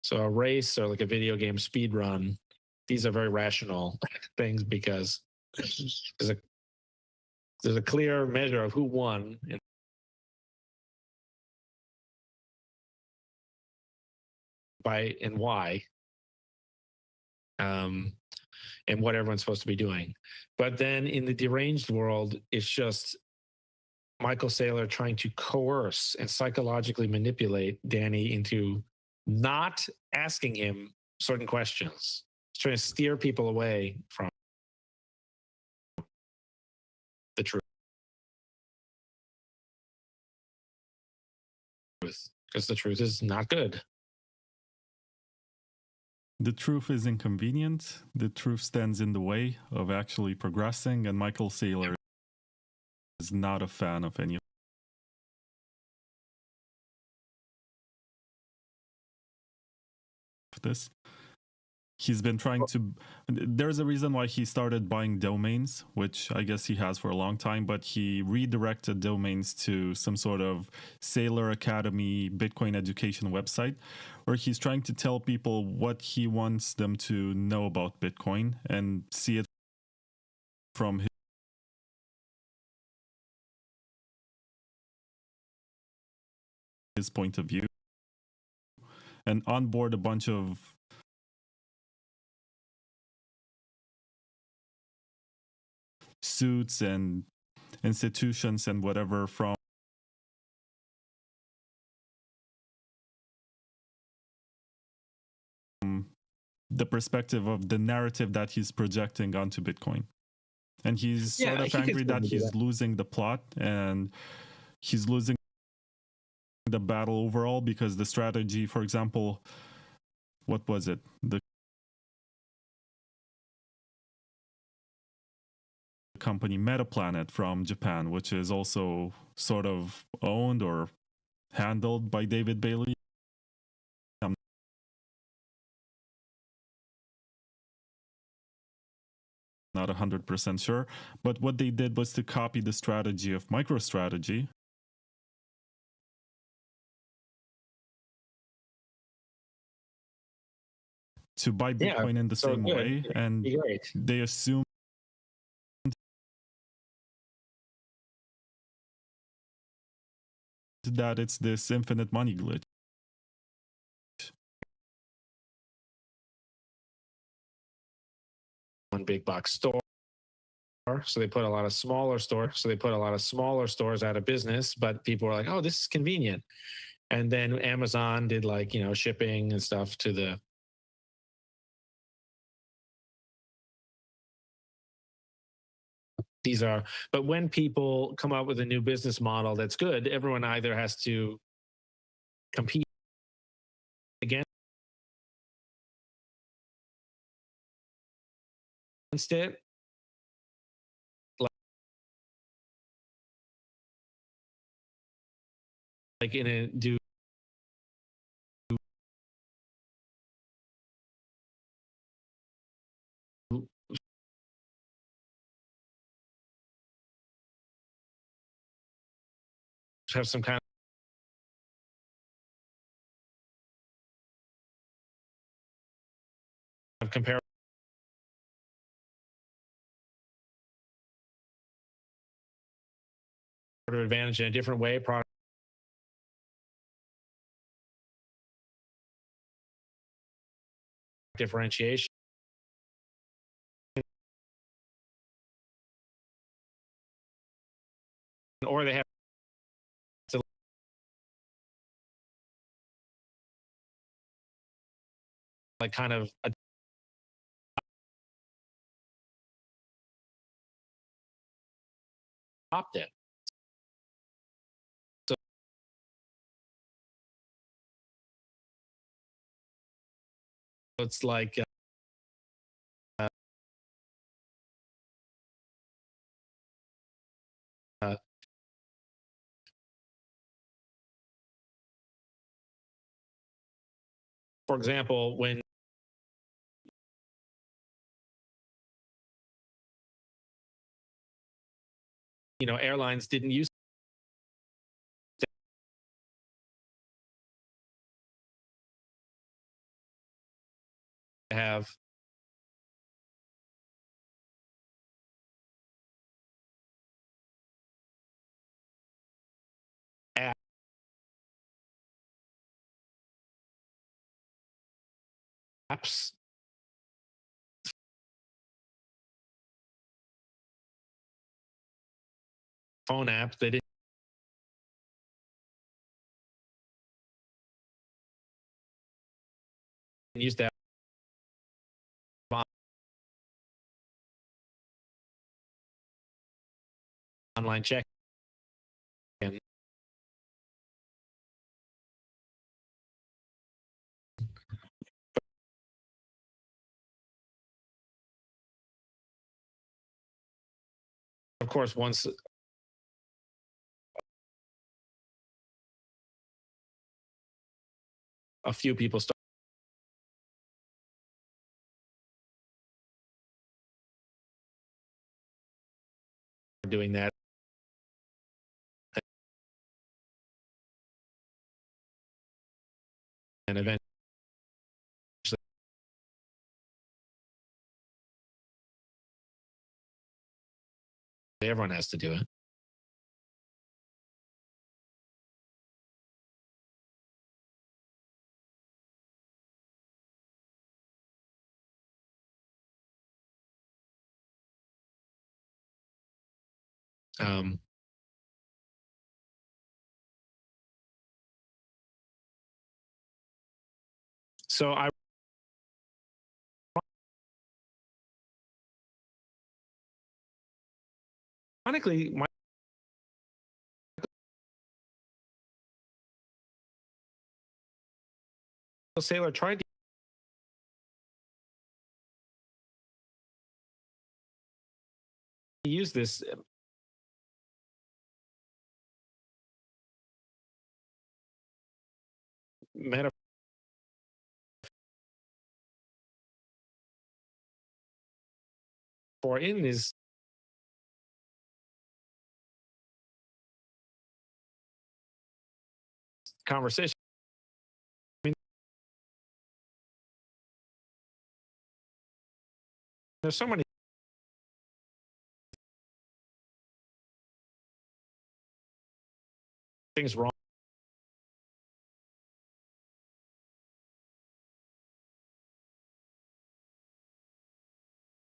So a race or like a video game speed run, these are very rational things because there's a clear measure of who won and why, and what everyone's supposed to be doing. But then in the deranged world, it's just Michael Saylor trying to coerce and psychologically manipulate Danny into not asking him certain questions. He's trying to steer people away from the truth. Because the truth is not good. The truth is inconvenient. The truth stands in the way of actually progressing, and Michael Saylor is not a fan of any of this. He's been trying to. There's a reason why he started buying domains, which I guess he has for a long time, but he redirected domains to some sort of Saylor Academy Bitcoin education website, where he's trying to tell people what he wants them to know about Bitcoin and see it from his point of view, and onboard a bunch of suits and institutions and whatever from the perspective of the narrative that he's projecting onto Bitcoin. And he's sort of angry that he's losing the plot and he's losing the battle overall because the strategy, for example, what was it? The company Metaplanet from Japan, which is also sort of owned or handled by David Bailey. I'm not 100% not 100% sure. But what they did was to copy the strategy of MicroStrategy. To buy Bitcoin in the same way, and they assume that it's this infinite money glitch. One big box store. So they put a lot of smaller stores. Out of business, but people were like, "Oh, this is convenient." And then Amazon did like, shipping and stuff to the. But when people come up with a new business model that's good, everyone either has to compete against it, like in a have some kind of comparative advantage in a different way, product differentiation, or they have to like kind of adopt it. So it's like for example, when airlines didn't use to have apps, phone app, they didn't use that online check. And of course, once a few people start doing that, and eventually everyone has to do it. So ironically, Michael Saylor tried to use this meta for in his conversation. I mean, there's so many things wrong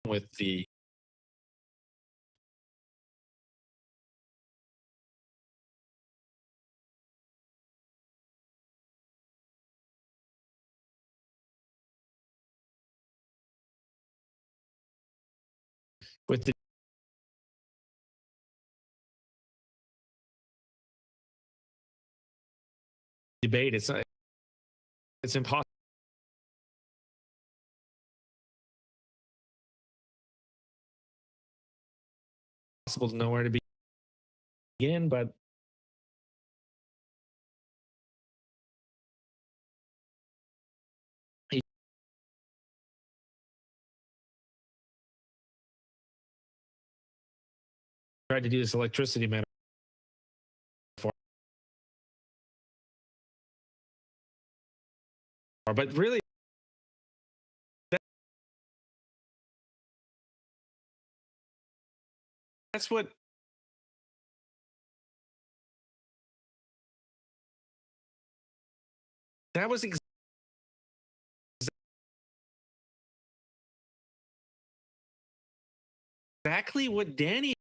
with the debate. It's impossible to know where to begin, but he tried to do this electricity metaphor, but really that's what that was exactly what Danny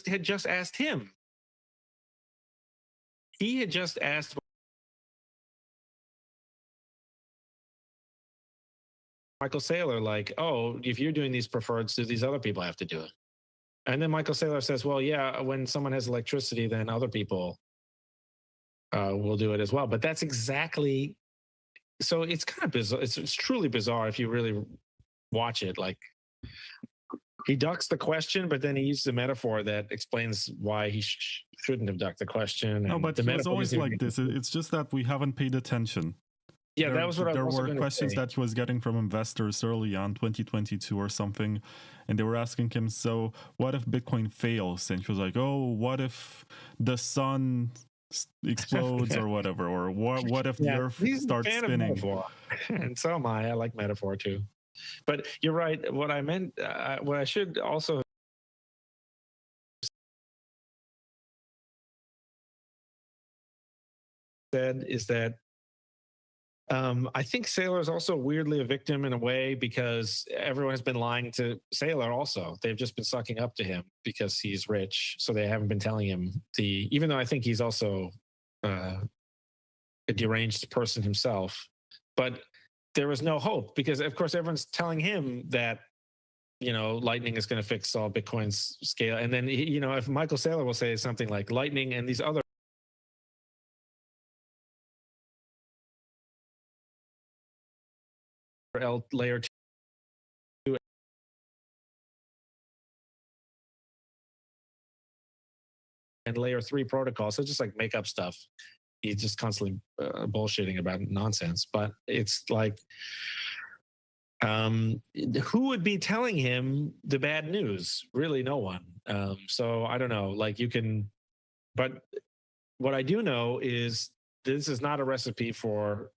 had just asked him. He had just asked Michael Saylor, like, oh, if you're doing these preferreds, do these other people have to do it? And then Michael Saylor says, well, yeah, when someone has electricity, then other people will do it as well. But that's exactly, so it's kind of bizarre. It's truly bizarre if you really watch it. Like, he ducks the question, but then he uses a metaphor that explains why he shouldn't have ducked the question. No, and but the he was metaphor always like this. It's just that we haven't paid attention. Yeah, that was what I was also There were questions that he was getting from investors early on, 2022 or something, and they were asking him, so what if Bitcoin fails? And he was like, oh, what if the sun explodes or whatever, or what if the earth starts spinning? And so am I like metaphor too. But you're right. What I meant, what I should also said is that I think Saylor is also weirdly a victim in a way because everyone has been lying to Saylor also. They've just been sucking up to him because he's rich. So they haven't been telling him even though I think he's also a deranged person himself. But there was no hope because, of course, everyone's telling him that, Lightning is going to fix all Bitcoin's scale. And then, if Michael Saylor will say something like Lightning and these other layer 2 and layer 3 protocols, so just like make up stuff. He's just constantly bullshitting about nonsense. But it's like, who would be telling him the bad news? Really, no one. So I don't know. Like but what I do know is this is not a recipe for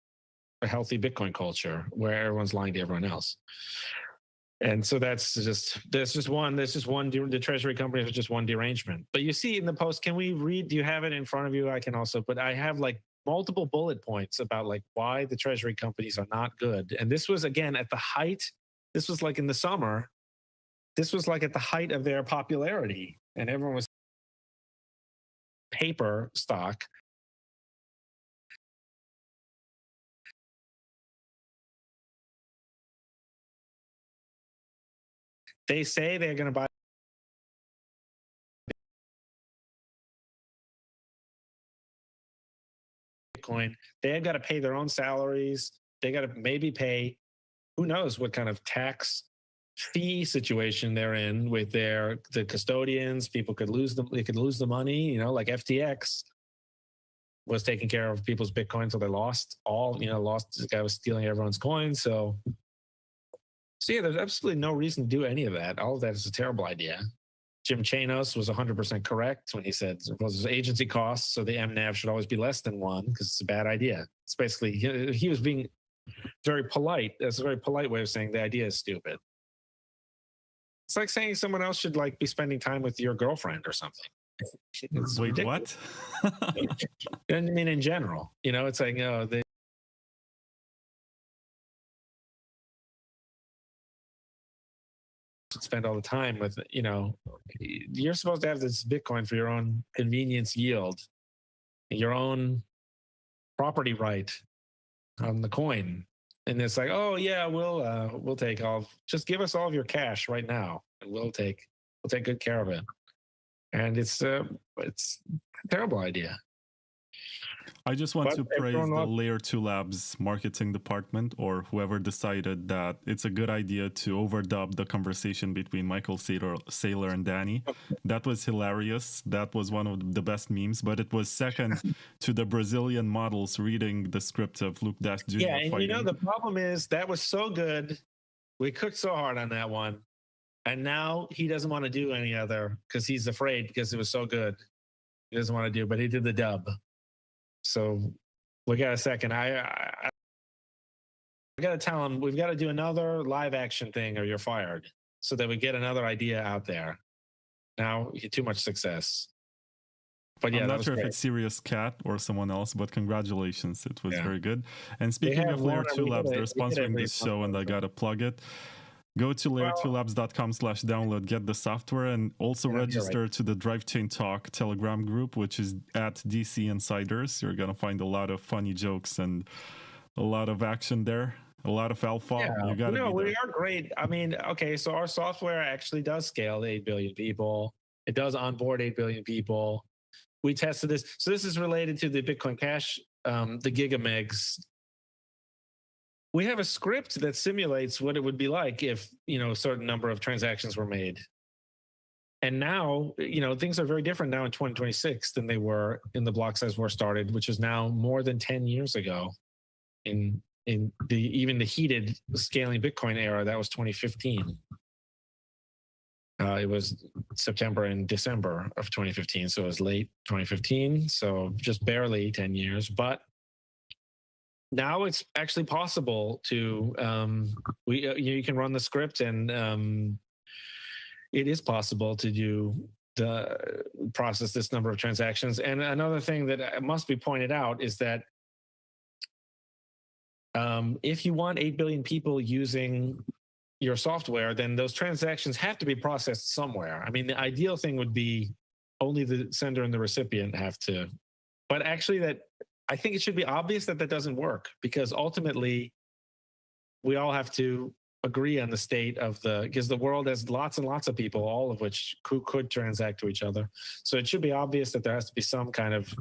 a healthy Bitcoin culture where everyone's lying to everyone else. And so there's just one, the treasury companies are just one derangement. But you see in the post, can we read, do you have it in front of you? I can also, but I have like multiple bullet points about like why the treasury companies are not good. And this was again at the height, this was like in the summer, this was like at the height of their popularity and everyone was paper stock. They say they're going to buy Bitcoin. They've got to pay their own salaries. They got to maybe pay, who knows what kind of tax fee situation they're in with the custodians. People could lose them. They could lose the money, like FTX was taking care of people's Bitcoin. So they lost all, this guy was stealing everyone's coins. So So yeah, there's absolutely no reason to do any of that. All of that is a terrible idea. Jim Chanos was 100% correct when he said there's agency costs, so the MNAV should always be less than 1 because it's a bad idea. It's basically, he was being very polite. That's a very polite way of saying the idea is stupid. It's like saying someone else should like be spending time with your girlfriend or something. It's Wait, ridiculous. what? I mean, in general, it's like, they should spend all the time with, you're supposed to have this Bitcoin for your own convenience yield, your own property right on the coin. And it's like, oh yeah, we'll take just give us all of your cash right now, and we'll take good care of it. And it's a terrible idea. I just want But to praise everyone the wants- Layer 2 Labs marketing department, or whoever decided that it's a good idea to overdub the conversation between Michael Saylor and Danny. That was hilarious. That was one of the best memes, but it was second to the Brazilian models reading the script of Luke Dash Jr. Yeah, and fighting. the problem is that was so good. We cooked so hard on that one. And now he doesn't want to do any other because he's afraid because it was so good. He doesn't want to do, but he did the dub. So we got a second. I got to tell him we've got to do another live action thing or you're fired so that we get another idea out there. Now you had too much success. But yeah, I'm that not was sure great. if it's Serious Cat or someone else, but congratulations. It was Yeah. very good. And speaking have of Layer one, 2 we Labs, hit they're it- we hit sponsoring every this show, and I one. got to plug it. Go to layer2labs.com/download, get the software, and also Yeah, you're register to the Drive Chain Talk Telegram group, which is at DC Insiders. You're going to find a lot of funny jokes and a lot of action there, a lot of alpha. Yeah, You got to be we there. are great. I mean, okay, so our software actually does scale to 8 billion people. It does onboard 8 billion people. We tested this. So this is related to the Bitcoin Cash, the gigamegs. We have a script that simulates what it would be like if, a certain number of transactions were made. And now, things are very different now in 2026 than they were in the block size war started, which is now more than 10 years ago. In even the heated scaling Bitcoin era, that was 2015. It was September and December of 2015, so it was late 2015, so just barely 10 years. But now it's actually possible to you can run the script, and it is possible to do process this number of transactions. And another thing that must be pointed out is that if you want 8 billion people using your software, then those transactions have to be processed somewhere. I mean, the ideal thing would be only the sender and the recipient have to, but actually I think it should be obvious that doesn't work, because ultimately we all have to agree on the state of because the world has lots and lots of people, all of which could transact to each other. So it should be obvious that there has to be some kind of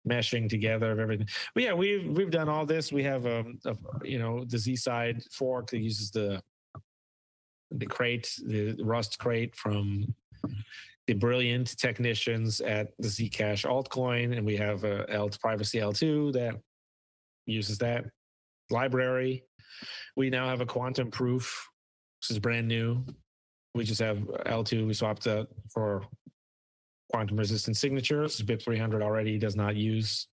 meshing together of everything. But yeah, we've done all this. We have the Z side fork that uses the crate, the Rust crate from the brilliant technicians at the Zcash altcoin, and we have privacy L2 that uses that library. We now have a quantum proof, which is brand new. We just have L2. We swapped that for quantum resistant signatures. BIP300 already does not use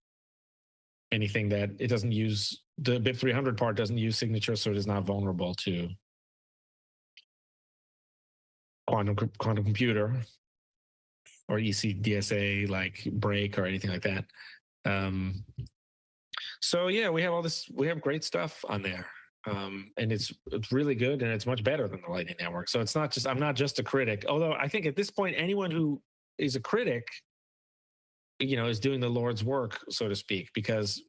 anything that it doesn't use. The BIP300 part doesn't use signatures, so it is not vulnerable to quantum computer or ECDSA like break or anything like that. So yeah, we have all this. We have great stuff on there, and it's really good, and it's much better than the Lightning Network. So it's not just, I'm not just a critic. Although I think at this point, anyone who is a critic, is doing the Lord's work, so to speak, because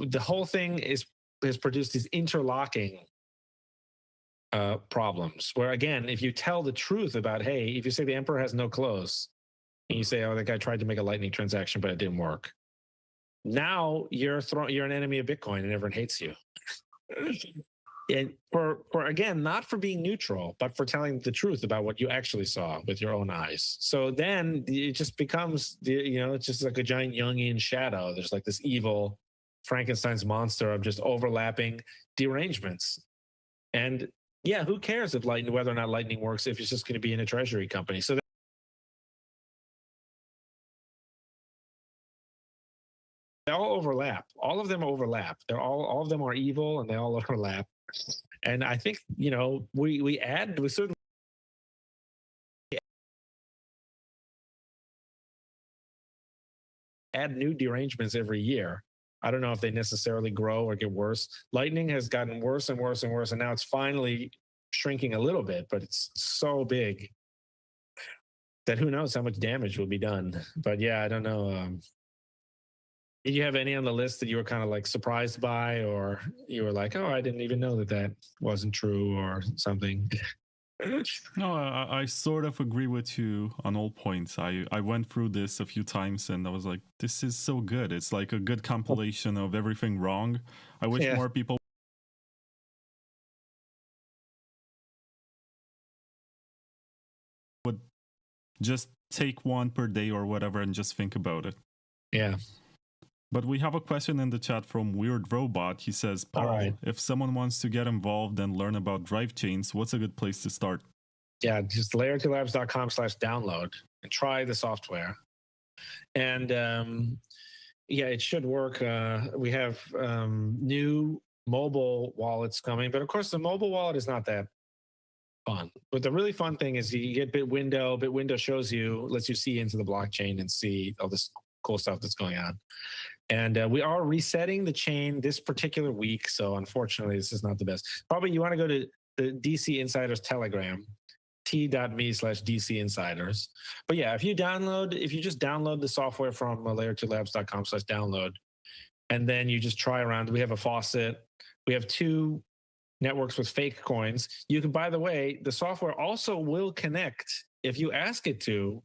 the whole thing has produced these interlocking problems. Where again, if you tell the truth about, hey, if you say the emperor has no clothes, and you say, oh, that guy tried to make a Lightning transaction, but it didn't work. Now you're an enemy of Bitcoin, and everyone hates you. And for again, not for being neutral, but for telling the truth about what you actually saw with your own eyes. So then it just becomes, it's just like a giant Jungian shadow. There's like this evil Frankenstein's monster of just overlapping derangements. And yeah, who cares if Lightning, whether or not Lightning works, if it's just going to be in a treasury company? So they all overlap. All of them overlap. All of them are evil, and they all overlap. And I think we certainly add new derangements every year. I don't know if they necessarily grow or get worse. Lightning has gotten worse and worse and worse, and now it's finally shrinking a little bit, but it's so big that who knows how much damage will be done. But yeah, I don't know. Did you have any on the list that you were kind of like surprised by, or you were like, oh, I didn't even know that wasn't true or something? No, I sort of agree with you on all points. I went through this a few times and I was like, this is so good. It's like a good compilation of everything wrong. I wish more people would just take one per day or whatever and just think about it. Yeah. But we have a question in the chat from Weird Robot. He says, Paul, if someone wants to get involved and learn about drive chains, what's a good place to start? Yeah, just layer2labs.com/download and try the software. And yeah, it should work. We have new mobile wallets coming, but of course the mobile wallet is not that fun. But the really fun thing is you get Bitwindow. Bitwindow lets you see into the blockchain and see all this cool stuff that's going on. And we are resetting the chain this particular week. So unfortunately, this is not the best. Probably you want to go to the DC Insiders Telegram, t.me/DC Insiders. But yeah, if you just download the software from layer2labs.com/download, and then you just try around. We have a faucet. We have 2 networks with fake coins. You can, by the way, the software also will connect if you ask it to.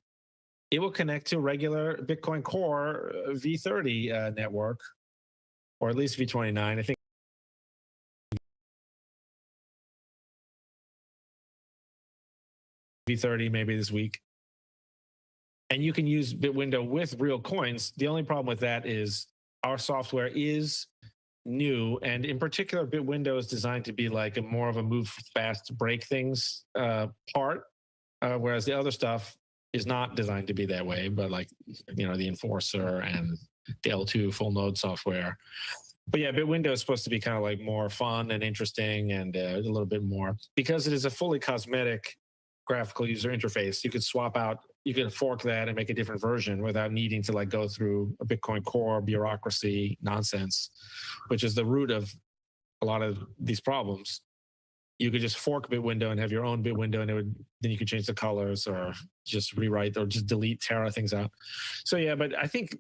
It will connect to regular Bitcoin Core V30 network, or at least V29. I think V30 maybe this week. And you can use Bitwindow with real coins. The only problem with that is our software is new, and in particular, Bitwindow is designed to be like more of a move fast, break things part, whereas the other stuff is not designed to be that way. But like the Enforcer and the L2 full node software. But yeah, Bitwindow is supposed to be kind of like more fun and interesting, and a little bit more, because it is a fully cosmetic graphical user interface. You could swap out, you could fork that and make a different version without needing to like go through a Bitcoin Core bureaucracy nonsense, which is the root of a lot of these problems. You could just fork Bitwindow and have your own Bitwindow, and then you could change the colors or just rewrite or just delete Terra things out. So yeah, but I think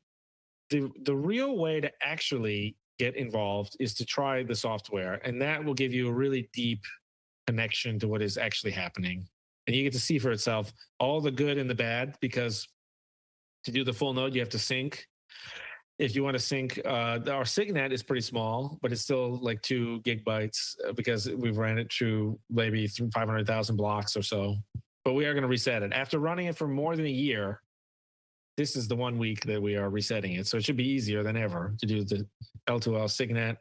the real way to actually get involved is to try the software, and that will give you a really deep connection to what is actually happening. And you get to see for itself all the good and the bad, because to do the full node, you have to sync. If you want to sync, our Signet is pretty small, but it's still like 2 gigabytes because we've ran it through maybe 500,000 blocks or so. But we are going to reset it. After running it for more than a year, this is the 1 week that we are resetting it. So it should be easier than ever to do the L2L Signet.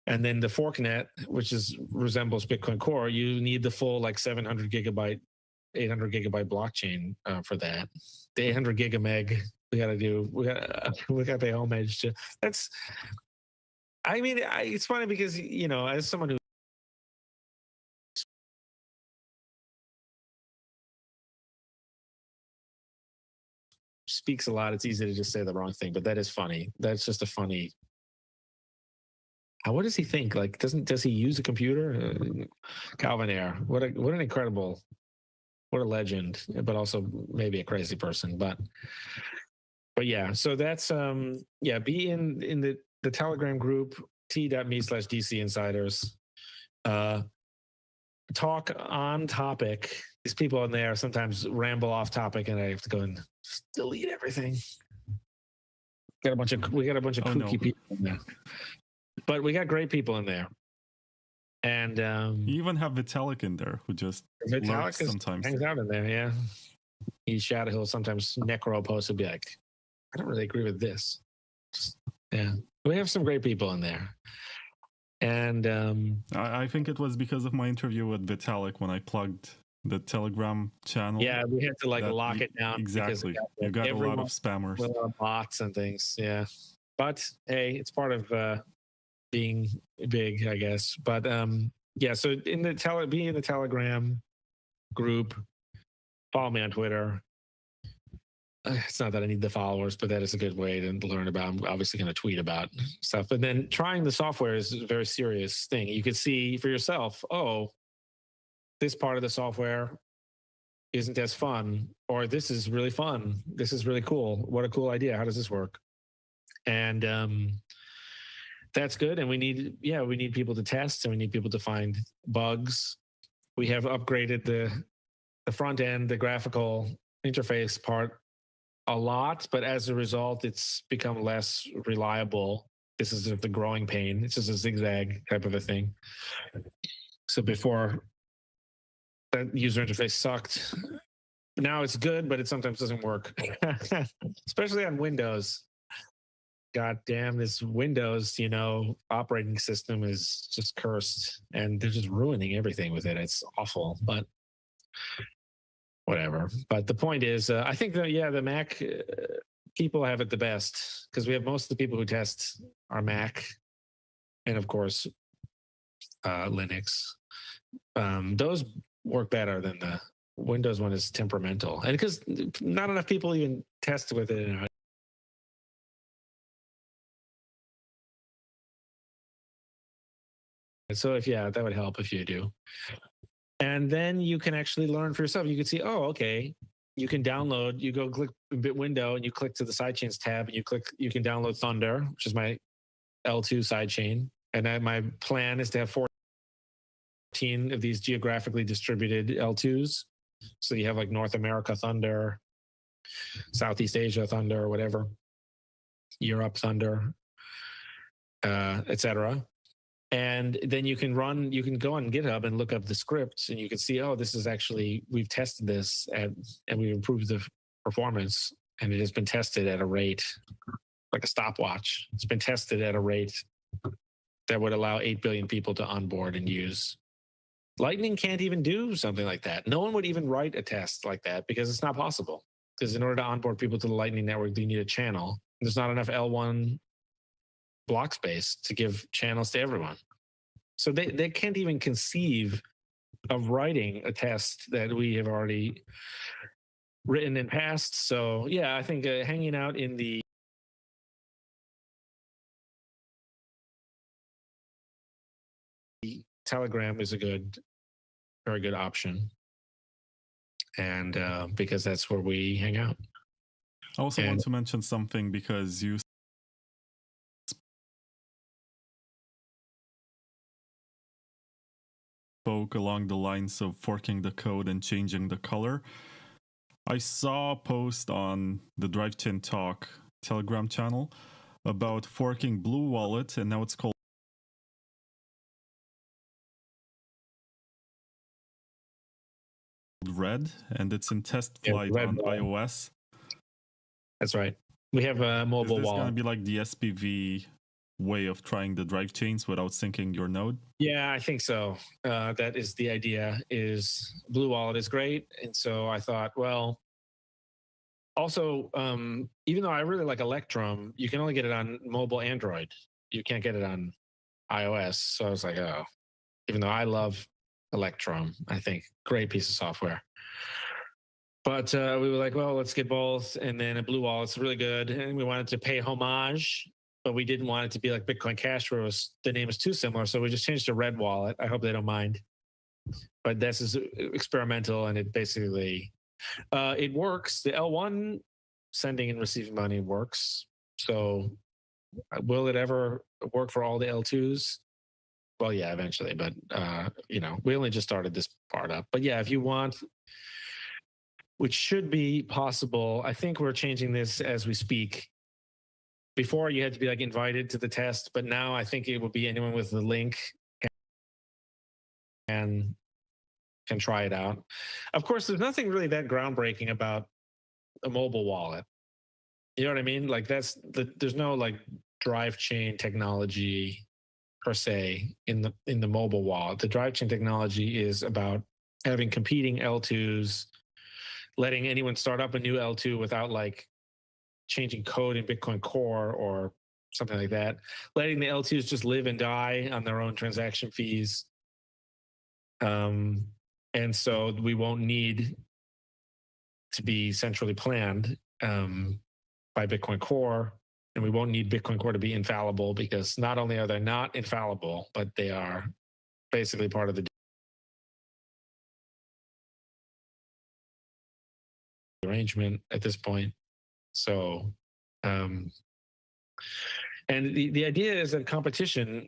And then the Forknet, which resembles Bitcoin Core, you need the full like 700 gigabyte, 800 gigabyte blockchain for that. The 800 gigameg we got to pay homage to. That's, I mean, it's funny because, as someone who speaks a lot, it's easy to just say the wrong thing, but that is funny. That's just a funny. What does he think? Like, does he use a computer? Calvin Ayre, what an incredible, what a legend, but also maybe a crazy person. But yeah, so that's be in the Telegram group, t.me/DC Insiders. Talk on topic. These people in there sometimes ramble off topic, and I have to go and just delete everything. We got a bunch of kooky people in there. But we got great people in there. And you even have Vitalik in there, who just lurks sometimes. Hangs out in there, yeah. He'll sometimes necro post and be like, I don't really agree with this. Yeah. We have some great people in there. And I think it was because of my interview with Vitalik when I plugged the Telegram channel. yeah, we had to like lock it down. Exactly. You got a lot of spammers. With a lot of bots and things. Yeah. But hey, it's part of being big, I guess. But yeah, so in the being in the Telegram group, follow me on Twitter. It's not that I need the followers, but that is a good way to learn about. I'm obviously going to tweet about stuff. But then trying the software is a very serious thing. You can see for yourself, oh, this part of the software isn't as fun, or this is really fun. This is really cool. What a cool idea. How does this work? And that's good. And we need people to test, and we need people to find bugs. We have upgraded the front end, the graphical interface part a lot, but as a result, it's become less reliable. This is the growing pain. It's just a zigzag type of a thing. So before, that user interface sucked. Now it's good, but it sometimes doesn't work, especially on Windows. God damn, this Windows, operating system is just cursed, and they're just ruining everything with it. It's awful, but whatever. But the point is, I think that, the Mac people have it the best, because we have most of the people who test are Mac, and of course, Linux. Those work better than the Windows one is temperamental, and because not enough people even test with it. So that would help if you do. And then you can actually learn for yourself. You can see, oh, okay, you can download, you go click bit window and you click to the sidechains tab and you can download Thunder, which is my L2 sidechain. And my plan is to have 14 of these geographically distributed L2s. So you have like North America Thunder, Southeast Asia Thunder, or whatever, Europe Thunder, etc. And then you can go on GitHub and look up the scripts, and you can see, oh, this is actually, we've tested this and we've improved the performance, and it has been tested at a rate like a stopwatch. It's been tested at a rate that would allow 8 billion people to onboard and use. Lightning can't even do something like that. No one would even write a test like that because it's not possible. Because in order to onboard people to the Lightning Network, you need a channel. There's not enough L1 block space to give channels to everyone. So they can't even conceive of writing a test that we have already written and passed. So yeah, I think hanging out in the Telegram is a very good option. And because that's where we hang out. I also want to mention something, because you spoke along the lines of forking the code and changing the color. I saw a post on the DriveChain Talk Telegram channel about forking Blue Wallet, and now it's called Red, and it's in test flight on iOS. That's right. We have a mobile wallet. Is this going to be like the SPV way of trying the drive chains without syncing your node? Yeah, I think so. That is the idea. Is Blue Wallet is great, and so I thought, well, also, even though I really like Electrum, you can only get it on mobile Android. You can't get it on iOS. So I was like, oh, even though I love Electrum, I think great piece of software. But we were like, well, let's get both. And then a Blue Wallet's really good. And we wanted to pay homage, but we didn't want it to be like Bitcoin Cash, where the name is too similar. So we just changed to Red Wallet. I hope they don't mind. But this is experimental, and it basically, it works. The L1 sending and receiving money works. So will it ever work for all the L2s? Well, yeah, eventually. But, we only just started this part up. But yeah, if you want, which should be possible, I think we're changing this as we speak. Before, you had to be like invited to the test, but now I think it will be anyone with the link and can try it out. Of course, there's nothing really that groundbreaking about a mobile wallet. You know what I mean? Like there's no like drive chain technology per se in the mobile wallet. The drive chain technology is about having competing L2s, letting anyone start up a new L2 without like changing code in Bitcoin Core or something like that, letting the L2s just live and die on their own transaction fees. And so we won't need to be centrally planned by Bitcoin Core, and we won't need Bitcoin Core to be infallible, because not only are they not infallible, but they are basically part of the arrangement at this point. So, and the idea is that competition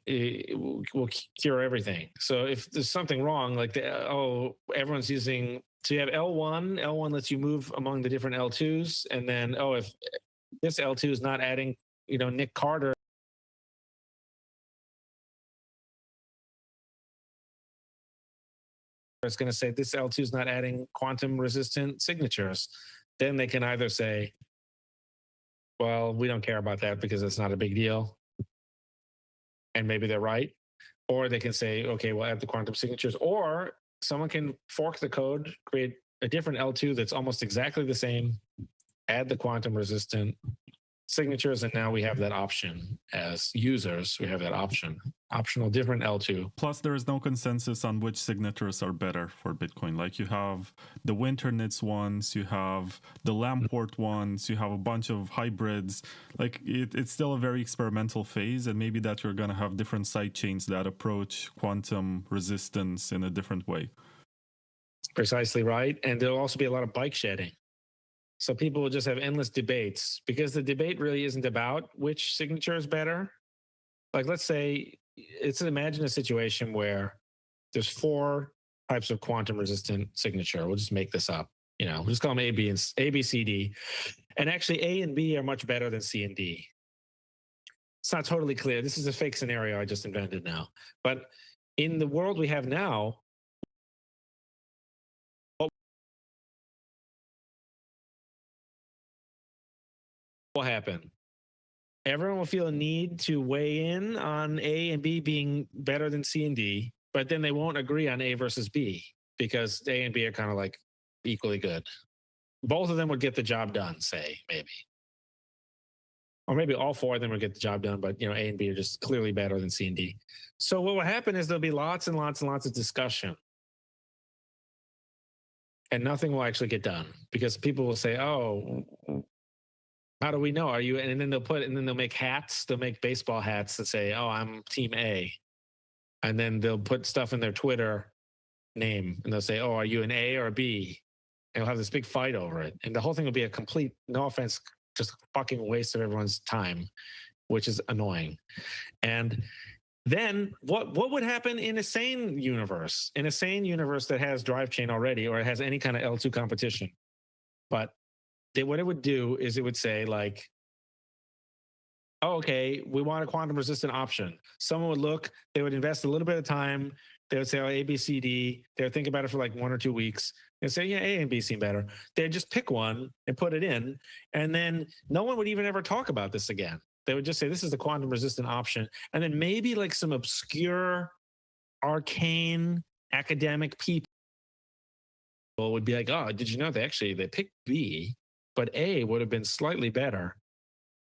will cure everything. So if there's something wrong, like everyone's using, so you have L1 lets you move among the different L2s, and then if this L2 is not adding, Nick Carter, it's going to say this L2 is not adding quantum resistant signatures. Then they can either say, well, we don't care about that because it's not a big deal, and maybe they're right. Or they can say, okay, we'll add the quantum signatures. Or someone can fork the code, create a different L2 that's almost exactly the same, add the quantum resistant signatures, and now we have that option as users. We have that optional different L2. Plus, there is no consensus on which signatures are better for Bitcoin. Like, you have the Winternitz ones, you have the Lamport ones, you have a bunch of hybrids. Like, it's still a very experimental phase, and maybe that you're going to have different side chains that approach quantum resistance in a different way. Precisely right. And there'll also be a lot of bike shedding. So people will just have endless debates, because the debate really isn't about which signature is better. Like, let's say, imagine a situation where there's 4 types of quantum resistant signature. We'll just make this up. We'll just call them A, B, C, D. And actually A and B are much better than C and D. It's not totally clear. This is a fake scenario I just invented now. But in the world we have now, will happen? Everyone will feel a need to weigh in on A and B being better than C and D, but then they won't agree on A versus B, because A and B are kind of like equally good. Both of them would get the job done, say, maybe. Or maybe all 4 of them would get the job done, but A and B are just clearly better than C and D. So what will happen is there'll be lots and lots and lots of discussion, and nothing will actually get done, because people will say, how do we know? Are you? And then they'll make hats. They'll make baseball hats that say, I'm team A. And then they'll put stuff in their Twitter name, and they'll say, are you an A or a B? And they'll have this big fight over it. And the whole thing will be a complete, no offense, just fucking waste of everyone's time, which is annoying. And then what would happen in a sane universe? In a sane universe that has drive chain already, or it has any kind of L2 competition. But what it would do is it would say, like, okay, we want a quantum resistant option. Someone would look, they would invest a little bit of time. They would say, A, B, C, D. They would think about it for like 1 or 2 weeks. They'd say, yeah, A and B seem better. They'd just pick one and put it in. And then no one would even ever talk about this again. They would just say, this is the quantum resistant option. And then maybe like some obscure, arcane, academic people would be like, did you know they picked B, but A would have been slightly better.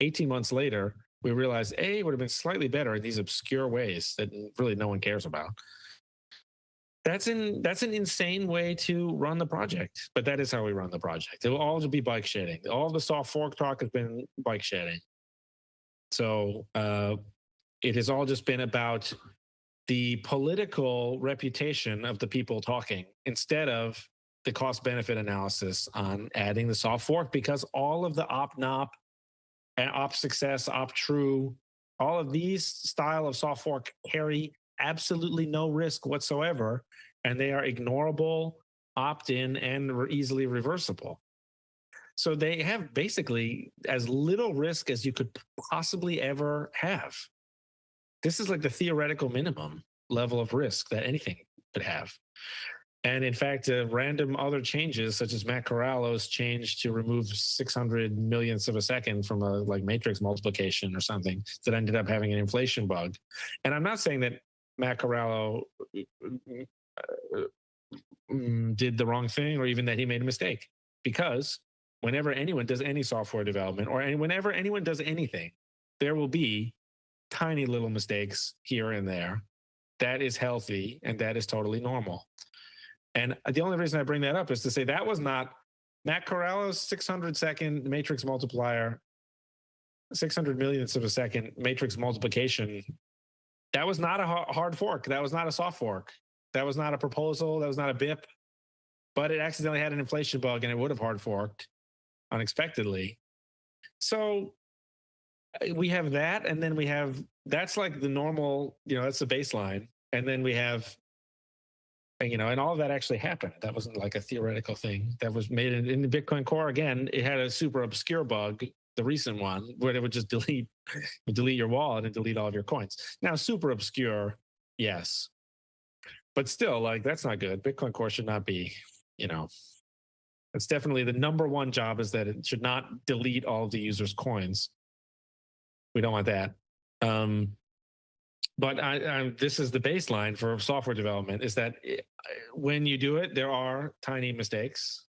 18 months later, we realized A would have been slightly better in these obscure ways that really no one cares about. That's an insane way to run the project, but that is how we run the project. It will all be bike shedding. All the soft fork talk has been bike shedding. So it has all just been about the political reputation of the people talking, instead of the cost benefit analysis on adding the soft fork, because all of the op-nop and op success, op true, all of these style of soft fork carry absolutely no risk whatsoever, and they are ignorable, opt-in, and easily reversible. So they have basically as little risk as you could possibly ever have. This is like the theoretical minimum level of risk that anything could have. And in fact, random other changes, such as Matt Corallo's change to remove 600 millionths of a second from a like matrix multiplication or something that ended up having an inflation bug. And I'm not saying that Matt Corallo did the wrong thing or even that he made a mistake, because whenever anyone does any software development or whenever anyone does anything, there will be tiny little mistakes here and there. That is healthy and that is totally normal. And the only reason I bring that up is to say that was not Matt Corallo's 600-second matrix multiplier, 600 millionths of a second matrix multiplication. That was not a hard fork. That was not a soft fork. That was not a proposal. That was not a BIP. But it accidentally had an inflation bug and it would have hard forked unexpectedly. So we have that. And then we have, that's like the normal, that's the baseline. And then we have, and all of that actually happened. That wasn't like a theoretical thing. That was made in the Bitcoin Core. Again, it had a super obscure bug, the recent one, where it would just delete your wallet and delete all of your coins. Now, super obscure, yes. But still, like, that's not good. Bitcoin Core should not be, it's definitely the number one job is that it should not delete all of the user's coins. We don't want that. But this is the baseline for software development, is that when you do it, there are tiny mistakes.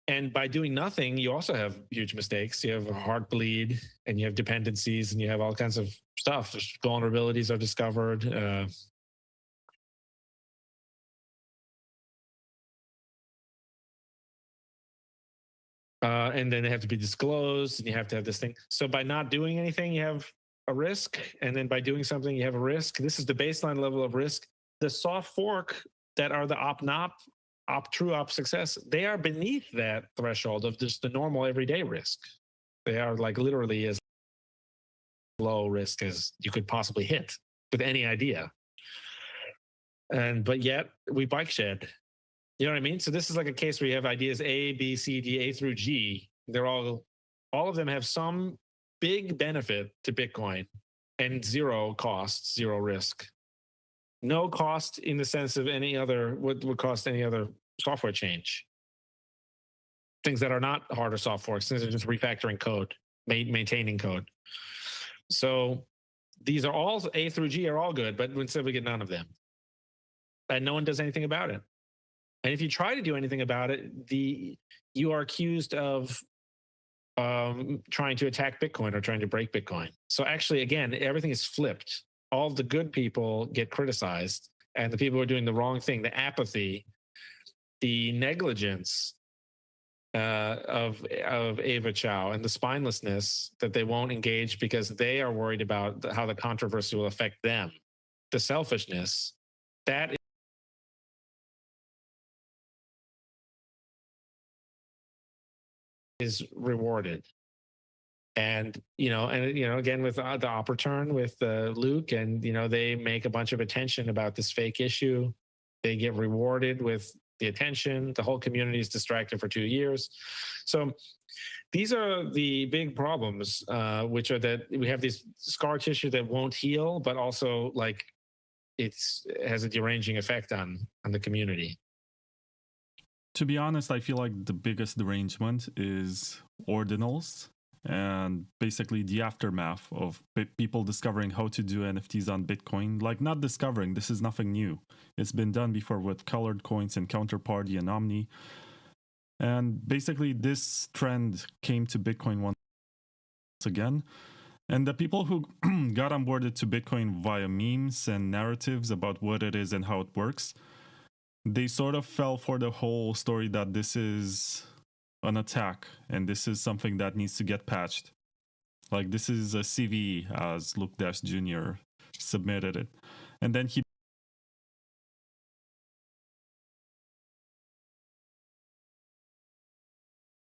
And by doing nothing, you also have huge mistakes. You have a heart bleed and you have dependencies and you have all kinds of stuff. Vulnerabilities are discovered. And then they have to be disclosed and you have to have this thing. So by not doing anything, you have a risk. And then by doing something, you have a risk. This is the baseline level of risk. The soft fork that are the true op success, they are beneath that threshold of just the normal everyday risk. They are like literally as low risk as you could possibly hit with any idea. But yet we bike shed. You know what I mean? So this is like a case where you have ideas A, B, C, D, A through G. They're all of them have some big benefit to Bitcoin and zero cost, zero risk. No cost in the sense of any other, what would cost any other software change. Things that are not hard or soft forks, things that are just refactoring code, maintaining code. So these are all, A through G are all good, but instead we get none of them. And no one does anything about it. And if you try to do anything about it, you are accused of trying to attack Bitcoin or trying to break Bitcoin. So actually, again, everything is flipped. All of the good people get criticized, and the people who are doing the wrong thing, the apathy, the negligence of Ava Chow, and the spinelessness that they won't engage because they are worried about how the controversy will affect them, the selfishness, that is rewarded. And again, with the Opportune with Luke, and they make a bunch of attention about this fake issue. They get rewarded with the attention. The whole community is distracted for 2 years. So these are the big problems, which are that we have this scar tissue that won't heal, but also like it has a deranging effect on the community. To be honest, I feel like the biggest derangement is ordinals and basically the aftermath of people discovering how to do NFTs on Bitcoin. Like, not discovering, this is nothing new. It's been done before with colored coins and Counterparty and Omni. And basically this trend came to Bitcoin once again. And the people who got onboarded to Bitcoin via memes and narratives about what it is and how it works, they sort of fell for the whole story that this is an attack and this is something that needs to get patched. Like, this is a CVE, as Luke Dash Jr. submitted it. And then he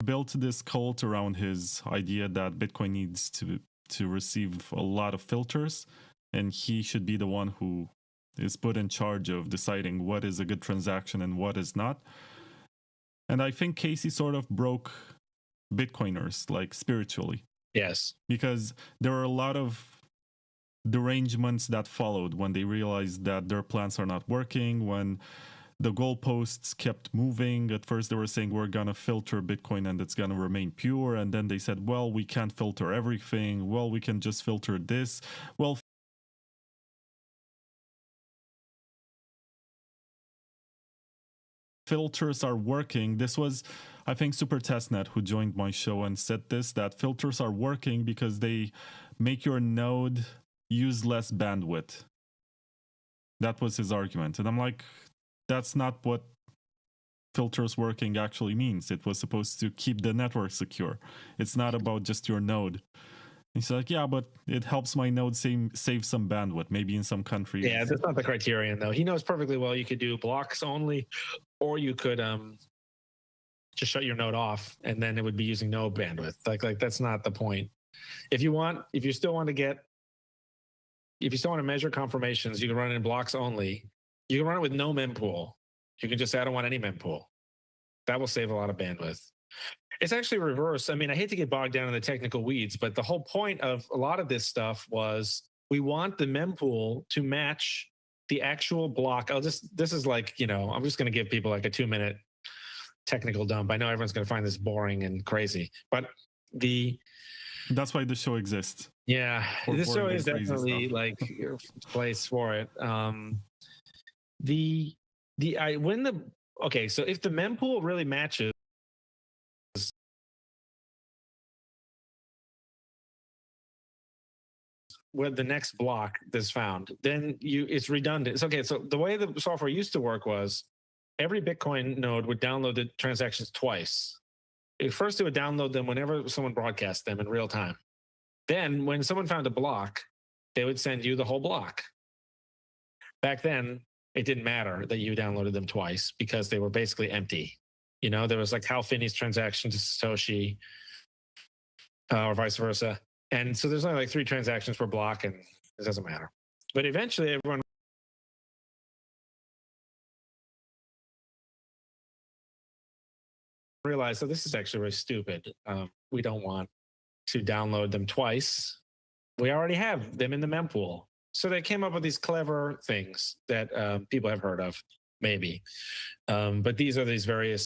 built this cult around his idea that Bitcoin needs to receive a lot of filters, and he should be the one who is put in charge of deciding what is a good transaction and what is not. And I think Casey sort of broke Bitcoiners, like, spiritually. Yes. Because there are a lot of derangements that followed when they realized that their plans are not working, when the goalposts kept moving. At first, they were saying we're going to filter Bitcoin and it's going to remain pure. And then they said, well, we can't filter everything. Well, we can just filter this. Well, filters are working. This was, I think, Super Testnet who joined my show and said this, that filters are working because they make your node use less bandwidth. That was his argument. And I'm like, that's not what filters working actually means. It was supposed to keep the network secure. It's not about just your node. He's like, yeah, but it helps my node save some bandwidth, maybe in some countries. Yeah, that's not the criterion, though. He knows perfectly well you could do blocks only, or you could just shut your node off, and then it would be using no bandwidth. Like that's not the point. If you still want to measure confirmations, you can run it in blocks only. You can run it with no mempool. You can just say, I don't want any mempool. That will save a lot of bandwidth. It's actually reverse. I mean, I hate to get bogged down in the technical weeds, but the whole point of a lot of this stuff was we want the mempool to match the actual block. This is like, I'm just going to give people like a 2-minute technical dump. I know everyone's going to find this boring and crazy, but that's why the show exists. Yeah, this show is definitely like your place for it. So if the mempool really matches where the next block is found, then it's redundant. It's okay. So the way the software used to work was every Bitcoin node would download the transactions twice. First, it would download them whenever someone broadcast them in real time. Then when someone found a block, they would send you the whole block. Back then, it didn't matter that you downloaded them twice because they were basically empty. There was like Hal Finney's transaction to Satoshi or vice versa. And so there's only like 3 transactions per block, and it doesn't matter. But eventually, everyone realized, this is actually really stupid. We don't want to download them twice. We already have them in the mempool. So they came up with these clever things that people have heard of, maybe. But these are these various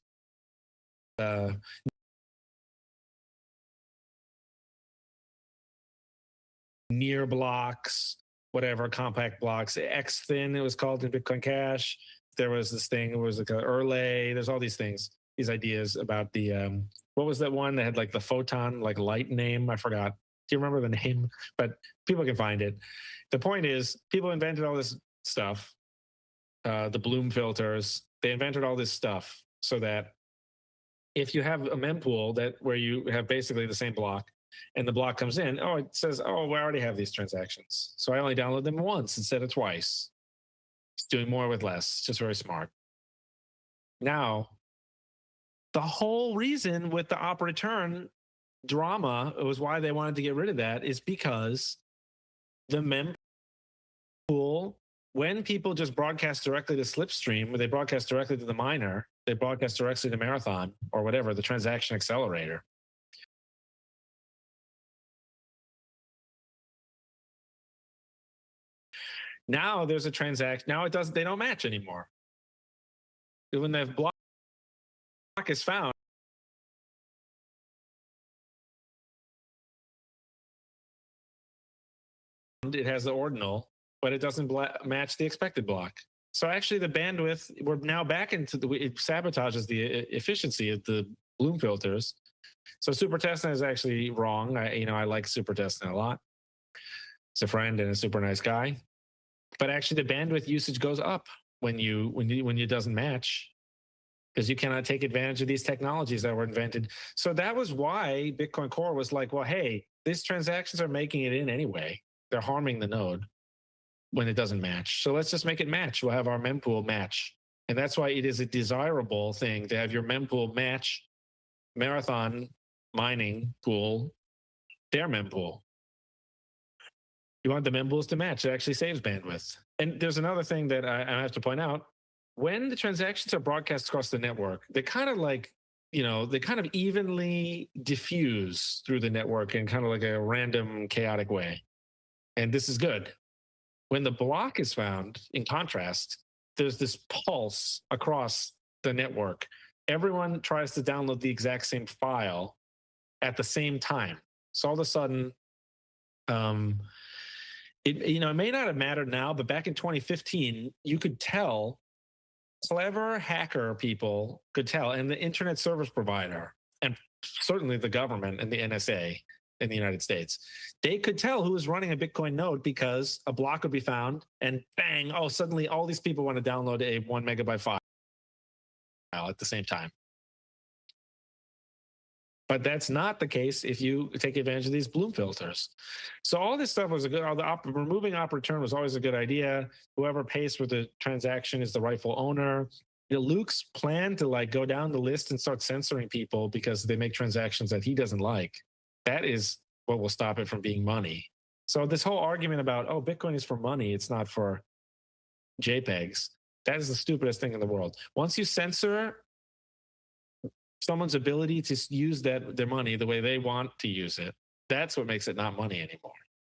near blocks, whatever, compact blocks, X-Thin, it was called in Bitcoin Cash. There was this thing, it was like a Urlay. There's all these things, these ideas about the, what was that one that had like the photon, like light name? I forgot. Do you remember the name? But people can find it. The point is, people invented all this stuff, the Bloom filters. They invented all this stuff so that if you have a mempool where you have basically the same block, and the block comes in, it says, we already have these transactions. So I only download them once instead of twice. It's doing more with less. It's just very smart. Now, the whole reason with the op return drama, it was why they wanted to get rid of that, is because the mempool, when people just broadcast directly to Slipstream, or they broadcast directly to the miner, they broadcast directly to Marathon or whatever, the transaction accelerator. Now there's a transaction. Now they don't match anymore. When the block is found, it has the ordinal, but it doesn't match the expected block. So actually the bandwidth, we're now back into it sabotages the efficiency of the Bloom filters. So Super Testnet is actually wrong. I like Super Testnet a lot. He's a friend and a super nice guy. But actually the bandwidth usage goes up when it doesn't match, because you cannot take advantage of these technologies that were invented. So that was why Bitcoin Core was like, well, hey, these transactions are making it in anyway. They're harming the node when it doesn't match. So let's just make it match. We'll have our mempool match. And that's why it is a desirable thing to have your mempool match Marathon mining pool, their mempool. You want the mempools to match. It actually saves bandwidth. And there's another thing that I have to point out. When the transactions are broadcast across the network, they kind of they kind of evenly diffuse through the network in kind of like a random, chaotic way. and this is good. When the block is found, in contrast, there's this pulse across the network. Everyone tries to download the exact same file at the same time. So all of a sudden, it may not have mattered now, but back in 2015, you could tell, clever hacker people could tell, and the internet service provider, and certainly the government and the NSA in the United States, they could tell who was running a Bitcoin node because a block would be found, and bang, oh, suddenly all these people want to download a 1 megabyte file at the same time. But that's not the case if you take advantage of these Bloom filters. So all this stuff was a good, removing op return was always a good idea. Whoever pays for the transaction is the rightful owner. Luke's plan to like go down the list and start censoring people because they make transactions that he doesn't like, that is what will stop it from being money. So this whole argument about, oh, Bitcoin is for money, it's not for JPEGs, that is the stupidest thing in the world. Once you censor someone's ability to use their money the way they want to use it, that's what makes it not money anymore.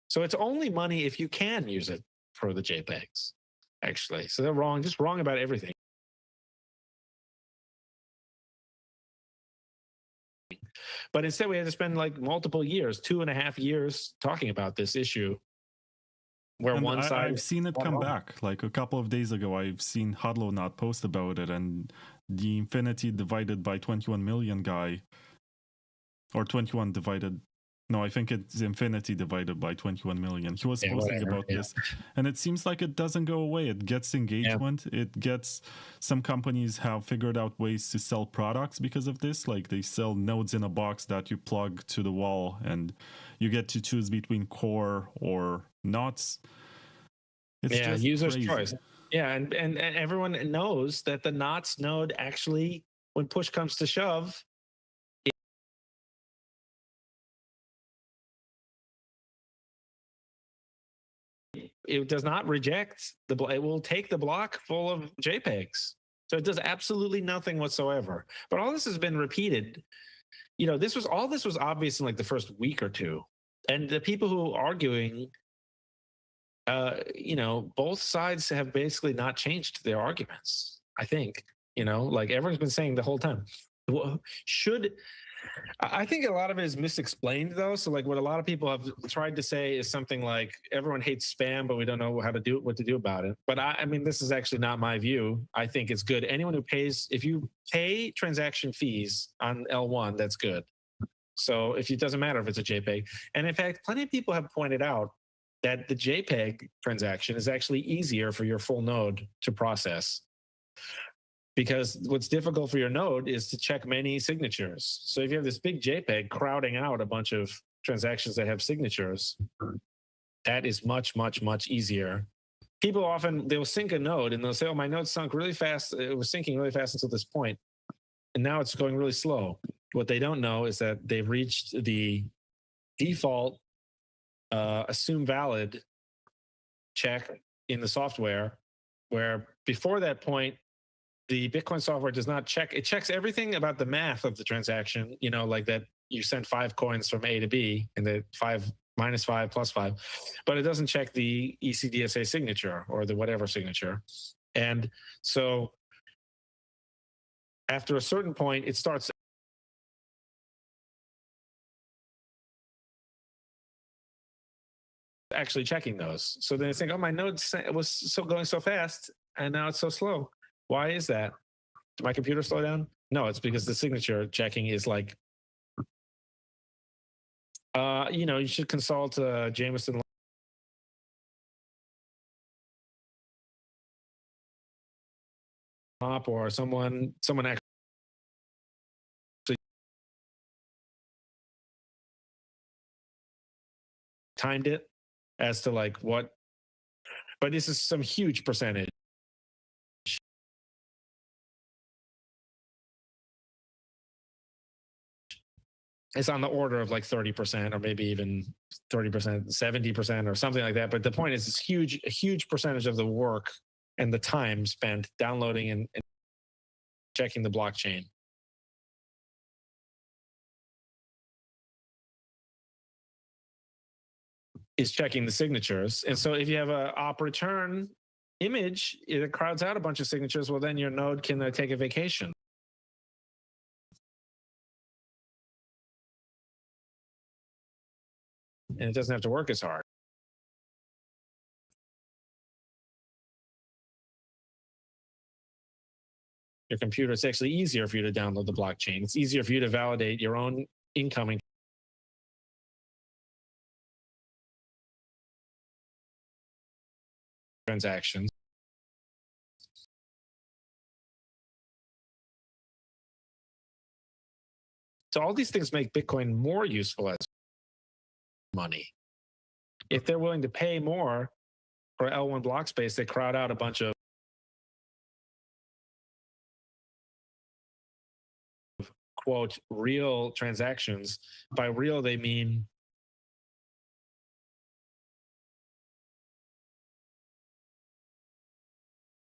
So it's only money if you can use it for the JPEGs, actually. So they're wrong, just wrong about everything. But instead, we had to spend like multiple years, 2.5 years, talking about this issue. Where one side, I've seen it come back. Like a couple of days ago, I've seen Hodlow not post about it, and the infinity divided by 21 million guy, or 21 divided. No, I think it's infinity divided by 21 million. He was posting about this, and it seems like it doesn't go away. It gets engagement. Yeah. It gets, some companies have figured out ways to sell products because of this. Like they sell nodes in a box that you plug to the wall, and you get to choose between core or knots. It's just user's crazy. choice. Yeah, and everyone knows that the knots node actually, when push comes to shove, it does not reject the block. It will take the block full of JPEGs. So it does absolutely nothing whatsoever. But all this has been repeated. This was obvious in like the first week or two. And the people who are arguing, both sides have basically not changed their arguments. I think, like everyone's been saying the whole time. I think a lot of it is misexplained, though. So, like, what a lot of people have tried to say is something like, everyone hates spam, but we don't know what to do about it. But I mean, this is actually not my view. I think it's good. Anyone who pays, if you pay transaction fees on L1, that's good. So it doesn't matter if it's a JPEG. And in fact, plenty of people have pointed out that the JPEG transaction is actually easier for your full node to process. Because what's difficult for your node is to check many signatures. So if you have this big JPEG crowding out a bunch of transactions that have signatures, that is much, much, much easier. People often, they'll sync a node and they'll say, oh, my node sunk really fast. It was syncing really fast until this point, and now it's going really slow. What they don't know is that they've reached the default assume valid check in the software, where before that point, the Bitcoin software does not check. It checks everything about the math of the transaction, like that you sent 5 coins from A to B and the 5 minus 5 plus 5, but it doesn't check the ECDSA signature or the whatever signature. And so after a certain point, it starts actually checking those. So then they think, oh, my node was going so fast and now it's so slow. Why is that? Did my computer slow down? No, it's because the signature checking is like, you should consult Jameson or someone actually timed it as to like what, but this is some huge percentage. It's on the order of like 30% or maybe even 30%, 70% or something like that. But the point is, it's a huge percentage of the work and the time spent downloading and checking the blockchain. is checking the signatures. And so if you have a op return image, it crowds out a bunch of signatures. Well, then your node can take a vacation. And it doesn't have to work as hard. Your computer, it's actually easier for you to download the blockchain. It's easier for you to validate your own incoming transactions. So all these things make Bitcoin more useful as money. If they're willing to pay more for L1 block space, they crowd out a bunch of quote real transactions. By real, they mean